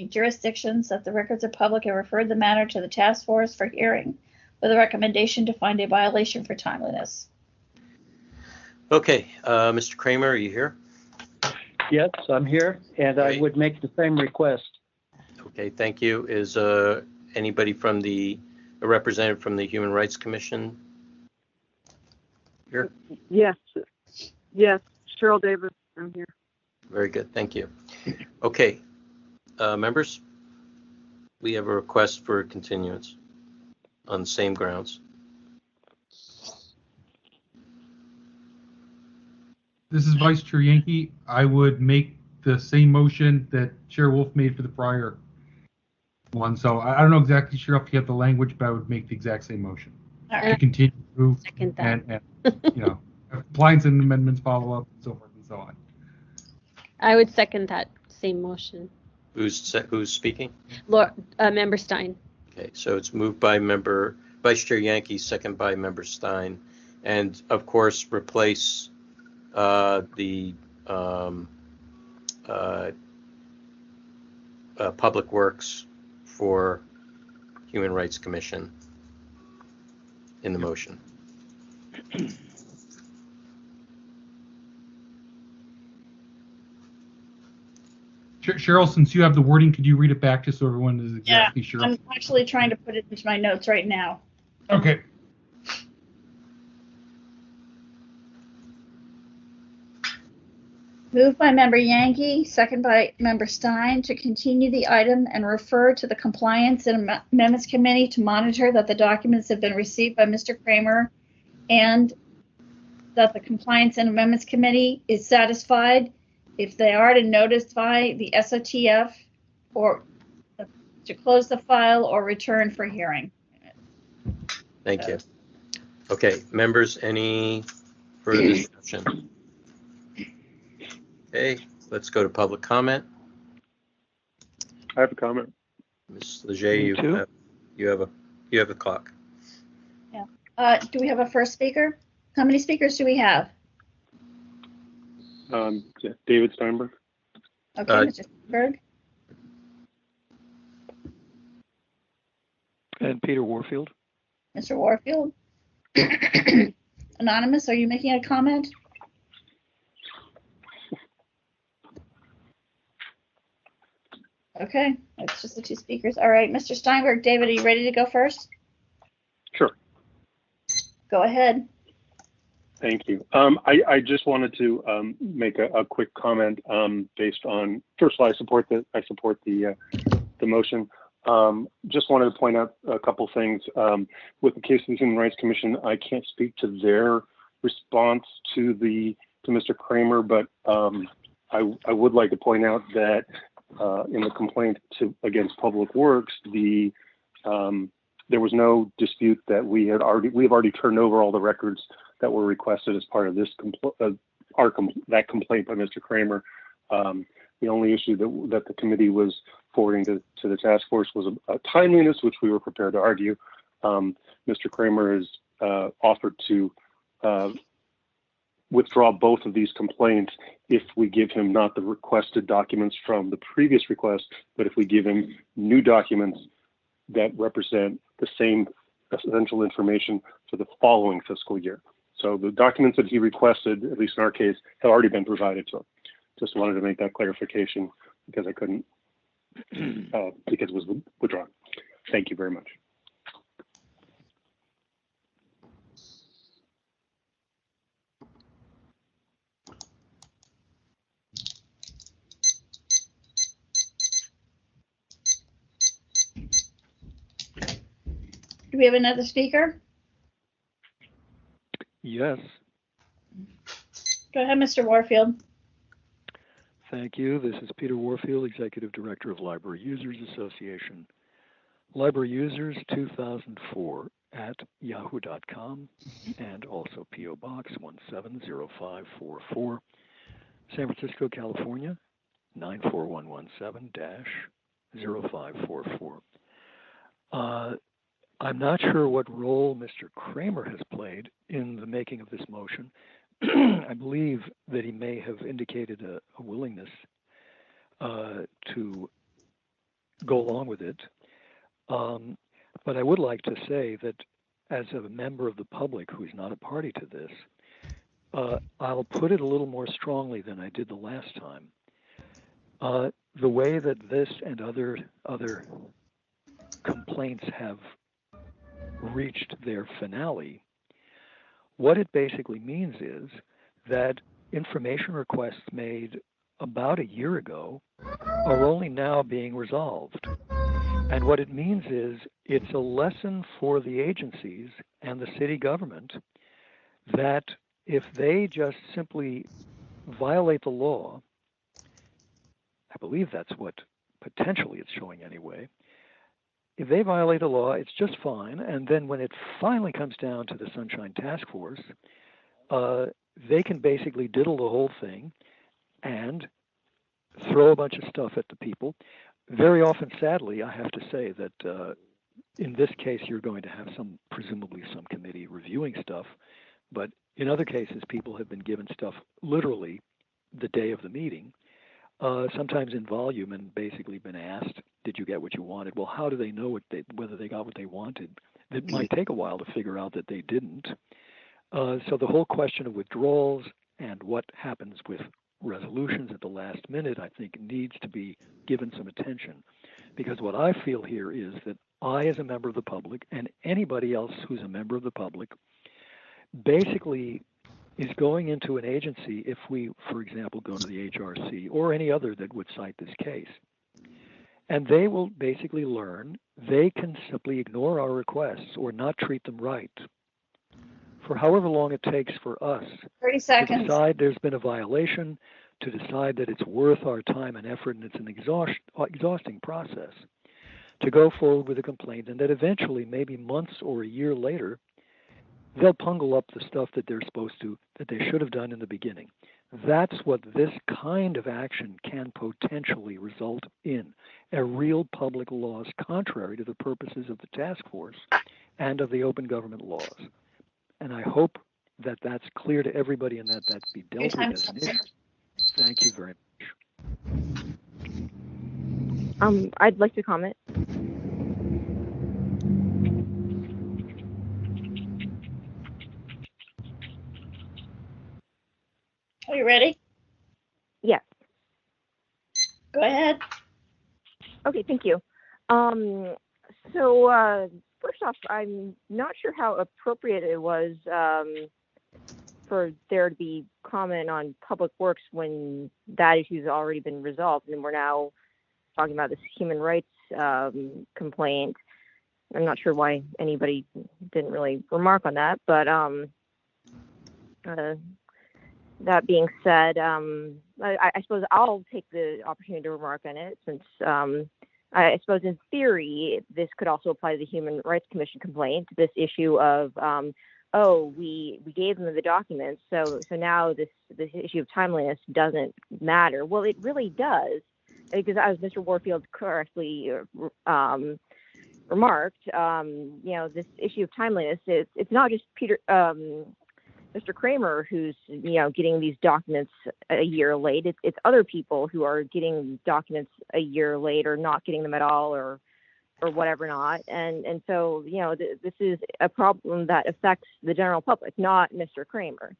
jurisdictions that the records are public and referred the matter to the task force for hearing with a recommendation to find a violation for timeliness. Okay, Mr. Kramer, are you here? Yes, I'm here, and I would make the same request. Okay, thank you. Is anybody from a representative from the Human Rights Commission here? Yes. Yes. Cheryl Davis, I'm here. Very good, thank you. Okay, members, we have a request for continuance on the same grounds. This is Vice Chair Yankee. I would make the same motion that Chair Wolf made for the prior one. So I don't know exactly, Cheryl, if you have the language, but I would make the exact same motion to continue through and compliance and amendments follow up and so forth and so on. I would second that same motion. Who's speaking? Member Stein. Okay, so it's moved by Vice Chair Yankee, second by Member Stein, and of course replace the Public Works for Human Rights Commission in the motion. Cheryl, since you have the wording, could you read it back just so everyone is exactly sure? I'm actually trying to put it into my notes right now. Okay. Moved by Member Yankee, second by Member Stein, to continue the item and refer to the Compliance and Amendments Committee to monitor that the documents have been received by Mr. Kramer and that the Compliance and Amendments Committee is satisfied, if they are, to notify the SOTF or to close the file or return for hearing. Thank you. Okay, members, any further discussion? Okay, let's go to public comment. I have a comment. Ms. Leger, you have a clock. Yeah. Do we have a first speaker? How many speakers do we have? David Steinberg. Okay, Mr. Steinberg. And Peter Warfield. Mr. Warfield. Anonymous, are you making a comment? Okay, that's just the two speakers. All right, Mr. Steinberg, David, are you ready to go first? Sure. Go ahead. Thank you. I just wanted to make a quick comment based on, first of all, I support the motion. Just wanted to point out a couple things. With the case of the Human Rights Commission, I can't speak to their response to Mr. Kramer, but I would like to point out that in the complaint against Public Works, there was no dispute that we've already turned over all the records that were requested as part of this that complaint by Mr. Kramer. The only issue that the committee was forwarding to the task force was a timeliness, which we were prepared to argue. Mr. Kramer has offered to withdraw both of these complaints if we give him not the requested documents from the previous request, but if we give him new documents that represent the same essential information for the following fiscal year. So the documents that he requested, at least in our case, have already been provided to him. Just wanted to make that clarification because I couldn't, because it was withdrawn. Thank you very much. Do we have another speaker? Yes. Go ahead, Mr. Warfield. Thank you. This is Peter Warfield, Executive Director of Library Users Association. Library Users 2004 at yahoo.com and also P.O. Box 170544, San Francisco, California 94117-0544. I'm not sure what role Mr. Kramer has played in the making of this motion. I believe that he may have indicated a willingness to go along with it. But I would like to say that as a member of the public who is not a party to this, I'll put it a little more strongly than I did the last time. The way that this and other complaints have reached their finale, what it basically means is that information requests made about a year ago are only now being resolved. And what it means is it's a lesson for the agencies and the city government that if they just simply violate the law, I believe that's what potentially it's showing anyway, if they violate the law, it's just fine. And then when it finally comes down to the Sunshine Task Force, they can basically diddle the whole thing and throw a bunch of stuff at the people. Very often, sadly, I have to say that in this case, you're going to have presumably some committee reviewing stuff. But in other cases, people have been given stuff literally the day of the meeting, sometimes in volume, and basically been asked, did you get what you wanted? Well, how do they know whether they got what they wanted? It might take a while to figure out that they didn't. So the whole question of withdrawals and what happens with resolutions at the last minute, I think, needs to be given some attention. Because what I feel here is that I, as a member of the public, and anybody else who's a member of the public, basically is going into an agency, if we, for example, go to the HRC or any other that would cite this case, and they will basically learn they can simply ignore our requests or not treat them right for however long it takes for us 30 to seconds. decide there's been a violation, to decide that it's worth our time and effort, and it's an exhausting process to go forward with a complaint, and that eventually, maybe months or a year later, they'll pungle up the stuff that they should have done in the beginning. That's what this kind of action can potentially result in, a real public loss contrary to the purposes of the task force and of the open government laws. And I hope that that's clear to everybody and that be dealt with as an issue. Thank you very much. I'd like to comment. Are you ready? Yes. Go ahead. Okay, thank you. So first off, I'm not sure how appropriate it was for there to be comment on public works when that issue's already been resolved, and we're now talking about this human rights complaint. I'm not sure why anybody didn't really remark on that, but that being said, I suppose I'll take the opportunity to remark on it, since I suppose in theory this could also apply to the Human Rights Commission complaint, this issue of we gave them the documents, so now this issue of timeliness doesn't matter. Well, it really does, because as Mr. Warfield correctly remarked, this issue of timeliness, it's not just Mr. Kramer who's getting these documents a year late. It's other people who are getting documents a year late, or not getting them at all, or whatever not. And so this is a problem that affects the general public, not Mr. Kramer.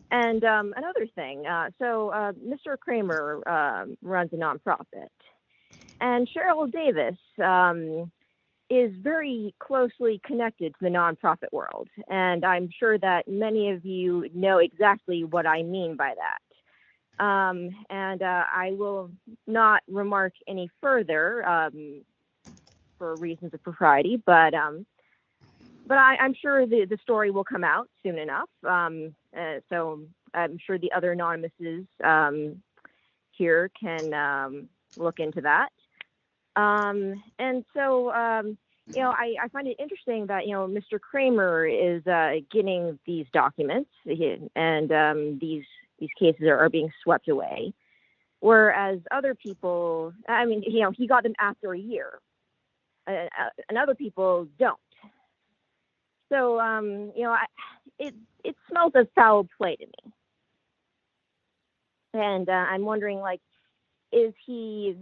And another thing, Mr. Kramer runs a nonprofit, and Cheryl Davis is very closely connected to the nonprofit world. And I'm sure that many of you know exactly what I mean by that. And I will not remark any further for reasons of propriety, but I'm sure the story will come out soon enough. So I'm sure the other anonymouses here can look into that. And so, I find it interesting that, Mr. Kramer is getting these documents, and these cases are being swept away, whereas other people, he got them after a year, and other people don't. So, it smells of foul play to me. And I'm wondering, is he,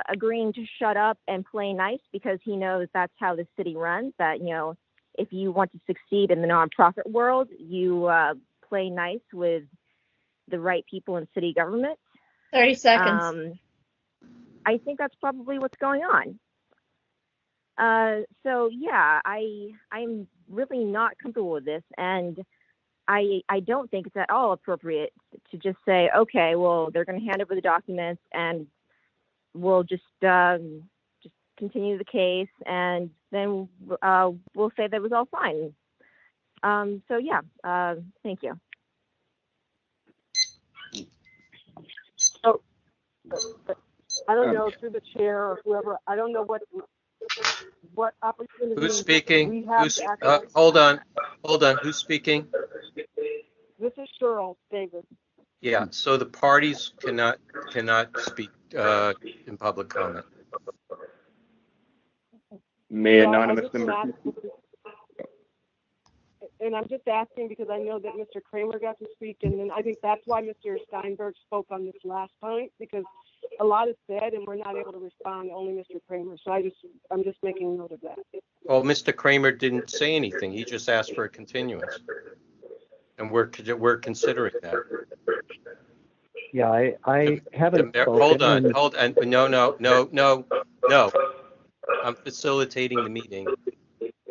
agreeing to shut up and play nice because he knows that's how the city runs, that, if you want to succeed in the nonprofit world, you play nice with the right people in city government. 30 seconds. I think that's probably what's going on. So yeah, I'm really not comfortable with this, and I don't think it's at all appropriate to just say, okay, well, they're going to hand over the documents and we'll just continue the case, and then we'll say that it was all fine. So yeah, thank you. So I don't know, through the chair or whoever, I don't know what opportunity Who's speaking? we have to actually. Hold on. Who's speaking? This is Cheryl Davis. Yeah. So the parties cannot speak in public comment. May So anonymous member. And I'm just asking because I know that Mr. Kramer got to speak, and then I think that's why Mr. Steinberg spoke on this last point, because a lot is said and we're not able to respond, only Mr. Kramer. So I'm just making note of that. Well, Mr. Kramer didn't say anything. He just asked for a continuance, and we're considering that. Yeah, I haven't spoken. Hold on. No. I'm facilitating the meeting.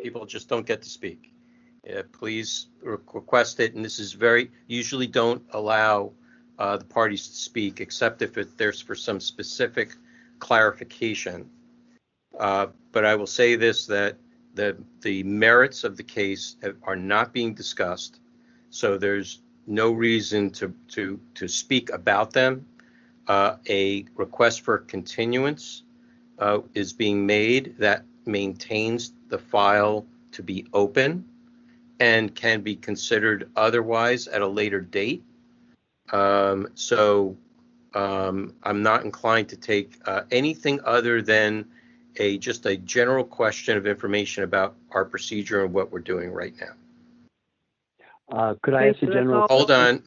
People just don't get to speak. Please request it, and this is usually don't allow the parties to speak, except if there's for some specific clarification. But I will say this, that the merits of the case are not being discussed, so there's no reason to speak about them. A request for continuance is being made that maintains the file to be open and can be considered otherwise at a later date. So I'm not inclined to take anything other than just a general question of information about our procedure and what we're doing right now. Could I ask a general? Hold on.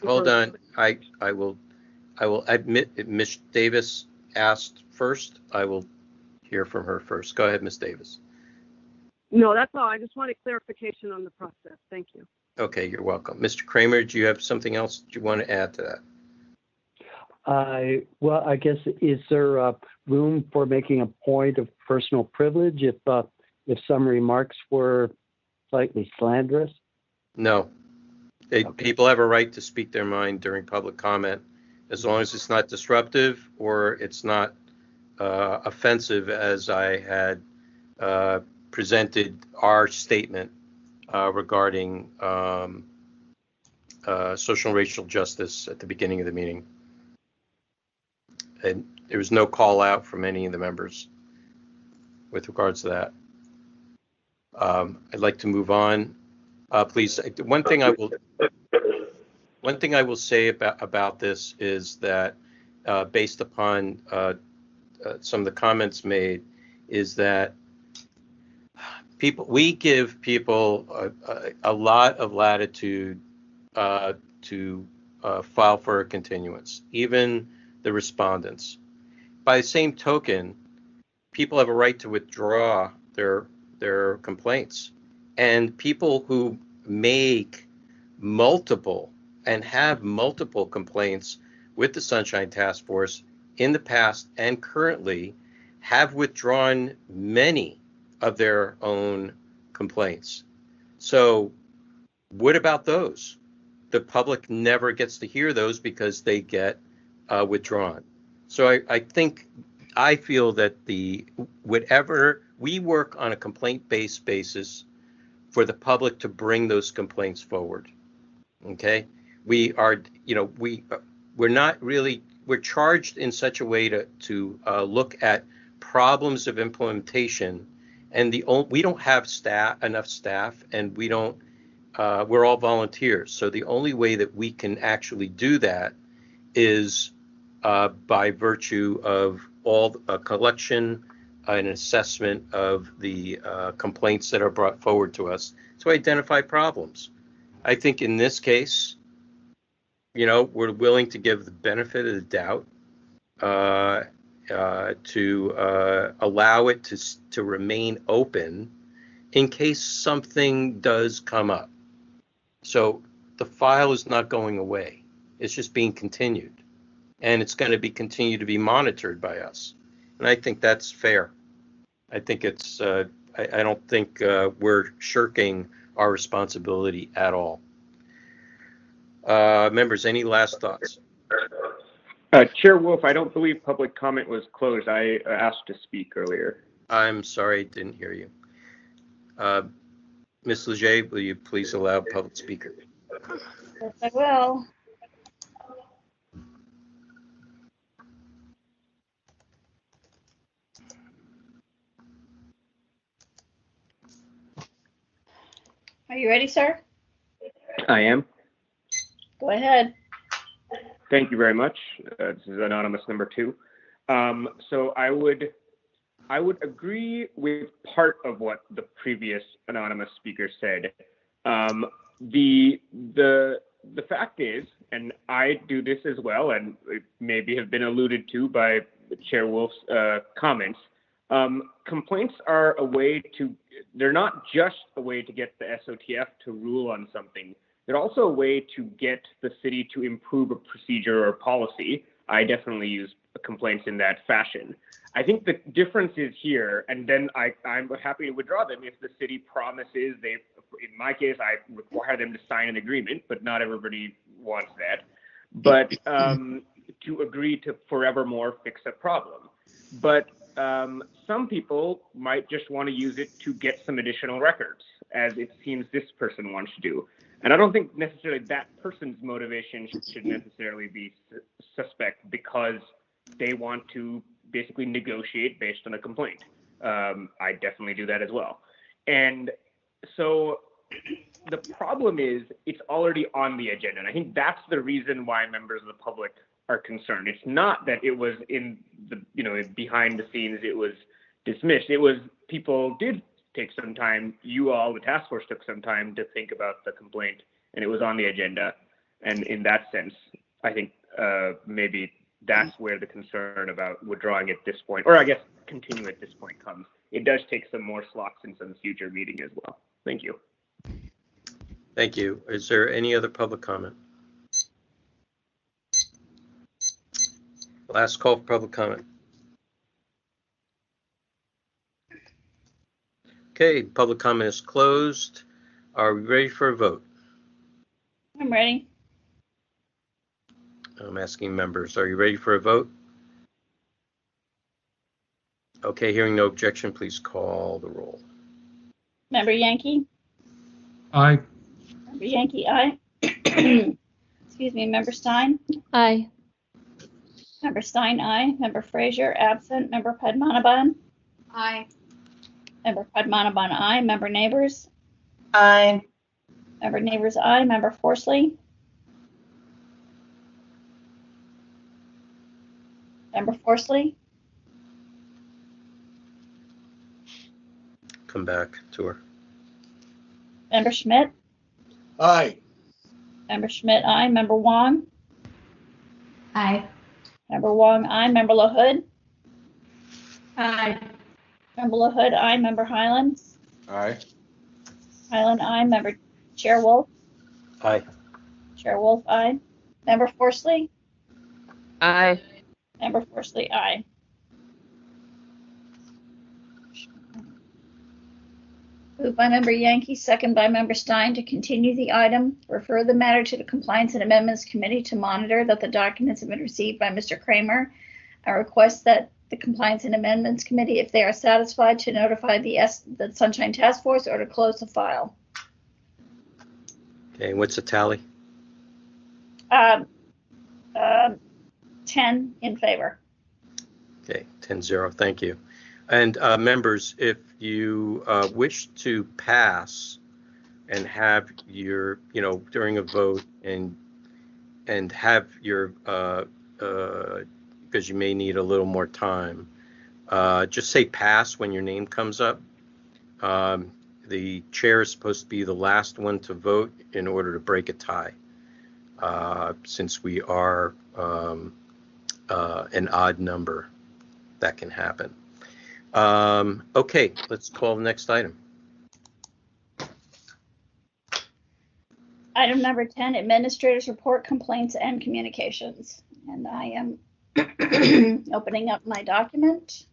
I will admit Ms. Davis asked first. I will hear from her first. Go ahead, Ms. Davis. No, that's all. I just wanted clarification on the process. Thank you. Okay, you're welcome. Mr. Kramer, do you have something else that you want to add to that? Well, I guess, is there room for making a point of personal privilege if some remarks were slightly slanderous? No. People have a right to speak their mind during public comment, as long as it's not disruptive or it's not offensive, as I had presented our statement regarding social and racial justice at the beginning of the meeting. And there was no call out from any of the members with regards to that. I'd like to move on. Please, one thing I will say about this is that based upon some of the comments made, is that we give people a lot of latitude to file for a continuance, even the respondents. By the same token, people have a right to withdraw their complaints, and people who make multiple and have multiple complaints with the Sunshine Task Force in the past and currently have withdrawn many of their own complaints. So what about those? The public never gets to hear those because they get withdrawn. So I feel that whatever we work on a complaint-based basis for the public to bring those complaints forward. Okay, we're charged in such a way to look at problems of implementation, and we don't have enough staff, and we're all volunteers. So the only way that we can actually do that is by virtue of all a collection, an assessment of the complaints that are brought forward to us to identify problems. I think in this case, we're willing to give the benefit of the doubt to allow it to remain open in case something does come up. So the file is not going away. It's just being continued. And it's going to be continue to be monitored by us. And I think that's fair. I think it's, I don't think we're shirking our responsibility at all. Members, any last thoughts? Chair Wolf, I don't believe public comment was closed. I asked to speak earlier. I'm sorry, didn't hear you. Ms. Leger, will you please allow public speaker? Yes, I will. Are you ready, sir? I am. Go ahead. Thank you very much. This is anonymous number 2. So I would agree with part of what the previous anonymous speaker said. The fact is, and I do this as well, and it maybe have been alluded to by Chair Wolf's comments. Complaints are a way to, they're not just a way to get the SOTF to rule on something. They're also a way to get the city to improve a procedure or policy. I definitely use complaints in that fashion. I think the difference is here, and then I'm happy to withdraw them if the city promises they, in my case, I require them to sign an agreement, but not everybody wants that. But to agree to forevermore fix a problem. But some people might just want to use it to get some additional records, as it seems this person wants to do. And I don't think necessarily that person's motivation should necessarily be suspect because they want to basically negotiate based on a complaint. I definitely do that as well. And so the problem is it's already on the agenda. And I think that's the reason why members of the public are concerned. It's not that it was in the, behind the scenes, it was dismissed. It was people did take some time. You all, the task force, took some time to think about the complaint, and it was on the agenda. And in that sense, I think maybe that's where the concern about withdrawing at this point, or I guess continue at this point, comes. It does take some more slots in some future meeting as well. Thank you. Thank you. Is there any other public comment? Last call for public comment. Okay, public comment is closed. Are we ready for a vote? I'm ready. I'm asking members, are you ready for a vote? Okay, hearing no objection, please call the roll. Member Yankee? Aye. Member Yankee, aye. Excuse me, Member Stein? Aye. Member Stein, aye. Member Frazier, absent. Member Padmanabhan? Aye. Member Padmanabhan, aye. Member Neighbors? Aye. Member Neighbors, aye. Member Forsley? Member Forsley? Come back to her. Member Schmidt? Aye. Member Schmidt, aye. Member Wong? Aye. Member Wong, aye. Member LaHood? Aye. Member LaHood, aye. Member Highland? Aye. Highland, aye. Member Chair Wolf? Aye. Chair Wolf, aye. Member Forsley? Aye. Member Forsley, aye. Moved by Member Yankee, second by Member Stein to continue the item, refer the matter to the Compliance and Amendments Committee to monitor that the documents have been received by Mr. Kramer. I request that the Compliance and Amendments Committee, if they are satisfied, to notify the Sunshine Task Force or to close the file. Okay, what's the tally? 10 in favor. Okay, 10-0, thank you. And members, if you wish to pass and have your, during a vote and have your, because you may need a little more time, just say pass when your name comes up. The chair is supposed to be the last one to vote in order to break a tie, since we are an odd number. That can happen. Okay, let's call the next item. Item number 10, Administrators Report, Complaints, and Communications. And I am opening up my document.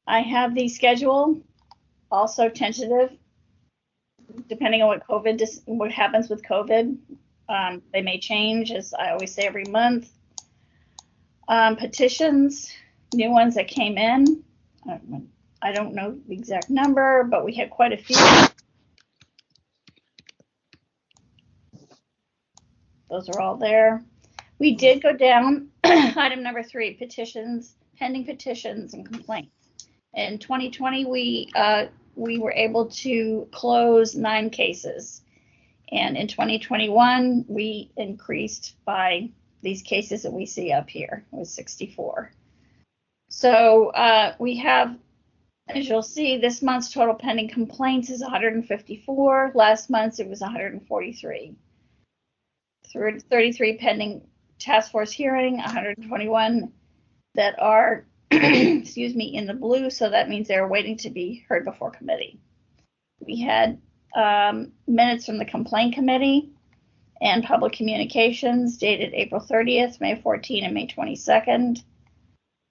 I have the schedule, also tentative, depending on what happens with COVID. They may change, as I always say, every month. Petitions, new ones that came in. I don't know the exact number, but we had quite a few. Those are all there. We did go down, item number 3, petitions, pending petitions and complaints. In 2020, we were able to close 9 cases. And in 2021, we increased by these cases that we see up here. It was 64. So we have, as you'll see, this month's total pending complaints is 154. Last month, it was 143. 33 pending task force hearing, 121 that are, excuse me, in the blue. So that means they're waiting to be heard before committee. We had minutes from the complaint committee and public communications dated April 30th, May 14, and May 22nd.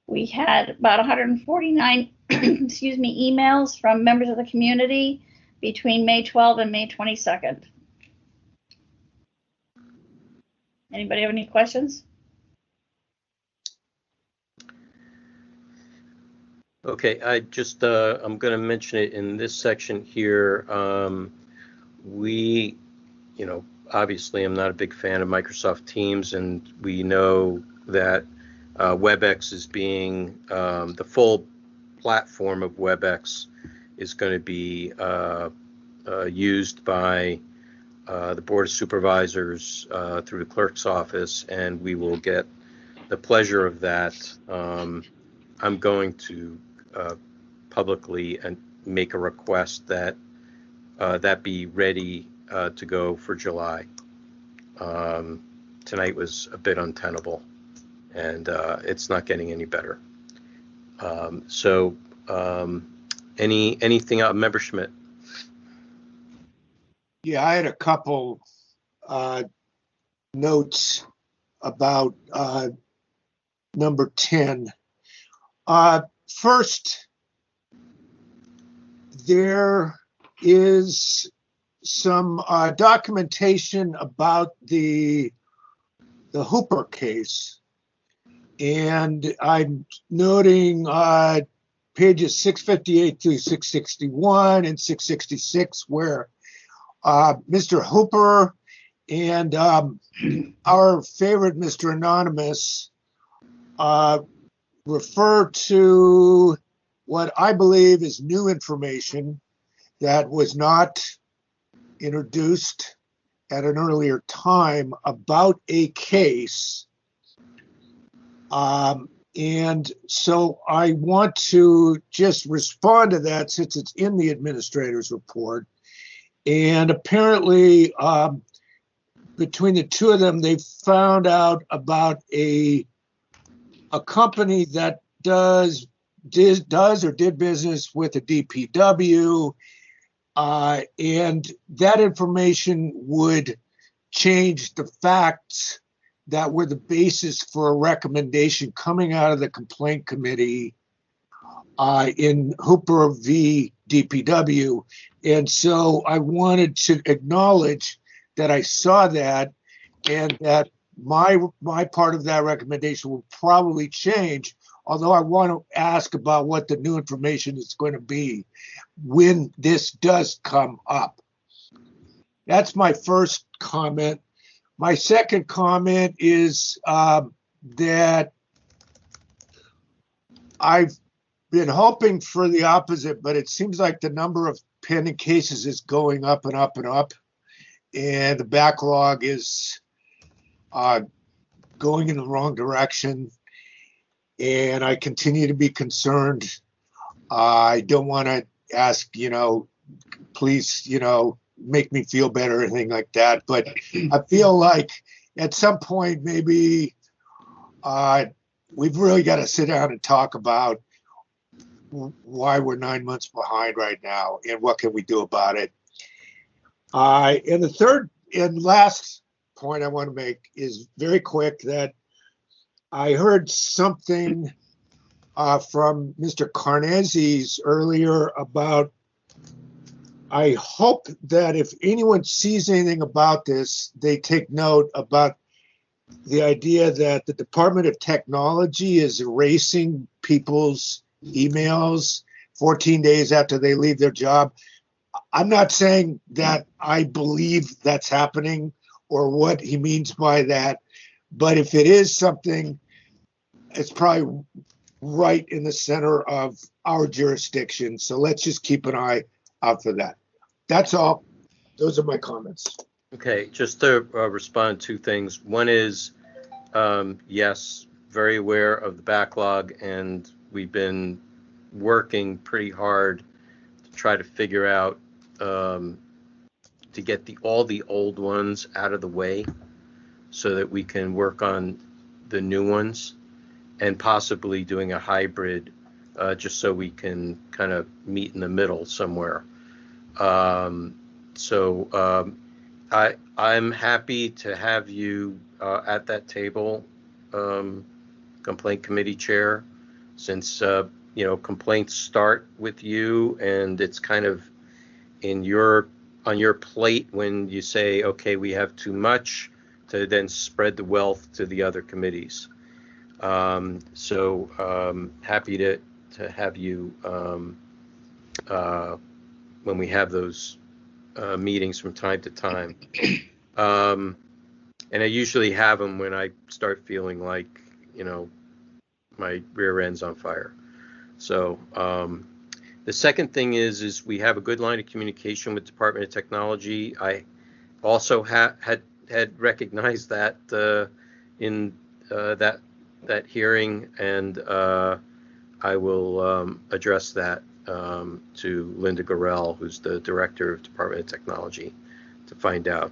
We had about 149, excuse me, emails from members of the community between May 12 and May 22nd. Anybody have any questions? Okay, I just, I'm going to mention it in this section here. We, obviously I'm not a big fan of Microsoft Teams, and we know that WebEx is being, the full platform of WebEx is going to be used by the Board of Supervisors through the clerk's office, and we will get the pleasure of that. I'm going to publicly and make a request that that be ready to go for July. Tonight was a bit untenable, and it's not getting any better. Anything else, Member Schmidt? Yeah, I had a couple notes about number 10. First, there is some documentation about the Hooper case, and I'm noting pages 658 through 661 and 666, where Mr. Hooper and our favorite Mr. Anonymous refer to what I believe is new information that was not introduced at an earlier time about a case. And so I want to just respond to that since it's in the administrator's report. And apparently, between the two of them, they found out about a company that does or did business with the DPW, and that information would change the facts that were the basis for a recommendation coming out of the complaint committee in Hooper v. DPW. And so I wanted to acknowledge that I saw that, and that my part of that recommendation will probably change, although I want to ask about what the new information is going to be when this does come up. That's my first comment. My second comment is that I've been hoping for the opposite, but it seems like the number of pending cases is going up and up and up, and the backlog is going in the wrong direction, and I continue to be concerned. I don't want to ask, please, make me feel better or anything like that, but I feel like at some point maybe we've really got to sit down and talk about why we're 9 months behind right now and what can we do about it. And the third and last point I want to make is very quick, that I heard something from Mr. Carnezes earlier about, I hope that if anyone sees anything about this, they take note about the idea that the Department of Technology is erasing people's emails 14 days after they leave their job. I'm not saying that I believe that's happening or what he means by that, but if it is something, it's probably right in the center of our jurisdiction. So let's just keep an eye out for that. That's all. Those are my comments. Okay, just to respond to 2 things. One is, yes, very aware of the backlog, and we've been working pretty hard to try to figure out to get all the old ones out of the way so that we can work on the new ones, and possibly doing a hybrid just so we can kind of meet in the middle somewhere. I'm happy to have you at that table, complaint committee chair, since complaints start with you, and it's kind of on your plate when you say, okay, we have too much, to then spread the wealth to the other committees. Happy to have you when we have those meetings from time to time. And I usually have them when I start feeling like, my rear end's on fire. So the second thing is we have a good line of communication with Department of Technology. I also had recognized that in that hearing, and I will address that to Linda Gorell, who's the Director of Department of Technology, to find out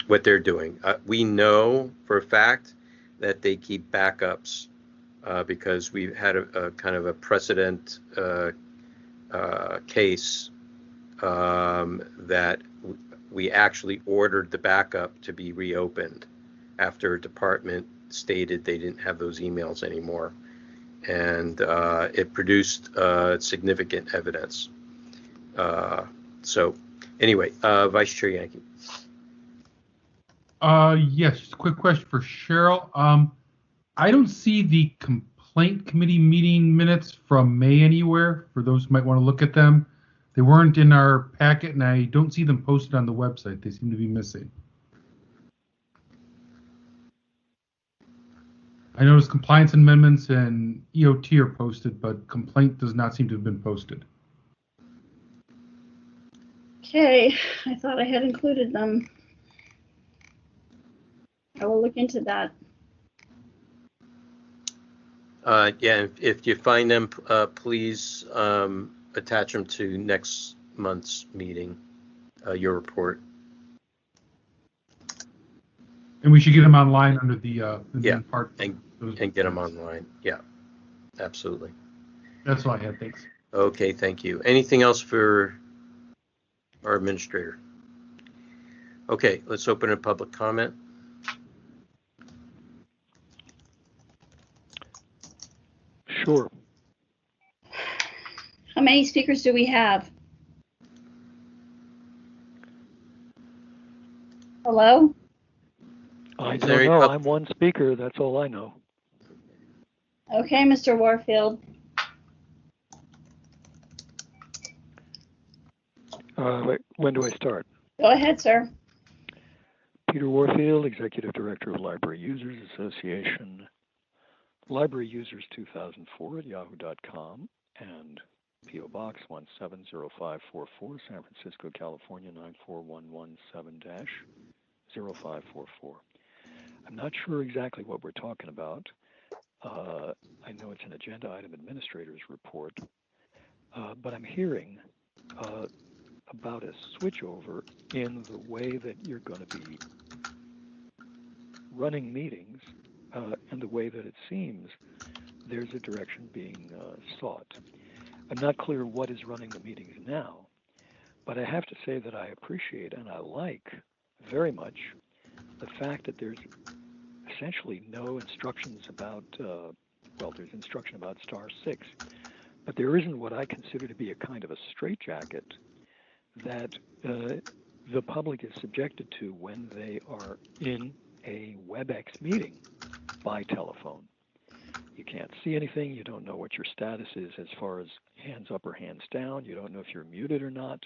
what they're doing. We know for a fact that they keep backups because we've had a kind of a precedent case that we actually ordered the backup to be reopened after a department stated they didn't have those emails anymore. And it produced significant evidence. So anyway, Vice Chair Yankee. Yes, just a quick question for Cheryl. I don't see the complaint committee meeting minutes from May anywhere, for those who might want to look at them. They weren't in our packet, and I don't see them posted on the website. They seem to be missing. I noticed compliance amendments and EOT are posted, but complaint does not seem to have been posted. Okay, I thought I had included them. I will look into that. Yeah, if you find them, please attach them to next month's meeting, your report. And we should get them online under the part. And get them online. Yeah, absolutely. That's all I had. Thanks. Okay, thank you. Anything else for our administrator? Okay, let's open a public comment. Sure. How many speakers do we have? Hello? I don't know. I'm one speaker. That's all I know. Okay, Mr. Warfield. Wait, when do I start? Go ahead, sir. Peter Warfield, Executive Director of Library Users Association. Library Users 2004 at yahoo.com and P.O. Box 170544, San Francisco, California 94117-0544. I'm not sure exactly what we're talking about. I know it's an agenda item administrator's report, but I'm hearing about a switchover in the way that you're going to be running meetings and the way that it seems, there's a direction being sought. I'm not clear what is running the meetings now, but I have to say that I appreciate and I like very much the fact that there's essentially no instructions about, there's instruction about star 6, but there isn't what I consider to be a kind of a straitjacket that the public is subjected to when they are in a WebEx meeting by telephone. You can't see anything. You don't know what your status is as far as hands up or hands down. You don't know if you're muted or not.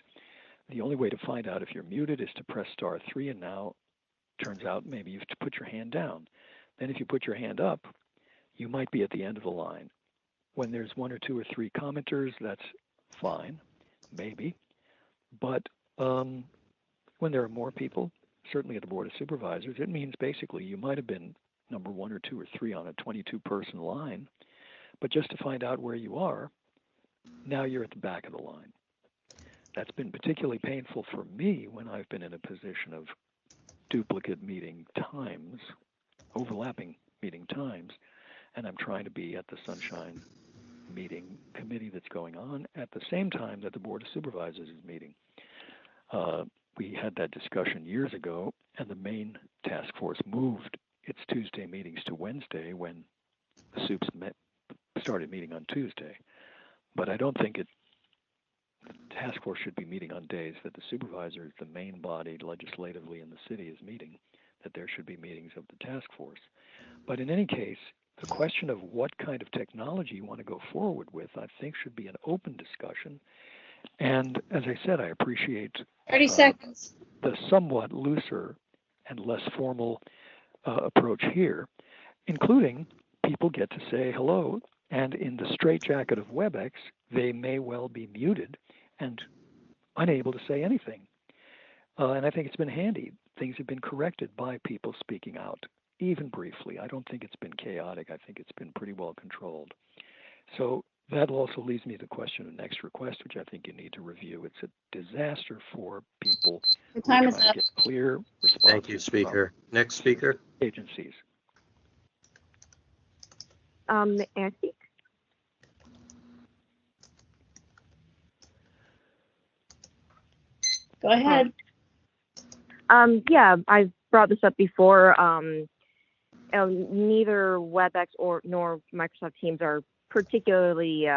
The only way to find out if you're muted is to press star 3, and now turns out maybe you have to put your hand down. Then if you put your hand up, you might be at the end of the line. When there's 1 or 2 or 3 commenters, that's fine, maybe. But when there are more people, certainly at the Board of Supervisors, it means basically you might have been number 1 or 2 or 3 on a 22-person line, but just to find out where you are, now you're at the back of the line. That's been particularly painful for me when I've been in a position of duplicate meeting times, overlapping meeting times, and I'm trying to be at the Sunshine meeting committee that's going on at the same time that the Board of Supervisors is meeting. We had that discussion years ago, and the main task force moved its Tuesday meetings to Wednesday when the soups started meeting on Tuesday. But I don't think the task force should be meeting on days that the supervisor, the main body legislatively in the city, is meeting, that there should be meetings of the task force. But in any case, the question of what kind of technology you want to go forward with, I think, should be an open discussion. And as I said, I appreciate 30 seconds. The somewhat looser and less formal approach here, including people get to say hello, and in the straitjacket of WebEx, they may well be muted and unable to say anything. And I think it's been handy. Things have been corrected by people speaking out, even briefly. I don't think it's been chaotic. I think it's been pretty well controlled. So that also leads me to the question of next request, which I think you need to review. It's a disaster for people The time who are is trying up. to get clear responses. Thank you, Speaker. Next speaker. Agencies. May I speak? Go ahead. Yeah, I've brought this up before. Neither WebEx nor Microsoft Teams are particularly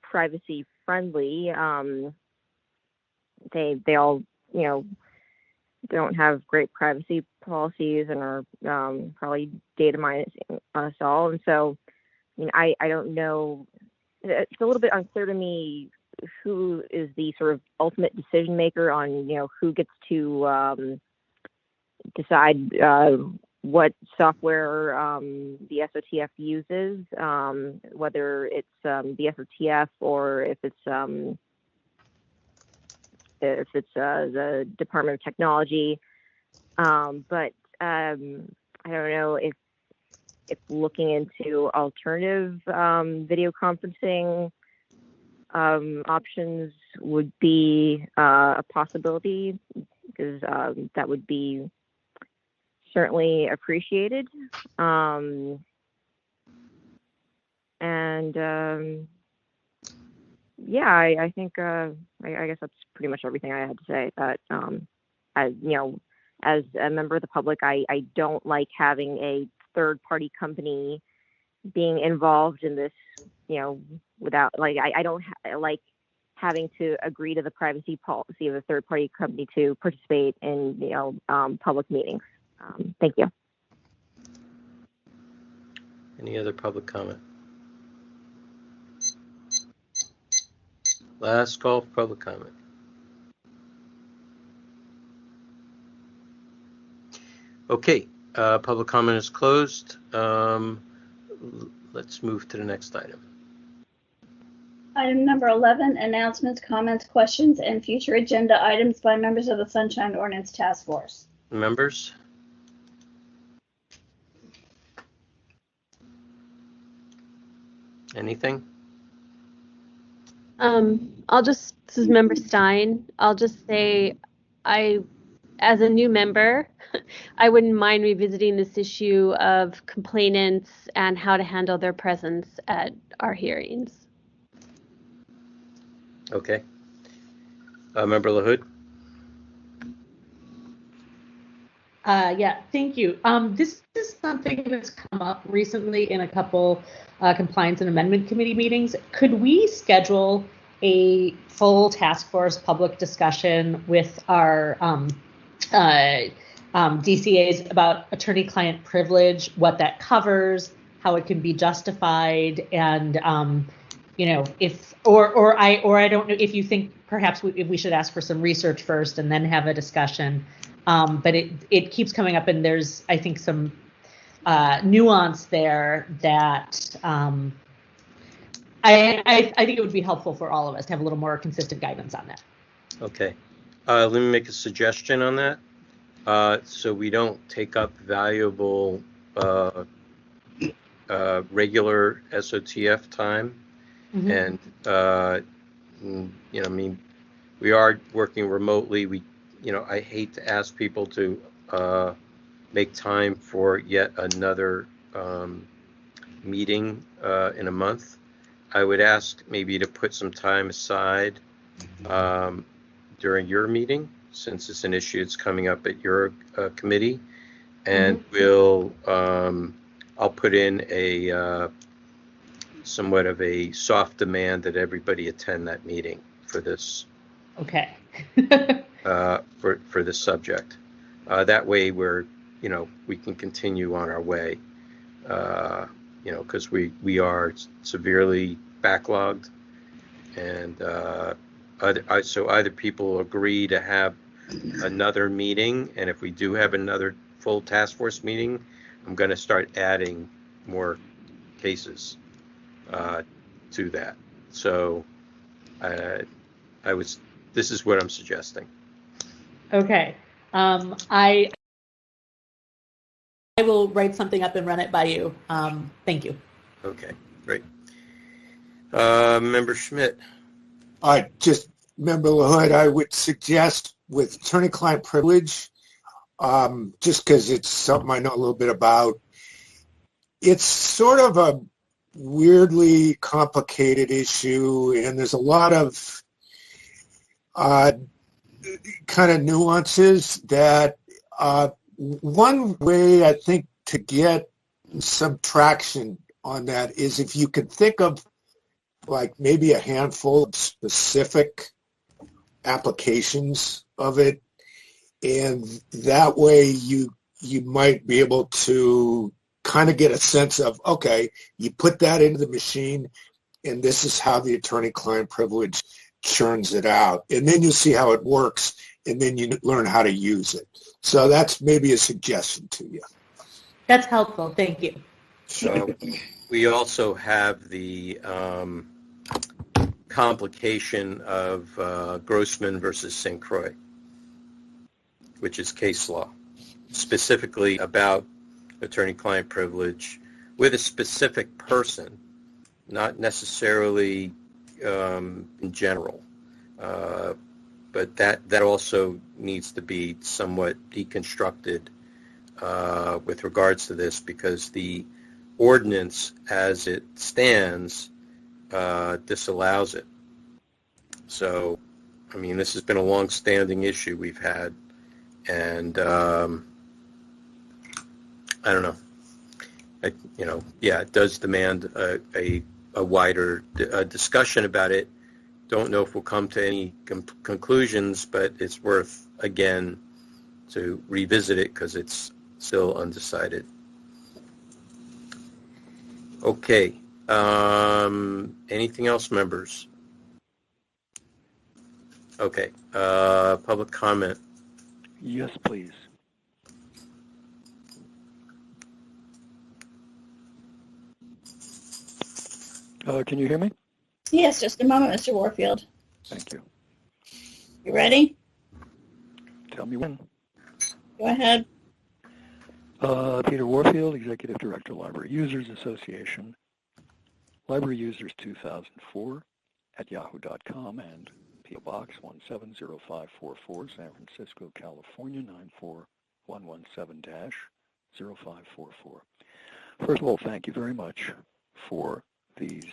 privacy friendly. They all, don't have great privacy policies and are probably data mining us all. And so, I don't know. It's a little bit unclear to me who is the sort of ultimate decision maker on, who gets to decide what software the SOTF uses, whether it's the SOTF or if it's the Department of Technology. But I don't know if looking into alternative video conferencing options would be a possibility, because that would be certainly appreciated. I think I guess that's pretty much everything I had to say. But as a member of the public, I don't like having a third-party company being involved in this, without, I don't like having to agree to the privacy policy of a third-party company to participate in, public meetings. Thank you. Any other public comment? Last call for public comment. Okay, public comment is closed. Let's move to the next item. Item number 11, announcements, comments, questions, and future agenda items by members of the Sunshine Ordinance Task Force. Members? Anything? This is Member Stein. I'll just say I as a new member, I wouldn't mind revisiting this issue of complainants and how to handle their presence at our hearings. Okay. Member LaHood? Yeah, thank you. This is something that's come up recently in a couple compliance and amendment committee meetings. Could we schedule a full task force public discussion with our DCAs about attorney-client privilege, what that covers, how it can be justified, and you know, if I don't know if you think perhaps we should ask for some research first and then have a discussion. But it keeps coming up, and there's, I think, some nuance there that I think it would be helpful for all of us to have a little more consistent guidance on that. Okay. Let me make a suggestion on that. So we don't take up valuable regular SOTF time. Mm-hmm. And, you know, I mean, we are working remotely. I hate to ask people to make time for yet another meeting in a month. I would ask maybe to put some time aside during your meeting, since it's an issue that's coming up at your committee, and mm-hmm. I'll put in a somewhat of a soft demand that everybody attend that meeting for this. Okay. For this subject. That way we can continue on our way, because we are severely backlogged, and so either people agree to have another meeting, and if we do have another full task force meeting, I'm going to start adding more cases to that. So this is what I'm suggesting. Okay. I will write something up and run it by you. Thank you. Okay, great. Member Schmidt. Member LaHood, I would suggest with attorney-client privilege, just because it's something I know a little bit about, it's sort of a weirdly complicated issue, and there's a lot of kind of nuances that one way I think to get some traction on that is if you could think of like maybe a handful of specific applications of it, and that way you might be able to kind of get a sense of, okay, you put that into the machine and this is how the attorney-client privilege churns it out, and then you see how it works, and then you learn how to use it. So that's maybe a suggestion to you. That's helpful. Thank you. So we also have the complication of Grossman versus St. Croix, which is case law, specifically about attorney-client privilege with a specific person, not necessarily in general, but that also needs to be somewhat deconstructed with regards to this, because the ordinance as it stands disallows it. So, I mean, this has been a long-standing issue we've had, and I don't know. It does demand a wider discussion about it. Don't know if we'll come to any conclusions, but it's worth, again, to revisit it because it's still undecided. Okay. Anything else, members? Okay. Public comment. Yes, please. Can you hear me? Yes, just a moment, Mr. Warfield. Thank you. You ready? Tell me when. Go ahead. Peter Warfield, Executive Director, Library Users Association, Library Users 2004 at yahoo.com, and P.O. Box 170544, San Francisco, California 94117-0544. First of all, thank you very much for these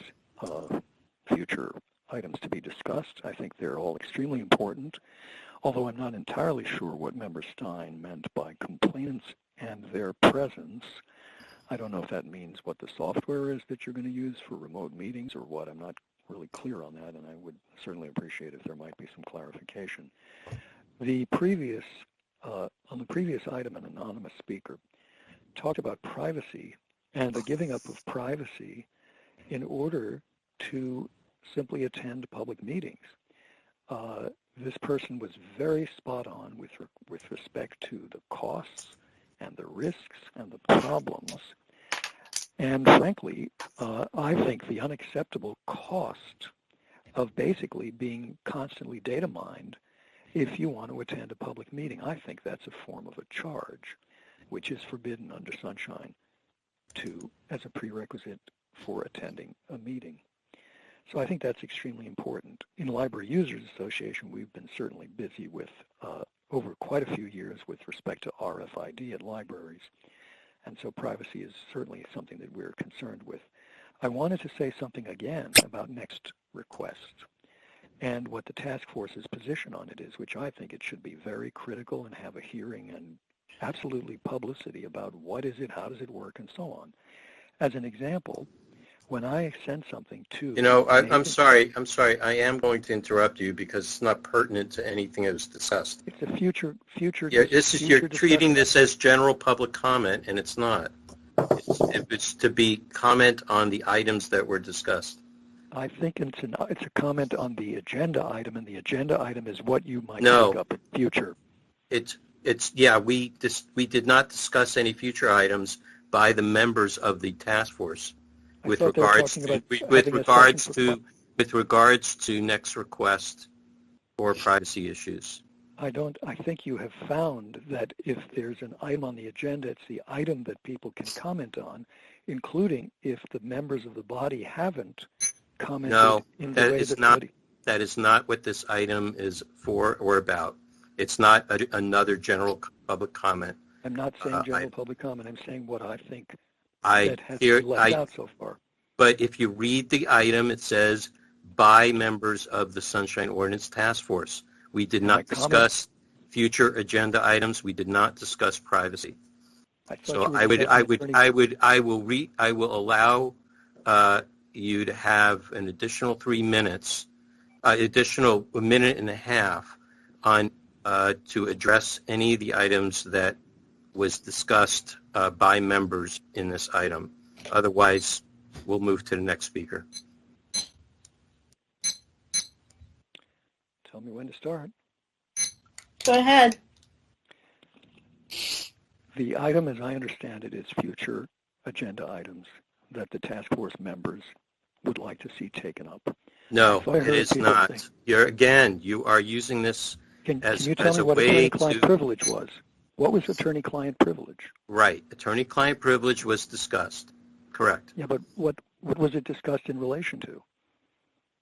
future items to be discussed. I think they're all extremely important, although I'm not entirely sure what Member Stein meant by complainants and their presence. I don't know if that means what the software is that you're going to use for remote meetings or what. I'm not really clear on that, and I would certainly appreciate if there might be some clarification. The previous, on the previous item, an anonymous speaker talked about privacy and the giving up of privacy in order to simply attend public meetings. This person was very spot on with respect to the costs and the risks and the problems. And frankly, I think the unacceptable cost of basically being constantly data mined if you want to attend a public meeting. I think that's a form of a charge, which is forbidden under Sunshine as a prerequisite for attending a meeting. So I think that's extremely important. In Library Users Association, we've been certainly busy with, over quite a few years, with respect to RFID at libraries. And so privacy is certainly something that we're concerned with. I wanted to say something again about next request and what the task force's position on it is, which I think it should be very critical and have a hearing and absolutely publicity about what is it, how does it work, and so on. As an example, when I send something to... You know, I'm sorry. I am going to interrupt you because it's not pertinent to anything that was discussed. It's a future. Yeah, you're treating this as general public comment, and it's not. It's to be comment on the items that were discussed. I think it's a comment on the agenda item, and the agenda item is what you might pick up in future. We did not discuss any future items by the members of the task force. With regards to next request or privacy issues. I think you have found that if there's an item on the agenda, it's the item that people can comment on, including if the members of the body haven't commented in the way that is not what this item is for or about. It's not another general public comment. I'm not saying general public comment. I'm saying what I think that has been left out so far. But if you read the item, it says by members of the Sunshine Ordinance Task Force. We did not discuss future agenda items. We did not discuss privacy. So I will allow you to have an additional 3 minutes, additional a minute and a half on to address any of the items that was discussed by members in this item. Otherwise, we'll move to the next speaker. Tell me when to start. Go ahead. The item, as I understand it, is future agenda items that the task force members would like to see taken up. No, it is not. You are using this as a way to... Can you tell me what attorney-client privilege was? What was attorney-client privilege? Right. Attorney-client privilege was discussed. Correct. Yeah, but what was it discussed in relation to?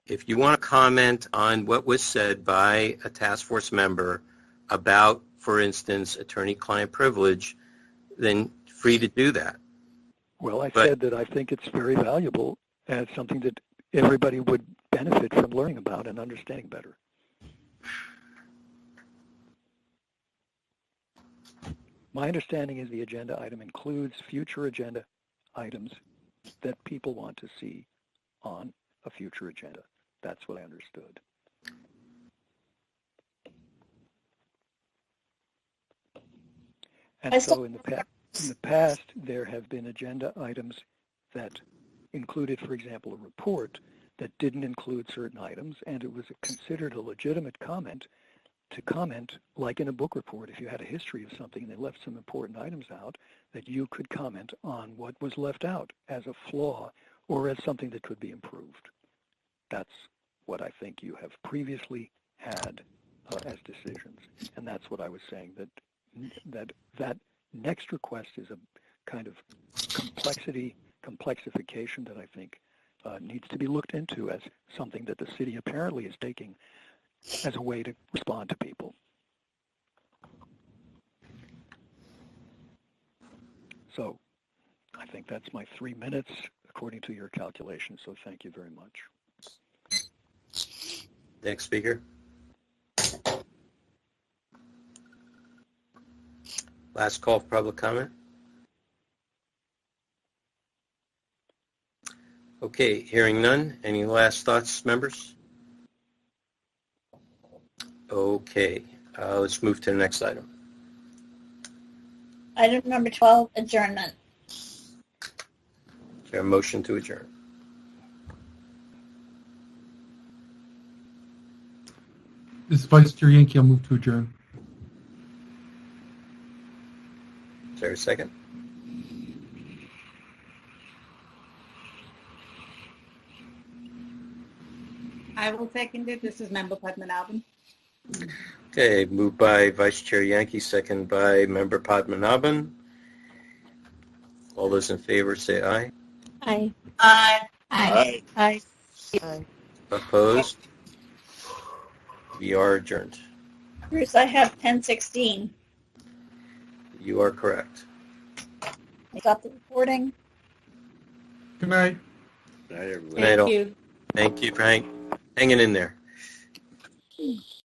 If you want to comment on what was said by a task force member about, for instance, attorney-client privilege, then free to do that. Well, I said that I think it's very valuable as something that everybody would benefit from learning about and understanding better. My understanding is the agenda item includes future agenda items that people want to see on a future agenda. That's what I understood. And so in the past, there have been agenda items that included, for example, a report that didn't include certain items, and it was considered a legitimate comment to comment, like in a book report, if you had a history of something and they left some important items out, that you could comment on what was left out as a flaw or as something that could be improved. That's what I think you have previously had as decisions, and that's what I was saying, that next request is a kind of complexification that I think needs to be looked into as something that the city apparently is taking as a way to respond to people. So I think that's my 3 minutes according to your calculation. So thank you very much. Next speaker. Last call for public comment. Okay, hearing none. Any last thoughts, members? Okay, let's move to the next item. Item number 12, adjournment. Is there a motion to adjourn? This is Vice Chair Yankee. I'll move to adjourn. Is there a second? I will second it. This is Member Padmanabhan. Okay, moved by Vice Chair Yankee, second by Member Padmanabhan. All those in favor say aye. Aye. Aye. Aye. Aye. Opposed? We are adjourned. Bruce, I have 1016. You are correct. I got the recording. Good night. Good night, everyone. Thank you for hanging in there.